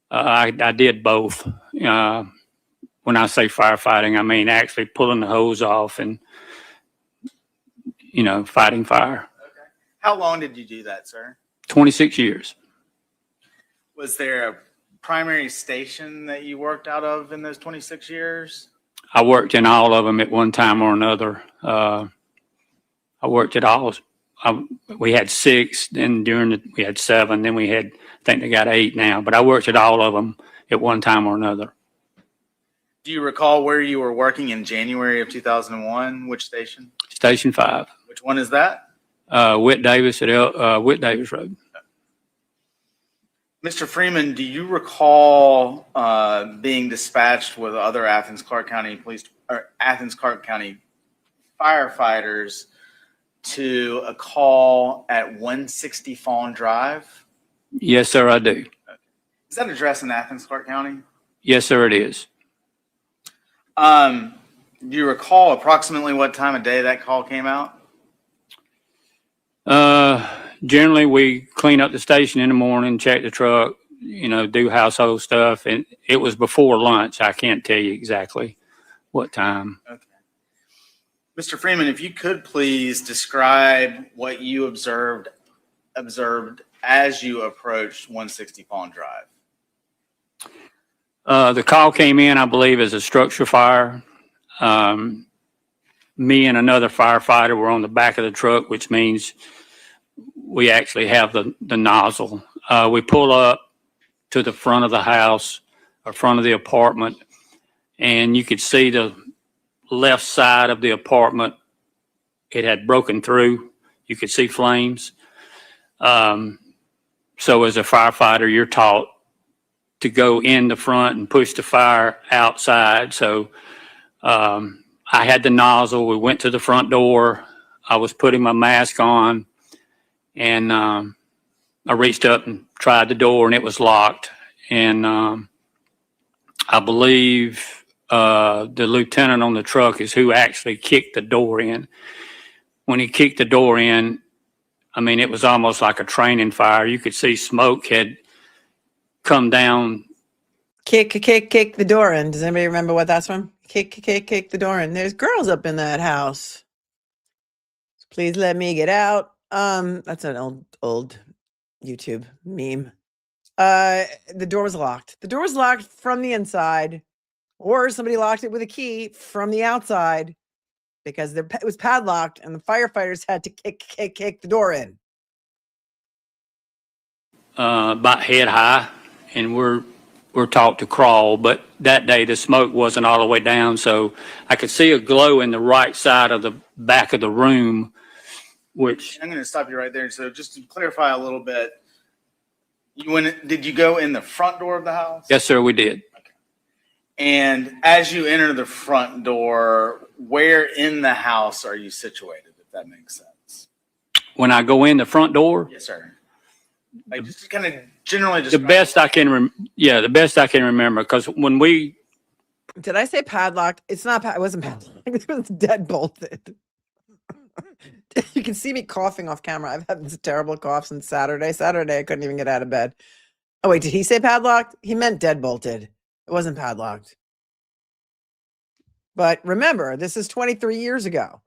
S14: I did both. When I say firefighting, I mean actually pulling the hose off and, fighting fire.
S8: Okay. How long did you do that, sir?
S14: 26 years.
S8: Was there a primary station that you worked out of in those 26 years?
S14: I worked in all of them at one time or another. I worked at all. We had 6, then we had 7, then we had, I think they got 8 now, but I worked at all of them at one time or another.
S8: Do you recall where you were working in January of 2001? Which station?
S14: Station 5.
S8: Which one is that?
S14: Whit Davis at Whit Davis Road.
S8: Mr. Freeman, do you recall being dispatched with other Athens-Clarke County police or Athens-Clarke County firefighters to a call at 160 Fawn Drive?
S14: Yes, sir, I do.
S8: Is that address in Athens-Clarke County?
S14: Yes, sir, it is.
S8: Do you recall approximately what time of day that call came out?
S14: Generally, we clean up the station in the morning, check the truck, do household stuff. And it was before lunch. I can't tell you exactly what time.
S8: Okay. Mr. Freeman, if you could please describe what you observed as you approached 160 Fawn Drive.
S14: The call came in, I believe, as a structure fire. Me and another firefighter were on the back of the truck, which means we actually have the nozzle. We pull up to the front of the house or front of the apartment, and you could see the left side of the apartment. It had broken through. You could see flames. So as a firefighter, you're taught to go in the front and push the fire outside. So I had the nozzle. We went to the front door. I was putting my mask on, and I reached up and tried the door, and it was locked. And I believe the lieutenant on the truck is who actually kicked the door in. When he kicked the door in, I mean, it was almost like a training fire. You could see smoke had come down.
S2: Kick the door in. Does anybody remember what that's from? Kick the door in. There's girls up in that house. Please let me get out. That's an old YouTube meme. The door was locked. The door was locked from the inside, or somebody locked it with a key from the outside because it was padlocked, and the firefighters had to kick the door in.
S14: About head high, and we're taught to crawl, but that day the smoke wasn't all the way down, so I could see a glow in the right side of the back of the room, which...
S8: I'm going to stop you right there. So just to clarify a little bit, did you go in the front door of the house?
S14: Yes, sir, we did.
S8: Okay. And as you enter the front door, where in the house are you situated, if that makes sense?
S14: When I go in the front door?
S8: Yes, sir. Like just kind of generally
S14: the best I can remember, because when we
S2: Did I say padlocked? It's not. It wasn't padlocked. It was dead bolted. You can see me coughing off camera. I've had this terrible cough since Saturday. Saturday, I couldn't even get out of bed. Oh wait, did he say padlocked? He meant dead bolted. It wasn't padlocked. But remember, this is 23 years ago.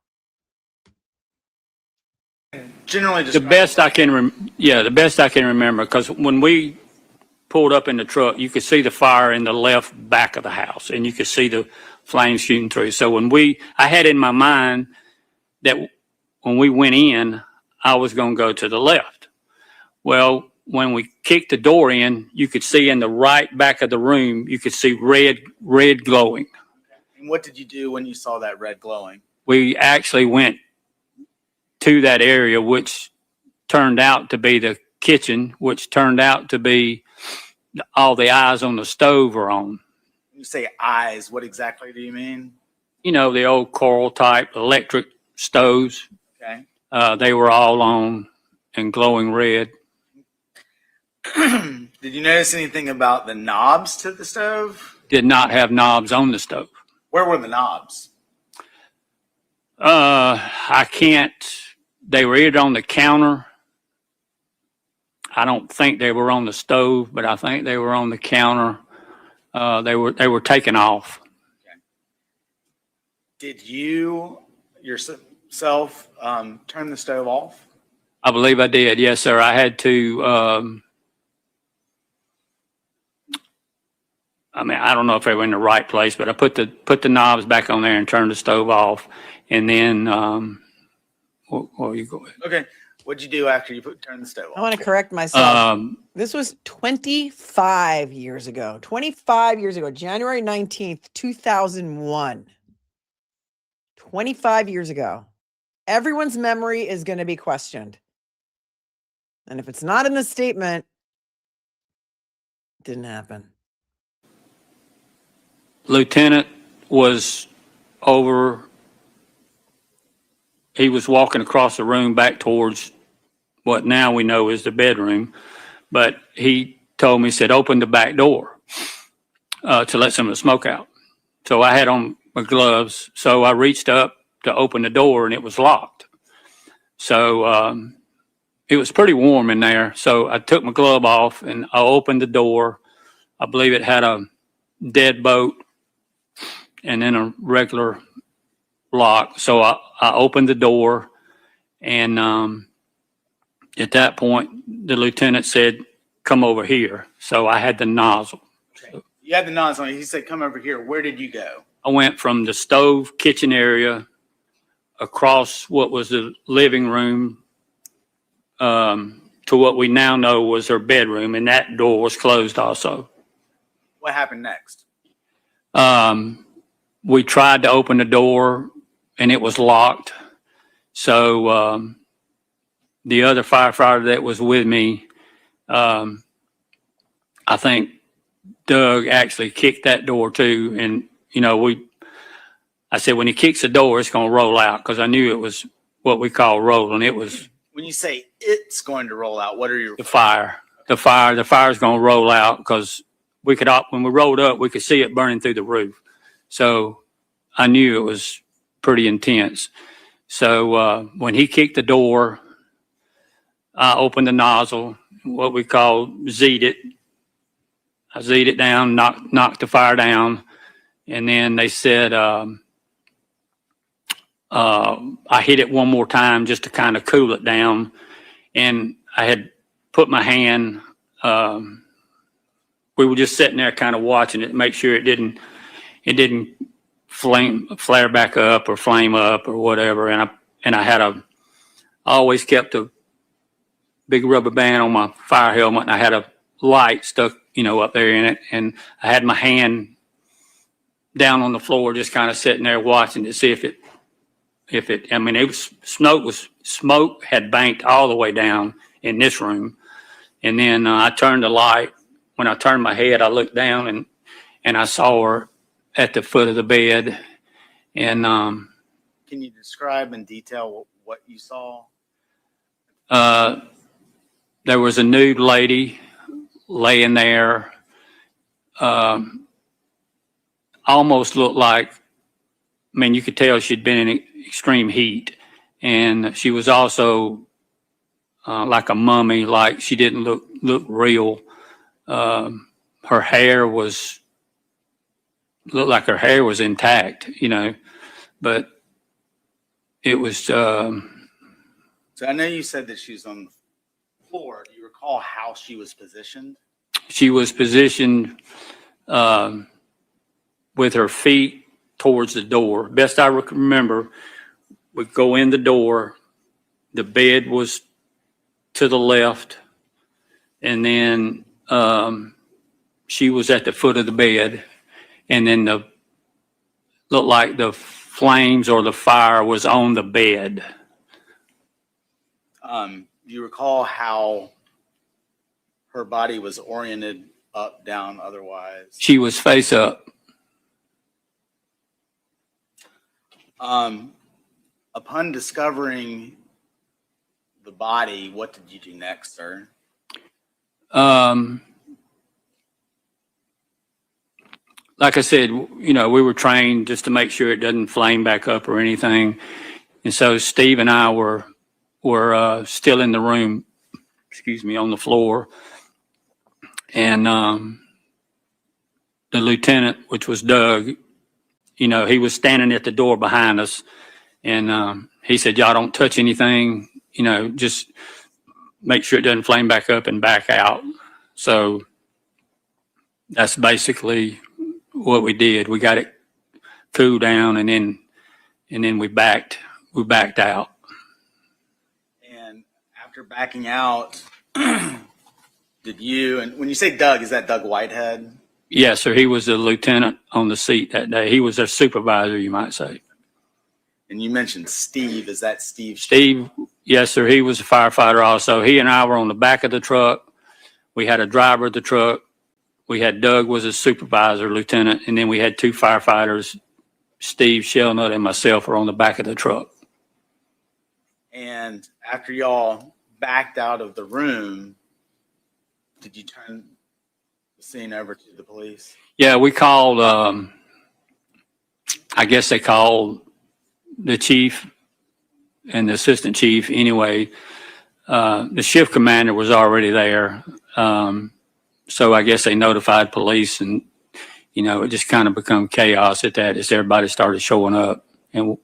S8: Generally,
S14: The best I can, the best I can remember, because when we pulled up in the truck, you could see the fire in the left back of the house, and you could see the flames shooting through. So I had in my mind that when we went in, I was going to go to the left. Well, when we kicked the door in, you could see in the right back of the room, you could see red glowing.
S8: And what did you do when you saw that red glowing?
S14: We actually went to that area, which turned out to be the kitchen, which turned out to be all the eyes on the stove were on.
S8: When you say eyes, what exactly do you mean?
S14: You know, the old coral type electric stoves.
S8: Okay.
S14: They were all on and glowing red.
S8: Did you notice anything about the knobs to the stove?
S14: Did not have knobs on the stove.
S8: Where were the knobs?
S14: I can't, they were either on the counter. I don't think they were on the stove, but I think they were on the counter. They were taken off.
S8: Okay. Did you yourself turn the stove off?
S14: I believe I did. Yes, sir. I had to, I mean, I don't know if they were in the right place, but I put the knobs back on there and turned the stove off. And then, well, you go ahead.
S8: Okay. What'd you do after you turned the stove off?
S2: I want to correct myself. This was 25 years ago. 25 years ago, January 19th, 2001. 25 years ago. Everyone's memory is going to be questioned. And if it's not in the statement, it didn't happen.
S14: Lieutenant was over, he was walking across the room back towards what now we know is the bedroom, but he told me, he said, open the back door to let some of the smoke out. So I had on my gloves, so I reached up to open the door and it was locked. So it was pretty warm in there. So I took my glove off and I opened the door. I believe it had a deadbolt and then a regular lock. So I opened the door, and at that point, the lieutenant said, come over here. So I had the nozzle.
S8: Okay. You had the nozzle. He said, come over here. Where did you go?
S14: I went from the stove kitchen area across what was the living room to what we now know was her bedroom, and that door was closed also.
S8: What happened next?
S14: We tried to open the door and it was locked. So the other firefighter that was with me, I think Doug actually kicked that door too. And, you know, I said, when he kicks the door, it's going to roll out, because I knew it was what we call rolling. It was.
S8: When you say it's going to roll out, what are your?
S14: The fire. The fire's going to roll out, because when we rolled up, we could see it burning through the roof. So I knew it was pretty intense. So when he kicked the door, I opened the nozzle, what we call Z'd it. I Z'd it down, knocked the fire down. And then they said, I hit it one more time just to kind of cool it down. And I had put my hand, we were just sitting there kind of watching it, make sure it didn't flare back up or flame up or whatever. And I always kept a big rubber band on my fire helmet, and I had a light stuck, up there in it. And I had my hand down on the floor, just kind of sitting there watching to see if it, it was smoke had banked all the way down in this room. And then I turned the light. When I turned my head, I looked down and I saw her at the foot of the bed. And
S8: can you describe in detail what you saw?
S14: There was a nude lady laying there, almost looked like, I mean, you could tell she'd been in extreme heat. And she was also like a mummy, like she didn't look real. Her hair looked like her hair was intact, you know, but it was.
S8: So I know you said that she was on the floor. Do you recall how she was positioned?
S14: She was positioned with her feet towards the door. Best I remember, we'd go in the door, the bed was to the left, and then she was at the foot of the bed, and then looked like the flames or the fire was on the bed.
S8: Do you recall how her body was oriented, up, down, otherwise?
S14: She was face up.
S8: Upon discovering the body, what did you do next, sir?
S14: Like I said, you know, we were trained just to make sure it doesn't flame back up or anything. And so Steve and I were still in the room, on the floor. And the lieutenant, which was Doug, you know, he was standing at the door behind us. And he said, y'all don't touch anything, you know, just make sure it doesn't flame back up and back out. So that's basically what we did. We got it cooled down, and then we backed out.
S8: And after backing out, did you, and when you say Doug, is that Doug Whitehead?
S14: Yes, sir. He was the lieutenant on the seat that day. He was their supervisor, you might say.
S8: And you mentioned Steve. Is that Steve?
S14: Steve, yes, sir. He was a firefighter also. He and I were on the back of the truck. We had a driver of the truck. We had Doug was a supervisor, lieutenant, and then we had two firefighters, Steve Shellnut and myself, were on the back of the truck.
S8: And after y'all backed out of the room, did you turn the scene over to the police?
S14: Yeah, we called, I guess they called the chief and the assistant chief anyway. The shift commander was already there. So I guess they notified police, and, you know, it just kind of become chaos at that as everybody started showing up, and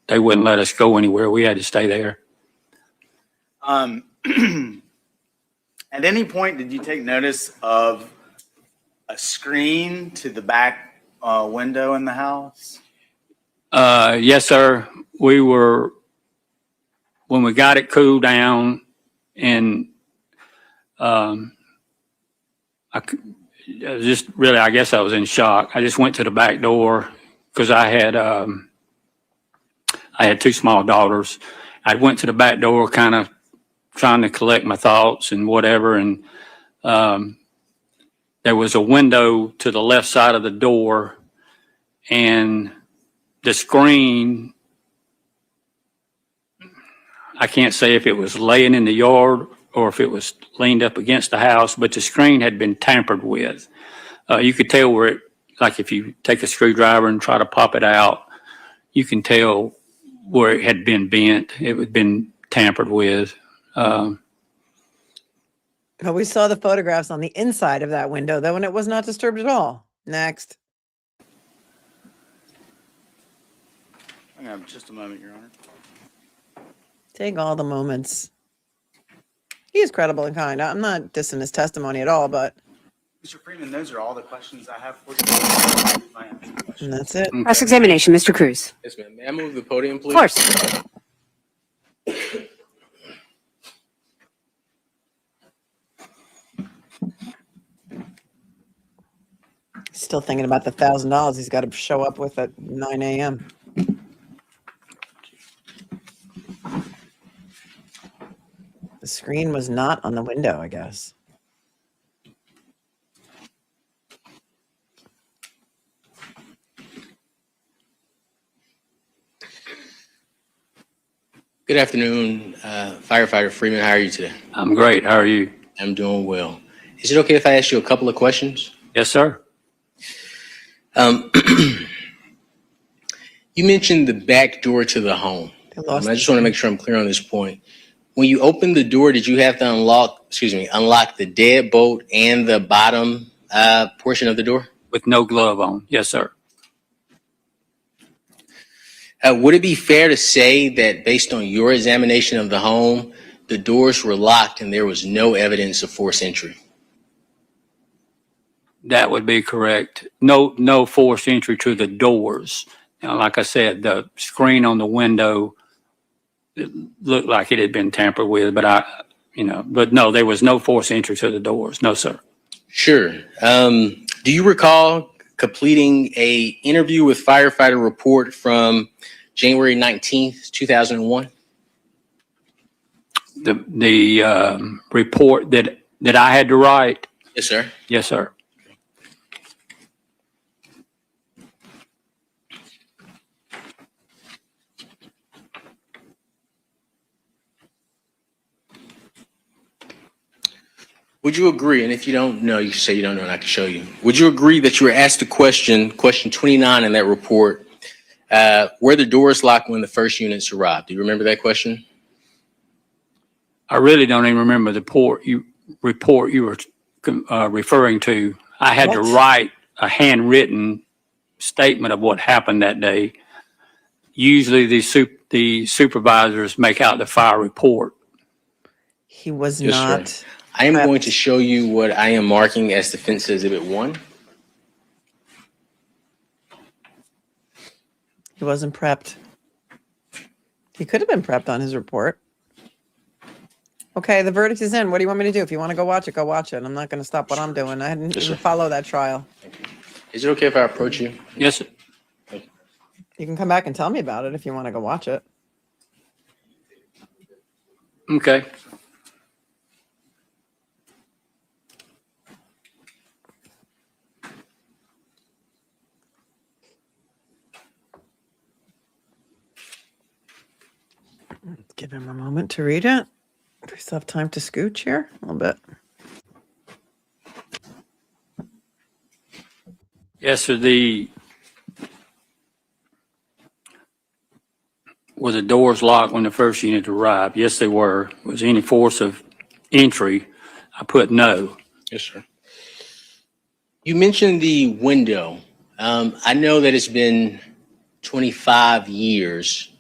S14: they wouldn't let us go anywhere. We had to stay there.
S8: At any point, did you take notice of a screen to the back window in the house?
S14: Yes, sir. When we got it cooled down, and I guess I was in shock. I just went to the back door because I had two small daughters. I went to the back door kind of trying to collect my thoughts and whatever. And there was a window to the left side of the door, and the screen, I can't say if it was laying in the yard or if it was leaned up against the house, but the screen had been tampered with. You could tell where it, like if you take a screwdriver and try to pop it out, you can tell where it had been bent. It had been tampered with.
S2: But we saw the photographs on the inside of that window, though, and it was not disturbed at all. Next.
S8: Hang on just a moment, Your Honor.
S2: Take all the moments. He is credible and kind. I'm not dissing his testimony at all, but.
S8: Mr. Freeman, those are all the questions I have for you.
S2: And that's it.
S6: Cross-examination, Mr. Cruz.
S7: Yes, ma'am. May I move the podium, please?
S6: Of course.
S2: Still thinking about the $1,000 he's got to show up with at 9 a.m. The screen was not on the window, I guess.
S7: Good afternoon, Firefighter Freeman. How are you today?
S14: I'm great. How are you?
S7: I'm doing well. Is it okay if I ask you a couple of questions?
S14: Yes, sir.
S7: You mentioned the back door to the home. I just want to make sure I'm clear on this point. When you opened the door, did you have to unlock the deadbolt and the bottom portion of the door?
S14: With no glove on. Yes, sir.
S7: Would it be fair to say that based on your examination of the home, the doors were locked and there was no evidence of forced entry?
S14: That would be correct. No forced entry to the doors. Now, like I said, the screen on the window, it looked like it had been tampered with, but but no, there was no forced entry to the doors. No, sir.
S7: Sure. Do you recall completing a interview with firefighter report from January 19th, 2001?
S14: The report that I had to write?
S7: Yes, sir.
S14: Yes, sir.
S7: Would you agree, and if you don't know, you can say you don't know and I can show you. Would you agree that you were asked the question 29 in that report, were the doors locked when the first units arrived? Do you remember that question?
S14: I really don't even remember the report you were referring to. I had to write a handwritten statement of what happened that day. Usually the supervisors make out the fire report.
S2: He was
S7: Yes,
S2: not.
S7: sir. I am going to show you what I am marking as Defense Exhibit 1.
S2: He wasn't prepped. He could have been prepped on his report. Okay, the verdict is in. What do you want me to do? If you want to go watch it, go watch it. I'm not going to stop what I'm doing. I didn't even follow that trial.
S7: Is it okay if I approach you?
S14: Yes, sir.
S2: You can come back and tell me about it if you want to go watch it.
S14: Okay.
S2: Give him a moment to read it. Do we still have time to scooch here? A little bit.
S14: Yes, sir. Were the doors locked when the first unit arrived? Yes, they were. Was any force of entry? I put no.
S7: Yes, sir. You mentioned the window. I know that it's been 25 years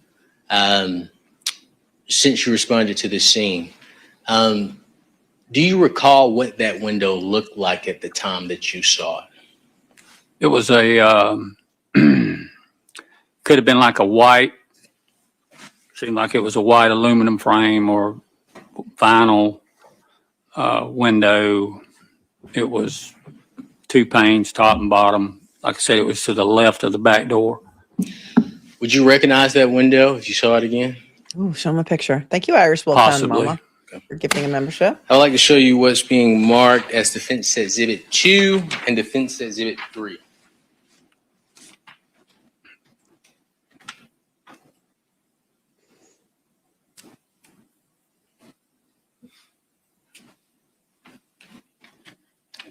S7: since you responded to this scene. Do you recall what that window looked like at the time that you saw it?
S14: It was could have been like a white, seemed like it was a white aluminum frame or vinyl window. It was 2 panes, top and bottom. Like I said, it was to the left of the back door.
S7: Would you recognize that window if you saw it again?
S2: Oh, show him a picture. Thank you, Irish Wolf
S14: Possibly.
S2: Mama, for gifting a membership.
S7: I would like to show you what's being marked as Defense Exhibit 2 and Defense Exhibit 3.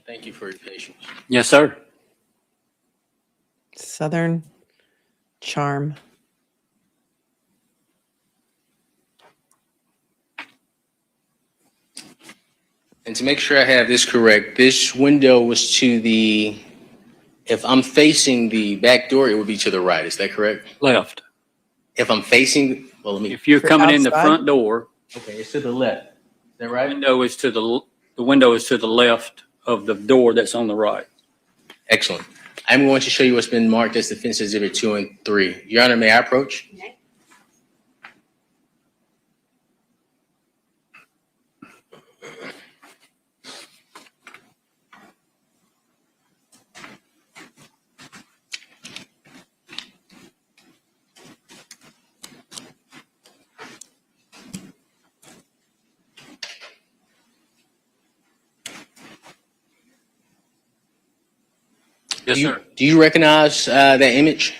S7: Thank you for your patience.
S14: Yes, sir.
S2: Southern Charm.
S7: And to make sure I have this correct, this window was to the, if I'm facing the back door, it would be to the right. Is that correct?
S14: Left.
S7: If I'm facing, well, let me.
S14: If you're coming in the
S2: outside?
S14: front door,
S7: Okay, it's to the left. Is that right?
S14: the window is to the left of the door that's on the right.
S7: Excellent. I'm going to show you what's been marked as Defense Exhibit 2 and 3. Your Honor, may I approach?
S6: Okay.
S14: Yes, sir.
S7: Do you recognize that image?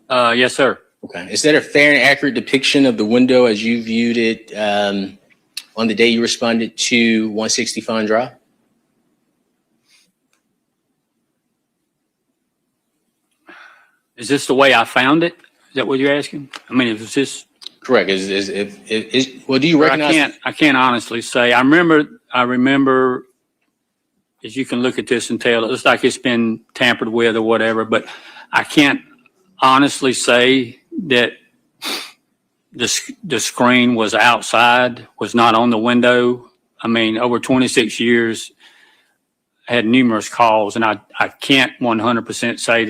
S14: Yes, sir.
S7: Okay. Is that a fair and accurate depiction of the window as you viewed it on the day you responded to 160 Fawn Drive?
S14: Is this the way I found it? Is that what you're asking? I mean, is this?
S7: Correct. Well, do you recognize?
S14: I can't honestly say. I remember, as you can look at this and tell, it looks like it's been tampered with or whatever, but I can't honestly say that the screen was outside, was not on the window. I mean, over 26 years, I had numerous calls, and I can't 100% say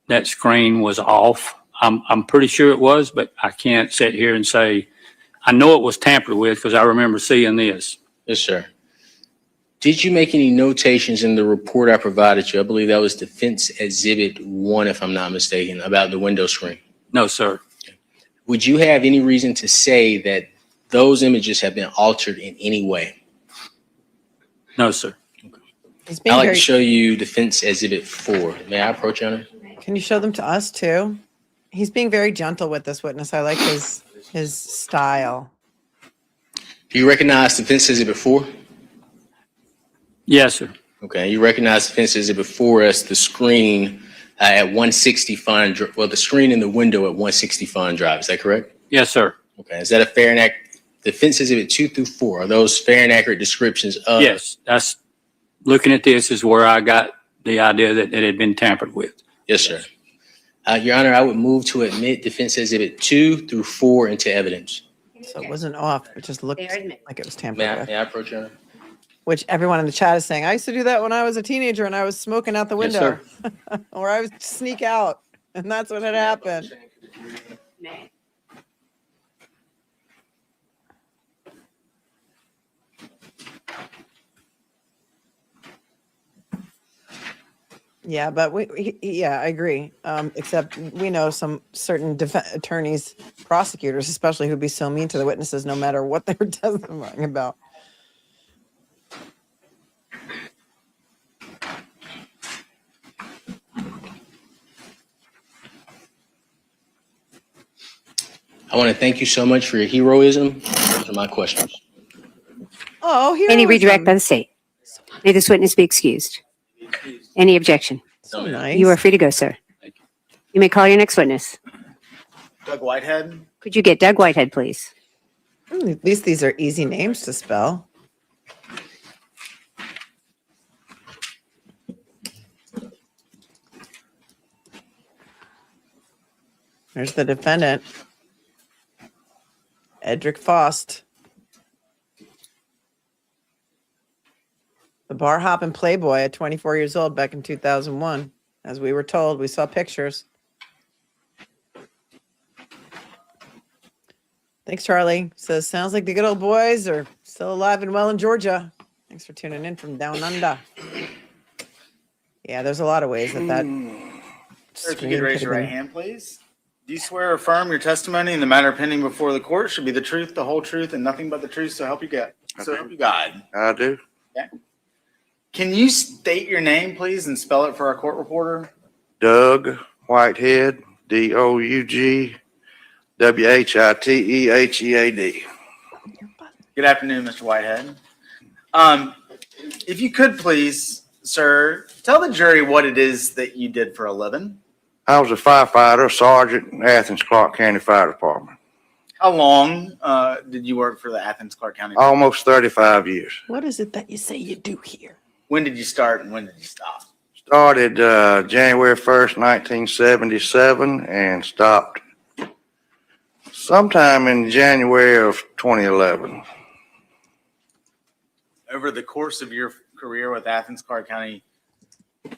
S14: that screen was off. I'm pretty sure it was, but I can't sit here and say, I know it was tampered with because I remember seeing this.
S7: Yes, sir. Did you make any notations in the report I provided you? I believe that was Defense Exhibit 1, if I'm not mistaken, about the window screen.
S14: No, sir.
S7: Would you have any reason to say that those images have been altered in any way?
S14: No, sir.
S7: I'd like to show you Defense Exhibit 4. May I approach, Your Honor?
S2: Can you show them to us too? He's being very gentle with this witness. I like his style.
S7: Do you recognize Defense Exhibit 4?
S14: Yes, sir.
S7: Okay, you recognize Defense Exhibit 4 as the screen at 160 Fine Drive, well, the screen in the window at 160 Fine Drive. Is that correct?
S14: Yes, sir.
S7: Okay, is that a fair and accurate? Defense Exhibit 2 through 4, are those fair and accurate descriptions of?
S14: Yes, that's looking at this is where I got the idea that it had been tampered with.
S7: Yes, sir. Your Honor, I would move to admit Defense Exhibit 2 through 4 into evidence.
S2: So it wasn't off. It just looked like it was tampered with.
S7: May I approach, Your Honor?
S2: Which everyone in the chat is saying, I used to do that when I was a teenager and I was smoking out the
S7: Yes,
S2: window. Or I would sneak out. And that's what had happened. Yeah, but yeah, I agree. Except we know some certain attorneys, prosecutors, especially, who'd be so mean to the witnesses, no matter what they were testifying about.
S7: I want to thank you so much for your heroism. Those are my questions.
S2: Oh, heroism.
S6: Any redirect by the state? May this witness be excused. Any objection?
S2: So nice.
S6: You are free to go, sir. You may call your next witness.
S8: Doug Whitehead.
S6: Could you get Doug Whitehead, please?
S2: At least these are easy names to spell. There's the defendant, Edrick Faust. The bar hopping playboy at 24 years old back in 2001. As we were told, we saw pictures. Thanks, Charlie. Says, sounds like the good old boys are still alive and well in Georgia. Thanks for tuning in from down under. Yeah, there's a lot of ways that
S8: Sir, if you could raise your right hand, please. Do you swear or affirm your testimony in the matter pending before the court should be the truth, the whole truth, and nothing but the truth, so help you God? So help you God.
S15: I do.
S8: Okay. Can you state your name, please, and spell it for our court reporter?
S15: Doug Whitehead, DOUGWHITEHEAD.
S8: Good afternoon, Mr. Whitehead. If you could please, sir, tell the jury what it is that you did for a living.
S15: I was a firefighter, sergeant in Athens-Clarke County Fire Department.
S8: How long did you work for the Athens-Clarke County?
S15: Almost 35 years.
S2: What is it that you say you do here?
S8: When did you start and when did you stop?
S15: Started January 1st, 1977 and stopped sometime in January of 2011.
S8: Over the course of your career with Athens-Clarke County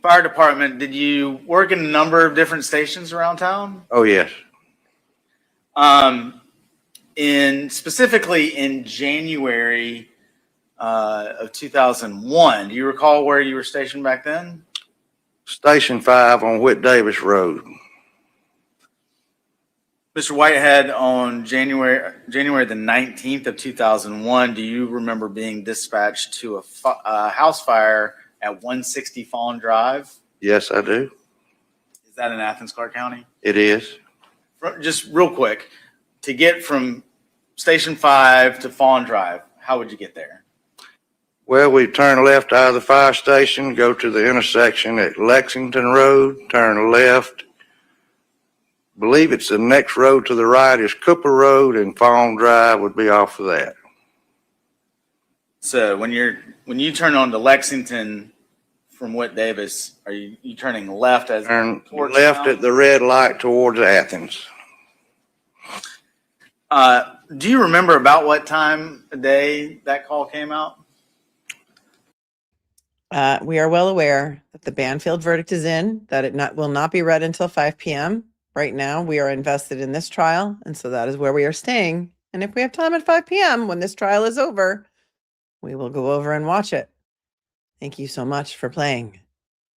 S8: Fire Department, did you work in a number of different stations around town?
S15: Oh, yes.
S8: Specifically in January of 2001, do you recall where you were stationed back then?
S15: Station 5 on Whit Davis Road.
S8: Mr. Whitehead, on January the 19th of 2001, do you remember being dispatched to a house fire at 160 Fawn Drive?
S15: Yes, I do.
S8: Is that in Athens-Clarke County?
S15: It is.
S8: Just real quick, to get from Station 5 to Fawn Drive, how would you get there?
S15: Well, we turn left out of the fire station, go to the intersection at Lexington Road, turn left believe it's the next road to the right is Cooper Road, and Fawn Drive would be off of that.
S8: So when you turn on to Lexington from Whit Davis, are you turning left as
S15: Turn
S8: towards
S15: left
S8: town?
S15: at the red light towards Athens.
S8: Do you remember about what time of day that call came out?
S2: We are well aware that the Banfield verdict is in, that it will not be read until 5 p.m. Right now, we are invested in this trial, and so that is where we are staying. And if we have time at 5 p.m. when this trial is over, we will go over and watch it. Thank you so much for playing.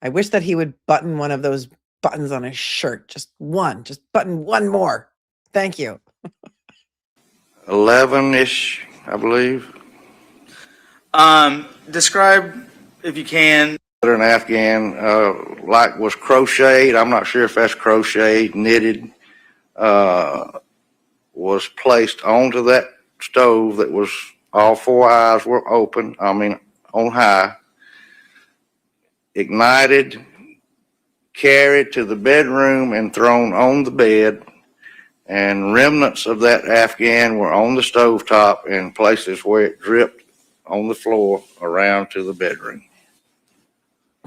S2: I wish that he would button one of those buttons on his shirt. Just button one more. Thank you.
S15: 11-ish, I believe.
S8: Describe, if you can.
S15: An Afghan, like was crocheted. I'm not sure if that's crocheted, knitted, was placed onto that stove that was, all four eyes were open, on high, ignited, carried to the bedroom and thrown on the bed, and remnants of that Afghan were on the stovetop in places where it dripped on the floor around to the bedroom.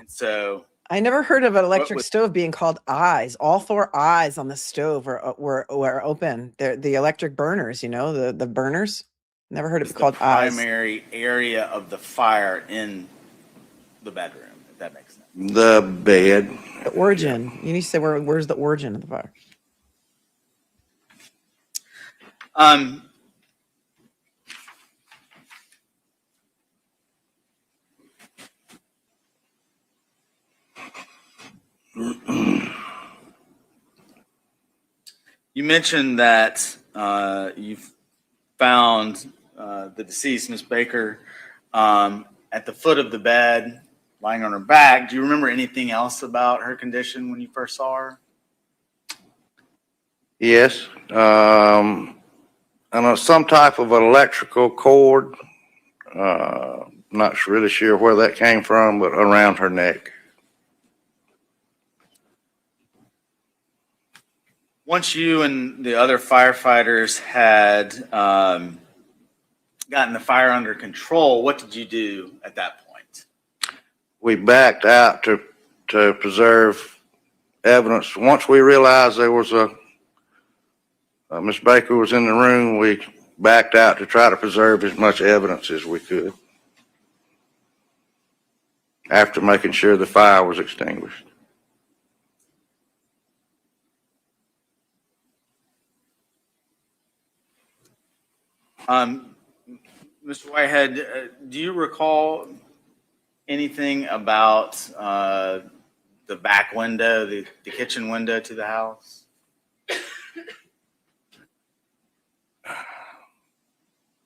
S8: So
S2: I never heard of an electric stove being called eyes. All four eyes on the stove were open. They're the electric burners, the burners. Never heard it called eyes.
S8: Primary area of the fire in the bedroom, if that makes sense.
S15: The bed.
S2: The origin. You need to say where's the origin of the fire?
S8: You mentioned that you've found the deceased, Miss Baker, at the foot of the bed, lying on her back. Do you remember anything else about her condition when you first saw her?
S15: Yes. And some type of electrical cord. Not really sure where that came from, but around her neck.
S8: Once you and the other firefighters had gotten the fire under control, what did you do at that point?
S15: We backed out to preserve evidence. Once we realized there was Miss Baker was in the room, we backed out to try to preserve as much evidence as we could after making sure the fire was extinguished.
S8: Mr. Whitehead, do you recall anything about the back window, the kitchen window to the house?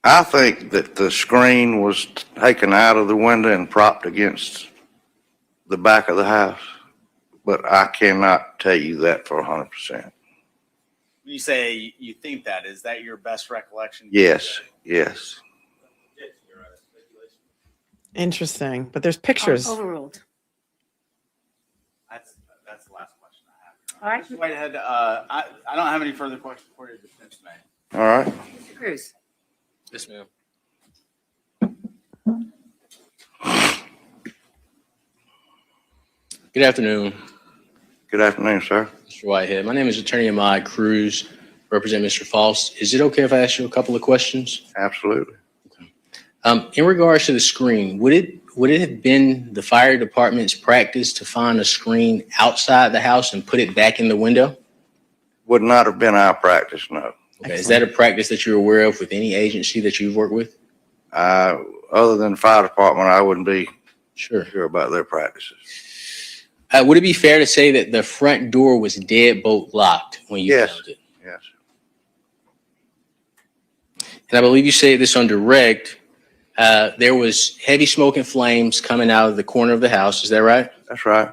S15: I think that the screen was taken out of the window and propped against the back of the house, but I cannot tell you that for 100%.
S8: When you say you think that, is that your best recollection?
S15: Yes, yes.
S2: Interesting, but there's pictures.
S6: Overruled.
S8: That's the last question I have.
S6: All right.
S8: Mr. Whitehead, I don't have any further questions for you, defense man.
S15: All right.
S6: Mr. Cruz.
S7: Yes, ma'am. Good afternoon,
S15: Good afternoon, sir.
S7: Mr. Whitehead. My name is Attorney Ahmad Cruz, represent Mr. Faust. Is it okay if I ask you a couple of questions?
S15: Absolutely.
S7: In regards to the screen, would it have been the fire department's practice to find a screen outside the house and put it back in the window?
S15: Would not have been our practice, no.
S7: Okay. Is that a practice that you're aware of with any agency that you've worked with?
S15: Other than the fire department, I wouldn't be
S7: sure
S15: about their practices.
S7: Would it be fair to say that the front door was deadbolt locked when you found it?
S15: Yes.
S7: And I believe you say this on direct. There was heavy smoke and flames coming out of the corner of the house. Is that right?
S15: That's right.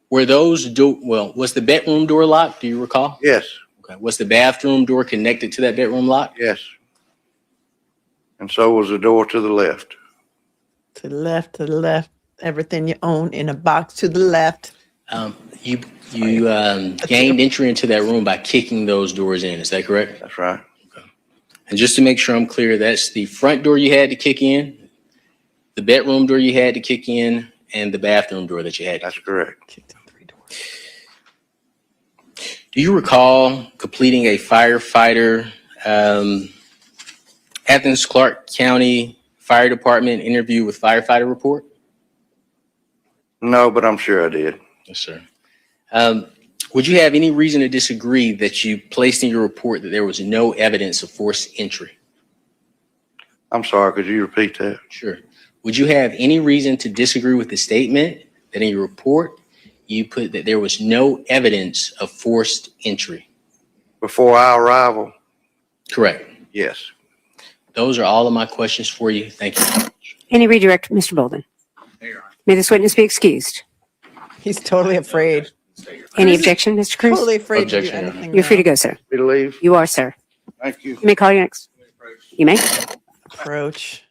S7: Were those was the bedroom door locked? Do you recall?
S15: Yes.
S7: Okay. Was the bathroom door connected to that bedroom lock?
S15: Yes. And so was the door to the left.
S2: To the left, to the left. Everything you own in a box to the left.
S7: You gained entry into that room by kicking those doors in. Is that correct?
S15: That's right.
S7: And just to make sure I'm clear, that's the front door you had to kick in, the bedroom door you had to kick in, and the bathroom door that you had.
S15: That's correct.
S7: Do you recall completing a firefighter, Athens-Clarke County Fire Department interview with firefighter report?
S15: No, but I'm sure I did.
S7: Yes, sir. Would you have any reason to disagree that you placed in your report that there was no evidence of forced entry?
S15: I'm sorry, could you repeat that?
S7: Sure. Would you have any reason to disagree with the statement that in your report you put that there was no evidence of forced entry?
S15: Before our arrival?
S7: Correct.
S15: Yes.
S7: Those are all of my questions for you. Thank you.
S6: Any redirect, Mr. Bolden? May this witness be excused.
S2: He's totally afraid.
S6: Any objection, Mr. Cruz?
S2: Totally afraid to do
S7: Objection, Your Honor.
S2: anything.
S6: You're free to
S2: now.
S6: go, sir.
S15: Free to leave?
S6: You are, sir.
S15: Thank you.
S6: You may call your next. You may.
S2: Approach.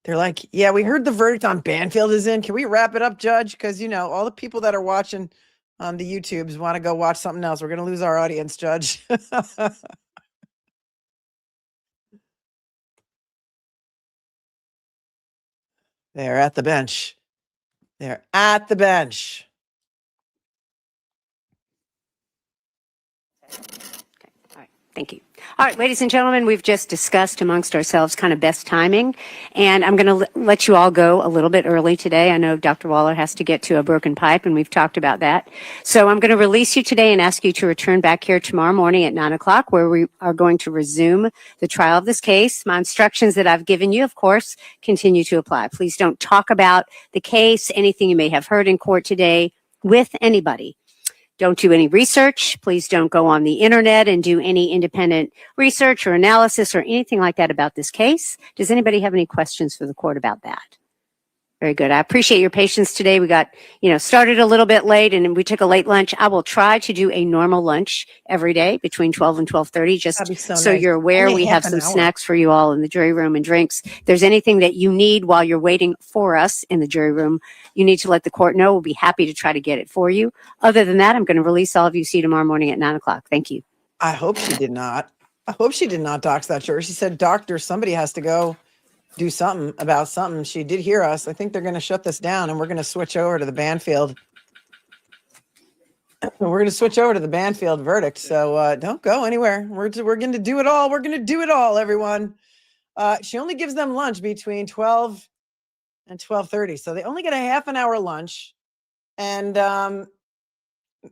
S2: They're like, yeah, we heard the verdict on Banfield is in. Can we wrap it up, Judge? Because, you know, all the people that are watching on the YouTubes want to go watch something else. We're going to lose our audience, Judge. They're at the bench. They're at the bench.
S6: Thank you. All right, ladies and gentlemen, we've just discussed amongst ourselves kind of best timing, and I'm going to let you all go a little bit early today. I know Dr. Waller has to get to a broken pipe, and we've talked about that. So I'm going to release you today and ask you to return back here tomorrow morning at 9 o'clock, where we are going to resume the trial of this case. My instructions that I've given you, of course, continue to apply. Please don't talk about the case, anything you may have heard in court today with anybody. Don't do any research. Please don't go on the internet and do any independent research or analysis or anything like that about this case. Does anybody have any questions for the court about that? Very good. I appreciate your patience today. We got, started a little bit late and we took a late lunch. I will try to do a normal lunch every day between 12 and 12:30, just
S2: That'd be so
S6: so
S2: nice.
S6: you're aware.
S2: Only
S6: We
S2: half
S6: have
S2: an
S6: some
S2: hour.
S6: snacks for you all in the jury room and drinks. If there's anything that you need while you're waiting for us in the jury room, you need to let the court know. We'll be happy to try to get it for you. Other than that, I'm going to release all of you. See you tomorrow morning at 9 o'clock. Thank you.
S2: I hope she did not. I hope she did not dox that juror. She said, doctor, somebody has to go do something about something. She did hear us. I think they're going to shut this down and we're going to switch over to the Banfield. We're going to switch over to the Banfield verdict. So don't go anywhere. We're going to do it all. We're going to do it all, everyone. She only gives them lunch between 12 and 12:30. So they only get a half an hour lunch. And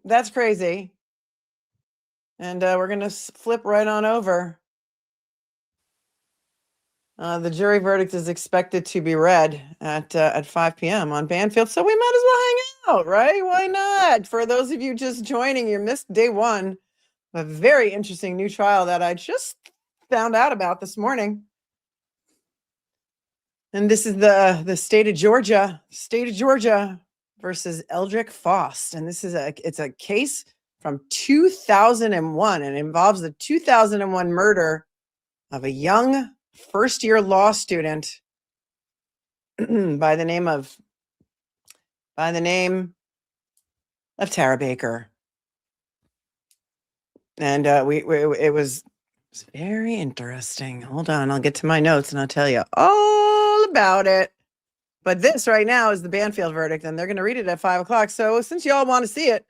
S2: that's crazy. And we're going to flip right on over. The jury verdict is expected to be read at 5 p.m. on Banfield, so we might as well hang out, right? Why not? For those of you just joining, you missed day one of a very interesting new trial that I just found out about this morning. And this is the state of Georgia versus Edrick Faust, and this is it's a case from 2001, and it involves the 2001 murder of a young first-year law student by the name of Tara Baker. And it was very interesting. Hold on, I'll get to my notes and I'll tell you all about it. But this right now is the Banfield verdict, and they're going to read it at 5 o'clock. So since you all want to see it,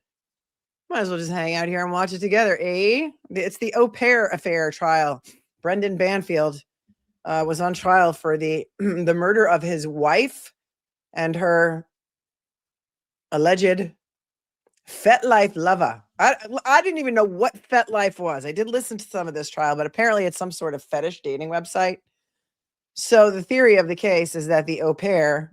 S2: might as well just hang out here and watch it together. It's the au pair affair trial. Brendan Banfield was on trial for the murder of his wife and her alleged FetLife lover. I didn't even know what FetLife was. I did listen to some of this trial, but apparently it's some sort of fetish dating website. So the theory of the case is that the au pair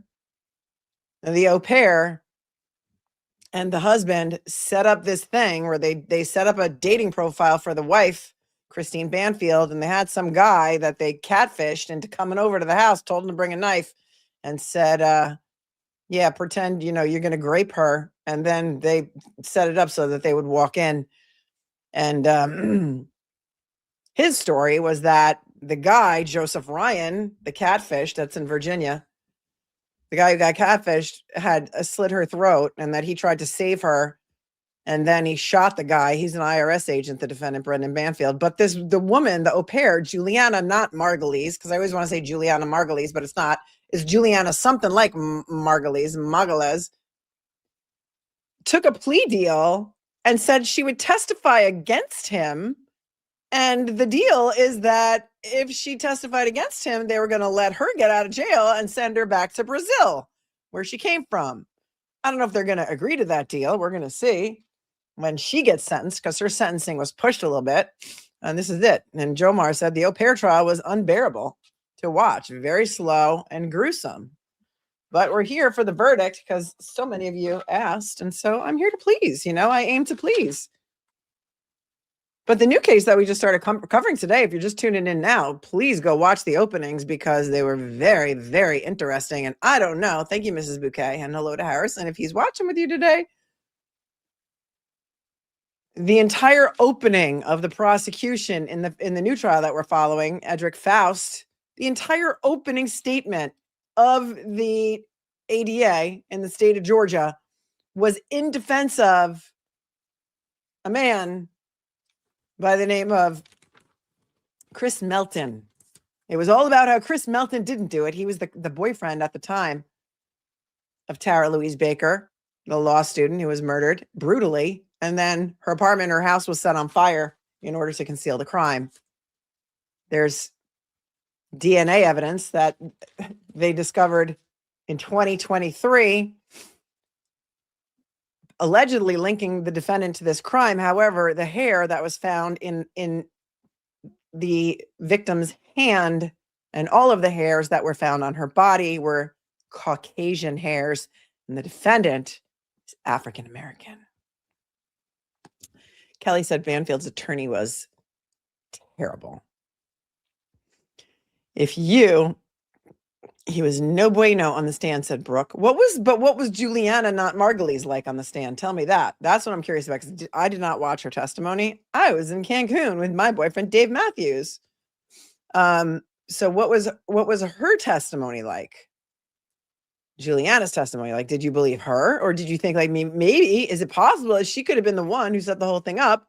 S2: and the husband set up this thing where they set up a dating profile for the wife, Christine Banfield, and they had some guy that they catfished into coming over to the house, told him to bring a knife, and said, yeah, pretend, you're going to grape her. And then they set it up so that they would walk in. And his story was that the guy, Joseph Ryan, the catfish that's in Virginia, the guy who got catfished, had slit her throat, and that he tried to save her. And then he shot the guy. He's an IRS agent, the defendant, Brendan Banfield. But the woman, the au pair, Juliana, not Margulies, because I always want to say Juliana Margulies, but it's not. It's Juliana something like Margulies, took a plea deal and said she would testify against him. And the deal is that if she testified against him, they were going to let her get out of jail and send her back to Brazil, where she came from. I don't know if they're going to agree to that deal. We're going to see when she gets sentenced, because her sentencing was pushed a little bit. And this is it. And Jomar said the au pair trial was unbearable to watch, very slow and gruesome. But we're here for the verdict because so many of you asked. And so I'm here to please. I aim to please. But the new case that we just started covering today, if you're just tuning in now, please go watch the openings because they were very, very interesting. And I don't know. Thank you, Mrs. Bouquet, and hello to Harris. And if he's watching with you today, the entire opening of the prosecution in the new trial that we're following, Edrick Faust, the entire opening statement of the ADA in the state of Georgia was in defense of a man by the name of Chris Melton. It was all about how Chris Melton didn't do it. He was the boyfriend at the time of Tara Louise Baker, the law student who was murdered brutally. And then her apartment, her house was set on fire in order to conceal the crime. There's DNA evidence that they discovered in 2023, allegedly linking the defendant to this crime. However, the hair that was found in the victim's hand and all of the hairs that were found on her body were Caucasian hairs, and the defendant is African American. Kelly said Banfield's attorney was terrible. He was no bueno on the stand, said Brooke. What was Juliana, not Margulies, like on the stand? Tell me that. That's what I'm curious about, because I did not watch her testimony. I was in Cancun with my boyfriend, Dave Matthews. So what was her testimony like? Juliana's testimony, like, did you believe her? Or did you think, like, maybe, is it possible that she could have been the one who set the whole thing up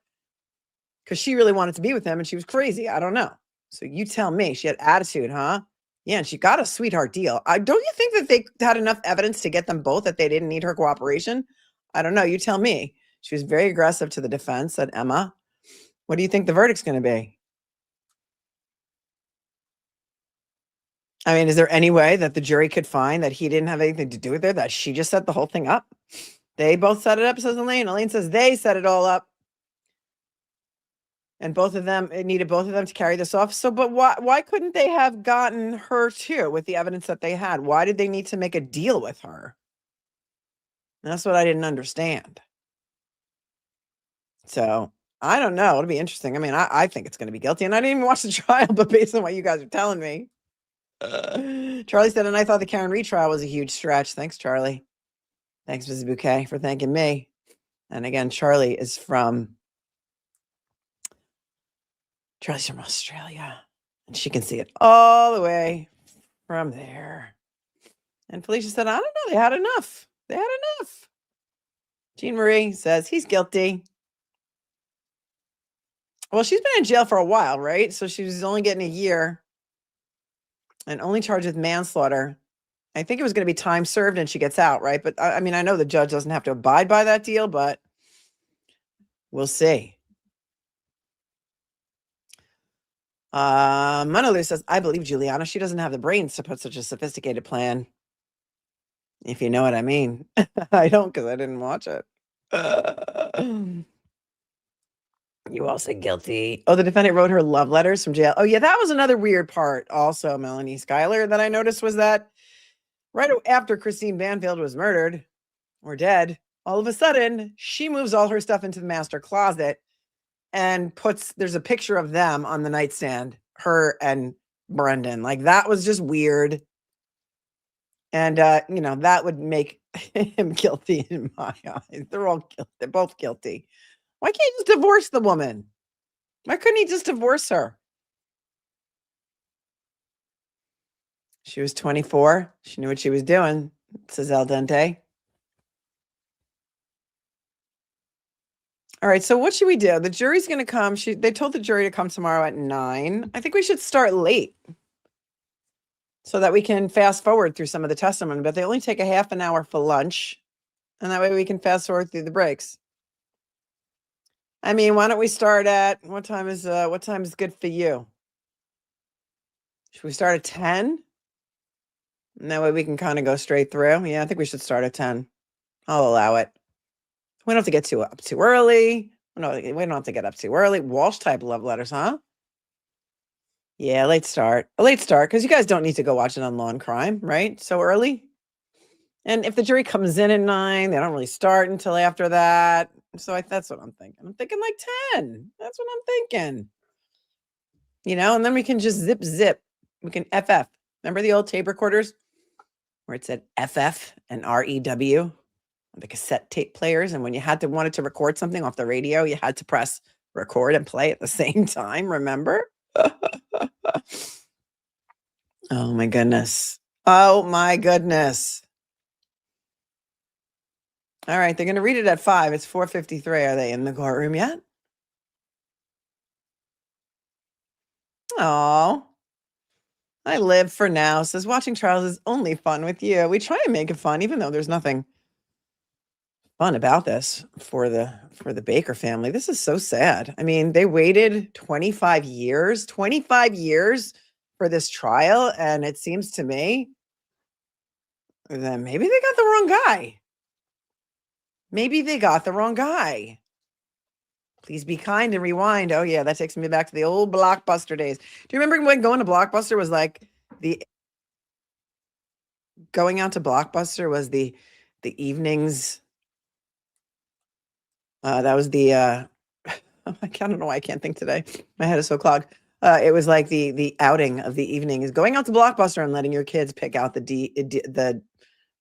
S2: because she really wanted to be with him and she was crazy? I don't know. So you tell me. She had attitude, huh? Yeah, and she got a sweetheart deal. Don't you think that they had enough evidence to get them both, that they didn't need her cooperation? I don't know. You tell me. She was very aggressive to the defense, said Emma. What do you think the verdict's going to be? I mean, is there any way that the jury could find that he didn't have anything to do with it, that she just set the whole thing up? They both set it up, says Elaine. Elaine says they set it all up. And it needed both of them to carry this off. So, but why couldn't they have gotten her too with the evidence that they had? Why did they need to make a deal with her? And that's what I didn't understand. So I don't know. It'll be interesting. I mean, I think it's going to be guilty, and I didn't even watch the trial, but based on what you guys are telling me. Charlie said, and I thought the Karen Reed trial was a huge stretch. Thanks, Charlie. Thanks, Mrs. Bouquet, for thanking me. And again, Charlie's from Australia, and she can see it all the way from there. And Felicia said, I don't know. They had enough. Jean Marie says he's guilty. Well, she's been in jail for a while, right? So she was only getting a year. And only charged with manslaughter. I think it was going to be time served and she gets out, right? But I mean, I know the judge doesn't have to abide by that deal, but we'll see. Monolith says, I believe Juliana. She doesn't have the brains to put such a sophisticated plan. If you know what I mean. I don't, because I didn't watch it. You all said guilty. Oh, the defendant wrote her love letters from jail. Oh, yeah, that was another weird part also, Melanie Schuyler, that I noticed, was that right after Christine Banfield was murdered or dead, all of a sudden, she moves all her stuff into the master closet and there's a picture of them on the nightstand, her and Brendan. Like, that was just weird. And, that would make him guilty in my eyes. They're all guilty. They're both guilty. Why can't you just divorce the woman? Why couldn't he just divorce her? She was 24. She knew what she was doing, says Al Dente. All right, so what should we do? The jury's going to come. They told the jury to come tomorrow at 9. I think we should start late so that we can fast forward through some of the testimony, but they only take a half an hour for lunch, and that way we can fast forward through the breaks. I mean, why don't we start at what time is good for you? Should we start at 10? And that way we can kind of go straight through. Yeah, I think we should start at 10. I'll allow it. We don't have to get up too early. No, we don't have to get up too early. Walsh type love letters, huh? Yeah, late start. A late start, because you guys don't need to go watch it on Law and Crime, right? So early. And if the jury comes in at 9, they don't really start until after that. So that's what I'm thinking. I'm thinking like 10. That's what I'm thinking. And then we can just zip. We can FF. Remember the old tape recorders where it said FF and REW? The cassette tape players, and when you wanted to record something off the radio, you had to press record and play at the same time. Remember? Oh my goodness. Oh my goodness. All right, they're going to read it at 5. It's 4:53. Are they in the courtroom yet? Oh, I live for now. Says watching trials is only fun with you. We try and make it fun, even though there's nothing fun about this for the Baker family. This is so sad. I mean, they waited 25 years for this trial, and it seems to me that maybe they got the wrong guy. Please be kind and rewind. Oh yeah, that takes me back to the old Blockbuster days. Do you remember when going to Blockbuster was like going out to Blockbuster was the evenings? That was the I don't know why I can't think today. My head is so clogged. It was like the outing of the evening is going out to Blockbuster and letting your kids pick out the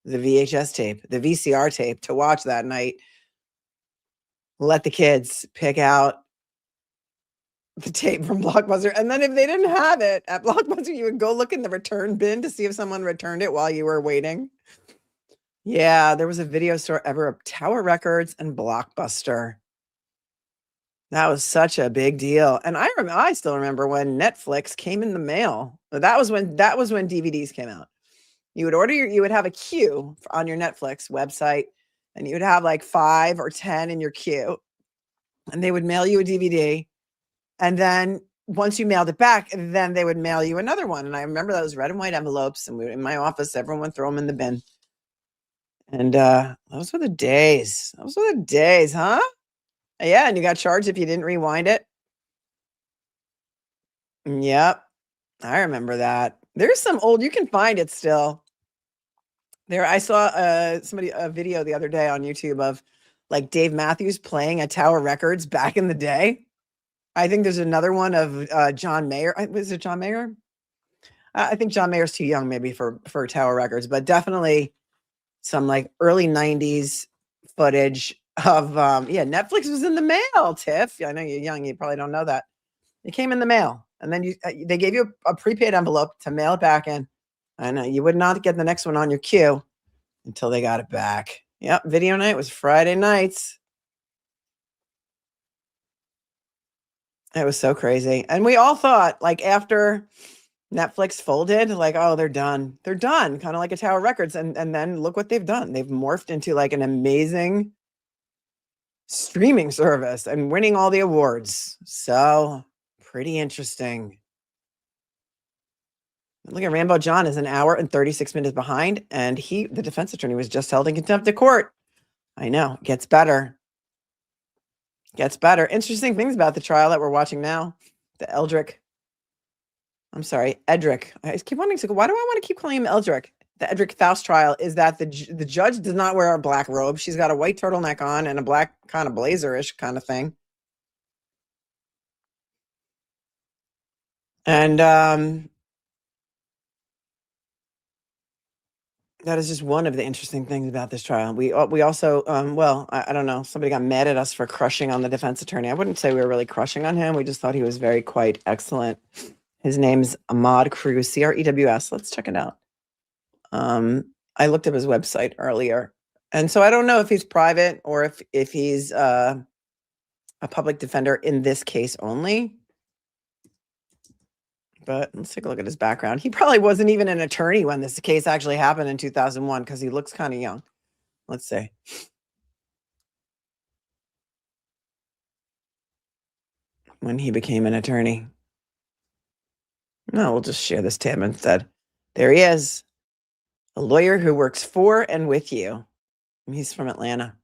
S2: VHS tape, the VCR tape to watch that night. Let the kids pick out the tape from Blockbuster. And then if they didn't have it at Blockbuster, you would go look in the return bin to see if someone returned it while you were waiting. Yeah, there was a video store ever of Tower Records and Blockbuster. That was such a big deal. And I still remember when Netflix came in the mail. That was when DVDs came out. You would have a queue on your Netflix website, and you would have like 5 or 10 in your queue, and they would mail you a DVD. And then once you mailed it back, then they would mail you another one. And I remember those red and white envelopes, and in my office, everyone would throw them in the bin. And those were the days. Huh? Yeah, and you got charged if you didn't rewind it. Yep, I remember that. There's some old, you can find it still. I saw a video the other day on YouTube of like Dave Matthews playing at Tower Records back in the day. I think there's another one of John Mayer. Was it John Mayer? I think John Mayer's too young maybe for Tower Records, but definitely some like early 90s footage of Netflix was in the mail, Tiff. I know you're young, you probably don't know that. It came in the mail, and then they gave you a prepaid envelope to mail it back in. I know you would not get the next one on your queue until they got it back. Yep, video night was Friday nights. It was so crazy. And we all thought, like, after Netflix folded, like, oh, they're done. They're done, kind of like a Tower Records. And then look what they've done. They've morphed into like an amazing streaming service and winning all the awards. So pretty interesting. Look at Rambo John is 1 hour and 36 minutes behind. And the defense attorney was just held in contempt of court. I know, gets better. Interesting things about the trial that we're watching now. The Edrick. I keep wanting to go. Why do I want to keep calling him Edrick? The Edrick Faust trial is that the judge does not wear a black robe. She's got a white turtleneck on and a black kind of blazer-ish kind of thing. And that is just one of the interesting things about this trial. We also, I don't know, somebody got mad at us for crushing on the defense attorney. I wouldn't say we were really crushing on him. We just thought he was quite excellent His name's Ahmad Crews, Crews. Let's check it out. I looked up his website earlier. And so I don't know if he's private or if he's a public defender in this case only. But let's take a look at his background. He probably wasn't even an attorney when this case actually happened in 2001 because he looks kind of young. Let's see. When he became an attorney. No, we'll just share this tab instead. There he is. A lawyer who works for and with you. He's from Atlanta.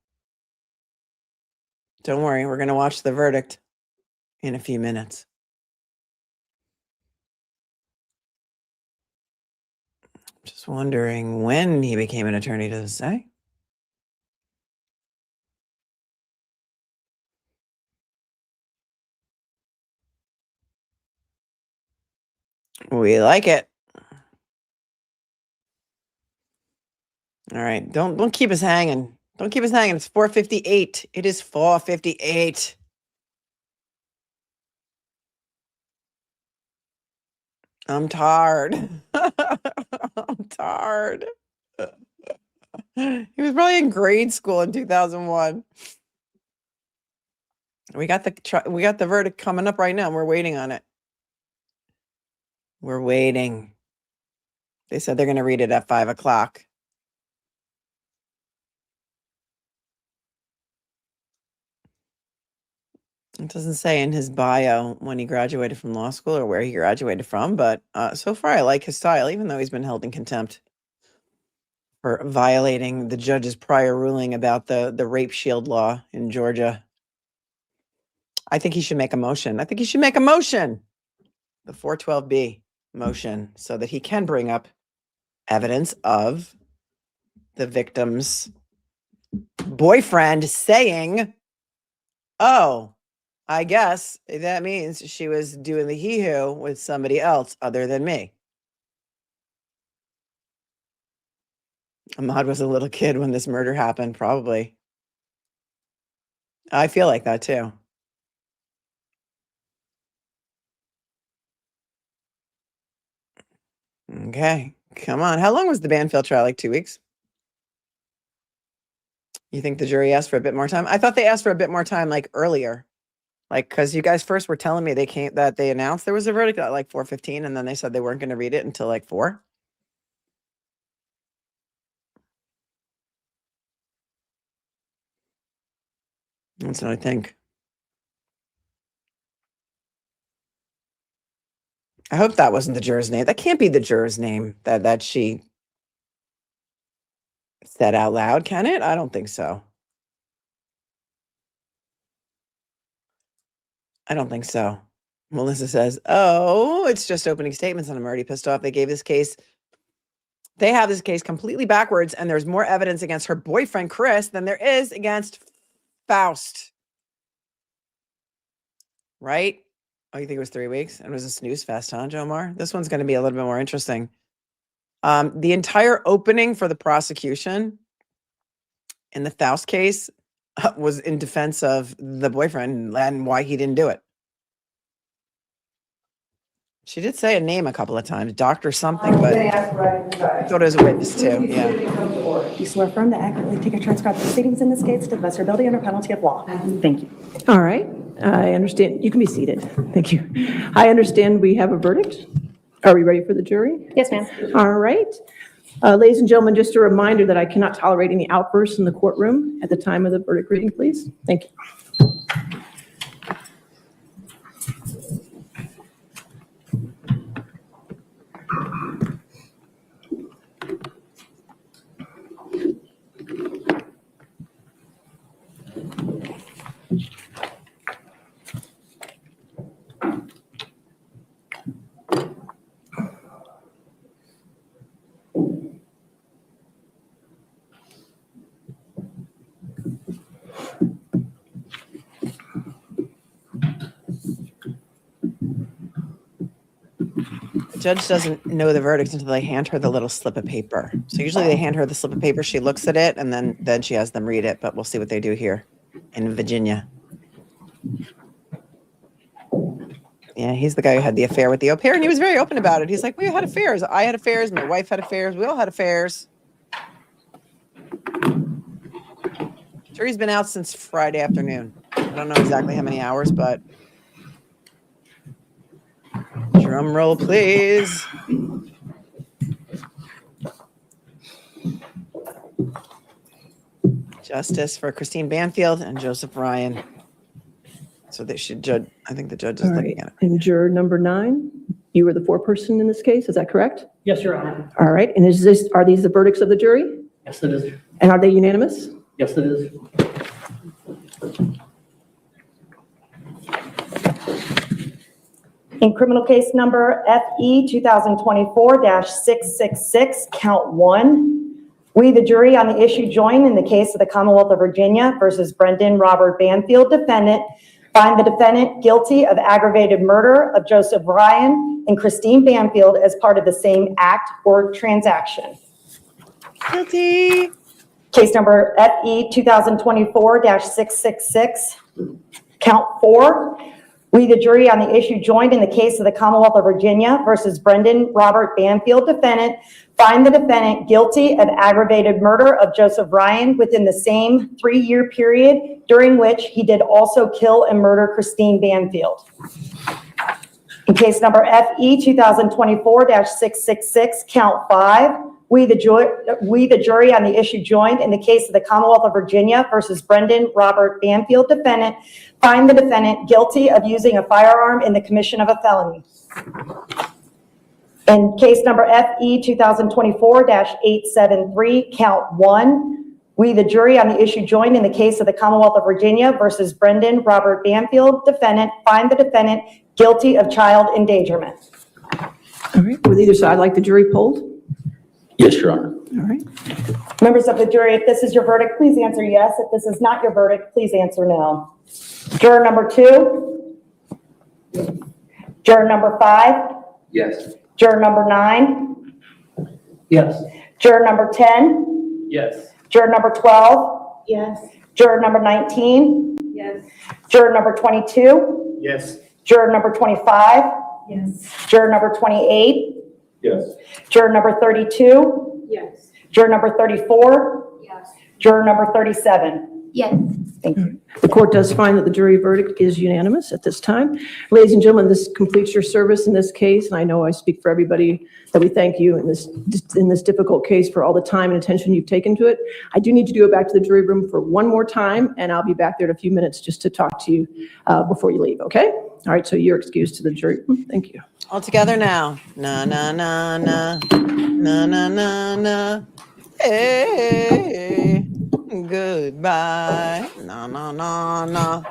S2: Don't worry, we're going to watch the verdict in a few minutes. Just wondering when he became an attorney, does it say? We like it. All right, don't keep us hanging. Don't keep us hanging. It's 4:58. It is 4:58. I'm tired. I'm tired. He was probably in grade school in 2001. We got the verdict coming up right now. We're waiting on it. We're waiting. They said they're going to read it at 5 o'clock. It doesn't say in his bio when he graduated from law school or where he graduated from, but so far I like his style, even though he's been held in contempt for violating the judge's prior ruling about the rape shield law in Georgia. I think he should make a motion. I think he should make a motion, the 412B motion, so that he can bring up evidence of the victim's boyfriend saying, oh, I guess that means she was doing the hee-hoo with somebody else other than me. Ahmad was a little kid when this murder happened, probably. I feel like that too. Okay, come on. How long was the Banfield trial? Like 2 weeks? You think the jury asked for a bit more time? I thought they asked for a bit more time, like earlier. Like, because you guys first were telling me they announced there was a verdict at like 4:15, and then they said they weren't going to read it until like 4. That's what I think. I hope that wasn't the juror's name. That can't be the juror's name that she said out loud, can it? I don't think so. I don't think so. Melissa says, oh, it's just opening statements, and I'm already pissed off. They have this case completely backwards, and there's more evidence against her boyfriend, Chris, than there is against Faust. Right? Oh, you think it was 3 weeks? And it was a snooze fest, huh, Jomar? This one's going to be a little bit more interesting. The entire opening for the prosecution in the Faust case was in defense of the boyfriend and why he didn't do it. She did say a name a couple of times, Dr. something, but I thought it was a witness too. Yeah.
S16: You swear firm to accurately take a transcribed proceedings in this case to the best of your ability under penalty of law.
S17: Thank you. All right. I understand. You can be seated. Thank you. I understand we have a verdict. Are we ready for the jury?
S16: Yes, ma'am.
S17: All right. Ladies and gentlemen, just a reminder that I cannot tolerate any outbursts in the courtroom at the time of the verdict reading, please. Thank you.
S2: Judge doesn't know the verdict until they hand her the little slip of paper. So usually they hand her the slip of paper, she looks at it, and then she has them read it, but we'll see what they do here in Virginia. Yeah, he's the guy who had the affair with the au pair, and he was very open about it. He's like, we had affairs. I had affairs. My wife had affairs. We all had affairs. Jury's been out since Friday afternoon. I don't know exactly how many hours, but drum roll, please. Justice for Christine Banfield and Joseph Ryan. So they should judge. I think the judge is looking at it.
S17: And juror number 9, you were the foreperson in this case, is that correct?
S18: Yes, Your Honor.
S17: All right, and are these the verdicts of the jury?
S18: Yes, it is.
S17: And are they unanimous?
S18: Yes, it is.
S11: In criminal case number FE 2024-666, count 1, we, the jury on the issue, join in the case of the Commonwealth of Virginia versus Brendan Robert Banfield, defendant, find the defendant guilty of aggravated murder of Joseph Ryan and Christine Banfield as part of the same act or transaction.
S2: Guilty.
S11: Case number FE 2024-666, count 4. We, the jury on the issue, joined in the case of the Commonwealth of Virginia versus Brendan Robert Banfield, defendant, find the defendant guilty of aggravated murder of Joseph Ryan within the same 3-year period during which he did also kill and murder Christine Banfield. In case number FE 2024-666, count 5, we, the jury on the issue, joined in the case of the Commonwealth of Virginia versus Brendan Robert Banfield, defendant, find the defendant guilty of using a firearm in the commission of a felony. In case number FE 2024-873, count 1, we, the jury on the issue, joined in the case of the Commonwealth of Virginia versus Brendan Robert Banfield, defendant, find the defendant guilty of child endangerment.
S17: All right, would either side like the jury polled?
S18: Yes, Your Honor.
S17: All right.
S11: Members of the jury, if this is your verdict, please answer yes. If this is not your verdict, please answer no. Juror number 2. Juror number 5.
S18: Yes.
S11: Juror number 9.
S18: Yes.
S11: Juror number 10.
S18: Yes.
S11: Juror number 12.
S16: Yes.
S11: Juror number 19.
S16: Yes.
S11: Juror number 22.
S18: Yes.
S11: Juror number 25.
S16: Yes.
S11: Juror number 28.
S18: Yes.
S11: Juror number 32.
S16: Yes.
S11: Juror number 34.
S16: Yes.
S11: Juror number 37.
S16: Yes.
S11: Thank you.
S17: The court does find that the jury verdict is unanimous at this time. Ladies and gentlemen, this completes your service in this case, and I know I speak for everybody that we thank you in this difficult case for all the time and attention you've taken to it. I do need to go back to the jury room for one more time, and I'll be back there in a few minutes just to talk to you before you leave, okay? All right, so you're excused to the jury room. Thank you.
S2: All together now. Na, na, na, na. Na, na, na, na. Hey, goodbye. Na, na, na, na.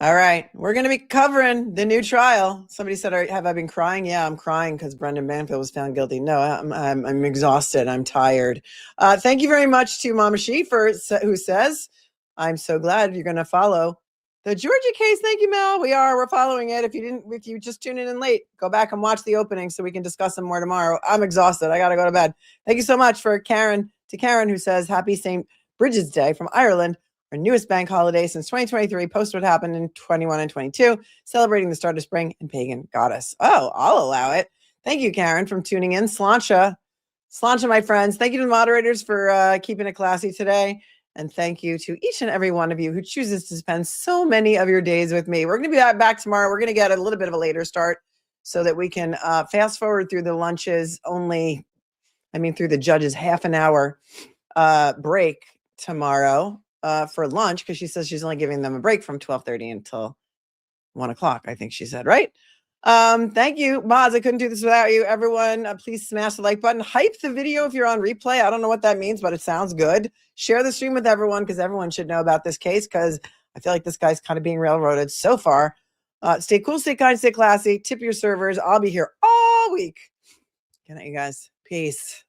S2: All right, we're going to be covering the new trial. Somebody said, have I been crying? Yeah, I'm crying because Brendan Banfield was found guilty. No, I'm exhausted. I'm tired. Thank you very much to Mama She who says, I'm so glad you're going to follow the Georgia case. Thank you, Mel. We're following it. If you just tuned in late, go back and watch the opening so we can discuss them more tomorrow. I'm exhausted. I got to go to bed. Thank you so much for Karen who says, happy St. Bridget's Day from Ireland. Our newest bank holiday since 2023, post what happened in 21 and 22, celebrating the start of spring and pagan goddess. Oh, I'll allow it. Thank you, Karen, from tuning in. Sláinte, my friends. Thank you to the moderators for keeping it classy today. And thank you to each and every one of you who chooses to spend so many of your days with me. We're going to be back tomorrow. We're going to get a little bit of a later start so that we can fast forward through the lunches through the judge's half an hour break tomorrow. For lunch, because she says she's only giving them a break from 12:30 until 1 o'clock, I think she said, right? Thank you, Maz. I couldn't do this without you. Everyone, please smash the like button. Hype the video if you're on replay. I don't know what that means, but it sounds good. Share the stream with everyone because everyone should know about this case because I feel like this guy's kind of being railroaded so far. Stay cool, stay kind, stay classy. Tip your servers. I'll be here all week. Good night, you guys. Peace.